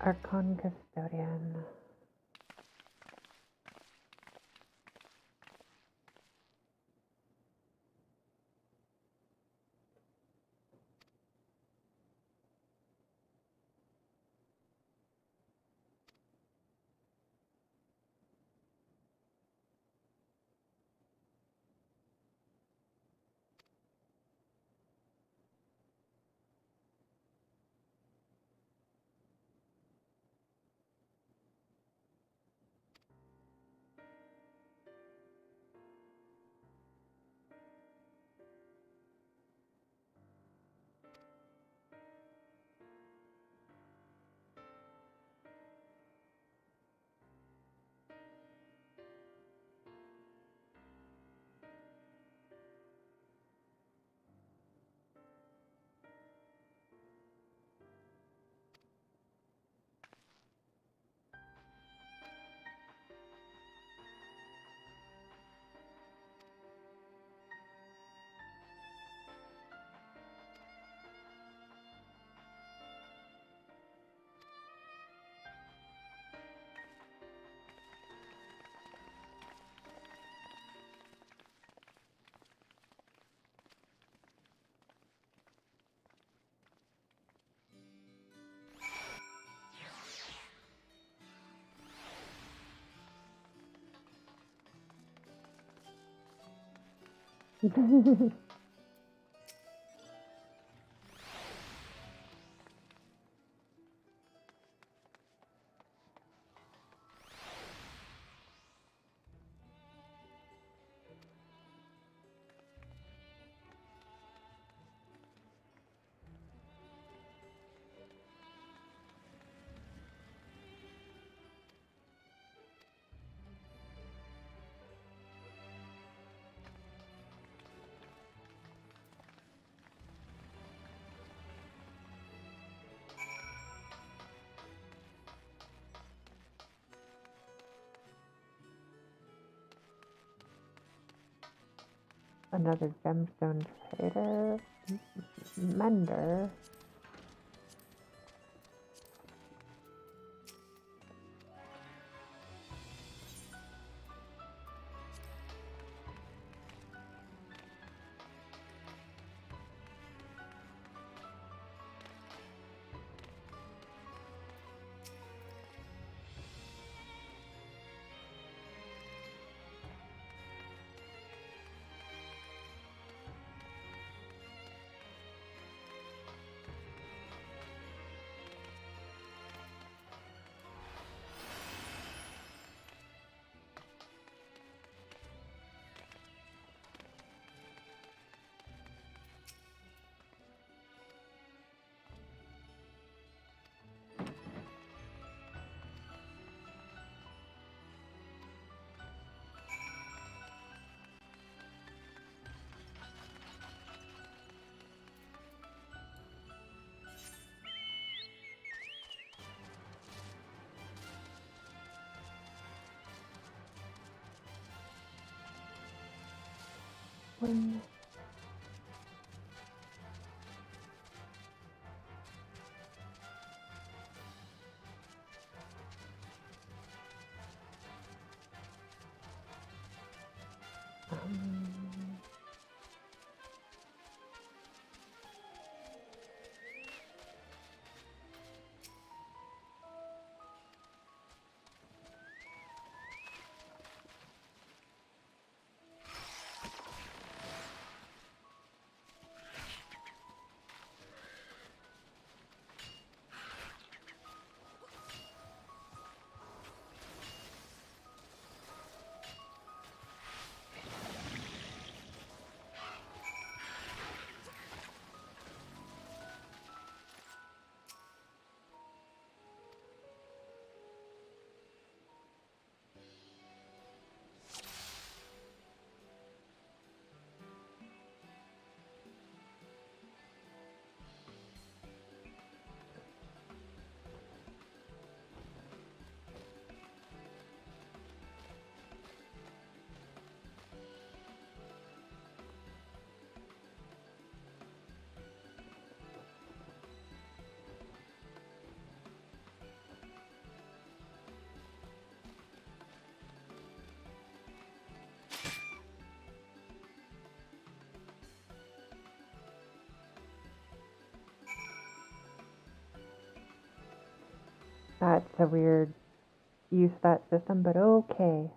Speaker 1: Archon Custodian. Another gemstone trader. Mender. When that's a weird use of that system, but okay.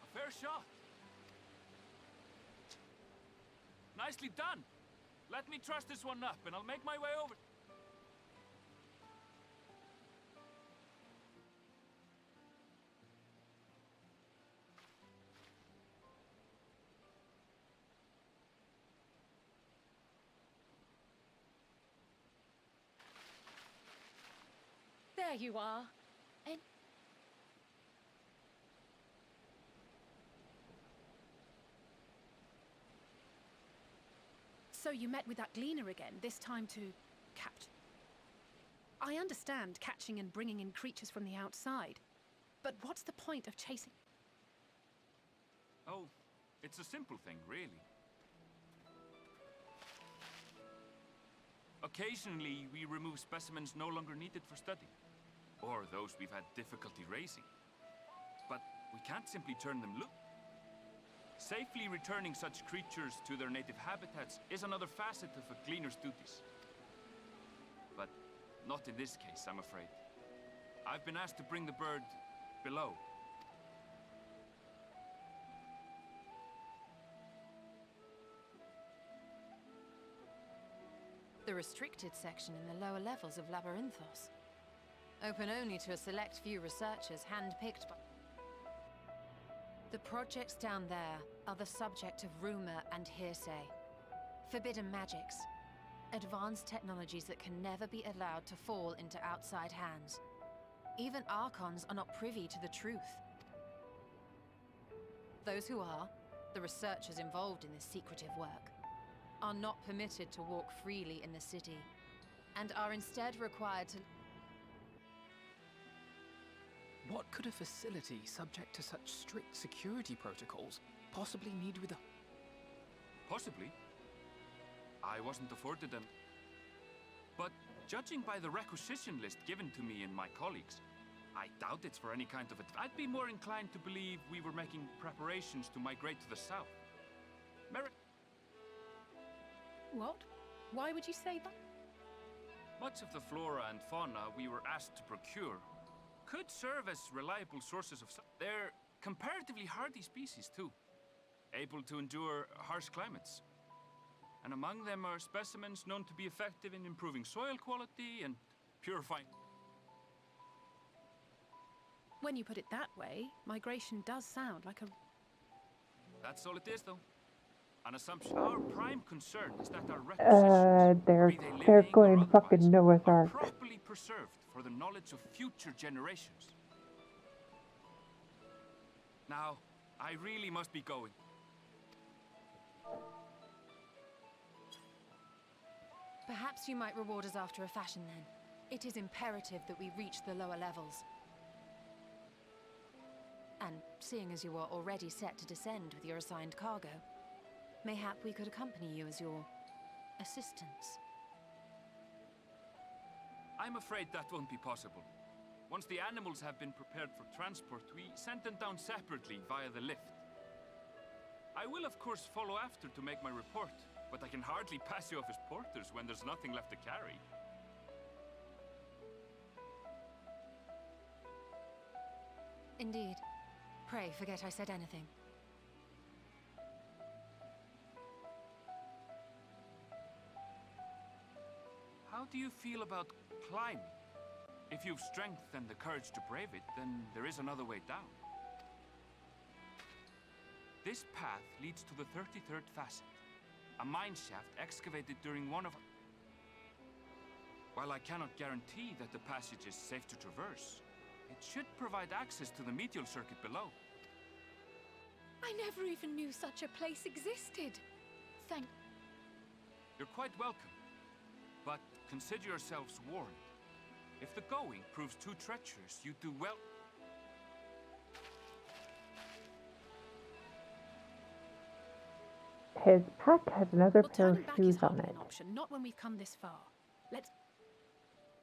Speaker 3: A fair shot. Nicely done. Let me truss this one up, and I'll make my way over.
Speaker 7: There you are. And so you met with that gleaner again, this time to capture. I understand catching and bringing in creatures from the outside, but what's the point of chasing?
Speaker 3: Oh, it's a simple thing, really. Occasionally, we remove specimens no longer needed for study. or those we've had difficulty raising. But we can't simply turn them loose. Safely returning such creatures to their native habitats is another facet of a cleaner's duties. But not in this case, I'm afraid. I've been asked to bring the bird below.
Speaker 15: The restricted section in the lower levels of Labyrinthos. Open only to a select few researchers hand-picked by... The projects down there are the subject of rumor and hearsay. Forbidden magics. Advanced technologies that can never be allowed to fall into outside hands. Even Archons are not privy to the truth. Those who are, the researchers involved in this secretive work, are not permitted to walk freely in the city, and are instead required to...
Speaker 11: What could a facility subject to such strict security protocols possibly need with a...
Speaker 3: Possibly. I wasn't afforded them. But judging by the requisition list given to me and my colleagues, I doubt it's for any kind of... I'd be more inclined to believe we were making preparations to migrate to the south.
Speaker 7: What? Why would you say that?
Speaker 3: Much of the flora and fauna we were asked to procure could serve as reliable sources of... They're comparatively hardy species, too, able to endure harsh climates. And among them are specimens known to be effective in improving soil quality and purifying...
Speaker 7: When you put it that way, migration does sound like a...
Speaker 3: That's all it is, though. An assumption. Our prime concern is that our requisitions,
Speaker 1: they're going fucking Noah's Ark.
Speaker 3: properly preserved for the knowledge of future generations. Now, I really must be going.
Speaker 15: Perhaps you might reward us after a fashion, then. It is imperative that we reach the lower levels. And seeing as you are already set to descend with your assigned cargo, mayhap we could accompany you as your assistants.
Speaker 3: I'm afraid that won't be possible. Once the animals have been prepared for transport, we send them down separately via the lift. I will, of course, follow after to make my report, but I can hardly pass you off as porters when there's nothing left to carry.
Speaker 15: Indeed. Pray forget I said anything.
Speaker 3: How do you feel about climbing? If you've strength and the courage to brave it, then there is another way down. This path leads to the 33rd facet, a mine shaft excavated during one of... While I cannot guarantee that the passage is safe to traverse, it should provide access to the medial circuit below.
Speaker 7: I never even knew such a place existed. Thank...
Speaker 3: You're quite welcome, but consider yourselves warned. If the going proves too treacherous, you do well...
Speaker 1: His pack has another pair of
Speaker 7: turning back
Speaker 1: shoes
Speaker 7: is
Speaker 1: on
Speaker 7: hardly
Speaker 1: it.
Speaker 7: an option, not when we've come this far. Let's...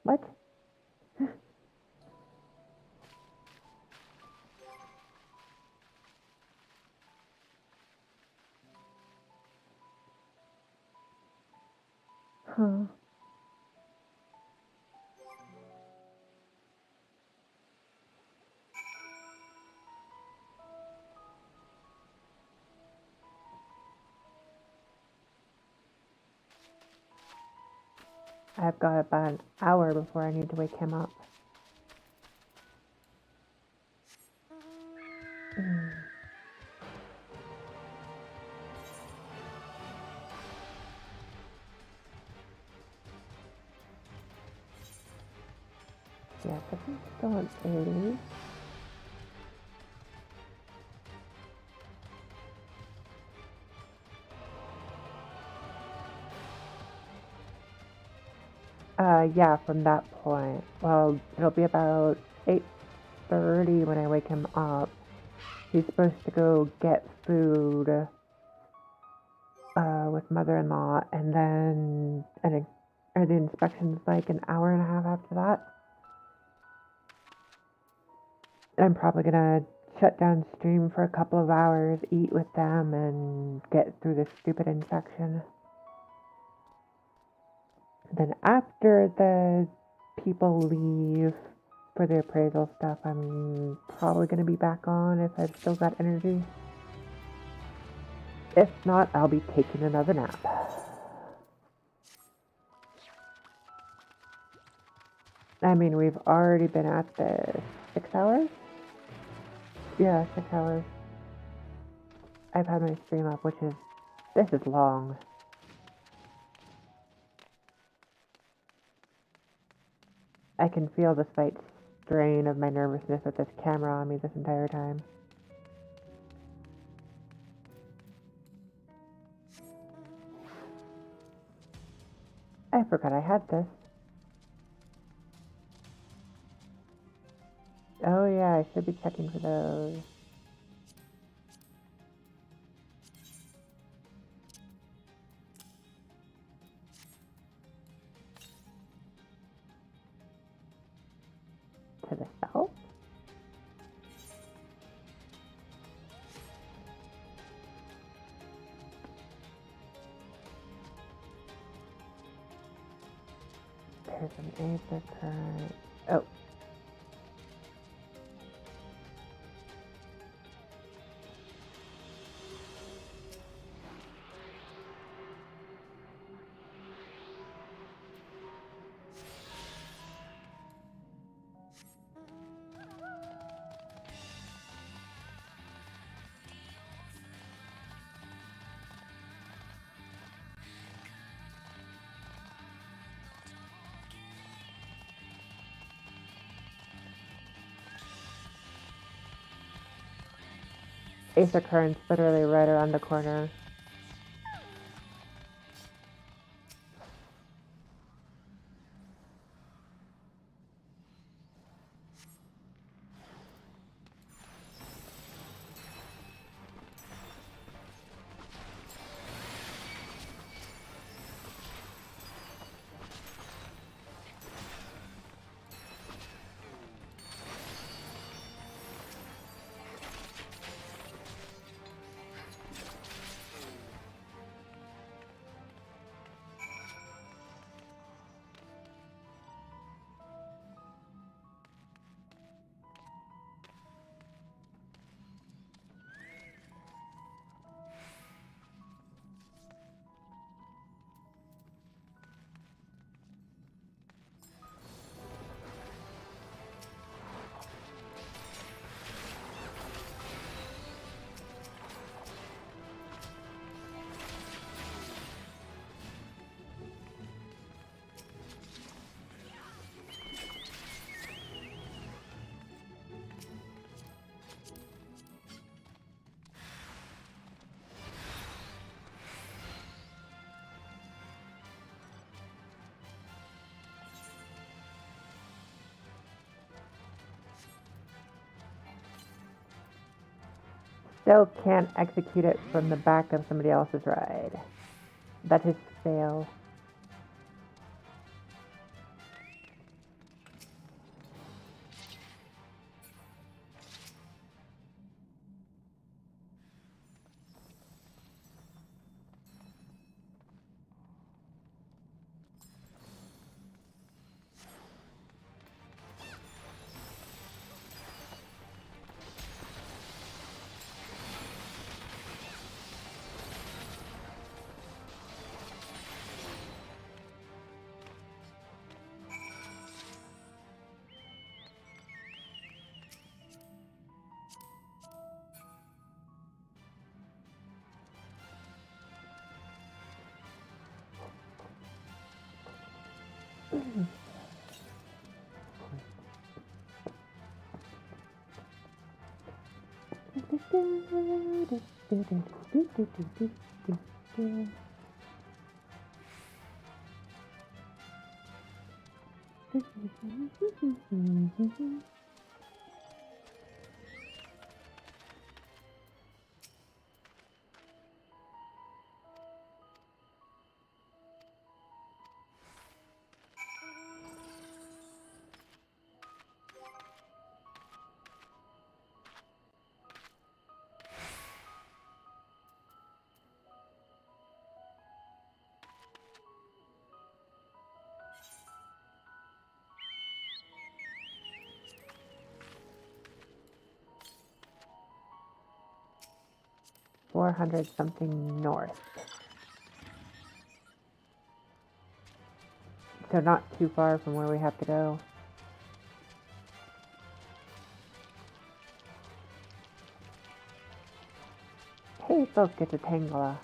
Speaker 1: What? Huh. I've got about an hour before I need to wake him up. Yeah, but he's still at 80. Yeah, from that point. Well, it'll be about 8:30 when I wake him up. He's supposed to go get food with mother-in-law, and then the inspection's like an hour and a half after that. And I'm probably gonna shut down stream for a couple of hours, eat with them, and get through this stupid infection. Then after the people leave for the appraisal stuff, I'm probably gonna be back on if I've still got energy. If not, I'll be taking another nap. I mean, we've already been at this 6 hours? Yeah, 6 hours. I've had my stream up, this is long. I can feel the slight strain of my nervousness with this camera on me this entire time. I forgot I had this. Oh yeah, I should be checking for those. To the south? There's an aether current. Oh. Aether current's literally right around the corner. Still can't execute it from the back of somebody else's ride. That is fail. 400 something north. So not too far from where we have to go. Hey folks, it's a Tangela.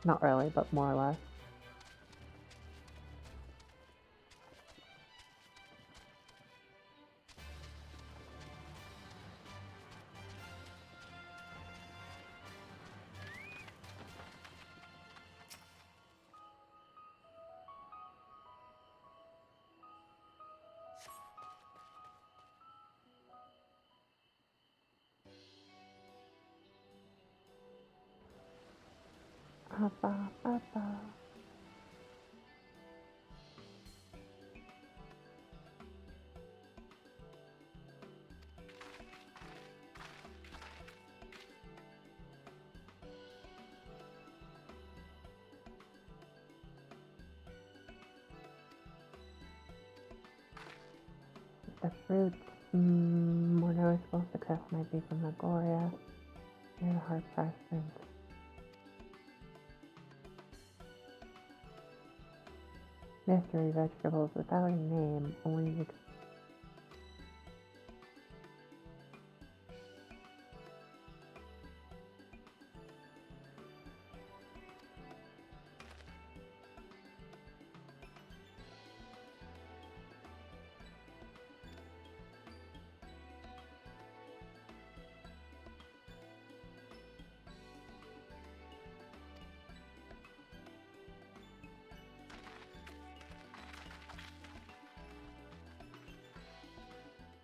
Speaker 1: Not really, but more or less. Abba, abba. The fruits, more noticeable success might be from Agoria. Near the hard pressed. Mystery vegetables without a name, only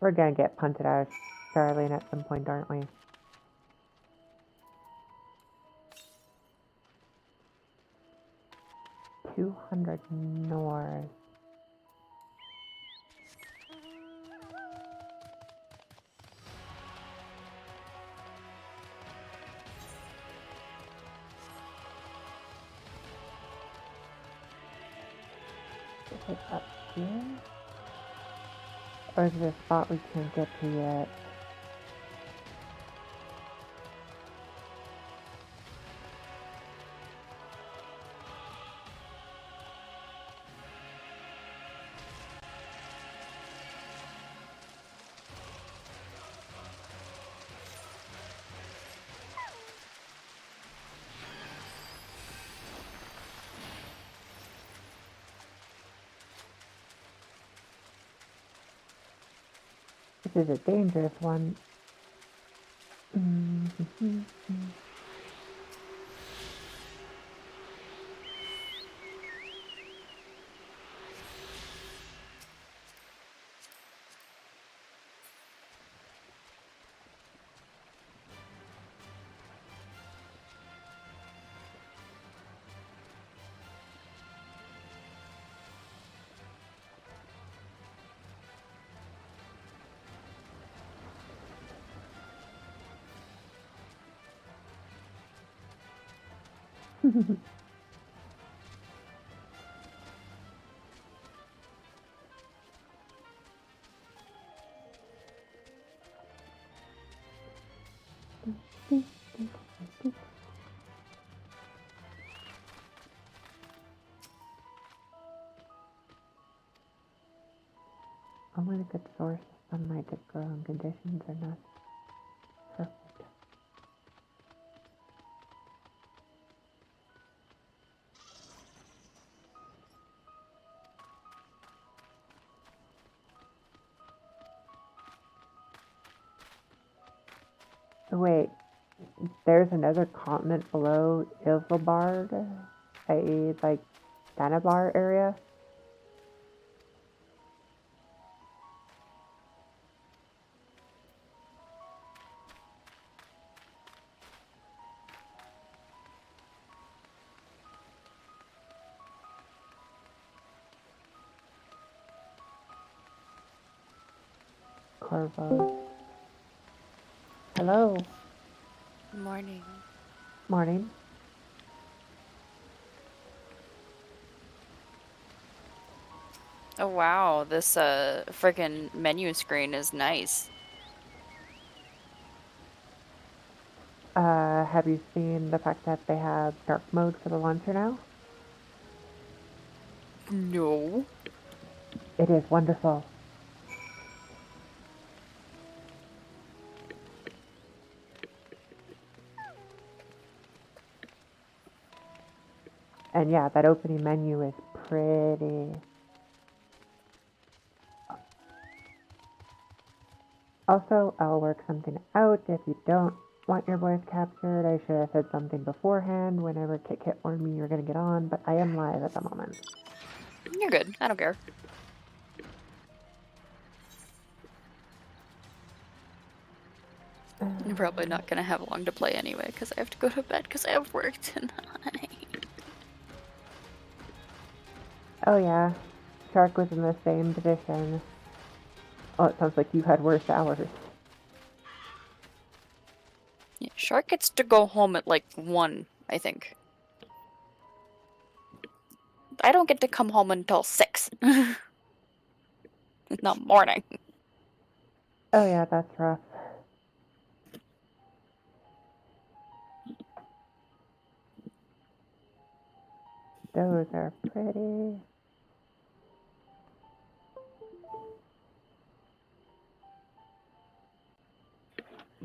Speaker 1: we're gonna get punted out of Charlene at some point, aren't we? $200 north. Is it up here? Or is it a spot we can't get to yet? This is a dangerous one. Only a good source of sunlight to grow in conditions are not perfect. Wait, there's another continent below Ilvabard, i.e. like Danabar area? Corvo. Hello.
Speaker 9: Morning.
Speaker 1: Morning.
Speaker 14: Oh wow, this freaking menu screen is nice.
Speaker 1: Have you seen the fact that they have dark mode for the launcher now?
Speaker 14: No.
Speaker 1: It is wonderful. And yeah, that opening menu is pretty. Also, I'll work something out if you don't want your voice captured. I should have said something beforehand whenever Kit Kit warned me you were going to get on, but I am live at the moment.
Speaker 14: You're good. I don't care. You're probably not gonna have long to play anyway, because I have to go to bed because I have work tonight.
Speaker 1: Oh yeah, Shark was in the same position. Oh, it sounds like you had worse hours.
Speaker 14: Yeah, Shark gets to go home at like 1, I think. I don't get to come home until 6. It's not morning.
Speaker 1: Oh yeah, that's rough. Those are pretty.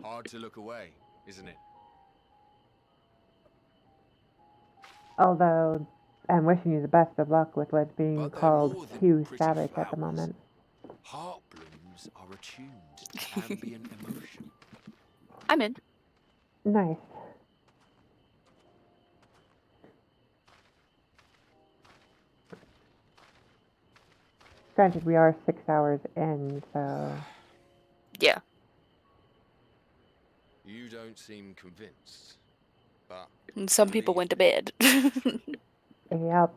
Speaker 17: Hard to look away, isn't it?
Speaker 1: Although, I'm wishing you the best of luck with what's being called too savage at the moment.
Speaker 17: Heart blooms are attuned to ambient emotion.
Speaker 14: I'm in.
Speaker 1: Nice. Granted, we are 6 hours in, so...
Speaker 14: Yeah.
Speaker 17: You don't seem convinced, but...
Speaker 14: And some people went to bed.
Speaker 1: Yep.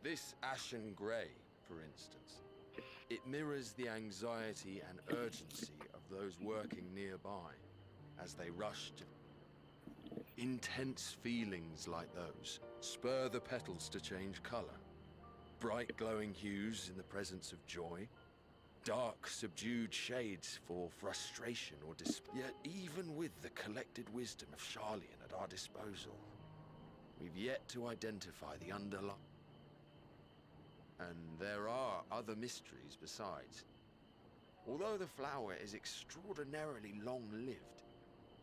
Speaker 17: This ashen grey, for instance, it mirrors the anxiety and urgency of those working nearby as they rush to... Intense feelings like those spur the petals to change colour. Bright glowing hues in the presence of joy. Dark, subdued shades for frustration or despair. Yet even with the collected wisdom of Charlian at our disposal, we've yet to identify the underlying... And there are other mysteries besides. Although the flower is extraordinarily long-lived,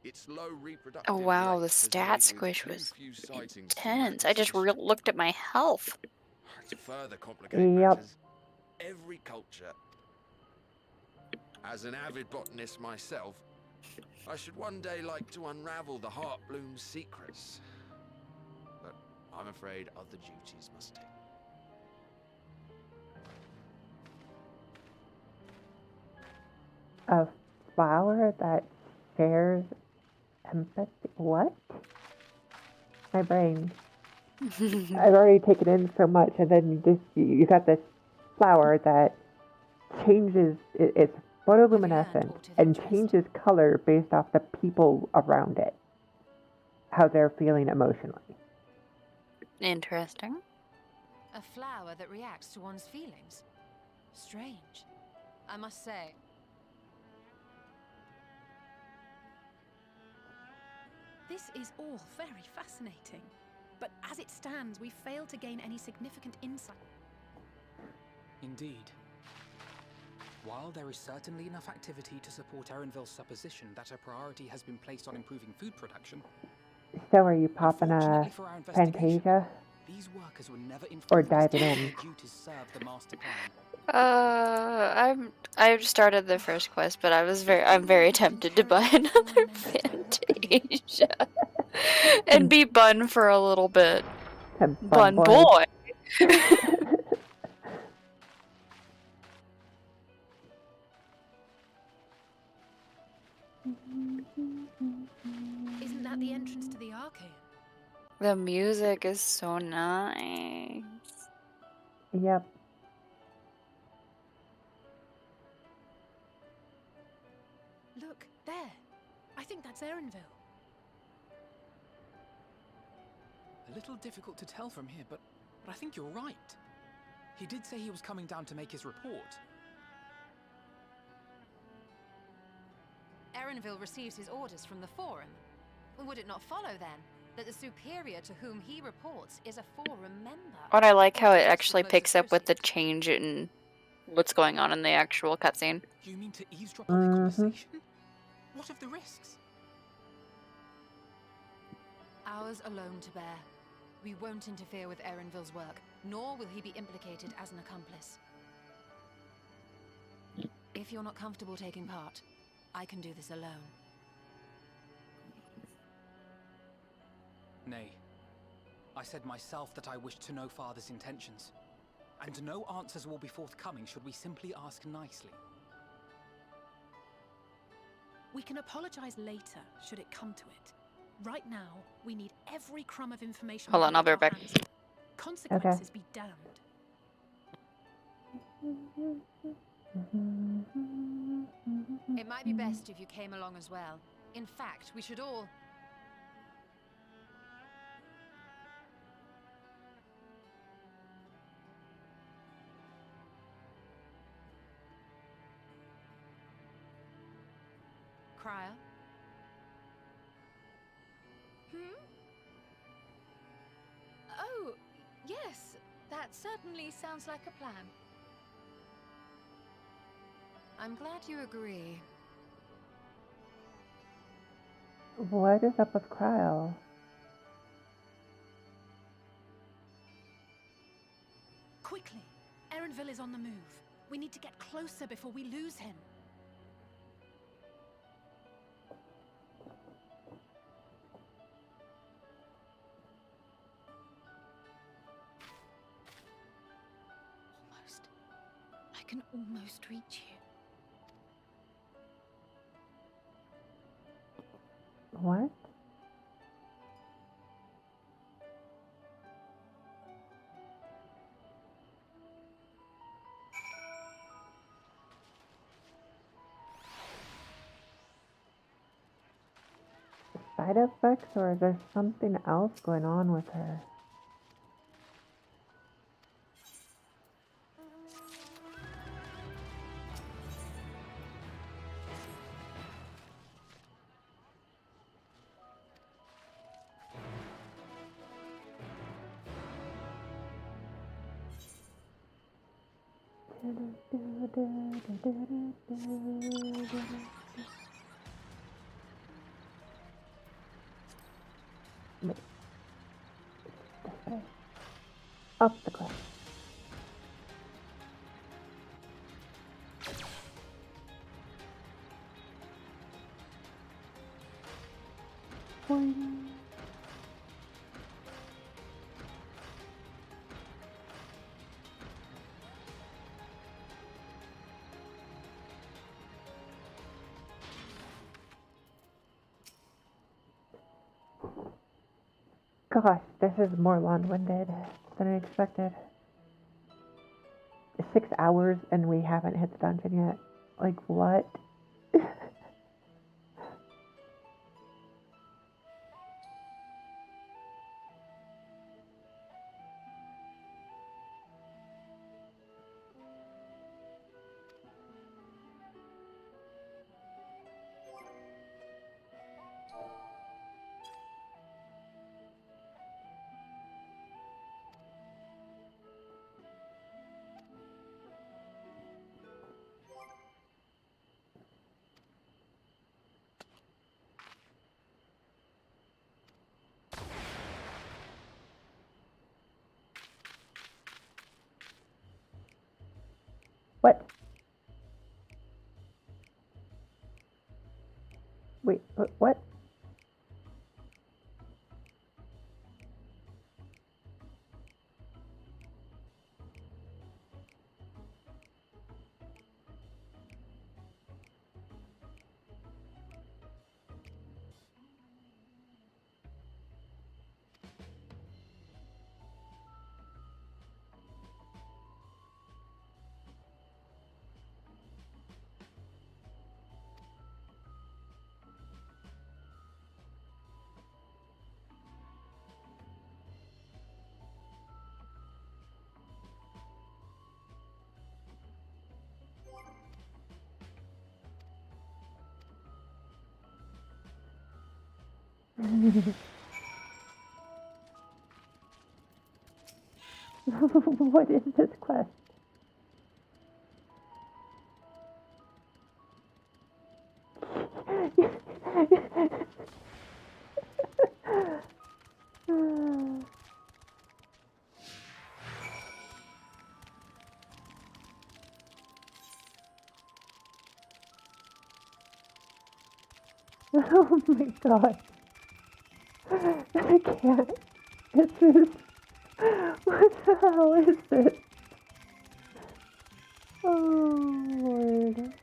Speaker 17: its low reproductive
Speaker 14: Oh wow,
Speaker 17: rate
Speaker 14: the
Speaker 17: has
Speaker 14: stat
Speaker 17: made
Speaker 14: squish
Speaker 17: with too
Speaker 14: was
Speaker 17: few sightings
Speaker 14: intense. I just looked at my health.
Speaker 17: to further complicate matters, every culture... As an avid botanist myself, I should one day like to unravel the Heartbloom's secrets. But I'm afraid other duties must take.
Speaker 1: A flower that shares empathy. What? My brain. I've already taken in so much, and then you got this flower that changes. It's photoluminescent and changes color based off the people around it, how they're feeling emotionally.
Speaker 14: Interesting.
Speaker 15: A flower that reacts to one's feelings. Strange. I must say.
Speaker 7: This is all very fascinating, but as it stands, we fail to gain any significant insight.
Speaker 11: Indeed. While there is certainly enough activity to support Erenville's supposition that a priority has been placed on improving food production,
Speaker 1: So are you popping a Fantasia?
Speaker 11: these workers were never
Speaker 1: Or
Speaker 11: informed
Speaker 1: diving
Speaker 11: as to
Speaker 1: in?
Speaker 11: their duties serve the master plan.
Speaker 14: I've started the first quest, but I'm very tempted to buy another Fantasia and be Bun for a little bit. Bun boy.
Speaker 7: Isn't that the entrance to the Arcane?
Speaker 14: The music is so nice.
Speaker 1: Yep.
Speaker 7: Look, there. I think that's Erenville.
Speaker 11: A little difficult to tell from here, but I think you're right. He did say he was coming down to make his report.
Speaker 15: Erenville receives his orders from the Forum. Would it not follow, then, that the superior to whom he reports is a Forum member?
Speaker 14: But I like how it actually picks up with the change in what's going on in the actual cutscene.
Speaker 11: You mean to eavesdrop on their conversation? What of the risks?
Speaker 15: Ours alone to bear. We won't interfere with Erenville's work, nor will he be implicated as an accomplice. If you're not comfortable taking part, I can do this alone.
Speaker 11: Nay. I said myself that I wished to know Father's intentions. And no answers will be forthcoming should we simply ask nicely.
Speaker 7: We can apologize later, should it come to it. Right now, we need every crumb of information.
Speaker 14: Hold on, I'll be right back.
Speaker 7: Consequences be damned.
Speaker 15: It might be best if you came along as well. In fact, we should all... Crier?
Speaker 7: Oh, yes. That certainly sounds like a plan.
Speaker 15: I'm glad you agree.
Speaker 1: What is up with Cryo?
Speaker 7: Quickly. Erenville is on the move. We need to get closer before we lose him. Almost. I can almost reach you.
Speaker 1: What? Side effects, or is there something else going on with her? Wait. This way. Up the cliff. Boing. Gosh, this is more long-winded than I expected. 6 hours and we haven't hit the dungeon yet. Like, what? What? Wait, what? What is this quest? Oh my god. I can't. This is... What the hell is this? Oh, Lord.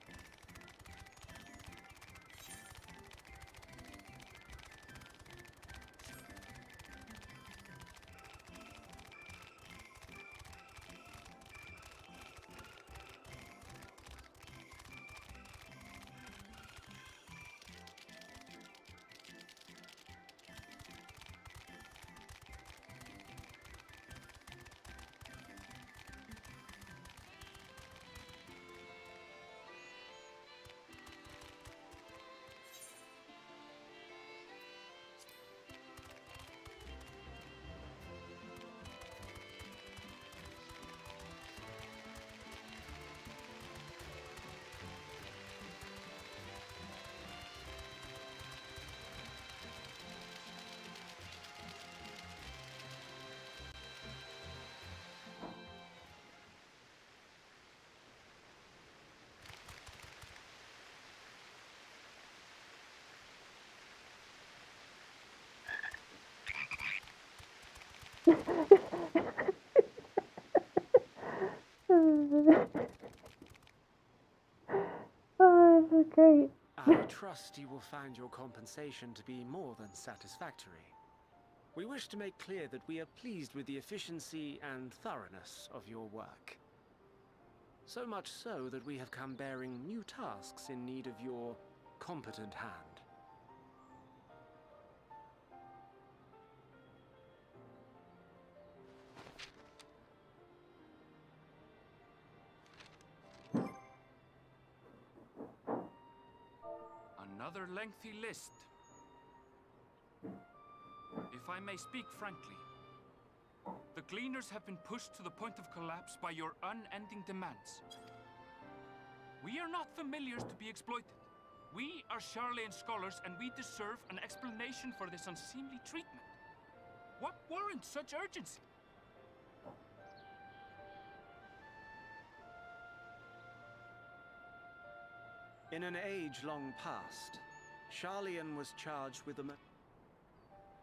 Speaker 1: Oh, this is great.
Speaker 6: I trust you will find your compensation to be more than satisfactory. We wish to make clear that we are pleased with the efficiency and thoroughness of your work. So much so that we have come bearing new tasks in need of your competent hand.
Speaker 3: Another lengthy list. If I may speak frankly, the Gleaners have been pushed to the point of collapse by your unending demands. We are not familiars to be exploited. We are Charlayan scholars, and we deserve an explanation for this unseemly treatment. What warrants such urgency?
Speaker 6: In an age long past, Charlayan was charged with the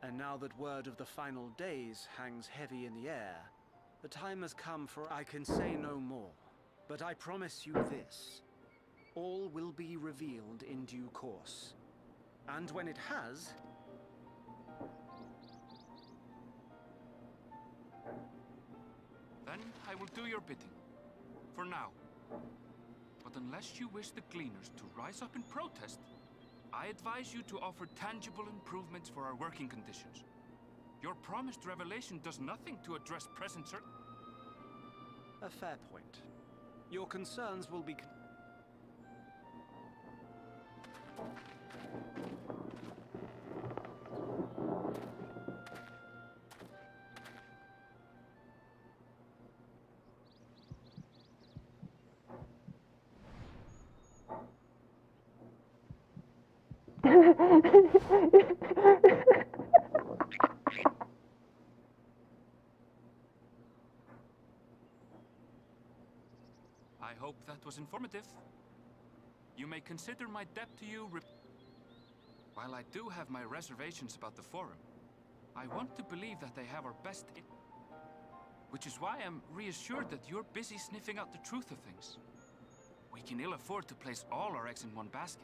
Speaker 6: and now that word of the final days hangs heavy in the air, the time has come for I can say no more, but I promise you this. All will be revealed in due course. And when it has...
Speaker 3: Then I will do your bidding. For now. But unless you wish the Gleaners to rise up in protest, I advise you to offer tangible improvements for our working conditions. Your promised revelation does nothing to address present
Speaker 6: A fair point. Your concerns will be...
Speaker 3: I hope that was informative. You may consider my debt to you While I do have my reservations about the Forum, I want to believe that they have our best which is why I'm reassured that you're busy sniffing out the truth of things. We can ill afford to place all our eggs in one basket,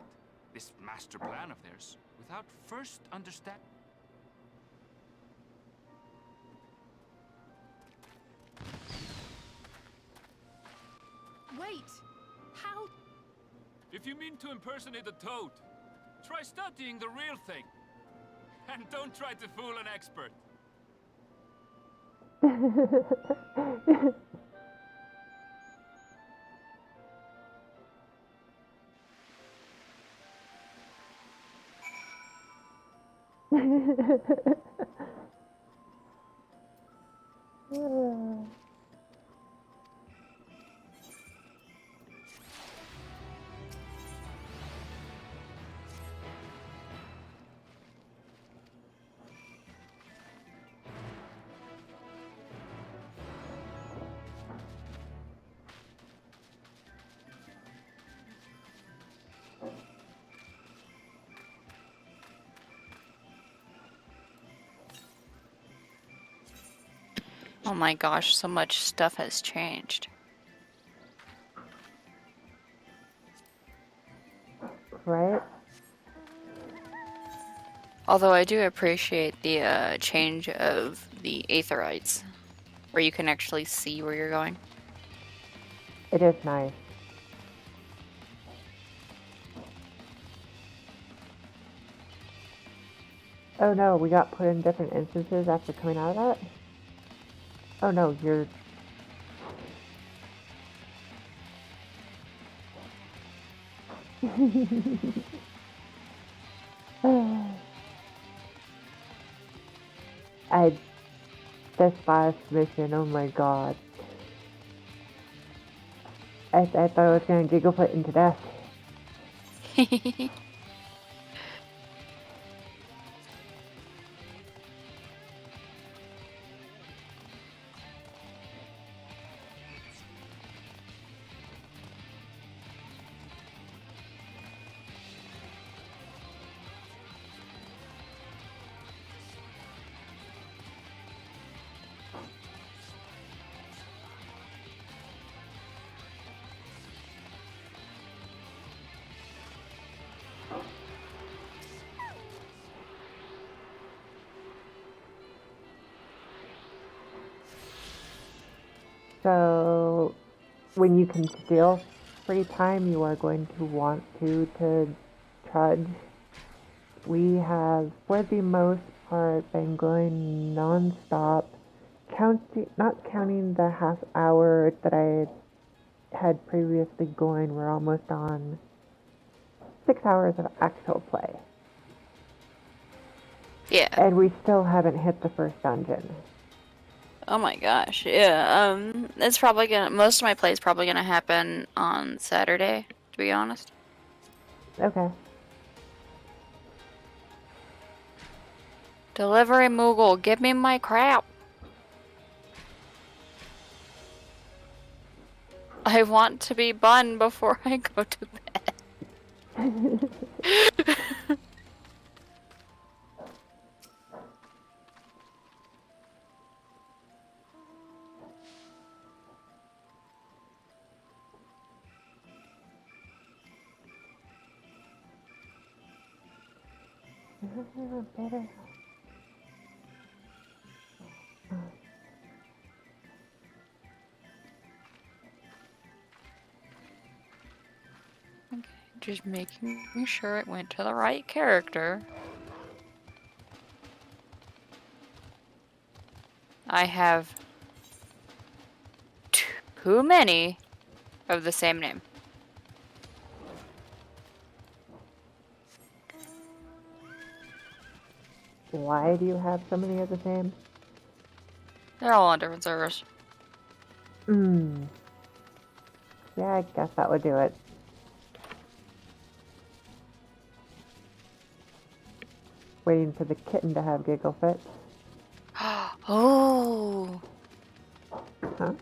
Speaker 3: this master plan of theirs, without first understanding.
Speaker 7: Wait! How?
Speaker 3: If you mean to impersonate a toad, try studying the real thing. And don't try to fool an expert.
Speaker 14: Oh my gosh, so much stuff has changed.
Speaker 1: Right?
Speaker 14: Although I do appreciate the change of the aetherites, where you can actually see where you're going.
Speaker 1: It is nice. Oh no, we got put in different instances after coming out of that? Oh no, you're... This last mission, oh my god. I thought I was gonna Gigglefoot into death. So, when you can steal free time, you are going to want to trudge. We have, for the most part, been going non-stop, not counting the half hour that I had previously going. We're almost on 6 hours of actual play.
Speaker 14: Yeah.
Speaker 1: And we still haven't hit the first dungeon.
Speaker 14: Oh my gosh, yeah, it's probably gonna, most of my play is probably gonna happen on Saturday, to be honest.
Speaker 1: Okay.
Speaker 14: Delivery Moogle, give me my crap! I want to be Bun before I go to bed. Okay, just making sure it went to the right character. I have too many of the same name.
Speaker 1: Why do you have so many of the same?
Speaker 14: They're all on different servers.
Speaker 1: Yeah, I guess that would do it. Waiting for the kitten to have giggle fit.
Speaker 14: Oh!
Speaker 1: Huh?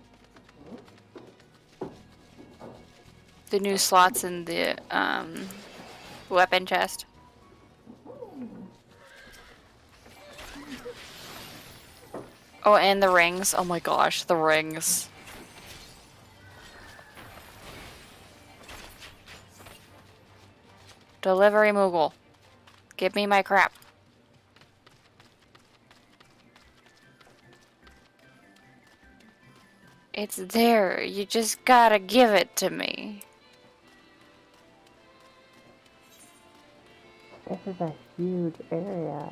Speaker 14: The new slots in the weapon chest. Oh, and the rings. Oh my gosh, the rings. Delivery Moogle. Give me my crap. It's there. You just gotta give it to me.
Speaker 1: This is a huge area.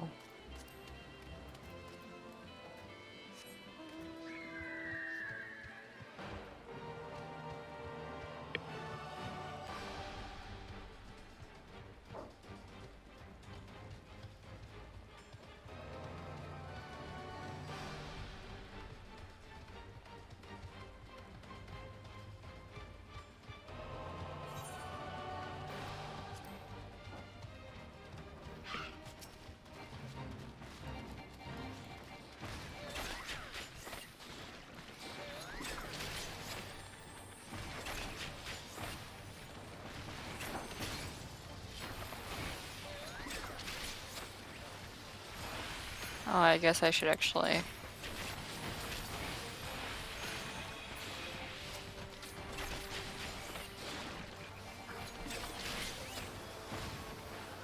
Speaker 14: Oh, I guess I should actually...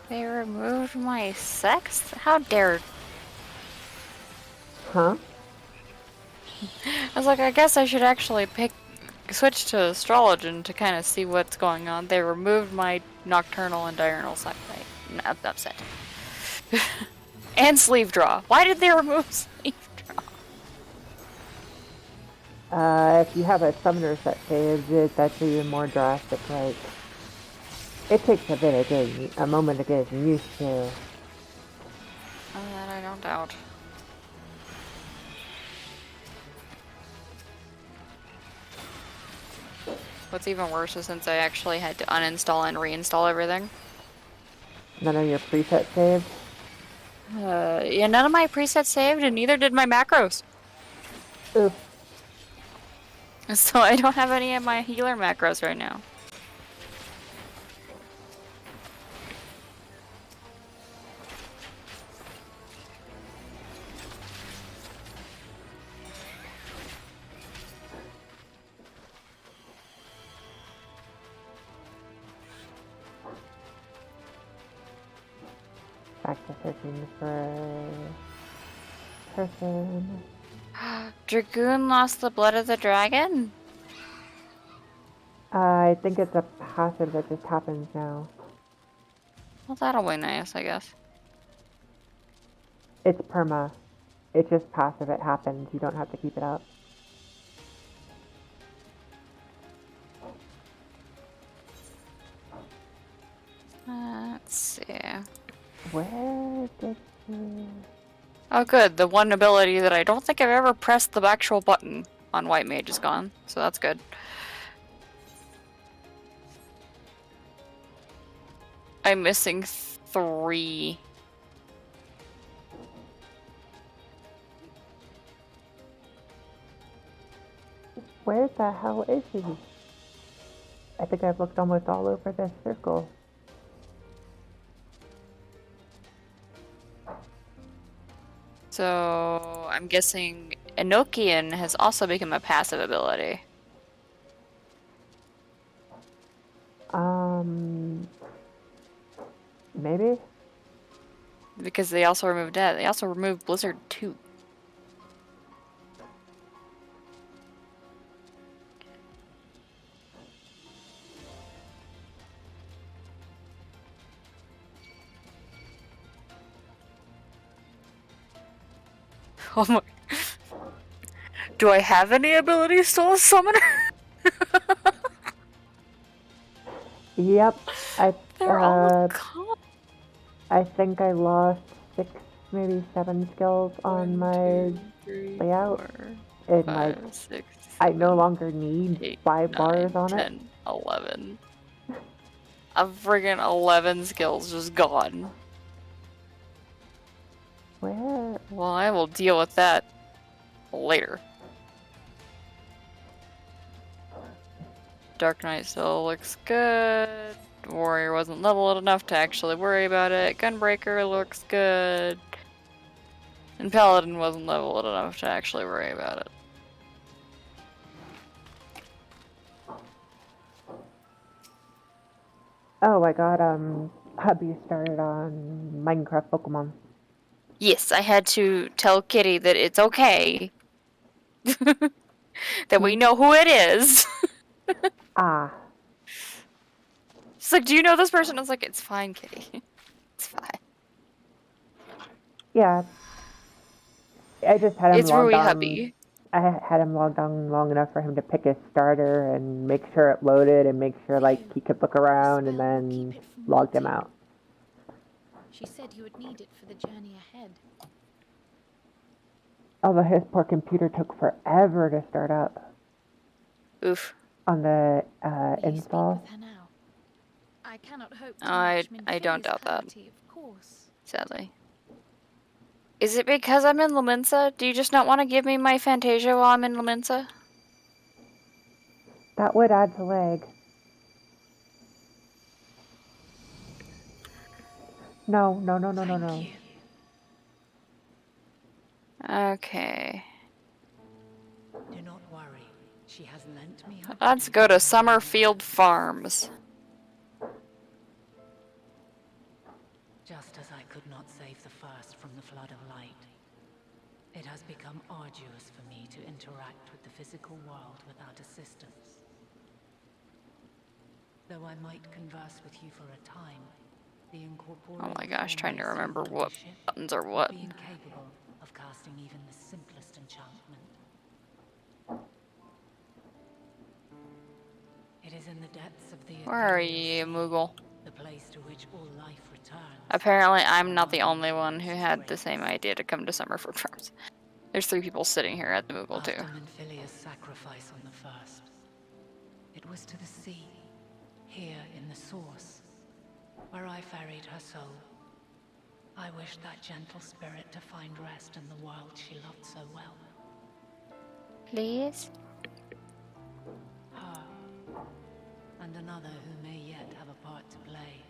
Speaker 14: They removed my sex? How dare...
Speaker 1: Huh?
Speaker 14: I was like, I guess I should actually switch to astrology to kind of see what's going on. They removed my nocturnal and diurnal cycle. I'm upset. And sleeve draw. Why did they remove sleeve draw?
Speaker 1: If you have a summoner set saved, that's even more drastic. Like, it takes a moment to get used to.
Speaker 14: Oh, that I don't doubt. What's even worse is since I actually had to uninstall and reinstall everything.
Speaker 1: None of your presets saved?
Speaker 14: Yeah, none of my presets saved, and neither did my macros.
Speaker 1: Oof.
Speaker 14: So I don't have any of my healer macros right now.
Speaker 1: Back to searching for person.
Speaker 14: Dragoon lost the blood of the dragon?
Speaker 1: I think it's a passive that just happens now.
Speaker 14: Well, that'll be nice, I guess.
Speaker 1: It's perma. It's just passive, it happens. You don't have to keep it up.
Speaker 14: Let's see.
Speaker 1: Where did you...
Speaker 14: Oh good, the one ability that I don't think I've ever pressed the actual button on White Mage is gone, so that's good. I'm missing 3.
Speaker 1: Where the hell is he? I think I've looked almost all over this circle.
Speaker 14: So I'm guessing Enochian has also become a passive ability.
Speaker 1: Maybe?
Speaker 14: Because they also removed that. They also removed Blizzard 2. Oh my... Do I have any abilities still as summoner?
Speaker 1: Yep.
Speaker 14: They're all gone.
Speaker 1: I think I lost 6, maybe 7 skills on my layout. And
Speaker 14: 5, 6,
Speaker 1: I no longer need
Speaker 14: 8,
Speaker 1: 5 bars
Speaker 14: 9,
Speaker 1: on
Speaker 14: 10,
Speaker 1: it.
Speaker 14: 11. A friggin' 11 skills just gone.
Speaker 1: Where?
Speaker 14: Well, I will deal with that later. Dark Knight still looks good. Warrior wasn't leveled enough to actually worry about it. Gunbreaker looks good. And Paladin wasn't leveled enough to actually worry about it.
Speaker 1: Oh, I got hubby started on Minecraft Pokemon.
Speaker 14: Yes, I had to tell Kitty that it's okay. That we know who it is.
Speaker 1: Ah.
Speaker 14: She's like, do you know this person? I was like, it's fine, Kitty. It's fine.
Speaker 1: Yeah. I just had him
Speaker 14: It's
Speaker 1: logged
Speaker 14: Rui
Speaker 1: on.
Speaker 14: Hubby.
Speaker 1: I had him logged on long enough for him to pick his starter and make sure it loaded and make sure like he could look around and then logged him out.
Speaker 7: She said you would need it for the journey ahead.
Speaker 1: Although his poor computer took forever to start up.
Speaker 14: Oof.
Speaker 1: On the install.
Speaker 7: I cannot hope
Speaker 14: I don't doubt that. Sadly. Is it because I'm in Lumensa? Do you just not want to give me my Fantasia while I'm in Lumensa?
Speaker 1: That would add to lag. No.
Speaker 14: Okay.
Speaker 10: Do not worry. She has lent me her
Speaker 14: Let's go to Summerfield Farms.
Speaker 10: Just as I could not save the first from the flood of light, it has become arduous for me to interact with the physical world without assistance. Though I might converse with you for a time, the incorporeal
Speaker 14: Oh my gosh, trying to
Speaker 10: form
Speaker 14: remember
Speaker 10: of
Speaker 14: what
Speaker 10: the ship
Speaker 14: buttons are
Speaker 10: would
Speaker 14: what.
Speaker 10: be incapable of casting even the simplest enchantment. It is in the depths of the
Speaker 14: Where are
Speaker 10: ethereal
Speaker 14: you,
Speaker 10: sea,
Speaker 14: Moogle?
Speaker 10: the place to which all life returns.
Speaker 14: Apparently, I'm not the only one who had the same idea to come to Summerfield Farms. There's 3 people sitting here at the Moogle too.
Speaker 10: After Menphilia's sacrifice on the first, it was to the sea, here in the source, where I ferried her soul. I wished that gentle spirit to find rest in the world she loved so well.
Speaker 14: Please?
Speaker 10: Her, and another who may yet have a part to play,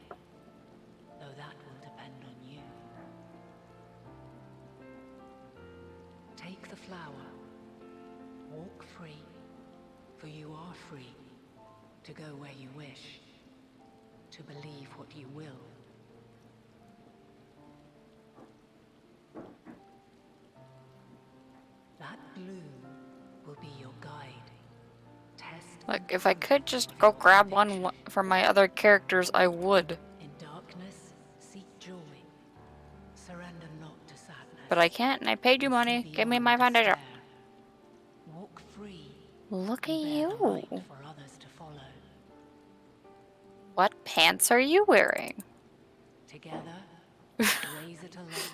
Speaker 10: though that will depend on you. Take the flower, walk free, for you are free, to go where you wish, to believe what you will. That bloom will be your guide. Test.
Speaker 14: Look, if I could just go grab one from my other characters, I would.
Speaker 10: In darkness, seek joy. Surrender not to sadness.
Speaker 14: But I can't, and I paid you money. Give me my foundation.
Speaker 10: Walk free.
Speaker 14: Look at
Speaker 10: and bear the
Speaker 14: you.
Speaker 10: light for others to follow.
Speaker 14: What pants are you wearing?
Speaker 10: Together, raise it aloft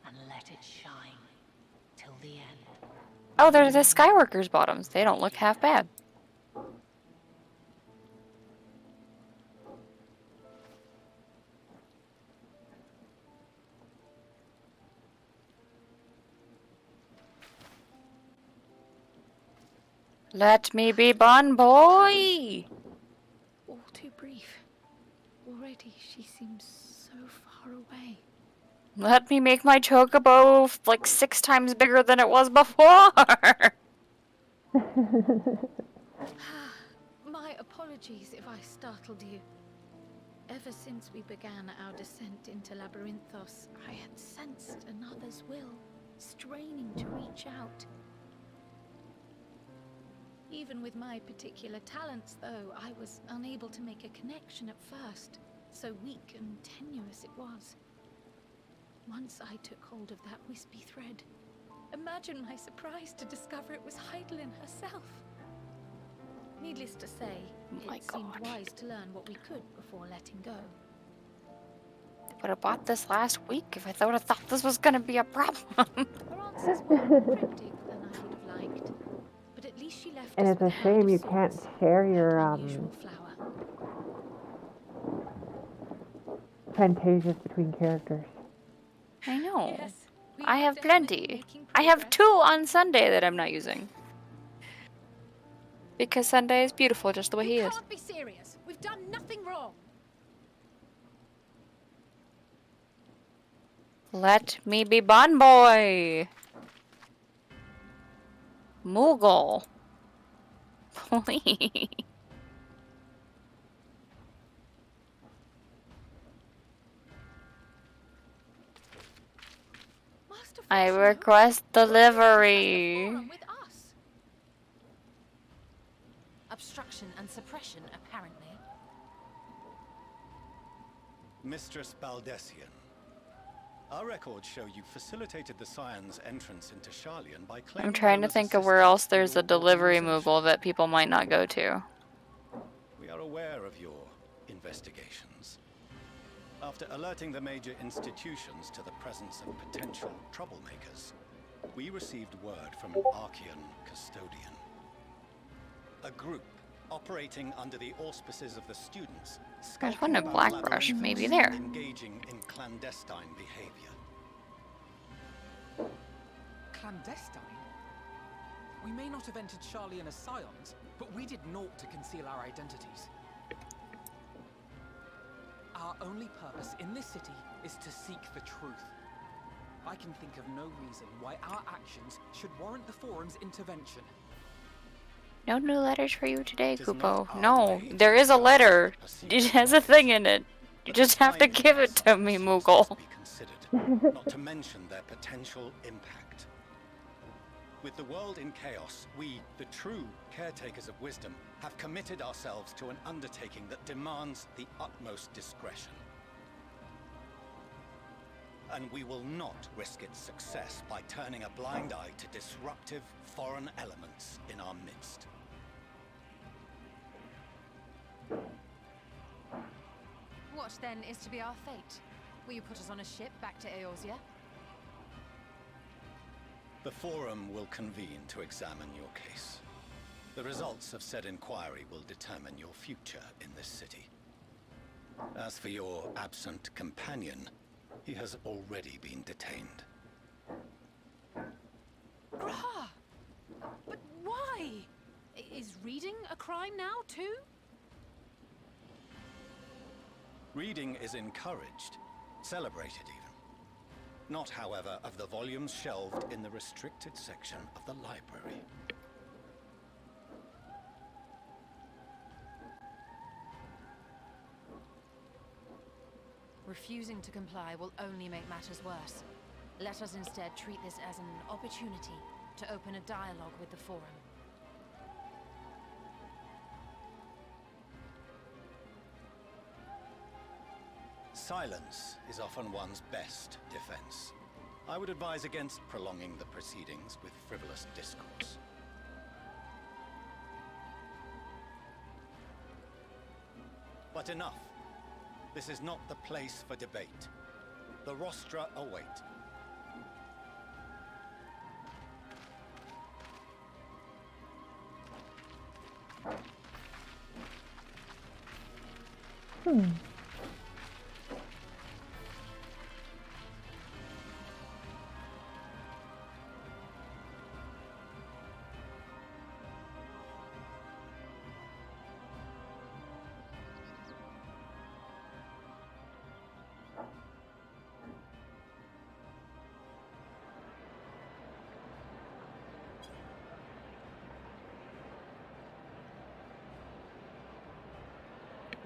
Speaker 10: and let it shine till the end.
Speaker 14: Oh, they're the Skyworkers bottoms. They don't look half bad. Let me be Bun Boy!
Speaker 7: All too brief. Already she seems so far away.
Speaker 14: Let me make my chocobo like 6 times bigger than it was before!
Speaker 7: My apologies if I startled you. Ever since we began our descent into Labyrinthos, I had sensed another's will, straining to reach out. Even with my particular talents, though, I was unable to make a connection at first, so weak and tenuous it was. Once I took hold of that wispy thread, imagine my surprise to discover it was Heidelin herself. Needless to say, it seemed wise to learn what we could before letting go.
Speaker 14: I would have bought this last week if I would have thought this was gonna be a problem.
Speaker 7: Her answers were more cryptic than I would have liked, but at least she left
Speaker 1: And
Speaker 7: us
Speaker 1: it's a
Speaker 7: with
Speaker 1: shame you
Speaker 7: hand of
Speaker 1: can't
Speaker 7: sorts,
Speaker 1: share your
Speaker 7: that unusual flower.
Speaker 1: fantasias between characters.
Speaker 14: I know.
Speaker 7: Yes, we
Speaker 14: I
Speaker 7: are
Speaker 14: have
Speaker 7: definitely
Speaker 14: plenty.
Speaker 7: making
Speaker 14: I have
Speaker 7: progress.
Speaker 14: 2 on Sunday that I'm not using. Because Sunday is beautiful just the way he
Speaker 7: You
Speaker 14: is.
Speaker 7: can't be serious. We've done nothing wrong.
Speaker 14: Let me be Bun Boy! Moogle. Please. I request delivery.
Speaker 7: With us.
Speaker 15: Obstruction and suppression, apparently.
Speaker 19: Mistress Baldessian, our records show you facilitated the Scion's entrance into Sharlayan by claiming
Speaker 14: I'm trying to
Speaker 19: Rona's
Speaker 14: think of where else
Speaker 19: assistance
Speaker 14: there's
Speaker 19: in
Speaker 14: a
Speaker 19: your
Speaker 14: delivery
Speaker 19: organization.
Speaker 14: Moogle that people might not go to.
Speaker 19: We are aware of your investigations. After alerting the major institutions to the presence of potential troublemakers, we received word from an Archean custodian. A group operating under the auspices of the students,
Speaker 14: There's one
Speaker 19: skulking
Speaker 14: in
Speaker 19: about
Speaker 14: Blackbrush,
Speaker 19: labyrinths,
Speaker 14: maybe there.
Speaker 19: engaging in clandestine behavior.
Speaker 11: Clandestine? We may not have entered Sharlayan as Scions, but we did naught to conceal our identities. Our only purpose in this city is to seek the truth. I can think of no reason why our actions should warrant the Forum's intervention.
Speaker 14: No new letters for you today, Kupo. No, there is a letter. It has a thing in it. You just have to give it to me, Moogle.
Speaker 13: Not to mention their potential impact. With the world in chaos, we, the true caretakers of wisdom, have committed ourselves to an undertaking that demands the utmost discretion. And we will not risk its success by turning a blind eye to disruptive foreign elements in our midst.
Speaker 15: What then is to be our fate? Will you put us on a ship back to Eorzea?
Speaker 13: The Forum will convene to examine your case. The results of said inquiry will determine your future in this city. As for your absent companion, he has already been detained.
Speaker 15: Grah! But why? Is reading a crime now, too?
Speaker 13: Reading is encouraged, celebrated even. Not, however, of the volumes shelved in the restricted section of the library.
Speaker 15: Refusing to comply will only make matters worse. Let us instead treat this as an opportunity to open a dialogue with the Forum.
Speaker 13: Silence is often one's best defense. I would advise against prolonging the proceedings with frivolous discourse. But enough. This is not the place for debate. The rostra await.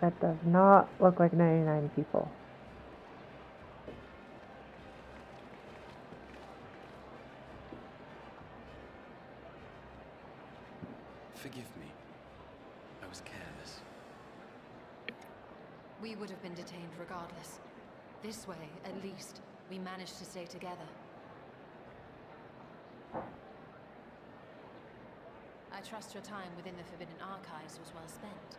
Speaker 1: That does not look like 99 people.
Speaker 8: Forgive me. I was careless.
Speaker 15: We would have been detained regardless. This way, at least, we managed to stay together. I trust your time within the Forbidden Archives was well spent.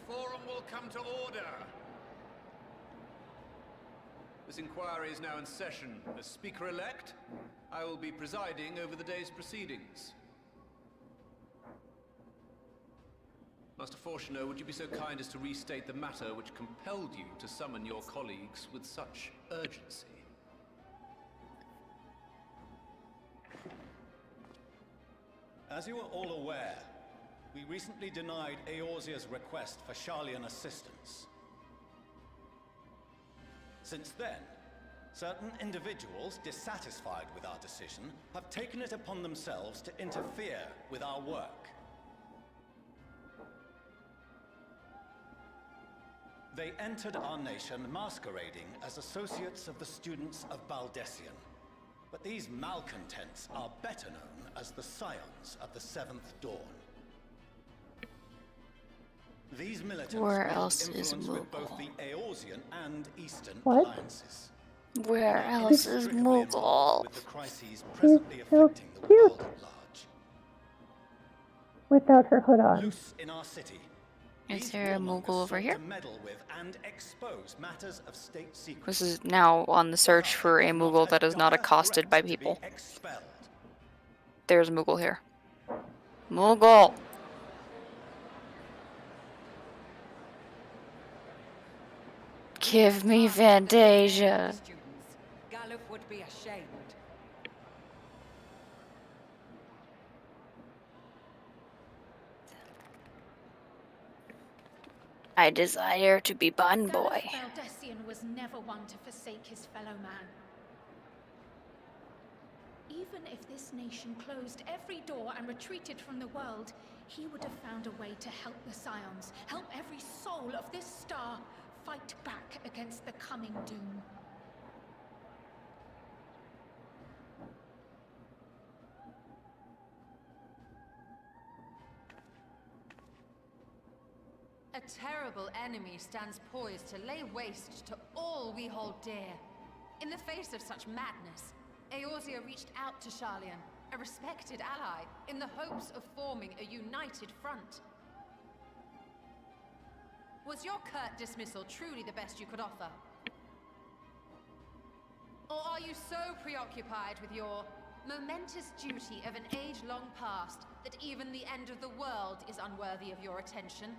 Speaker 5: The Forum will come to order. This inquiry is now in session. As Speaker-elect, I will be presiding over the day's proceedings. Master Fortuner, would you be so kind as to restate the matter which compelled you to summon your colleagues with such urgency?
Speaker 13: As you are all aware, we recently denied Eorzea's request for Sharlayan assistance. Since then, certain individuals dissatisfied with our decision have taken it upon themselves to interfere with our work. They entered our nation masquerading as associates of the students of Baldessian. But these malcontents are better known as the Scions of the Seventh Dawn. These militants
Speaker 14: Where
Speaker 13: wield
Speaker 14: else is
Speaker 13: influence with both
Speaker 14: Moogle?
Speaker 13: the Eorzean and Eastern
Speaker 1: What?
Speaker 13: alliances.
Speaker 14: Where else is Moogle?
Speaker 13: With the crises
Speaker 1: She's
Speaker 13: presently
Speaker 1: so
Speaker 13: afflicting the
Speaker 1: cute
Speaker 13: world at large.
Speaker 1: without her hood on.
Speaker 13: Loose in our city.
Speaker 14: Is there a Moogle over here?
Speaker 13: To meddle with and expose matters of state secrecy.
Speaker 14: This is now on the search for a Moogle that is not accosted by people. There's a Moogle here. Moogle! Give me Fantasia.
Speaker 20: Gallup would be ashamed.
Speaker 14: I desire to be bun boy.
Speaker 2: Valdesian was never one to forsake his fellow man. Even if this nation closed every door and retreated from the world, he would have found a way to help the Scions, help every soul of this star fight back against the coming doom.
Speaker 15: A terrible enemy stands poised to lay waste to all we hold dear. In the face of such madness, Eorzea reached out to Sharlayan, a respected ally, in the hopes of forming a united front. Was your curt dismissal truly the best you could offer? Or are you so preoccupied with your momentous duty of an age long past that even the end of the world is unworthy of your attention?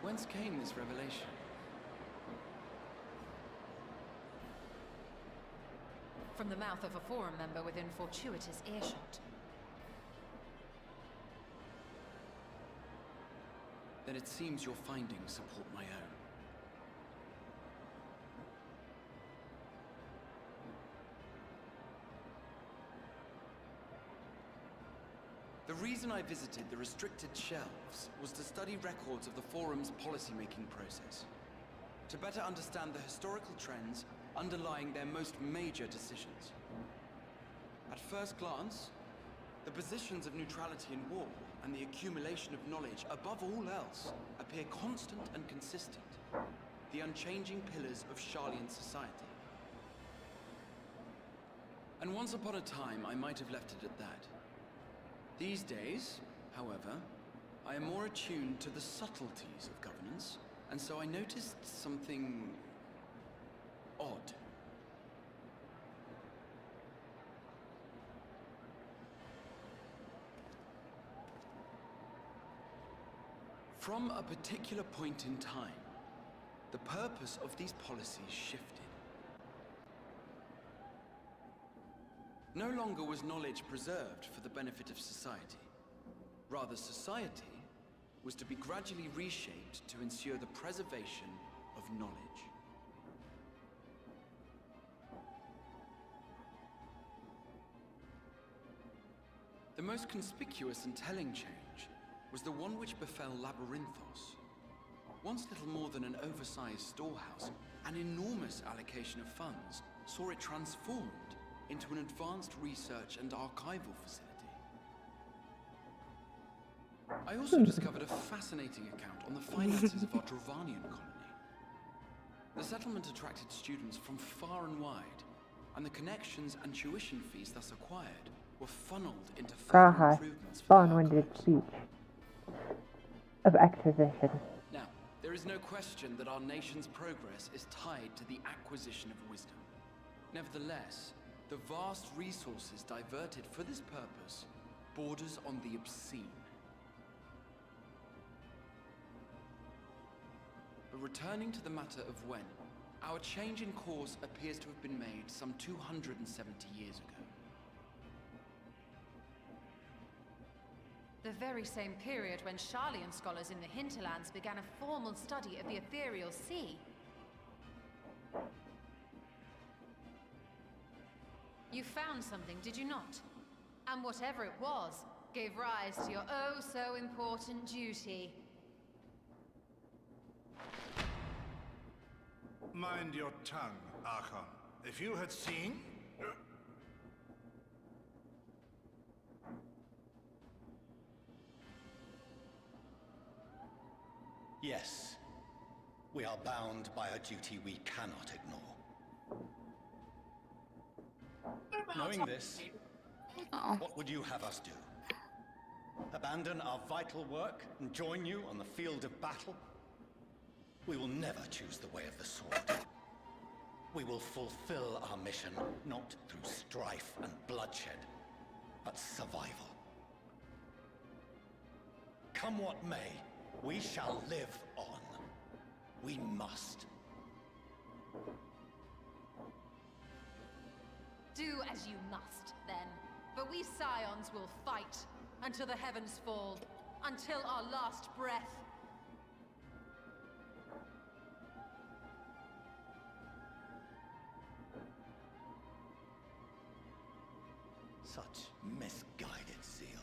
Speaker 8: Whence came this revelation?
Speaker 15: From the mouth of a forum member within fortuitous earshot.
Speaker 8: Then it seems your findings support my own. The reason I visited the restricted shelves was to study records of the Forum's policy-making process, to better understand the historical trends underlying their most major decisions. At first glance, the positions of neutrality in war and the accumulation of knowledge above all else appear constant and consistent, the unchanging pillars of Sharlayan society. And once upon a time, I might have left it at that. These days, however, I am more attuned to the subtleties of governance, and so I noticed something odd. From a particular point in time, the purpose of these policies shifted. No longer was knowledge preserved for the benefit of society. Rather, society was to be gradually reshaped to ensure the preservation of knowledge. The most conspicuous and telling change was the one which befell Labyrinthos. Once little more than an oversized storehouse, an enormous allocation of funds saw it transformed into an advanced research and archival facility. I also discovered a fascinating account on the finances of our Dravanian colony. The settlement attracted students from far and wide, and the connections and tuition fees thus acquired were funneled into further improvements for the
Speaker 1: long-winded speech of exposition.
Speaker 8: Now, there is no question that our nation's progress is tied to the acquisition of wisdom. Nevertheless, the vast resources diverted for this purpose borders on the obscene. But returning to the matter of when, our change in course appears to have been made some 270 years ago.
Speaker 15: The very same period when Sharlayan scholars in the hinterlands began a formal study of the ethereal sea. You found something, did you not? And whatever it was, gave rise to your oh-so-important duty.
Speaker 4: Mind your tongue, Archon. If you had seen...
Speaker 23: Yes. We are bound by a duty we cannot ignore. Knowing this, what would you have us do? Abandon our vital work and join you on the field of battle? We will never choose the way of the sword. We will fulfill our mission, not through strife and bloodshed, but survival. Come what may, we shall live on. We must.
Speaker 15: Do as you must, then. But we Scions will fight until the heavens fall, until our last breath.
Speaker 19: Such misguided zeal.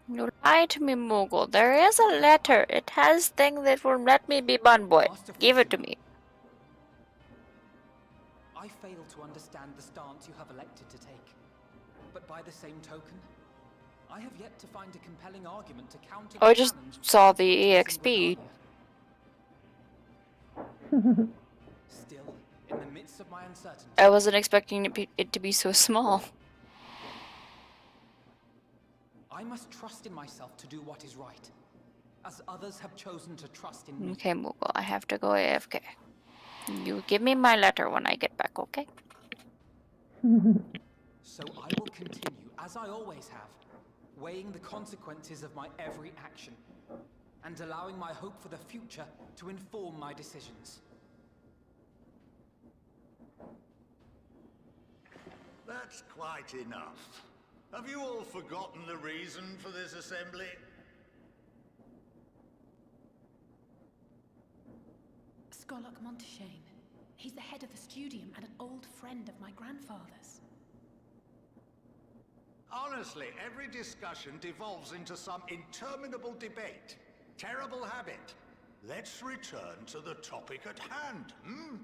Speaker 14: You lied to me, Moogle. There is a letter. It has thing that will let me be Bun Boy. Give it to me.
Speaker 11: I fail to understand the stance you have elected to take. But by the same token, I have yet to find a compelling argument to counter
Speaker 14: Oh,
Speaker 11: the
Speaker 14: I just
Speaker 11: challenge
Speaker 14: saw the
Speaker 11: placing
Speaker 14: EXP.
Speaker 11: Britannia. Still, in the midst of my uncertainty,
Speaker 14: I wasn't expecting it to be so small.
Speaker 11: I must trust in myself to do what is right, as others have chosen to trust in me.
Speaker 14: Okay, Moogle, I have to go AFK. You give me my letter when I get back, okay?
Speaker 11: So I will continue, as I always have, weighing the consequences of my every action, and allowing my hope for the future to inform my decisions.
Speaker 4: That's quite enough. Have you all forgotten the reason for this assembly?
Speaker 7: Skolok Monteshane. He's the head of the studium and an old friend of my grandfather's.
Speaker 4: Honestly, every discussion devolves into some interminable debate. Terrible habit. Let's return to the topic at hand, hmm?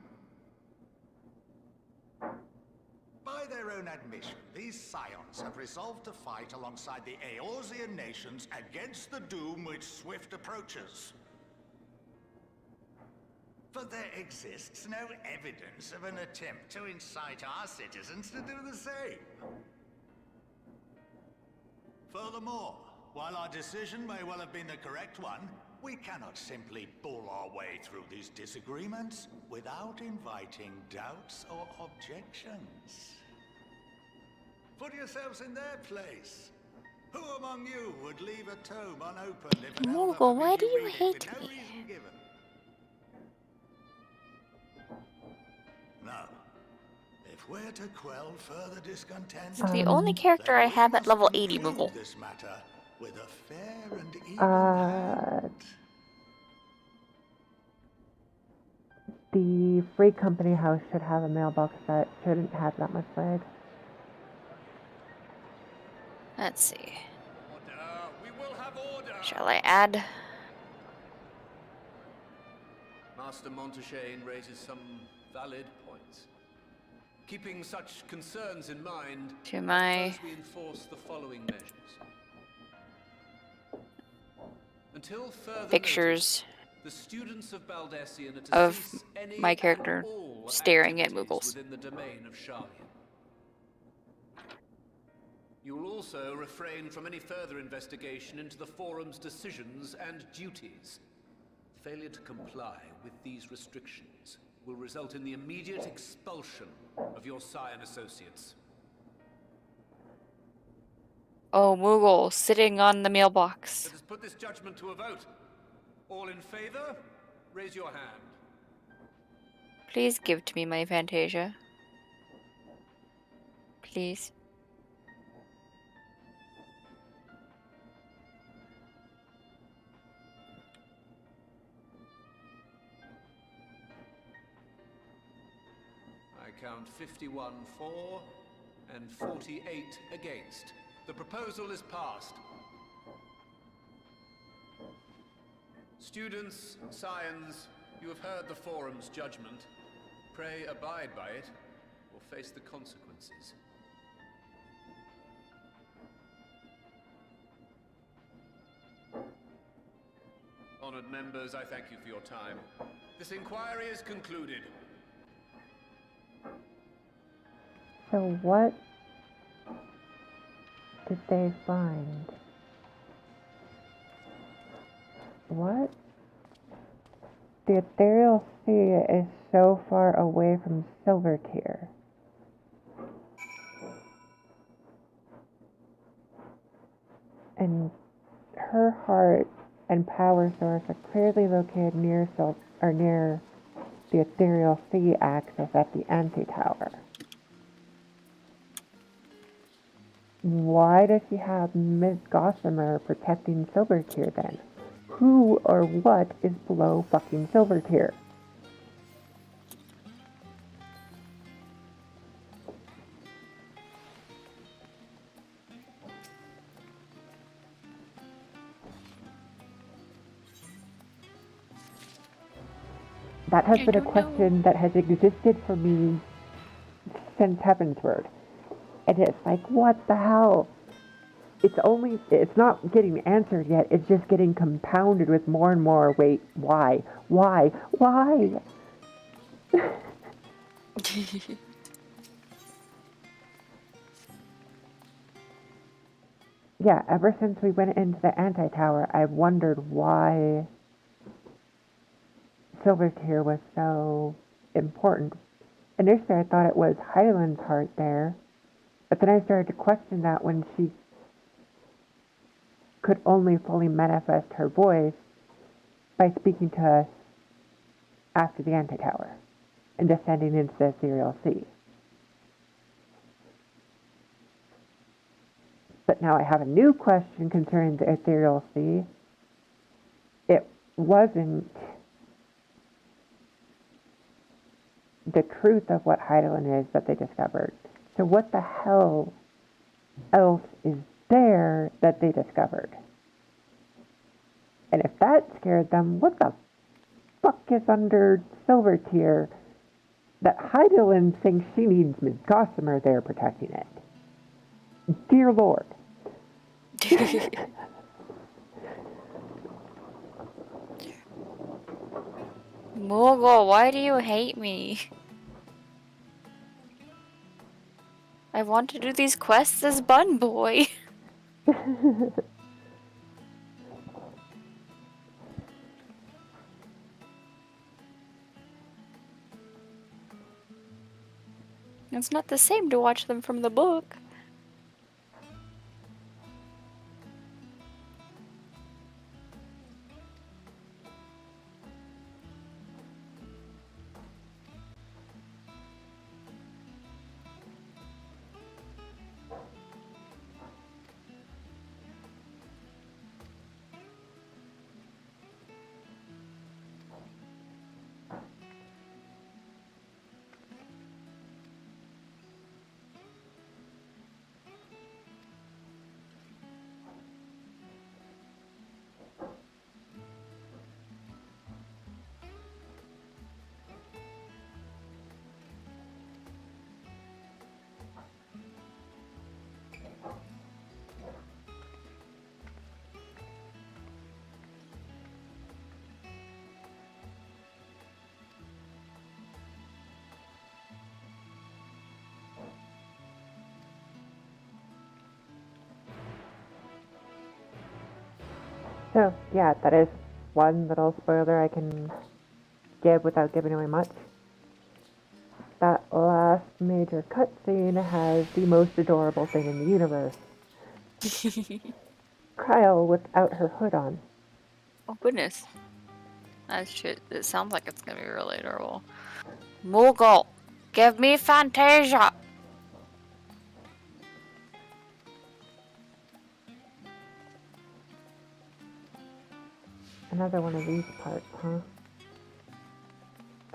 Speaker 4: By their own admission, these Scions have resolved to fight alongside the Eorzean nations against the doom which swift approaches. But there exists no evidence of an attempt to incite our citizens to do the same. Furthermore, while our decision may well have been the correct one, we cannot simply bull our way through these disagreements without inviting doubts or objections. Put yourselves in their place. Who among you would leave a tome unopened if an elder
Speaker 14: Moogle, why
Speaker 4: forbid
Speaker 14: do
Speaker 4: you
Speaker 14: you
Speaker 4: read it
Speaker 14: hate
Speaker 4: for no
Speaker 14: me?
Speaker 4: reason given? Now, if we're to quell further discontent,
Speaker 14: It's the only character I have at level 80, Moogle.
Speaker 4: this matter with a fair and even hand.
Speaker 1: The free company house should have a mailbox that shouldn't have that much lag.
Speaker 14: Let's see.
Speaker 5: We will have order.
Speaker 14: Shall I add?
Speaker 5: Master Monteshane raises some valid points. Keeping such concerns in mind,
Speaker 14: To my
Speaker 5: suppose we enforce the following measures. Until further
Speaker 14: pictures
Speaker 5: notice, the students of Baldessian are to
Speaker 14: of
Speaker 5: cease any
Speaker 14: my
Speaker 5: and
Speaker 14: character
Speaker 5: all
Speaker 14: staring at
Speaker 5: activities
Speaker 14: Moogles.
Speaker 5: within the domain of Sharlian. You will also refrain from any further investigation into the Forum's decisions and duties. Failure to comply with these restrictions will result in the immediate expulsion of your Scion associates.
Speaker 14: Oh, Moogle, sitting on the mailbox.
Speaker 5: Let us put this judgment to a vote. All in favor, raise your hand.
Speaker 14: Please give to me my Fantasia. Please.
Speaker 5: I count 51 for and 48 against. The proposal is passed. Students, Scions, you have heard the Forum's judgment. Pray abide by it, or face the consequences. Honored members, I thank you for your time. This inquiry is concluded.
Speaker 1: So what did they find? What? The ethereal sea is so far away from Silvertear. And her heart and power source are clearly located near the ethereal sea axis at the anti-tower. Why does she have Ms. Gossamer protecting Silvertier then? Who or what is below fucking Silvertier? That has been a question that has existed for me since Heavensward. And it's like, what the hell? It's not getting answered yet, it's just getting compounded with more and more, wait, why? Why? Yeah, ever since we went into the anti-tower, I've wondered why Silvertier was so important. Initially, I thought it was Hydaelyn's heart there, but then I started to question that when she could only fully manifest her voice by speaking to us after the anti-tower and descending into the ethereal sea. But now I have a new question concerning the ethereal sea. It wasn't the truth of what Hydaelyn is that they discovered. So what the hell else is there that they discovered? And if that scared them, what the fuck is under Silvertier that Hydaelyn thinks she needs Ms. Gossamer there protecting it? Dear Lord.
Speaker 14: Moogle, why do you hate me? I want to do these quests as Bun Boy. It's not the same to watch them from the book.
Speaker 1: So, yeah, that is one little spoiler I can give without giving away much. That last major cutscene has the most adorable thing in the universe. Kyle without her hood on.
Speaker 14: Oh goodness. That shit, it sounds like it's gonna be really adorable. Moogle, give me Fantasia!
Speaker 1: Another one of these parts, huh?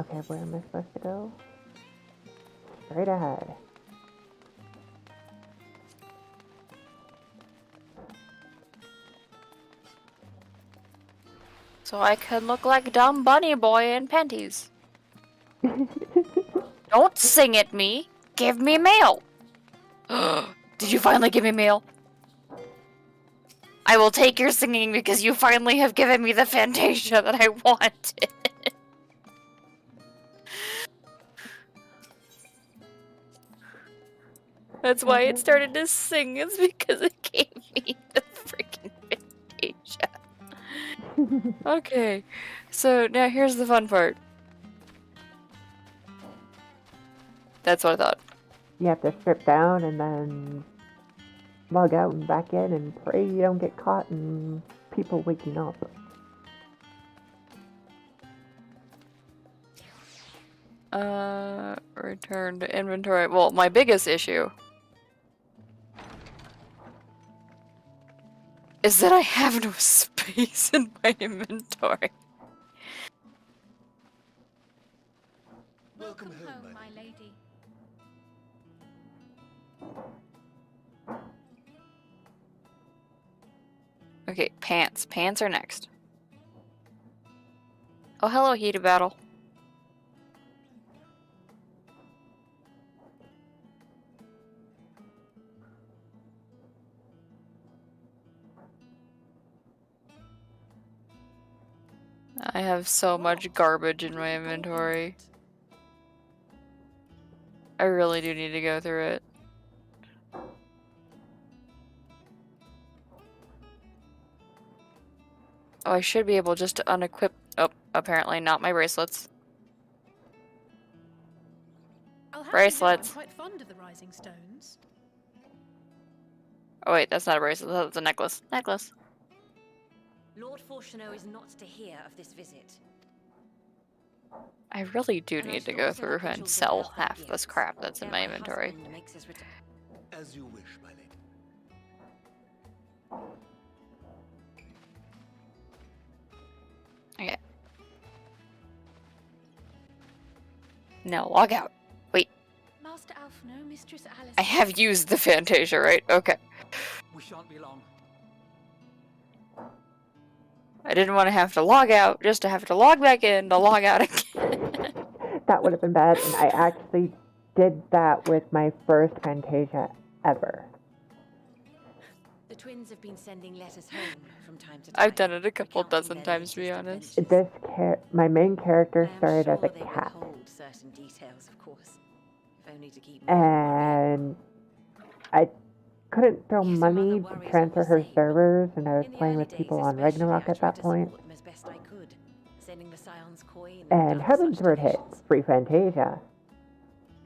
Speaker 1: Okay, where am I supposed to go? Straight ahead.
Speaker 14: So I can look like dumb bunny boy in panties. Don't sing at me! Give me mail! Did you finally give me mail? I will take your singing because you finally have given me the Fantasia that I wanted. That's why it started to sing, it's because it gave me the freaking Fantasia. Okay, so now here's the fun part. That's what I thought.
Speaker 1: You have to strip down and then log out and back in and pray you don't get caught and people waking up.
Speaker 14: Return to inventory. Well, my biggest issue is that I have no space in my inventory.
Speaker 2: Welcome home, my lady.
Speaker 14: Okay, pants. Pants are next. Oh, hello, heated battle. I have so much garbage in my inventory. I really do need to go through it. Oh, I should be able just to unequip. Oh, apparently not my bracelets. Bracelets.
Speaker 7: I'm quite fond of the rising stones.
Speaker 14: Oh wait, that's not a bracelet. That's a necklace. Necklace.
Speaker 12: Lord Fortuneau is not to hear of this visit.
Speaker 14: I really do need to go through and sell half this crap that's in my inventory.
Speaker 5: As you wish, my lady.
Speaker 14: Okay. No, log out. Wait.
Speaker 2: Master Alphino, Mistress Alice.
Speaker 14: I have used the Fantasia, right? Okay.
Speaker 11: We shan't be long.
Speaker 14: I didn't want to have to log out, just to have to log back in, to log out again.
Speaker 1: That would have been bad, and I actually did that with my first Fantasia ever.
Speaker 12: The twins have been sending letters home from time to time.
Speaker 14: I've done it a couple dozen times, to be honest.
Speaker 1: My main character started as a
Speaker 12: They
Speaker 1: cat,
Speaker 12: withhold certain details, of course, if only to keep
Speaker 1: and I couldn't throw money to transfer her servers, and I was playing with people on Ragnarok at that point.
Speaker 12: as best I could, sending the Scion's coin
Speaker 1: And Heaven's Word hit free Fantasia.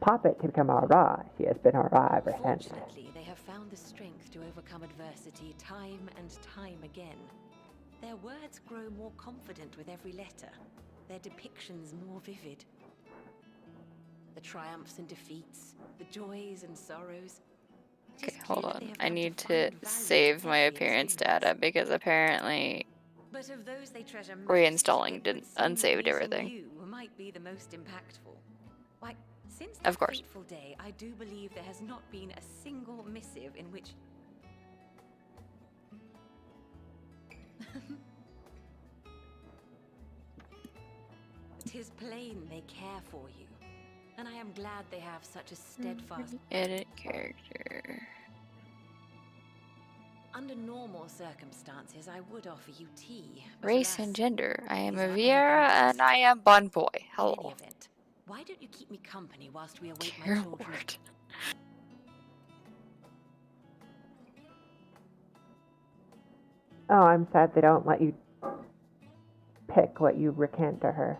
Speaker 1: Pop it to become aura. She has been aura ever since.
Speaker 12: Fortunately, they have found the strength to overcome adversity time and time again. Their words grow more confident with every letter, their depictions more vivid. The triumphs and defeats, the joys and sorrows.
Speaker 14: Okay, hold on. I need to save my appearance data because apparently
Speaker 12: But of those they treasure most,
Speaker 14: reinstalling didn't unsaved everything.
Speaker 12: you might be the most impactful. Why, since
Speaker 14: Of
Speaker 12: that
Speaker 14: course.
Speaker 12: fateful day, I do believe there has not been a single missive in which "'Tis plain they care for you, and I am glad they have such a steadfast..."
Speaker 14: Edit character.
Speaker 12: Under normal circumstances, I would offer you tea. but
Speaker 14: Race
Speaker 12: alas,
Speaker 14: and gender. I am
Speaker 12: these
Speaker 14: a
Speaker 12: are
Speaker 14: Viera and I am Bun Boy.
Speaker 12: In any
Speaker 14: Hello.
Speaker 12: event, why don't you keep me company whilst we await my
Speaker 14: Dear
Speaker 12: children?
Speaker 14: Lord.
Speaker 1: Oh, I'm sad they don't let you pick what you recant to her.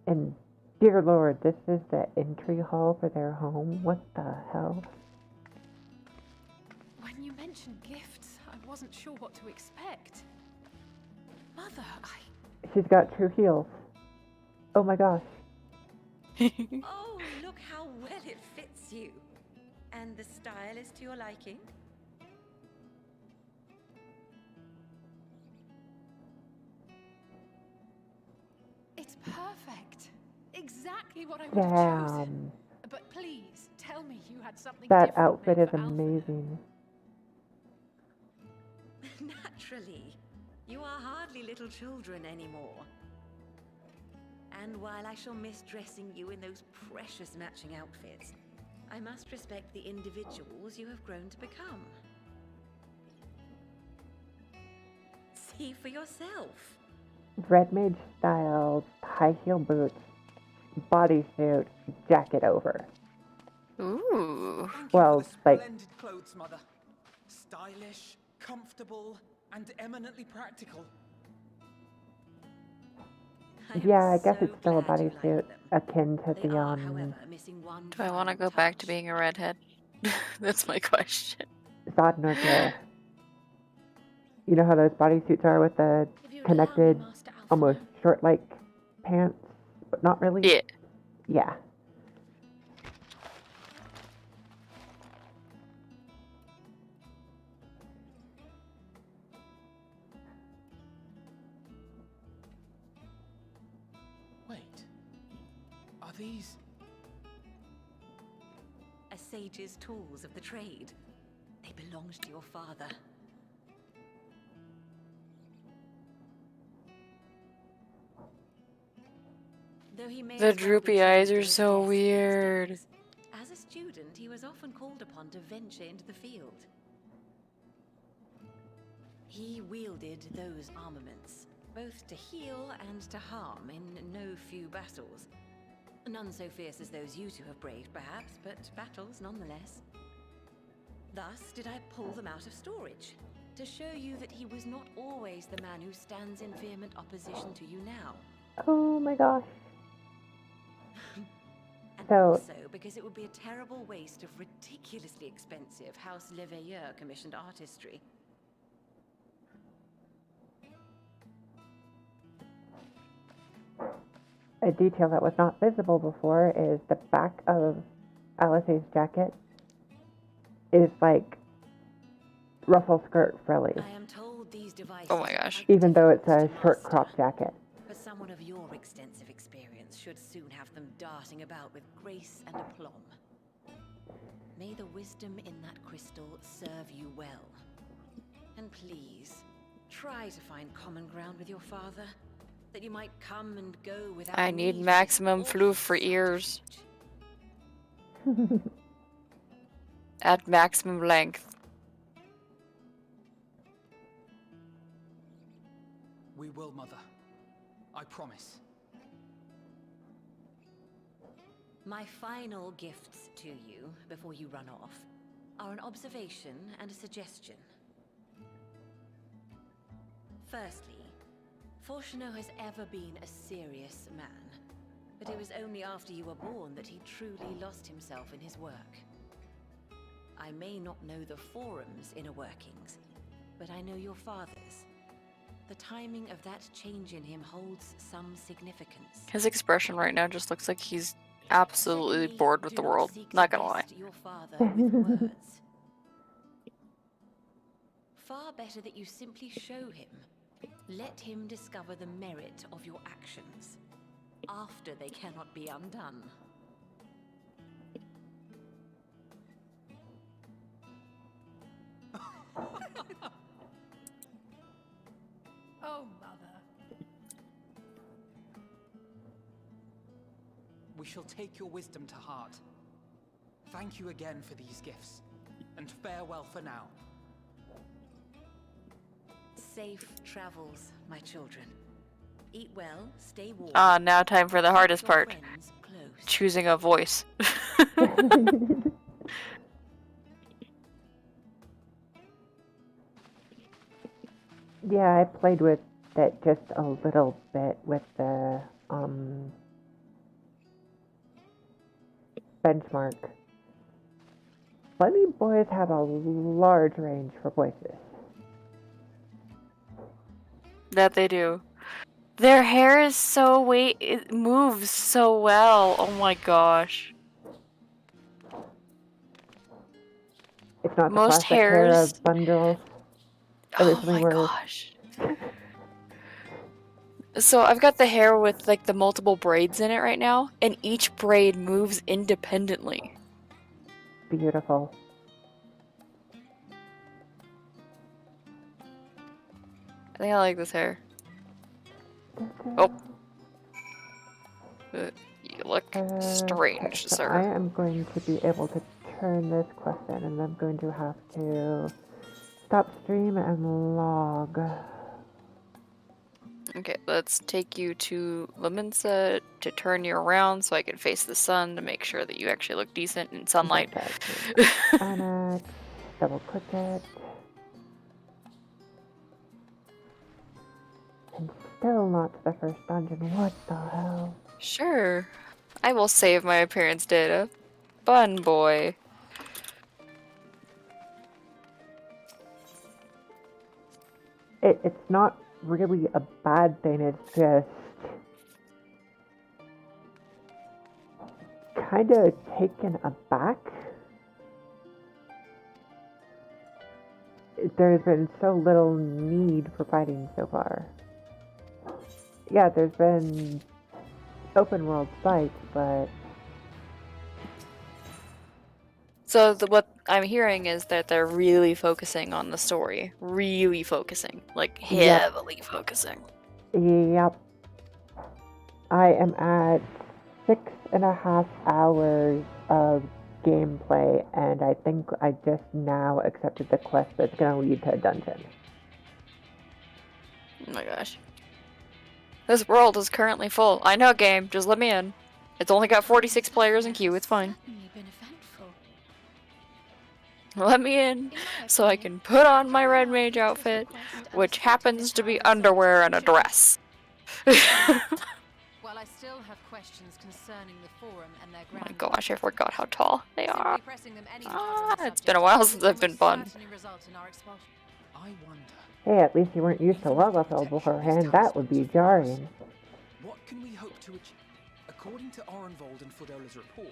Speaker 1: And dear Lord, this is the entry hall for their home? What the hell?
Speaker 7: When you mentioned gifts, I wasn't sure what to expect. Mother,
Speaker 1: She's got true heels. Oh my gosh.
Speaker 12: Oh, look how well it fits you. And the style is to your liking?
Speaker 7: it's perfect. Exactly what I would have chosen.
Speaker 1: Damn.
Speaker 7: But please, tell me you had something
Speaker 1: That
Speaker 7: different
Speaker 1: outfit
Speaker 7: made
Speaker 1: is
Speaker 7: for Alpha.
Speaker 1: amazing.
Speaker 12: Naturally. You are hardly little children anymore. And while I shall miss dressing you in those precious matching outfits, I must respect the individuals you have grown to become. See for yourself.
Speaker 1: Red mage style, high heel boots, bodysuit, jacket over.
Speaker 14: Ooh.
Speaker 1: Well, like,
Speaker 11: Splendid clothes, Mother. Stylish, comfortable, and eminently practical.
Speaker 1: yeah, I guess it's still a bodysuit akin to the,
Speaker 14: Do I want to go back to being a redhead? That's my question.
Speaker 1: Zod Norgir. You know how those bodysuits are with the connected, almost short like pants, but not really?
Speaker 14: Yeah.
Speaker 1: Yeah.
Speaker 11: Wait. Are these...
Speaker 12: A sage's tools of the trade. They belonged to your father. Though he may
Speaker 14: The
Speaker 12: as well be
Speaker 14: droopy eyes
Speaker 12: trained
Speaker 14: are
Speaker 12: in his
Speaker 14: so
Speaker 12: desk these
Speaker 14: weird.
Speaker 12: days. As a student, he was often called upon to venture into the field. He wielded those armaments, both to heal and to harm in no few battles. None so fierce as those you two have braved, perhaps, but battles nonetheless. Thus did I pull them out of storage, to show you that he was not always the man who stands in vehement opposition to you now.
Speaker 1: Oh my gosh.
Speaker 12: And
Speaker 1: So,
Speaker 12: also because it would be a terrible waste of ridiculously expensive House Leveilleur commissioned artistry.
Speaker 1: a detail that was not visible before is the back of Alice's jacket is like ruffle skirt frilly.
Speaker 12: I am told these devices
Speaker 14: Oh my gosh.
Speaker 1: Even though it's a short crop jacket.
Speaker 12: but someone of your extensive experience should soon have them darting about with grace and aplomb. May the wisdom in that crystal serve you well. And please, try to find common ground with your father, that you might come and go without
Speaker 14: I need
Speaker 12: me
Speaker 14: maximum floof for ears. At maximum length.
Speaker 11: We will, Mother. I promise.
Speaker 12: My final gifts to you, before you run off, are an observation and a suggestion. Firstly, Fortunato has ever been a serious man, but it was only after you were born that he truly lost himself in his work. I may not know the Forum's inner workings, but I know your father's. The timing of that change in him holds some significance.
Speaker 14: His expression right now just looks like he's absolutely bored with the world. Not gonna lie.
Speaker 12: Your father with words. Far better that you simply show him. Let him discover the merit of your actions, after they cannot be undone.
Speaker 7: Oh, Mother.
Speaker 11: We shall take your wisdom to heart. Thank you again for these gifts, and farewell for now.
Speaker 12: Safe travels, my children. Eat well, stay warm.
Speaker 14: Ah, now time for the hardest
Speaker 12: Keep your
Speaker 14: part.
Speaker 12: friends close.
Speaker 14: Choosing a voice.
Speaker 1: Yeah, I played with it just a little bit with the benchmark. Bunny boys have a large range for voices.
Speaker 14: That they do. Their hair is so it moves so well. Oh my gosh.
Speaker 1: It's not
Speaker 14: Most
Speaker 1: the classic hair
Speaker 14: hairs.
Speaker 1: of bundles.
Speaker 14: Oh my gosh. So I've got the hair with like the multiple braids in it right now, and each braid moves independently.
Speaker 1: Beautiful.
Speaker 14: I think I like this hair. Oh. You look strange,
Speaker 1: so
Speaker 14: sir.
Speaker 1: I am going to be able to turn this quest in, and I'm going to have to stop stream and log.
Speaker 14: Okay, let's take you to Laminsa to turn you around so I can face the sun to make sure that you actually look decent in sunlight.
Speaker 1: Annex, double click it. And still not the first dungeon. What the hell?
Speaker 14: Sure. I will save my appearance data. Fun boy.
Speaker 1: It's not really a bad thing, it's just kind of taken aback. There's been so little need for fighting so far. Yeah, there's been open world fights, but...
Speaker 14: So what I'm hearing is that they're really focusing on the story. Really focusing. Like, heavily focusing.
Speaker 1: Yep. I am at 6.5 hours of gameplay, and I think I just now accepted the quest that's going to lead to a dungeon.
Speaker 14: Oh my gosh. This world is currently full. I know, game. Just let me in. It's only got 46 players in queue. It's fine. Let me in so I can put on my red mage outfit, which happens to be underwear and a dress.
Speaker 15: While I still have questions concerning the forum and their
Speaker 14: Oh my gosh, I forgot how tall they are. It's been a
Speaker 15: while
Speaker 14: while since I've been fun.
Speaker 11: I wonder.
Speaker 1: Hey, at least you weren't used to Lavathel beforehand. That would be jarring.
Speaker 11: What can we hope to achieve? According to Orenvold and Fudola's report,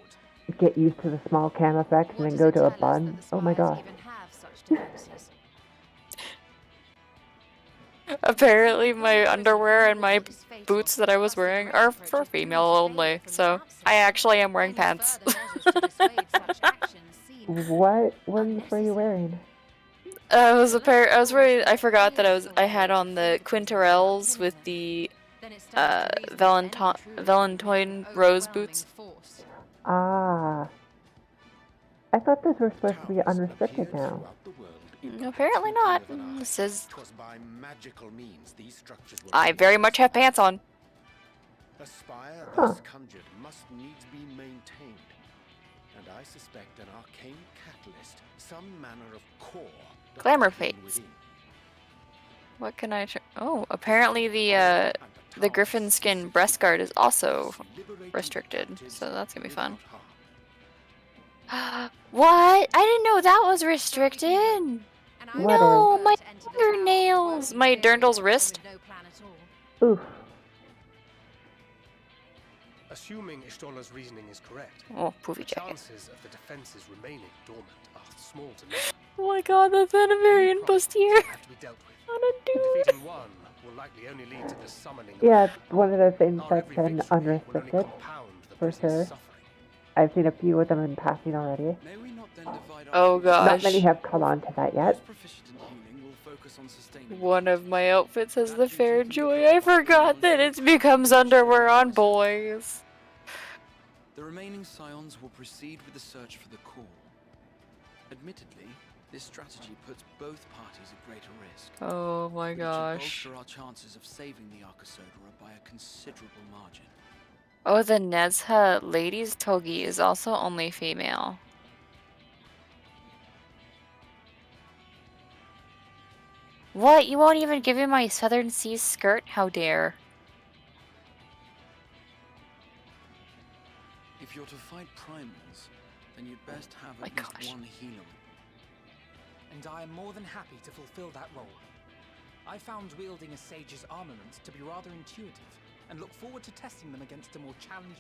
Speaker 1: Get used to the small cam effects and then go to a bun. Oh my gosh.
Speaker 14: Apparently my underwear and my boots that I was wearing are for female only, so I actually am wearing pants.
Speaker 1: What ones were you wearing?
Speaker 14: I was wearing, I forgot that I had on the Quinterelles with the Valentine rose boots.
Speaker 1: Ah. I thought those were supposed to be unrestricted now.
Speaker 14: Apparently not. This is... I very much have pants on.
Speaker 17: A spire thus conjured must needs be maintained, and I suspect an arcane catalyst, some manner of core.
Speaker 14: Glamour fates. What can I? Oh, apparently the griffin skin breast guard is also restricted, so that's gonna be fun. What? I didn't know that was restricted. No, my fingernails, my dirndl's wrist.
Speaker 1: Oof.
Speaker 18: Assuming Ishtola's reasoning is correct,
Speaker 14: oh, poofy
Speaker 18: the
Speaker 14: jacket.
Speaker 18: chances of the defenses remaining dormant are small to none.
Speaker 14: Oh my god, that's Venomarian bustier.
Speaker 18: Have to be dealt with.
Speaker 14: On a dude.
Speaker 18: Defeating one will likely only lead to the summoning.
Speaker 1: Yeah, it's one of the things that's been unrestricted, for sure. I've seen a few of them in passing already.
Speaker 14: Oh gosh.
Speaker 1: Not many have come on to that yet.
Speaker 14: One of my outfits has the fair joy. I forgot that it becomes underwear on boys.
Speaker 8: The remaining scions will proceed with the search for the core. Admittedly, this strategy puts both parties at greater risk.
Speaker 14: Oh my gosh.
Speaker 8: It should bolster our chances of saving the Arcosodora by a considerable margin.
Speaker 14: Oh, the Nezha ladies' togi is also only female. What? You won't even give me my Southern Seas skirt? How dare.
Speaker 8: If you're to fight primals, then you'd best have at least one healer.
Speaker 11: And I am more than happy to fulfill that role. I found wielding a sage's armaments to be rather intuitive, and look forward to testing them against a more challenging...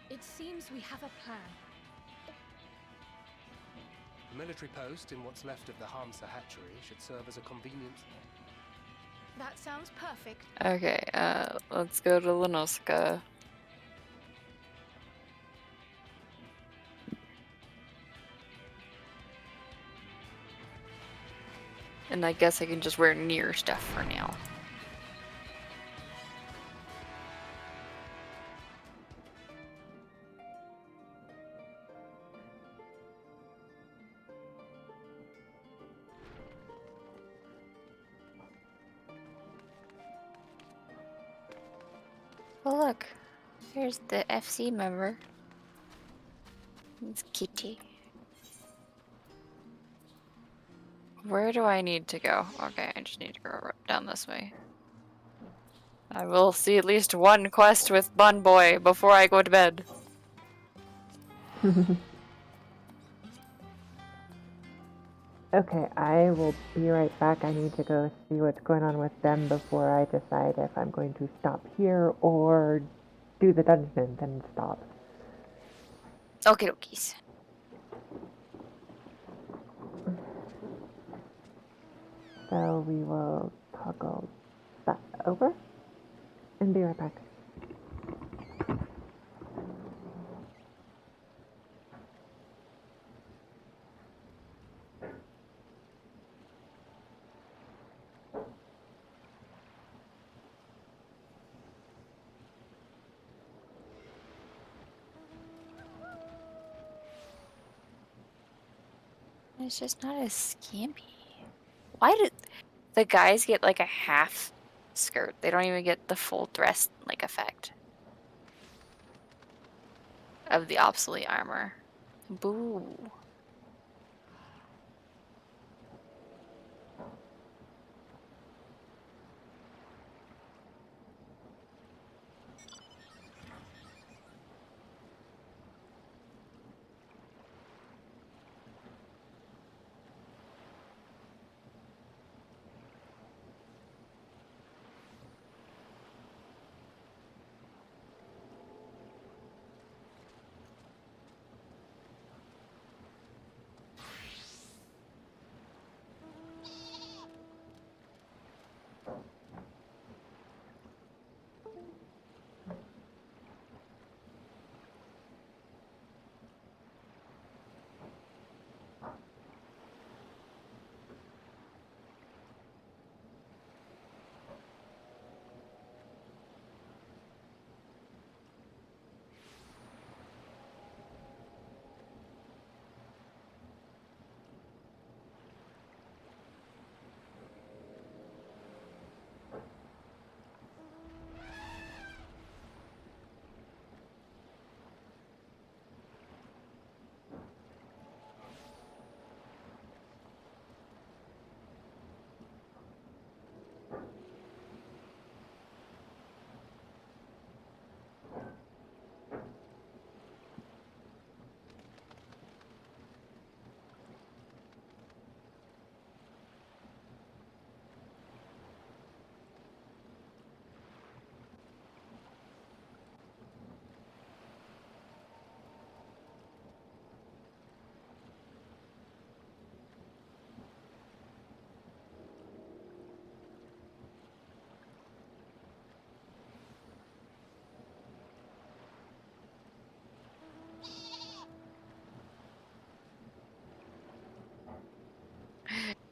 Speaker 2: It seems we have a plan.
Speaker 18: A military post in what's left of the Hamsa hatchery should serve as a convenient...
Speaker 2: That sounds perfect.
Speaker 14: Okay, let's go to Lenoska. And I guess I can just wear near stuff for now. Oh look, here's the FC member. It's Kitty. Where do I need to go? Okay, I just need to go down this way. I will see at least one quest with Bun Boy before I go to bed.
Speaker 1: Okay, I will be right back. I need to go see what's going on with them before I decide if I'm going to stop here or do the dungeon and stop.
Speaker 14: Okie dokies.
Speaker 1: So we will toggle that over and be right back.
Speaker 14: It's just not as skimpy. Why did the guys get like a half skirt? They don't even get the full dress like effect of the obsolete armor. Boo.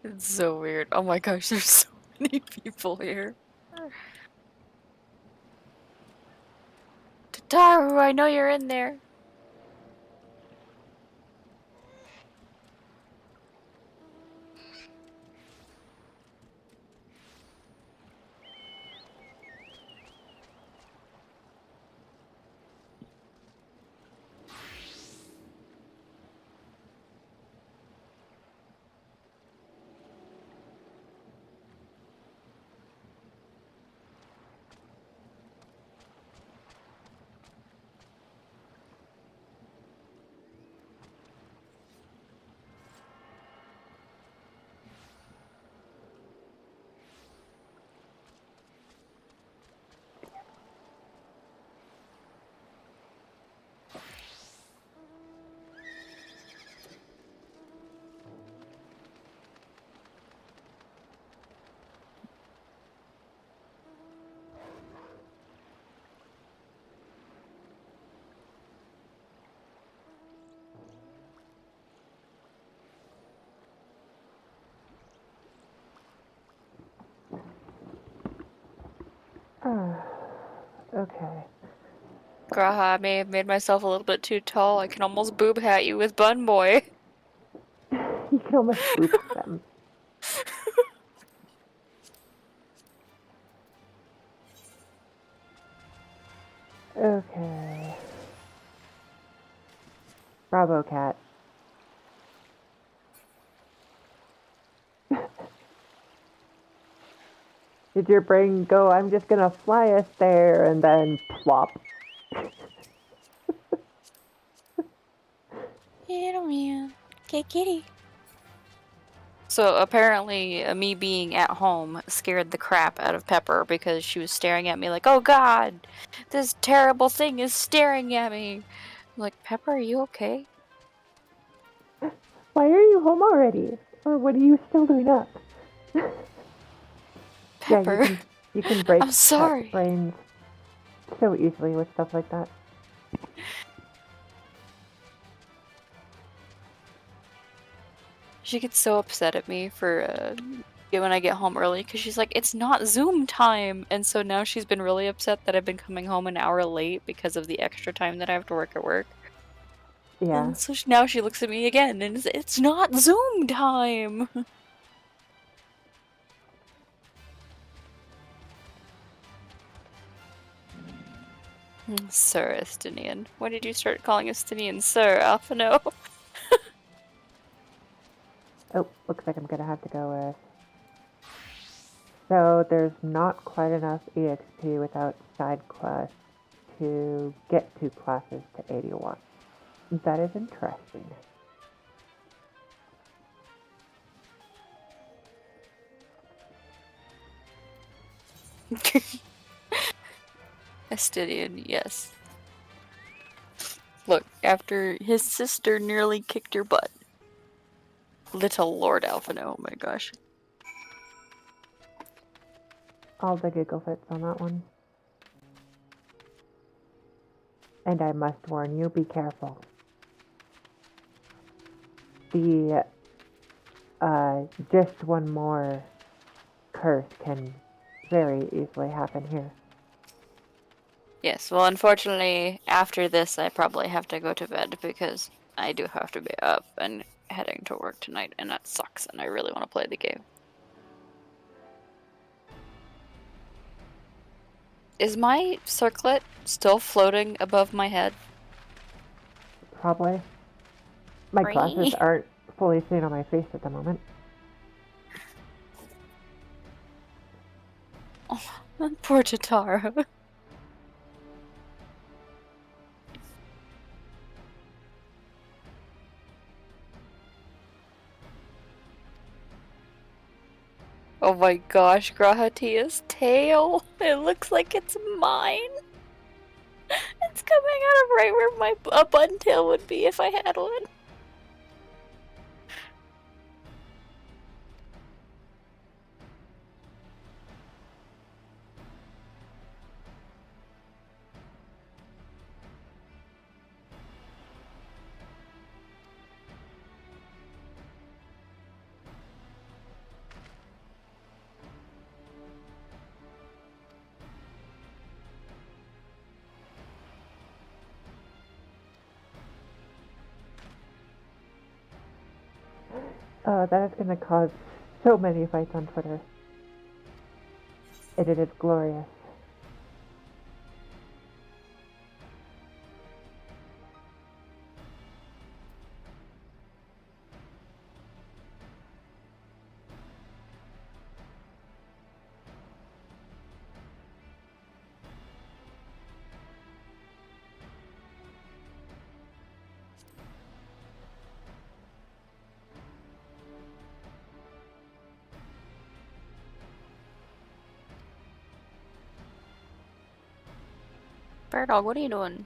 Speaker 14: It's so weird. Oh my gosh, there's so many people here. Tataru, I know you're in there.
Speaker 1: Okay.
Speaker 14: Graha, I may have made myself a little bit too tall. I can almost boob hat you with Bun Boy.
Speaker 1: You can almost boop them. Okay. Bravo, cat. Did your brain go, I'm just gonna fly us there, and then plop?
Speaker 14: Little man. Okay, kitty. So apparently, me being at home scared the crap out of Pepper because she was staring at me like, "Oh God, this terrible thing is staring at me." I'm like, Pepper, are you okay?
Speaker 1: Why are you home already? Or what are you still doing up?
Speaker 14: Pepper,
Speaker 1: Yeah, you can break
Speaker 14: I'm sorry.
Speaker 1: pet brains so easily with stuff like that.
Speaker 14: She gets so upset at me for when I get home early because she's like, it's not Zoom time. And so now she's been really upset that I've been coming home an hour late because of the extra time that I have to work at work.
Speaker 1: Yeah.
Speaker 14: And so now she looks at me again and it's not Zoom time. Sir Estinian. Why did you start calling Estinian Sir, Alphino?
Speaker 1: Oh, looks like I'm gonna have to go with... So there's not quite enough EXP without side quests to get 2 classes to 81. That is interesting.
Speaker 14: Estinian, yes. Look, after his sister nearly kicked your butt. Little Lord Alphino, oh my gosh.
Speaker 1: All the giggle fits on that one. And I must warn you, be careful. The, just one more curse can very easily happen here.
Speaker 14: Yes, well, unfortunately, after this, I probably have to go to bed because I do have to be up and heading to work tonight, and that sucks, and I really want to play the game. Is my circlet still floating above my head?
Speaker 1: Probably. My glasses aren't fully seen on my face at the moment.
Speaker 14: Oh, poor Totaro. Oh my gosh, Grahatia's tail. It looks like it's mine. It's coming out of right where my bun tail would be if I had one.
Speaker 1: That is going to cause so many fights on Twitter. It is glorious.
Speaker 14: Bird Dog, what are you doing?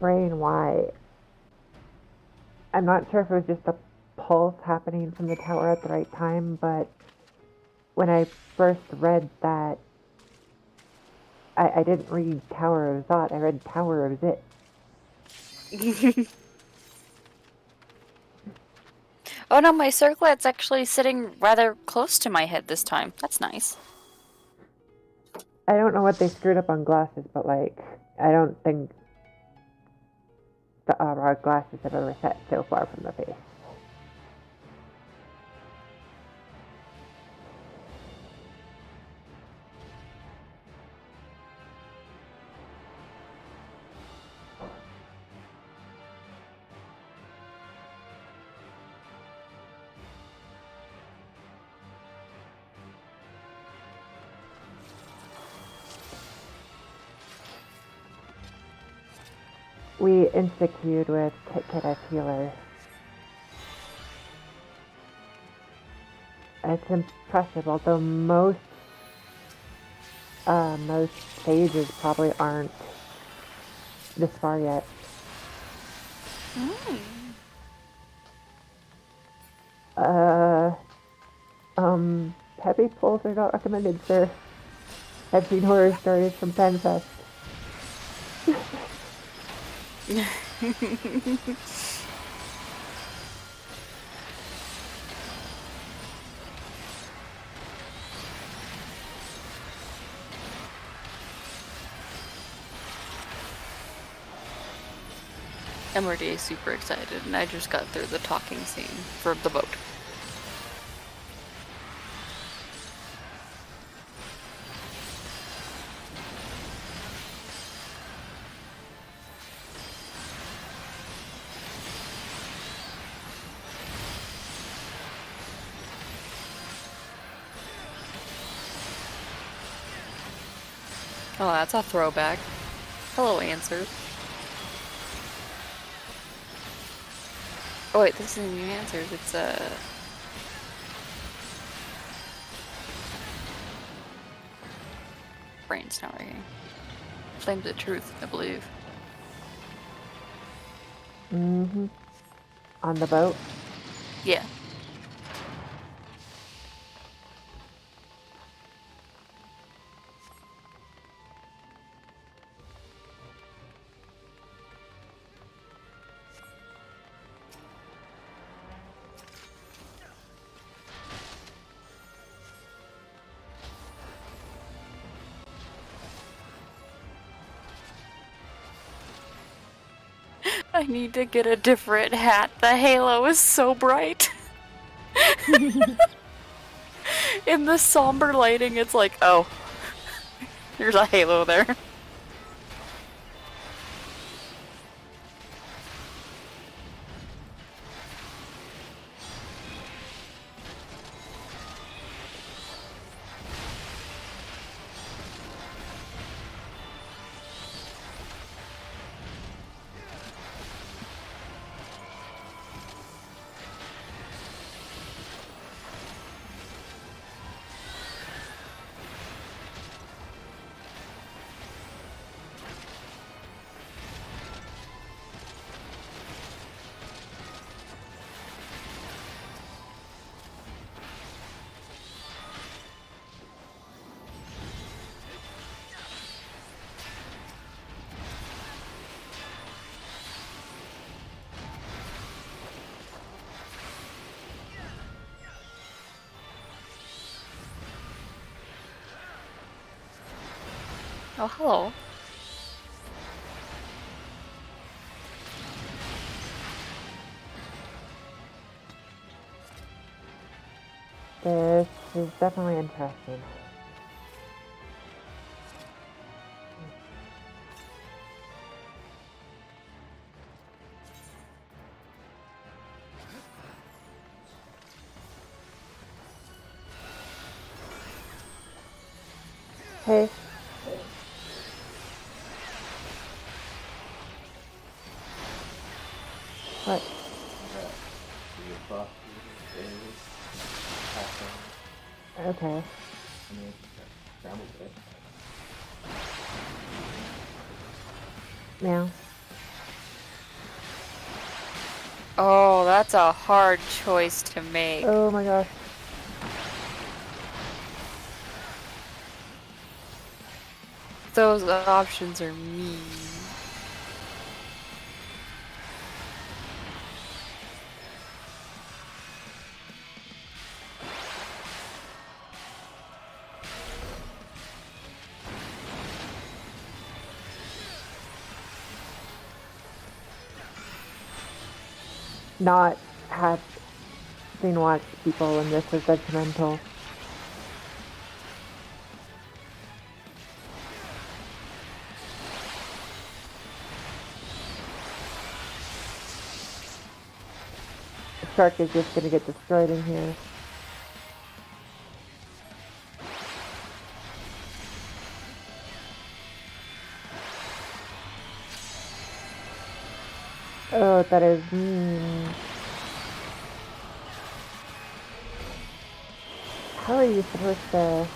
Speaker 14: Brain, why? I'm not sure if it was just a pulse happening from the tower at the right time, but when I first read that
Speaker 1: I didn't read Tower of Thought, I read Tower of Zit.
Speaker 14: Oh no, my circlet's actually sitting rather close to my head this time. That's nice.
Speaker 1: I don't know what they screwed up on glasses, but like, I don't think the our glasses have ever set so far from the face. We insta-queued with Kit Kit as healer. It's impressive, although most stages probably aren't this far yet. Heavy pulls are not recommended, sir. I've seen horror stories from FanFest.
Speaker 14: I'm already super excited, and I just got through the talking scene for the boat. Oh, that's a throwback. Hello, Answers. Oh wait, this isn't even Answers, it's brain's not working. Flames of Truth, I believe.
Speaker 1: Mm-hmm. On the boat?
Speaker 14: Yeah. I need to get a different hat. The halo is so bright. In the somber lighting, it's like, oh, there's a halo there. Oh, hello.
Speaker 1: This is definitely interesting. Hey. What? Okay. Now.
Speaker 14: Oh, that's a hard choice to make.
Speaker 1: Oh my gosh.
Speaker 14: Those options are mean.
Speaker 1: Not having watched people in this is judgmental. The shark is just gonna get destroyed in here. Oh, that is mean. How are you supposed to...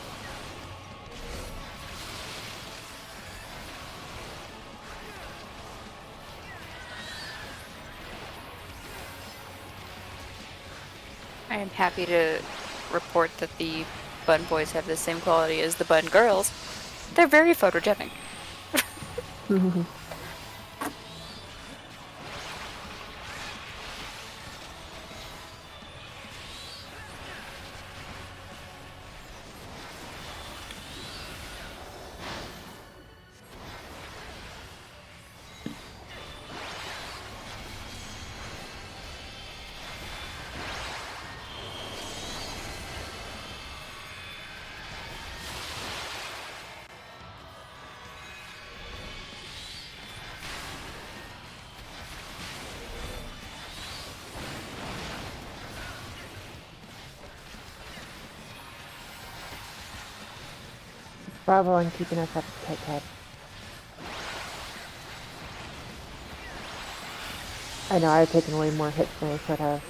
Speaker 14: I am happy to report that the Bun Boys have the same quality as the Bun Girls. They're very photogenic.
Speaker 1: Bravo on keeping us up to tight head. I know I've taken way more hits than I should have.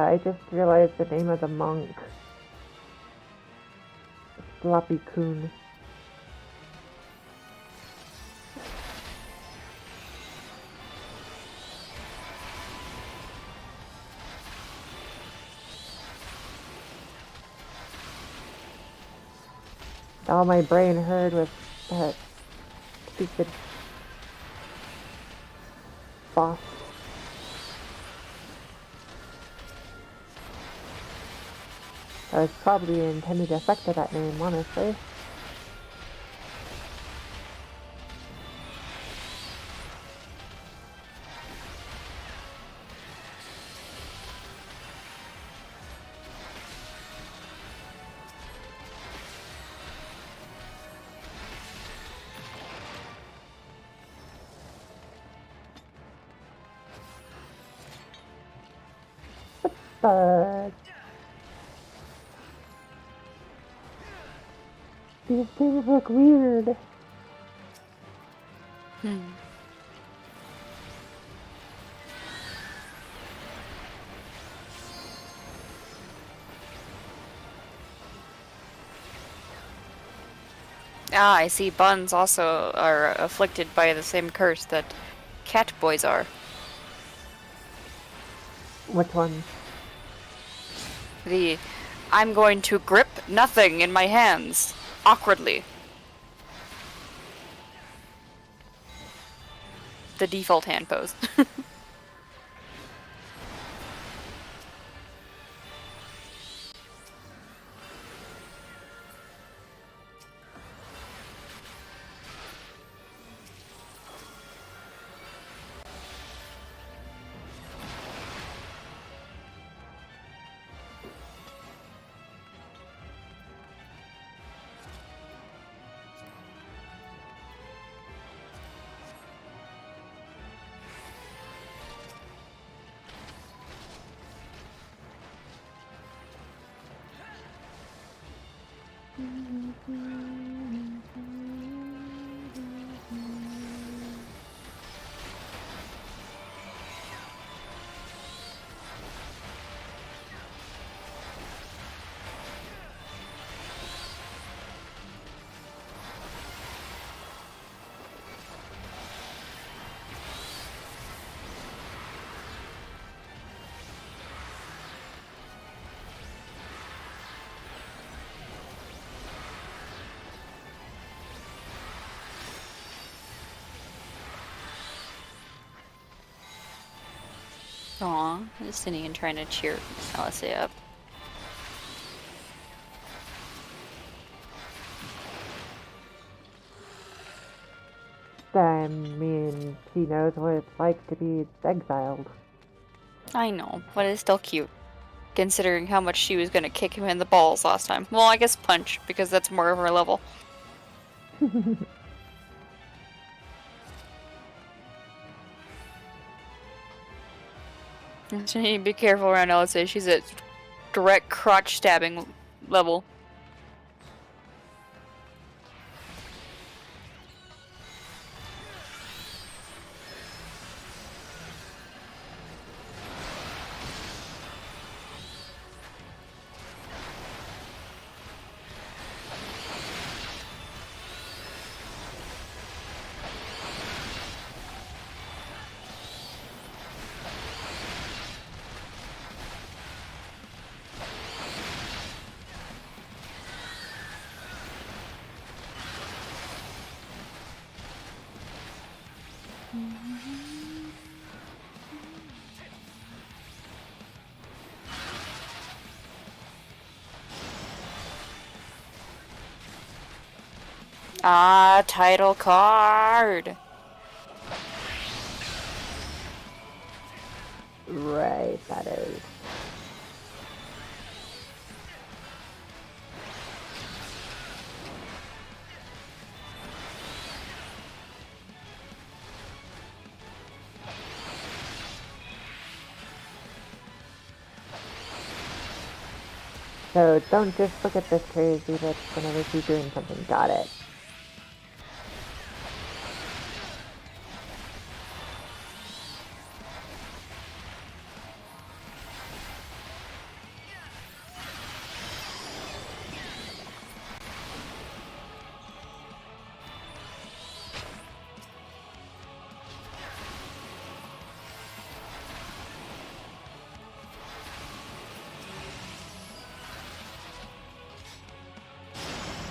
Speaker 1: I just realized the name of the monk. Sloppy Coon. All my brain heard was that stupid boss. That was probably the intended effect of that name, honestly. But these things look weird.
Speaker 14: Ah, I see Buns also are afflicted by the same curse that Cat Boys are.
Speaker 1: Which one?
Speaker 14: The I'm going to grip nothing in my hands awkwardly. The default hand pose. Aw, just sitting and trying to cheer Alicia up.
Speaker 1: I mean, she knows what it's like to be exiled.
Speaker 14: I know, but it's still cute. Considering how much she was gonna kick him in the balls last time. Well, I guess punch, because that's more of her level. So you need to be careful around Alicia. She's at direct crotch stabbing level. Ah, title card.
Speaker 1: Right, that is. So don't just look at this crazy bitch whenever she's doing something. Got it.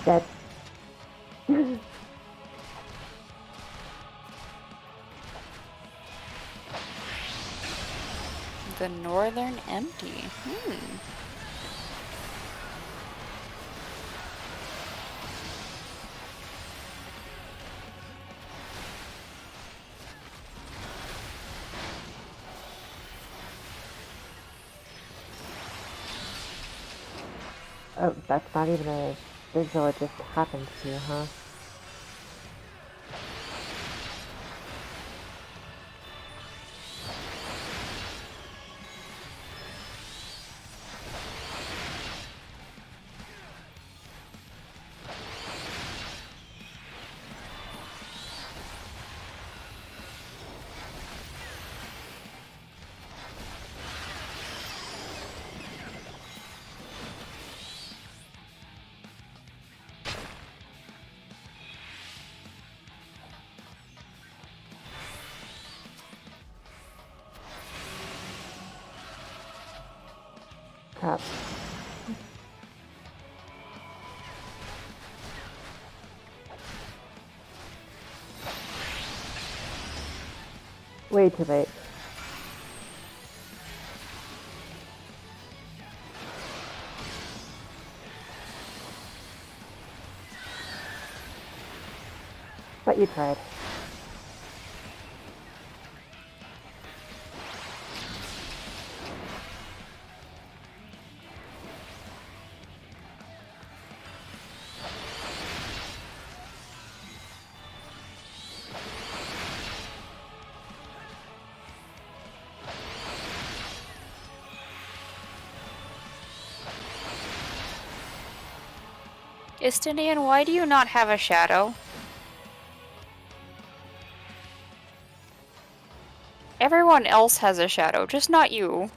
Speaker 1: That's
Speaker 14: The Northern Empty.
Speaker 1: Oh, that's not even a visual, it just happens to you, huh? Crap. Way too late. But you tried.
Speaker 14: Istinian, why do you not have a shadow? Everyone else has a shadow, just not you.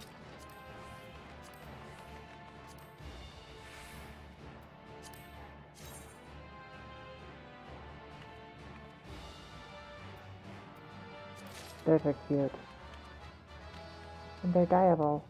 Speaker 1: Those are cute. And they're dyeable.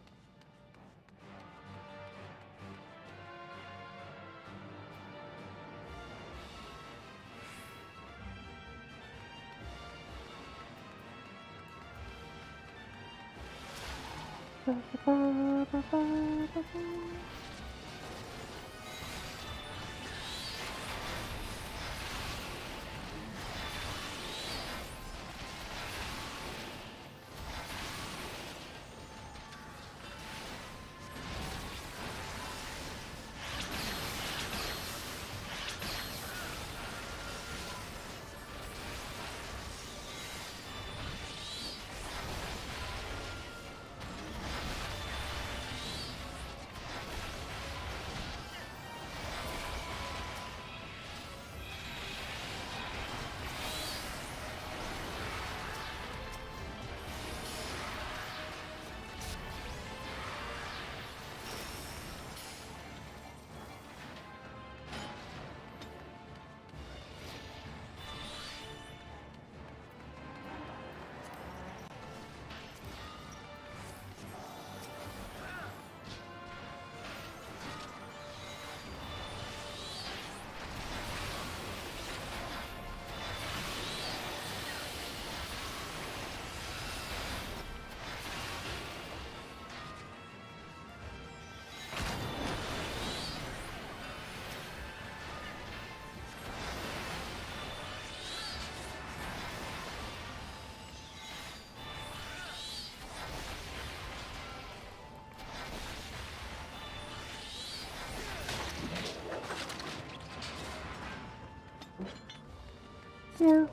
Speaker 1: Yeah.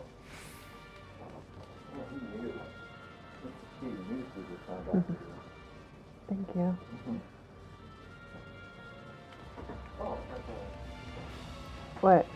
Speaker 1: Thank you. What?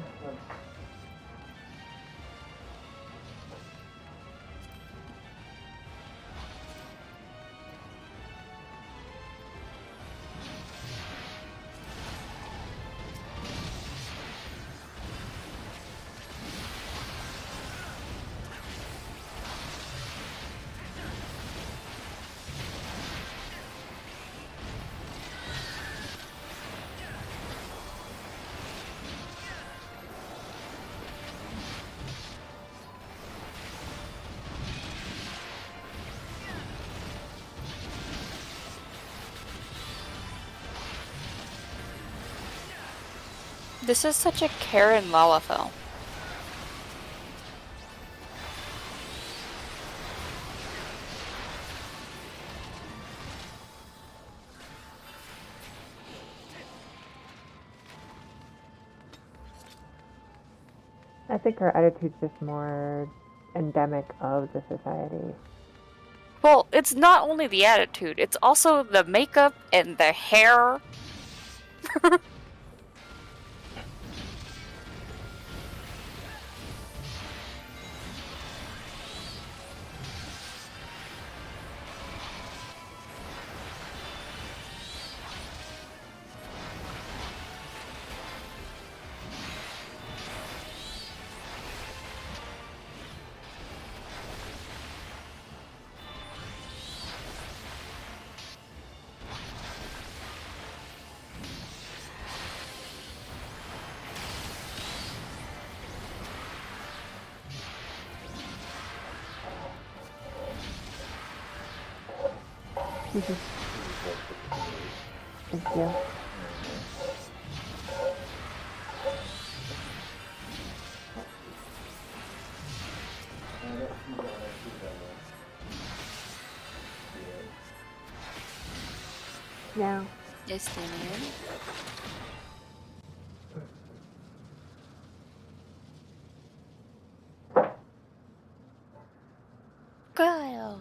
Speaker 14: This is such a Karen Lalafell.
Speaker 1: I think her attitude's just more endemic of the society.
Speaker 14: Well, it's not only the attitude, it's also the makeup and the hair.
Speaker 1: Thank you. Yeah.
Speaker 14: Justinian. Kyle.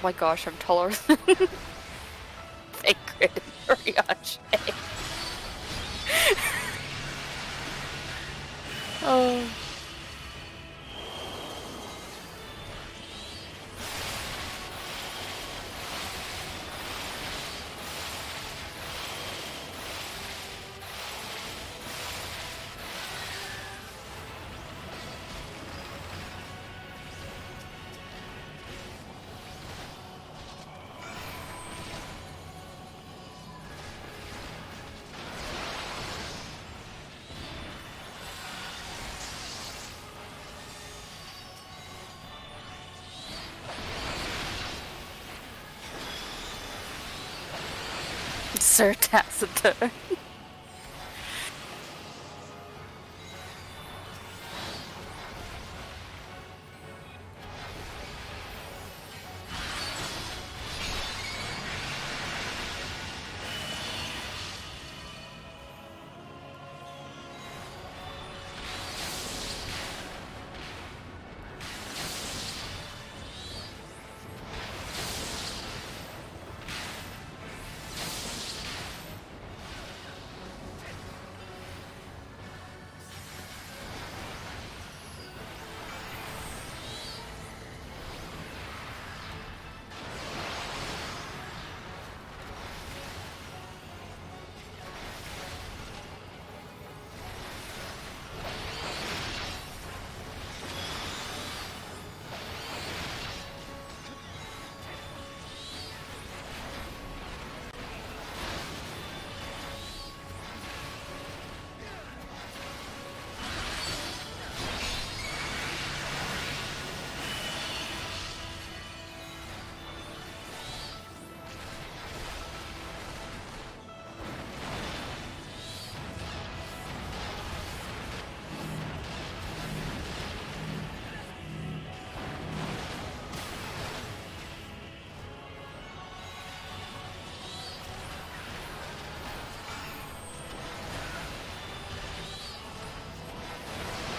Speaker 14: Oh my gosh, I'm taller than Sacred Mariachi. Oh. Sir Taciturn.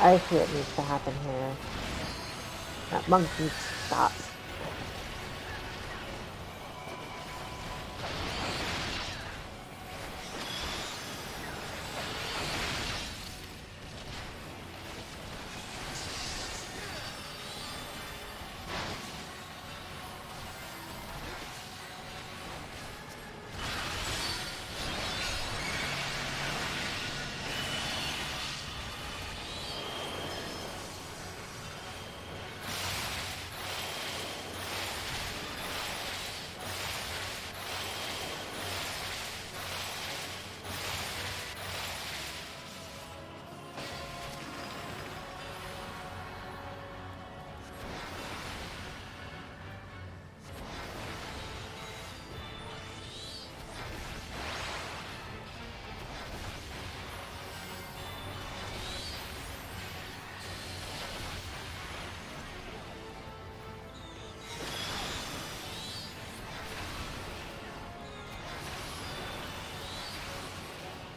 Speaker 1: I see what needs to happen here. That monk needs to stop.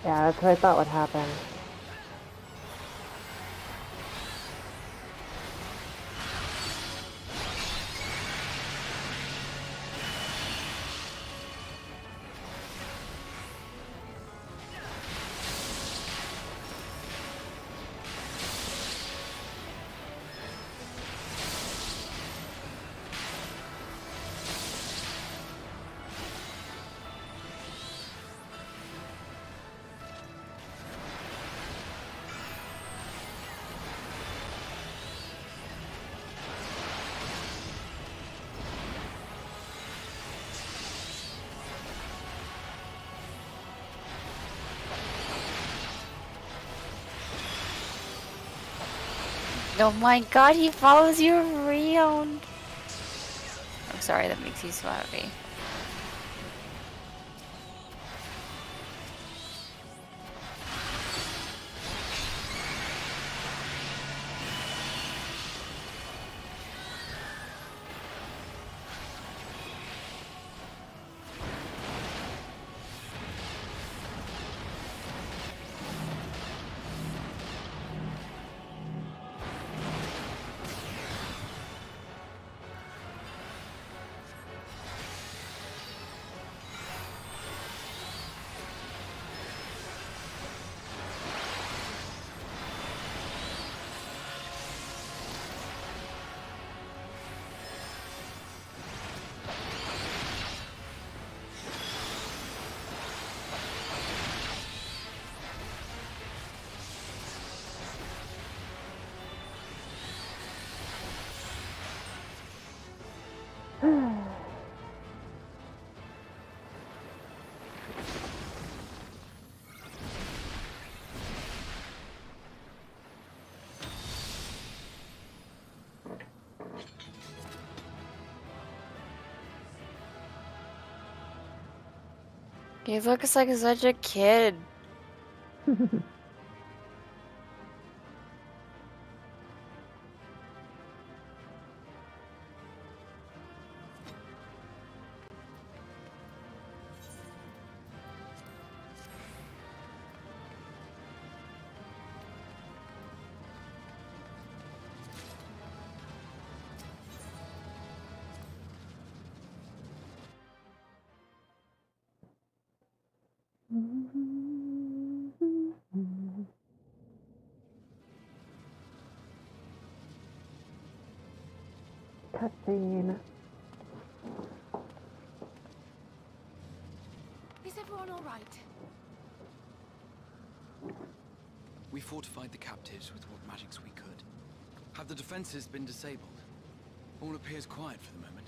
Speaker 1: Yeah, that's what I thought would happen.
Speaker 14: Oh my god, he follows you around. I'm sorry, that makes you so happy. He looks like such a kid.
Speaker 1: Cutscene.
Speaker 7: Is everyone all right?
Speaker 8: We fortified the captives with what magics we could. Have the defenses been disabled? All appears quiet for the moment.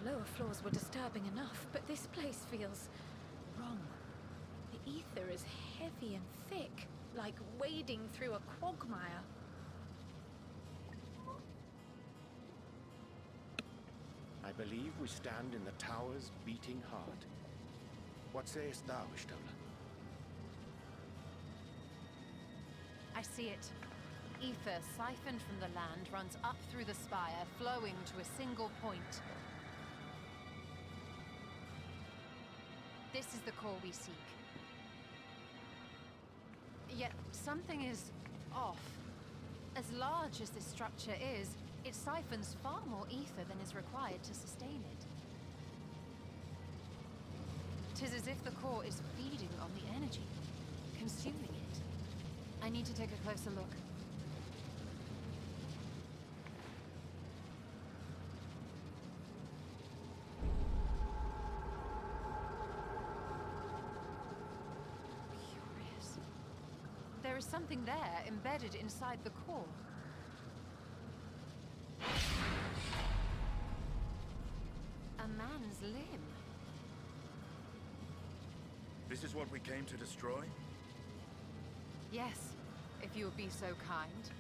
Speaker 2: Lower floors were disturbing enough, but this place feels wrong. The ether is heavy and thick, like wading through a quagmire.
Speaker 16: I believe we stand in the tower's beating heart. What sayest thou, Ishtola?
Speaker 15: I see it. Ether siphoned from the land runs up through the spire, flowing to a single point. This is the core we seek. Yet something is off. As large as this structure is, it siphons far more ether than is required to sustain it. 'Tis as if the core is feeding on the energy, consuming it. I need to take a closer look. Curious. There is something there embedded inside the core. A man's limb.
Speaker 13: This is what we came to destroy?
Speaker 15: Yes, if you would be so kind.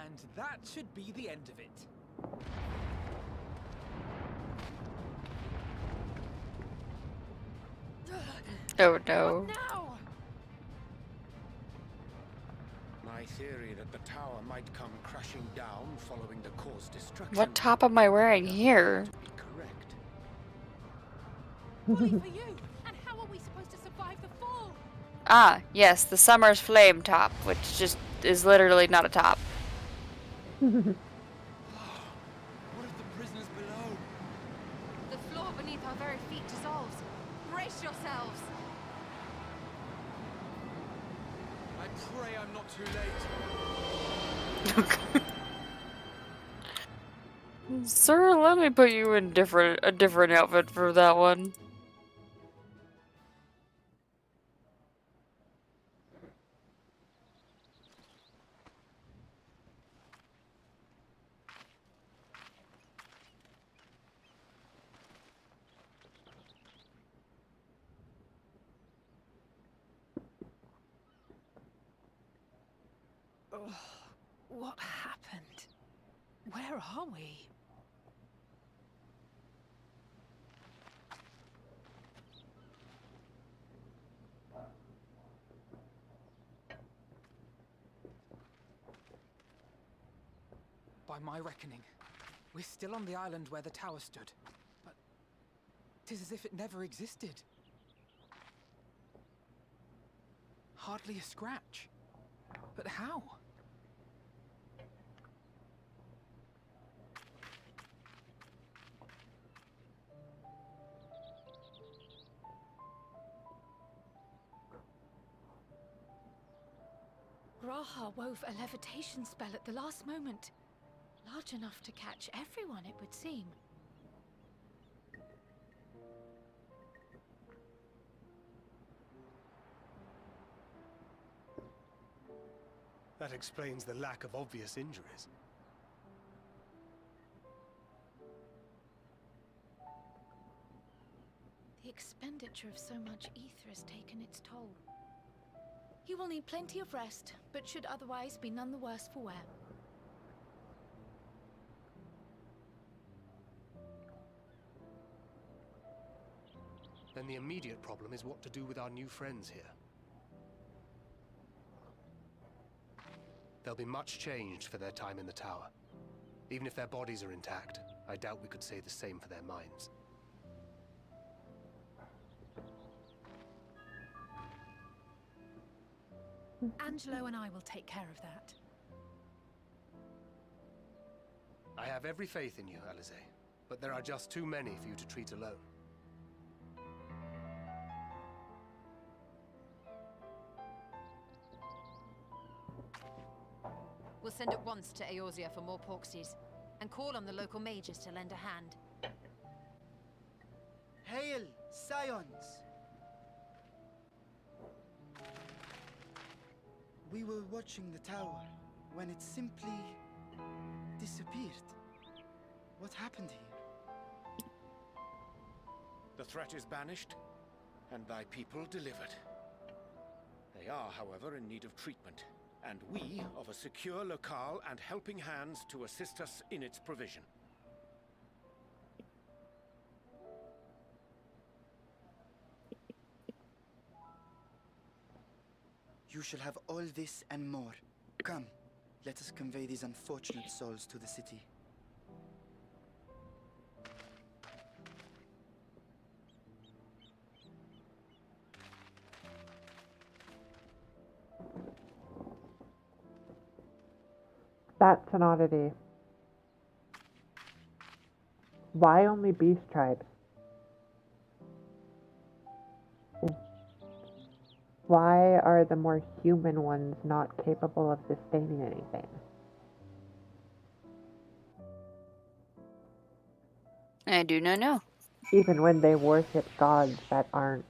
Speaker 11: And that should be the end of it.
Speaker 14: Oh no.
Speaker 16: My theory that the tower might come crashing down following the core's destruction.
Speaker 14: What top am I wearing here?
Speaker 16: Correct.
Speaker 7: Bully for you! And how are we supposed to survive the fall?
Speaker 14: Ah, yes, the summer's flame top, which just is literally not a top.
Speaker 8: What of the prisoners below?
Speaker 15: The floor beneath our very feet dissolves. Brace yourselves!
Speaker 8: I pray I'm not too late.
Speaker 14: Sir, let me put you in a different outfit for that one.
Speaker 7: What happened? Where are we?
Speaker 11: By my reckoning, we're still on the island where the tower stood. But 'tis as if it never existed. Hardly a scratch. But how?
Speaker 2: Graha wove a levitation spell at the last moment. Large enough to catch everyone, it would seem.
Speaker 18: That explains the lack of obvious injuries.
Speaker 2: The expenditure of so much ether has taken its toll. He will need plenty of rest, but should otherwise be none the worse for wear.
Speaker 18: Then the immediate problem is what to do with our new friends here. They'll be much changed for their time in the tower. Even if their bodies are intact, I doubt we could say the same for their minds.
Speaker 7: Angelo and I will take care of that.
Speaker 18: I have every faith in you, Alize, but there are just too many for you to treat alone.
Speaker 15: We'll send at once to Eorzea for more porksies, and call on the local mages to lend a hand.
Speaker 9: Hail, Scions! We were watching the tower when it simply disappeared. What happened here?
Speaker 16: The threat is banished, and thy people delivered. They are, however, in need of treatment, and we of a secure locale and helping hands to assist us in its provision.
Speaker 9: You shall have all this and more. Come, let us convey these unfortunate souls to the city.
Speaker 1: That's an oddity. Why only beast tribes? Why are the more human ones not capable of sustaining anything?
Speaker 14: I do not know.
Speaker 1: Even when they worship gods that aren't.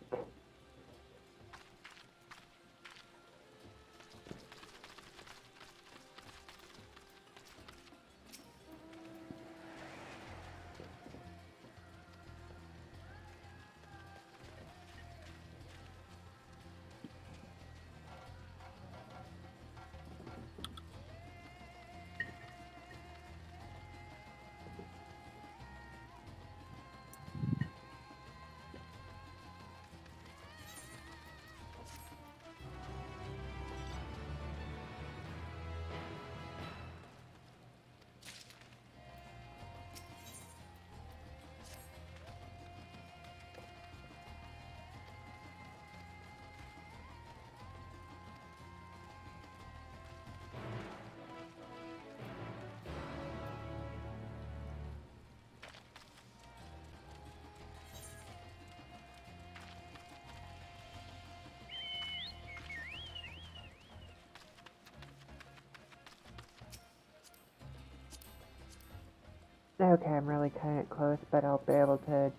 Speaker 1: Okay, I'm really kind of close, but I'll be able to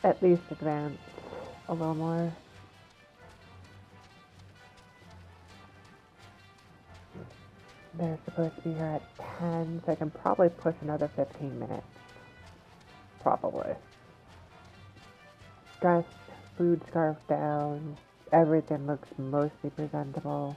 Speaker 1: at least advance a little more. They're supposed to be here at 10, so I can probably push another 15 minutes. Probably. Dressed, food scarf down, everything looks mostly presentable.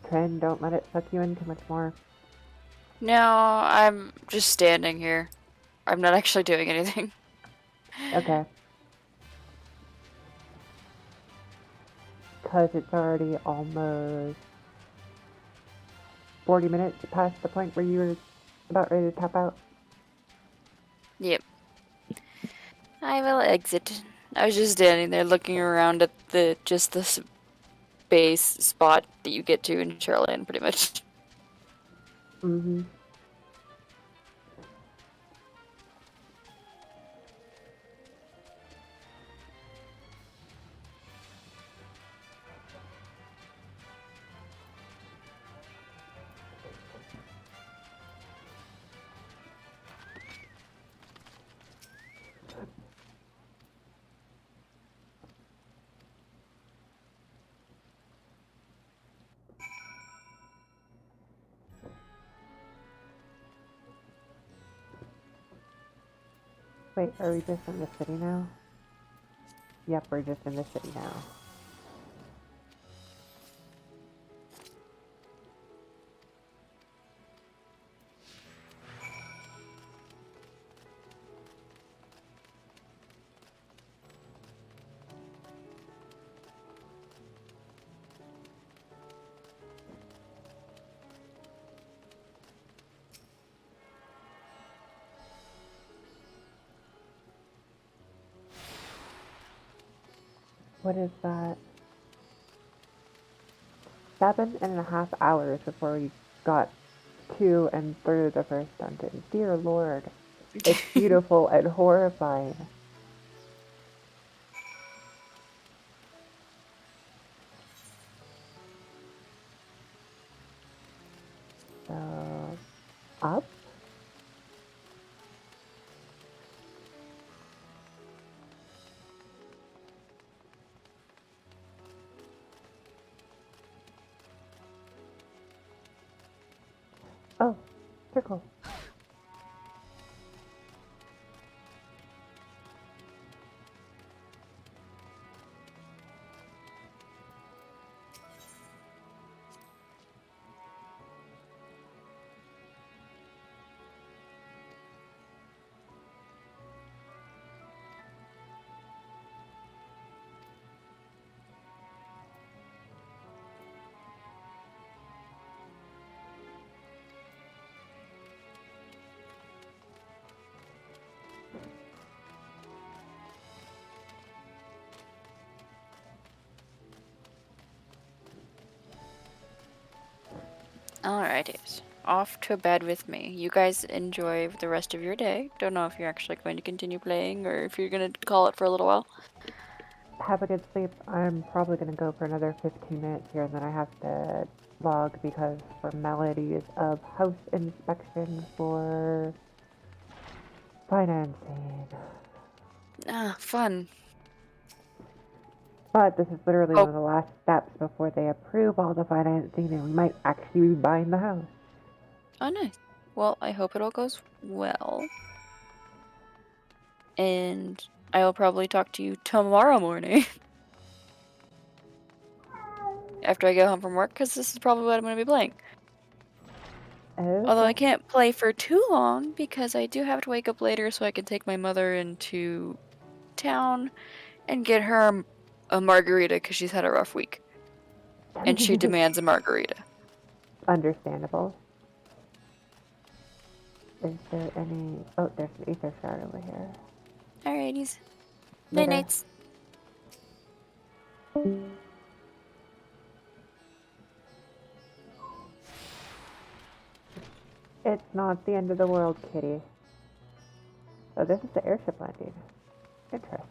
Speaker 1: Trin, don't let it suck you in too much more.
Speaker 14: No, I'm just standing here. I'm not actually doing anything.
Speaker 1: Okay. Because it's already almost 40 minutes past the point where you were about ready to tap out.
Speaker 14: Yep. I will exit. I was just standing there looking around at the base spot that you get to in Charlotte, pretty much.
Speaker 1: Mm-hmm. Wait, are we just in the city now? Yep, we're just in the city now. What is that? 7.5 hours before we got to and through the first dungeon. Dear Lord. It's beautiful and horrifying. So, up? Oh, circle.
Speaker 14: Alrighty, off to bed with me. You guys enjoy the rest of your day. Don't know if you're actually going to continue playing or if you're going to call it for a little while.
Speaker 1: Have a good sleep. I'm probably going to go for another 15 minutes here, and then I have to log because formalities of house inspection for financing.
Speaker 14: Ah, fun.
Speaker 1: But this is literally one of the last steps before they approve all the financing, and we might actually be buying the house.
Speaker 14: Oh, nice. Well, I hope it all goes well. And I will probably talk to you tomorrow morning. After I get home from work, because this is probably what I'm going to be playing.
Speaker 1: Okay.
Speaker 14: Although I can't play for too long, because I do have to wake up later so I can take my mother into town and get her a margarita, because she's had a rough week. And she demands a margarita.
Speaker 1: Understandable. Is there any... Oh, there's an ether shard over here.
Speaker 14: Alrighties.
Speaker 1: Later.
Speaker 14: Night-nights.
Speaker 1: It's not the end of the world, kitty. Oh, this is the airship landing. Interesting.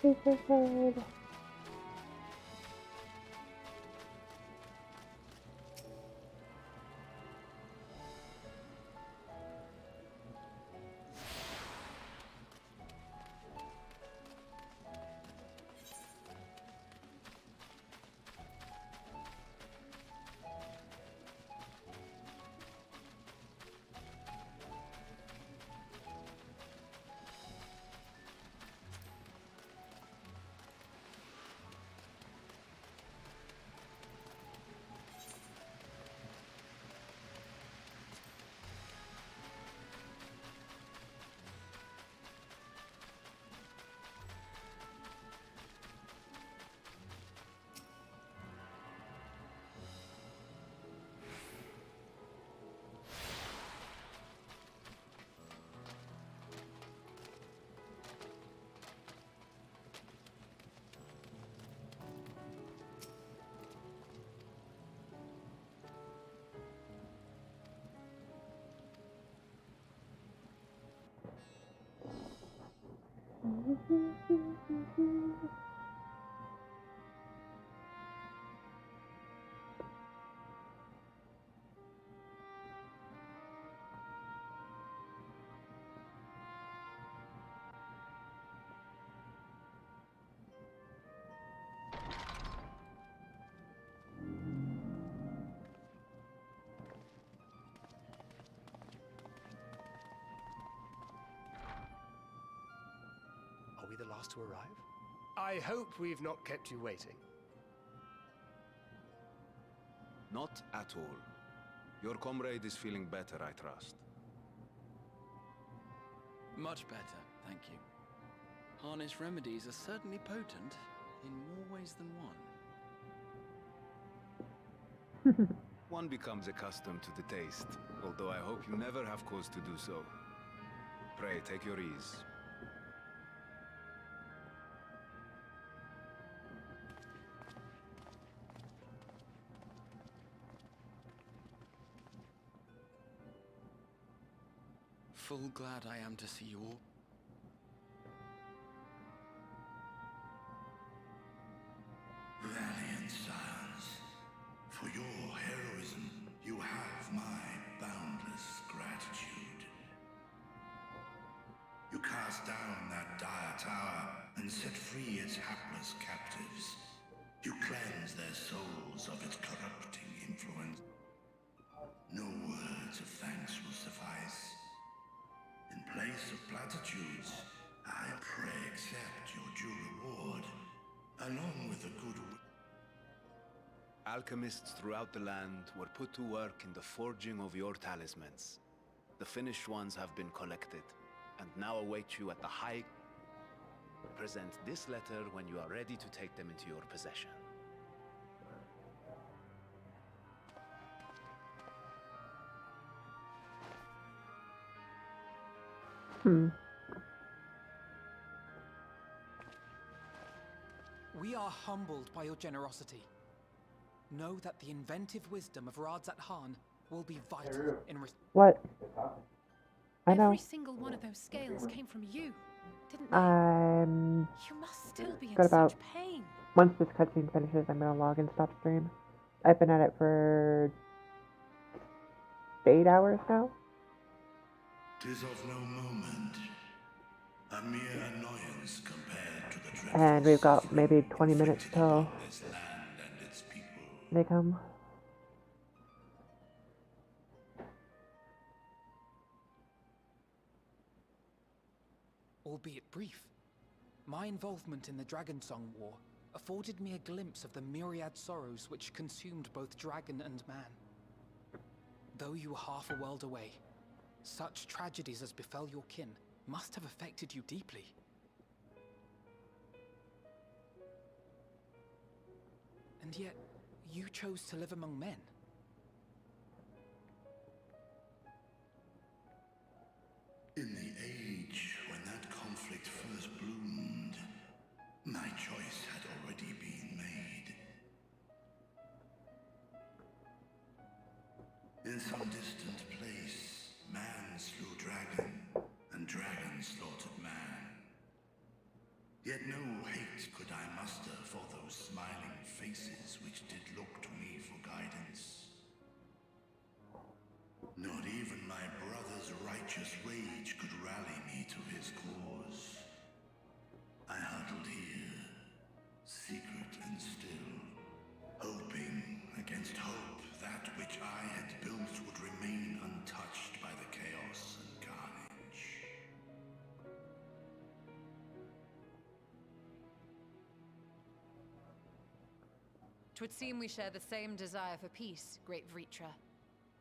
Speaker 1: Ether shard.
Speaker 18: Are we the last to arrive? I hope we've not kept you waiting.
Speaker 6: Not at all. Your comrade is feeling better, I trust.
Speaker 8: Much better, thank you. Harness remedies are certainly potent in more ways than one.
Speaker 6: One becomes accustomed to the taste, although I hope you never have cause to do so. Pray, take your ease.
Speaker 8: Full glad I am to see you all.
Speaker 21: Valiant sons, for your heroism, you have my boundless gratitude. You cast down that dire tower and set free its hapless captives. You cleanse their souls of its corrupting influence. No words of thanks will suffice. In place of platitudes, I pray accept your due reward, along with the good will.
Speaker 6: Alchemists throughout the land were put to work in the forging of your talismans. The finished ones have been collected, and now await you at the High. Present this letter when you are ready to take them into your possession.
Speaker 11: We are humbled by your generosity. Know that the inventive wisdom of Radzat Khan will be vital in
Speaker 1: What? I know.
Speaker 7: Every single one of those scales came from you, didn't they?
Speaker 1: You
Speaker 7: must still be in
Speaker 1: got about,
Speaker 7: such pain.
Speaker 1: once this cutscene finishes, I'm gonna log and stop stream. I've been at it for 8 hours now.
Speaker 21: 'Tis of no moment, a mere annoyance compared to the dreadful
Speaker 1: And we've got maybe
Speaker 21: suffering
Speaker 1: 20 minutes
Speaker 21: inflicted
Speaker 1: till
Speaker 21: upon this land and its people.
Speaker 1: they come.
Speaker 11: albeit brief. My involvement in the Dragonsong War afforded me a glimpse of the myriad sorrows which consumed both dragon and man. Though you were half a world away, such tragedies as befell your kin must have affected you deeply. And yet, you chose to live among men.
Speaker 21: In the age when that conflict first bloomed, my choice had already been made. In some distant place, man slew dragon, and dragon slaughtered man. Yet no hate could I muster for those smiling faces which did look to me for guidance. Not even my brother's righteous rage could rally me to his cause. I huddled here, secret and still, hoping against hope that which I had built would remain untouched by the chaos and carnage.
Speaker 15: Twould seem we share the same desire for peace, great Vritra.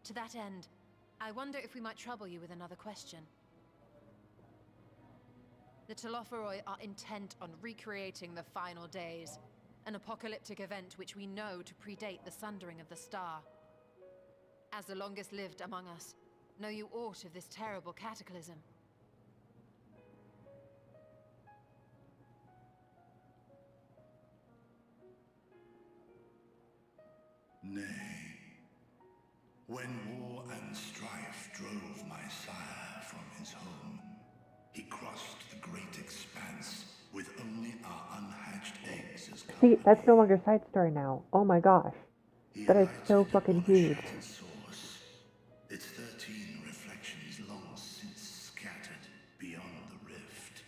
Speaker 15: To that end, I wonder if we might trouble you with another question. The Telophoroi are intent on recreating the final days, an apocalyptic event which we know to predate the sundering of the star. As the longest lived among us, know you aught of this terrible cataclysm?
Speaker 21: Nay. When war and strife drove my sire from his home, he crossed the great expanse giants with only our unhatched eggs as
Speaker 1: See, that's no longer side story now. Oh my gosh. That is so fucking huge.
Speaker 21: source. Its 13 reflections long since scattered beyond the rift.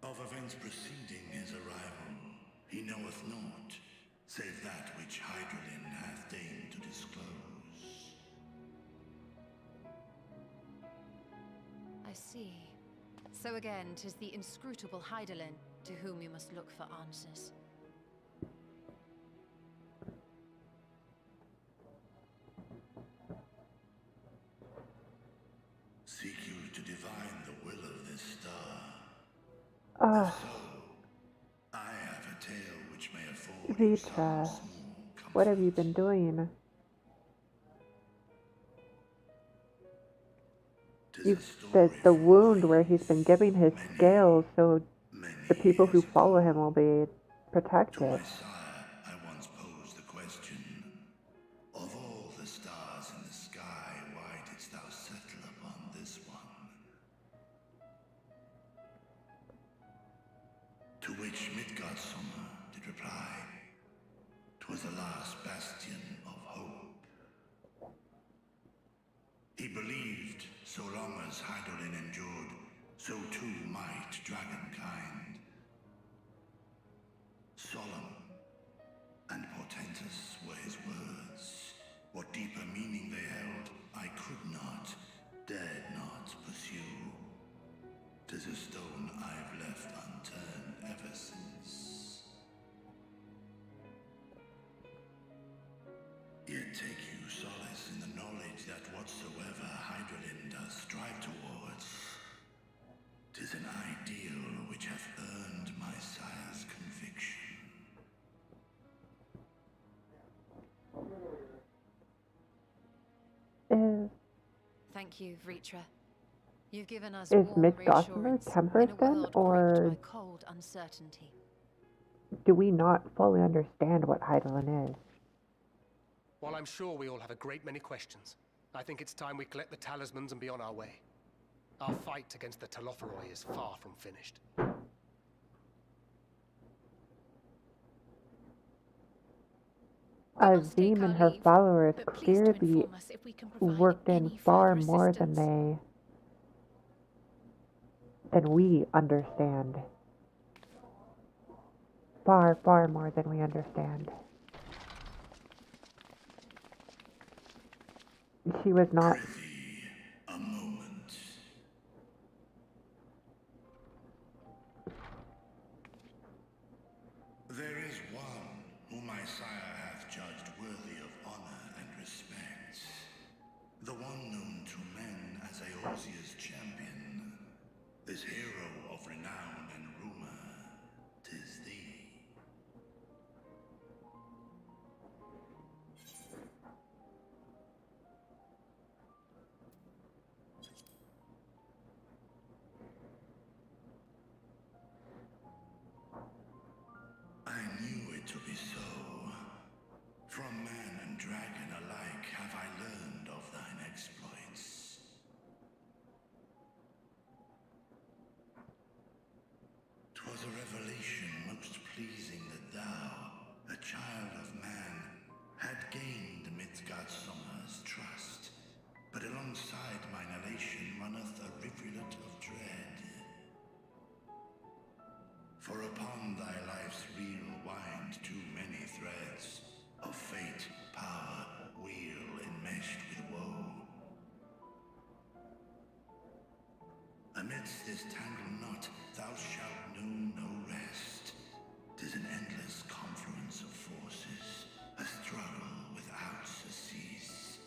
Speaker 21: Of events preceding his arrival, he knoweth naught, save that which Hydralin hath deigned to disclose.
Speaker 15: I see. So again, 'tis the inscrutable Hydaelyn to whom you must look for answers.
Speaker 21: Seek you to divine the will of this star.
Speaker 1: Ah,
Speaker 21: If so, I have a tale which may afford you some
Speaker 1: Vitra,
Speaker 21: small comfort.
Speaker 1: what have you been doing? The wound where he's been giving his scales so the people who follow him will be protected.
Speaker 21: To my sire, I once posed the question, of all the stars in the sky, why didst thou settle upon this one? To which Midgardsummer did reply, 'twas the last bastion of hope. He believed so long as Hydaelyn endured, so too might dragonkind. Solemn and portentous were his words. What deeper meaning they held, I could not, dared not pursue. 'Tis a stone I've left unturned ever since. Yet take you solace in the knowledge that whatsoever Hydaelyn does strive towards, 'tis an ideal which hath earned my sire's conviction.
Speaker 15: Thank you, Vritra. You've given us
Speaker 1: Is
Speaker 15: warm
Speaker 1: Midgossamer
Speaker 15: reassurance
Speaker 1: tempered
Speaker 15: in a
Speaker 1: then,
Speaker 15: world gripped
Speaker 1: or
Speaker 15: by cold uncertainty.
Speaker 1: do we not fully understand what Hydaelyn is?
Speaker 18: While I'm sure we all have a great many questions, I think it's time we collect the talismans and be on our way. Our fight against the Telophoroi is far from finished.
Speaker 1: Azim and her followers clearly worked in far more than we understand. Far, far more than we understand. She was not...
Speaker 21: A moment. There is one whom my sire hath judged worthy of honor and respect. The one known to men as Eorzea's champion. This hero of renown and rumor. 'Tis thee. I knew it to be so. From man and dragon alike have I learned of thine exploits. 'Twas a revelation most pleasing that thou, a child of man, had gained Midgardsummer's trust. But alongside mine elation runneth a rivulet of dread. For upon thy life's reel wind too many threads of fate, power, wheel enmeshed with woe. Amidst this tangled knot thou shalt know no rest. 'Tis an endless confluence of forces, a struggle without surcease.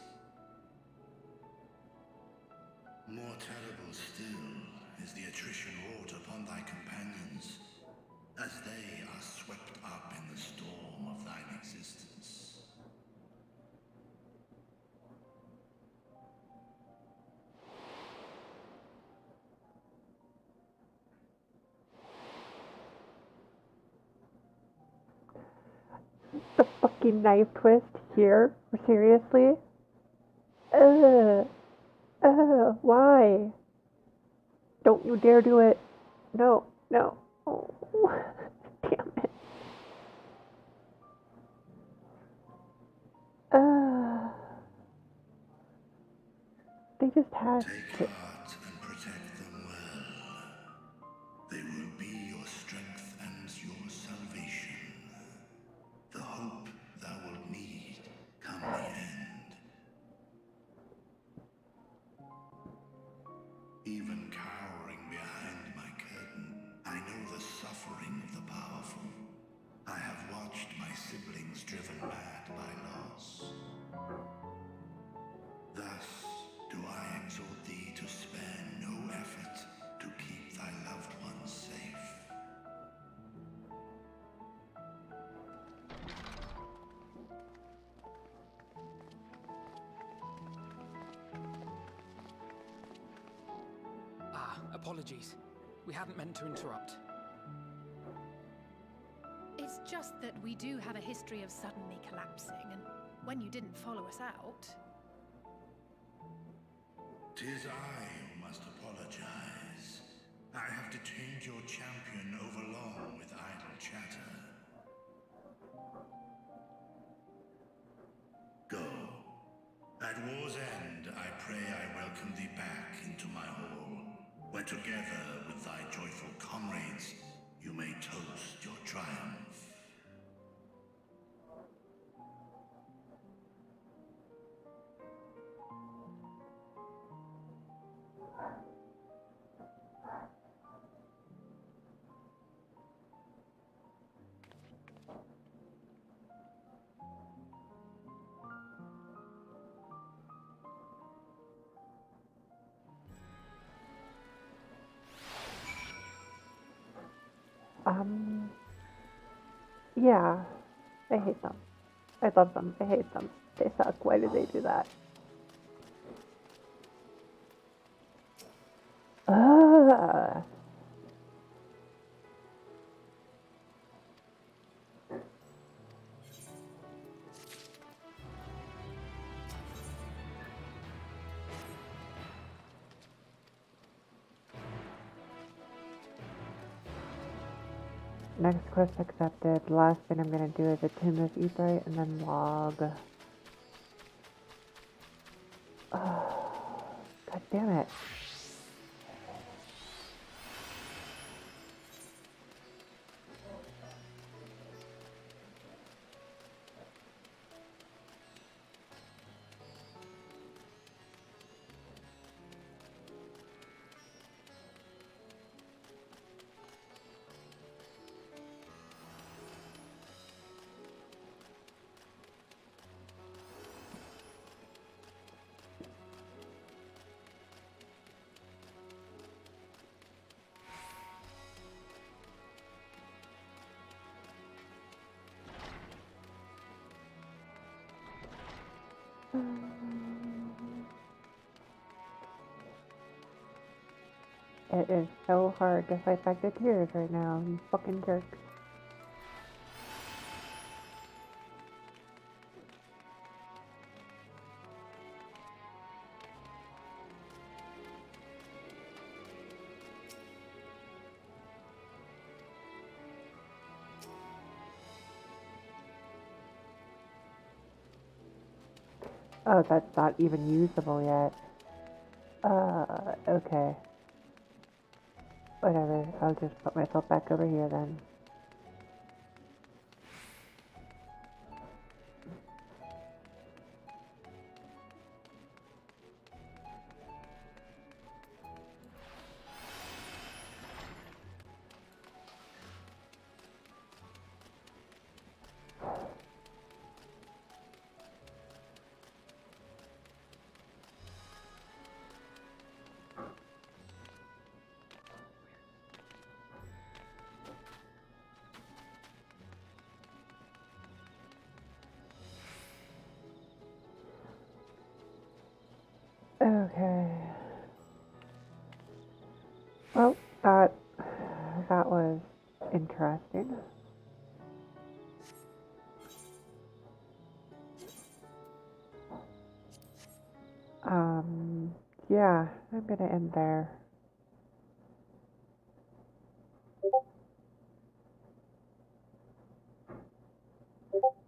Speaker 21: More terrible still is the attrition wrought upon thy companions, as they are swept up in the storm of thine existence.
Speaker 1: The fucking knife twist here? Seriously? Why? Don't you dare do it. No, no. Oh, damn it. They just had
Speaker 21: Take heart and protect them well. They will be your strength and your salvation. The hope thou wilt need come the end. Even cowering behind my curtain, I know the suffering of the powerful. I have watched my siblings driven mad by loss. Thus do I exhort thee to spare no effort to keep thy loved ones safe.
Speaker 11: Apologies. We hadn't meant to interrupt.
Speaker 7: It's just that we do have a history of suddenly collapsing, and when you didn't follow us out...
Speaker 21: 'Tis I who must apologize. I have detained your champion overlong with idle chatter. Go. At war's end, I pray I welcome thee back into my hall, where together with thy joyful comrades, you may toast your triumph.
Speaker 1: Yeah, I hate them. I love them. I hate them. They suck. Why do they do that? Ugh. Next quest accepted. Last thing I'm gonna do is a Tomb of Eatbright and then log. God damn it. It is so hard to fight back the tears right now, you fucking jerk. Oh, that's not even usable yet. Okay. Whatever, I'll just put myself back over here then. Okay. Well, that was interesting. Yeah, I'm gonna end there.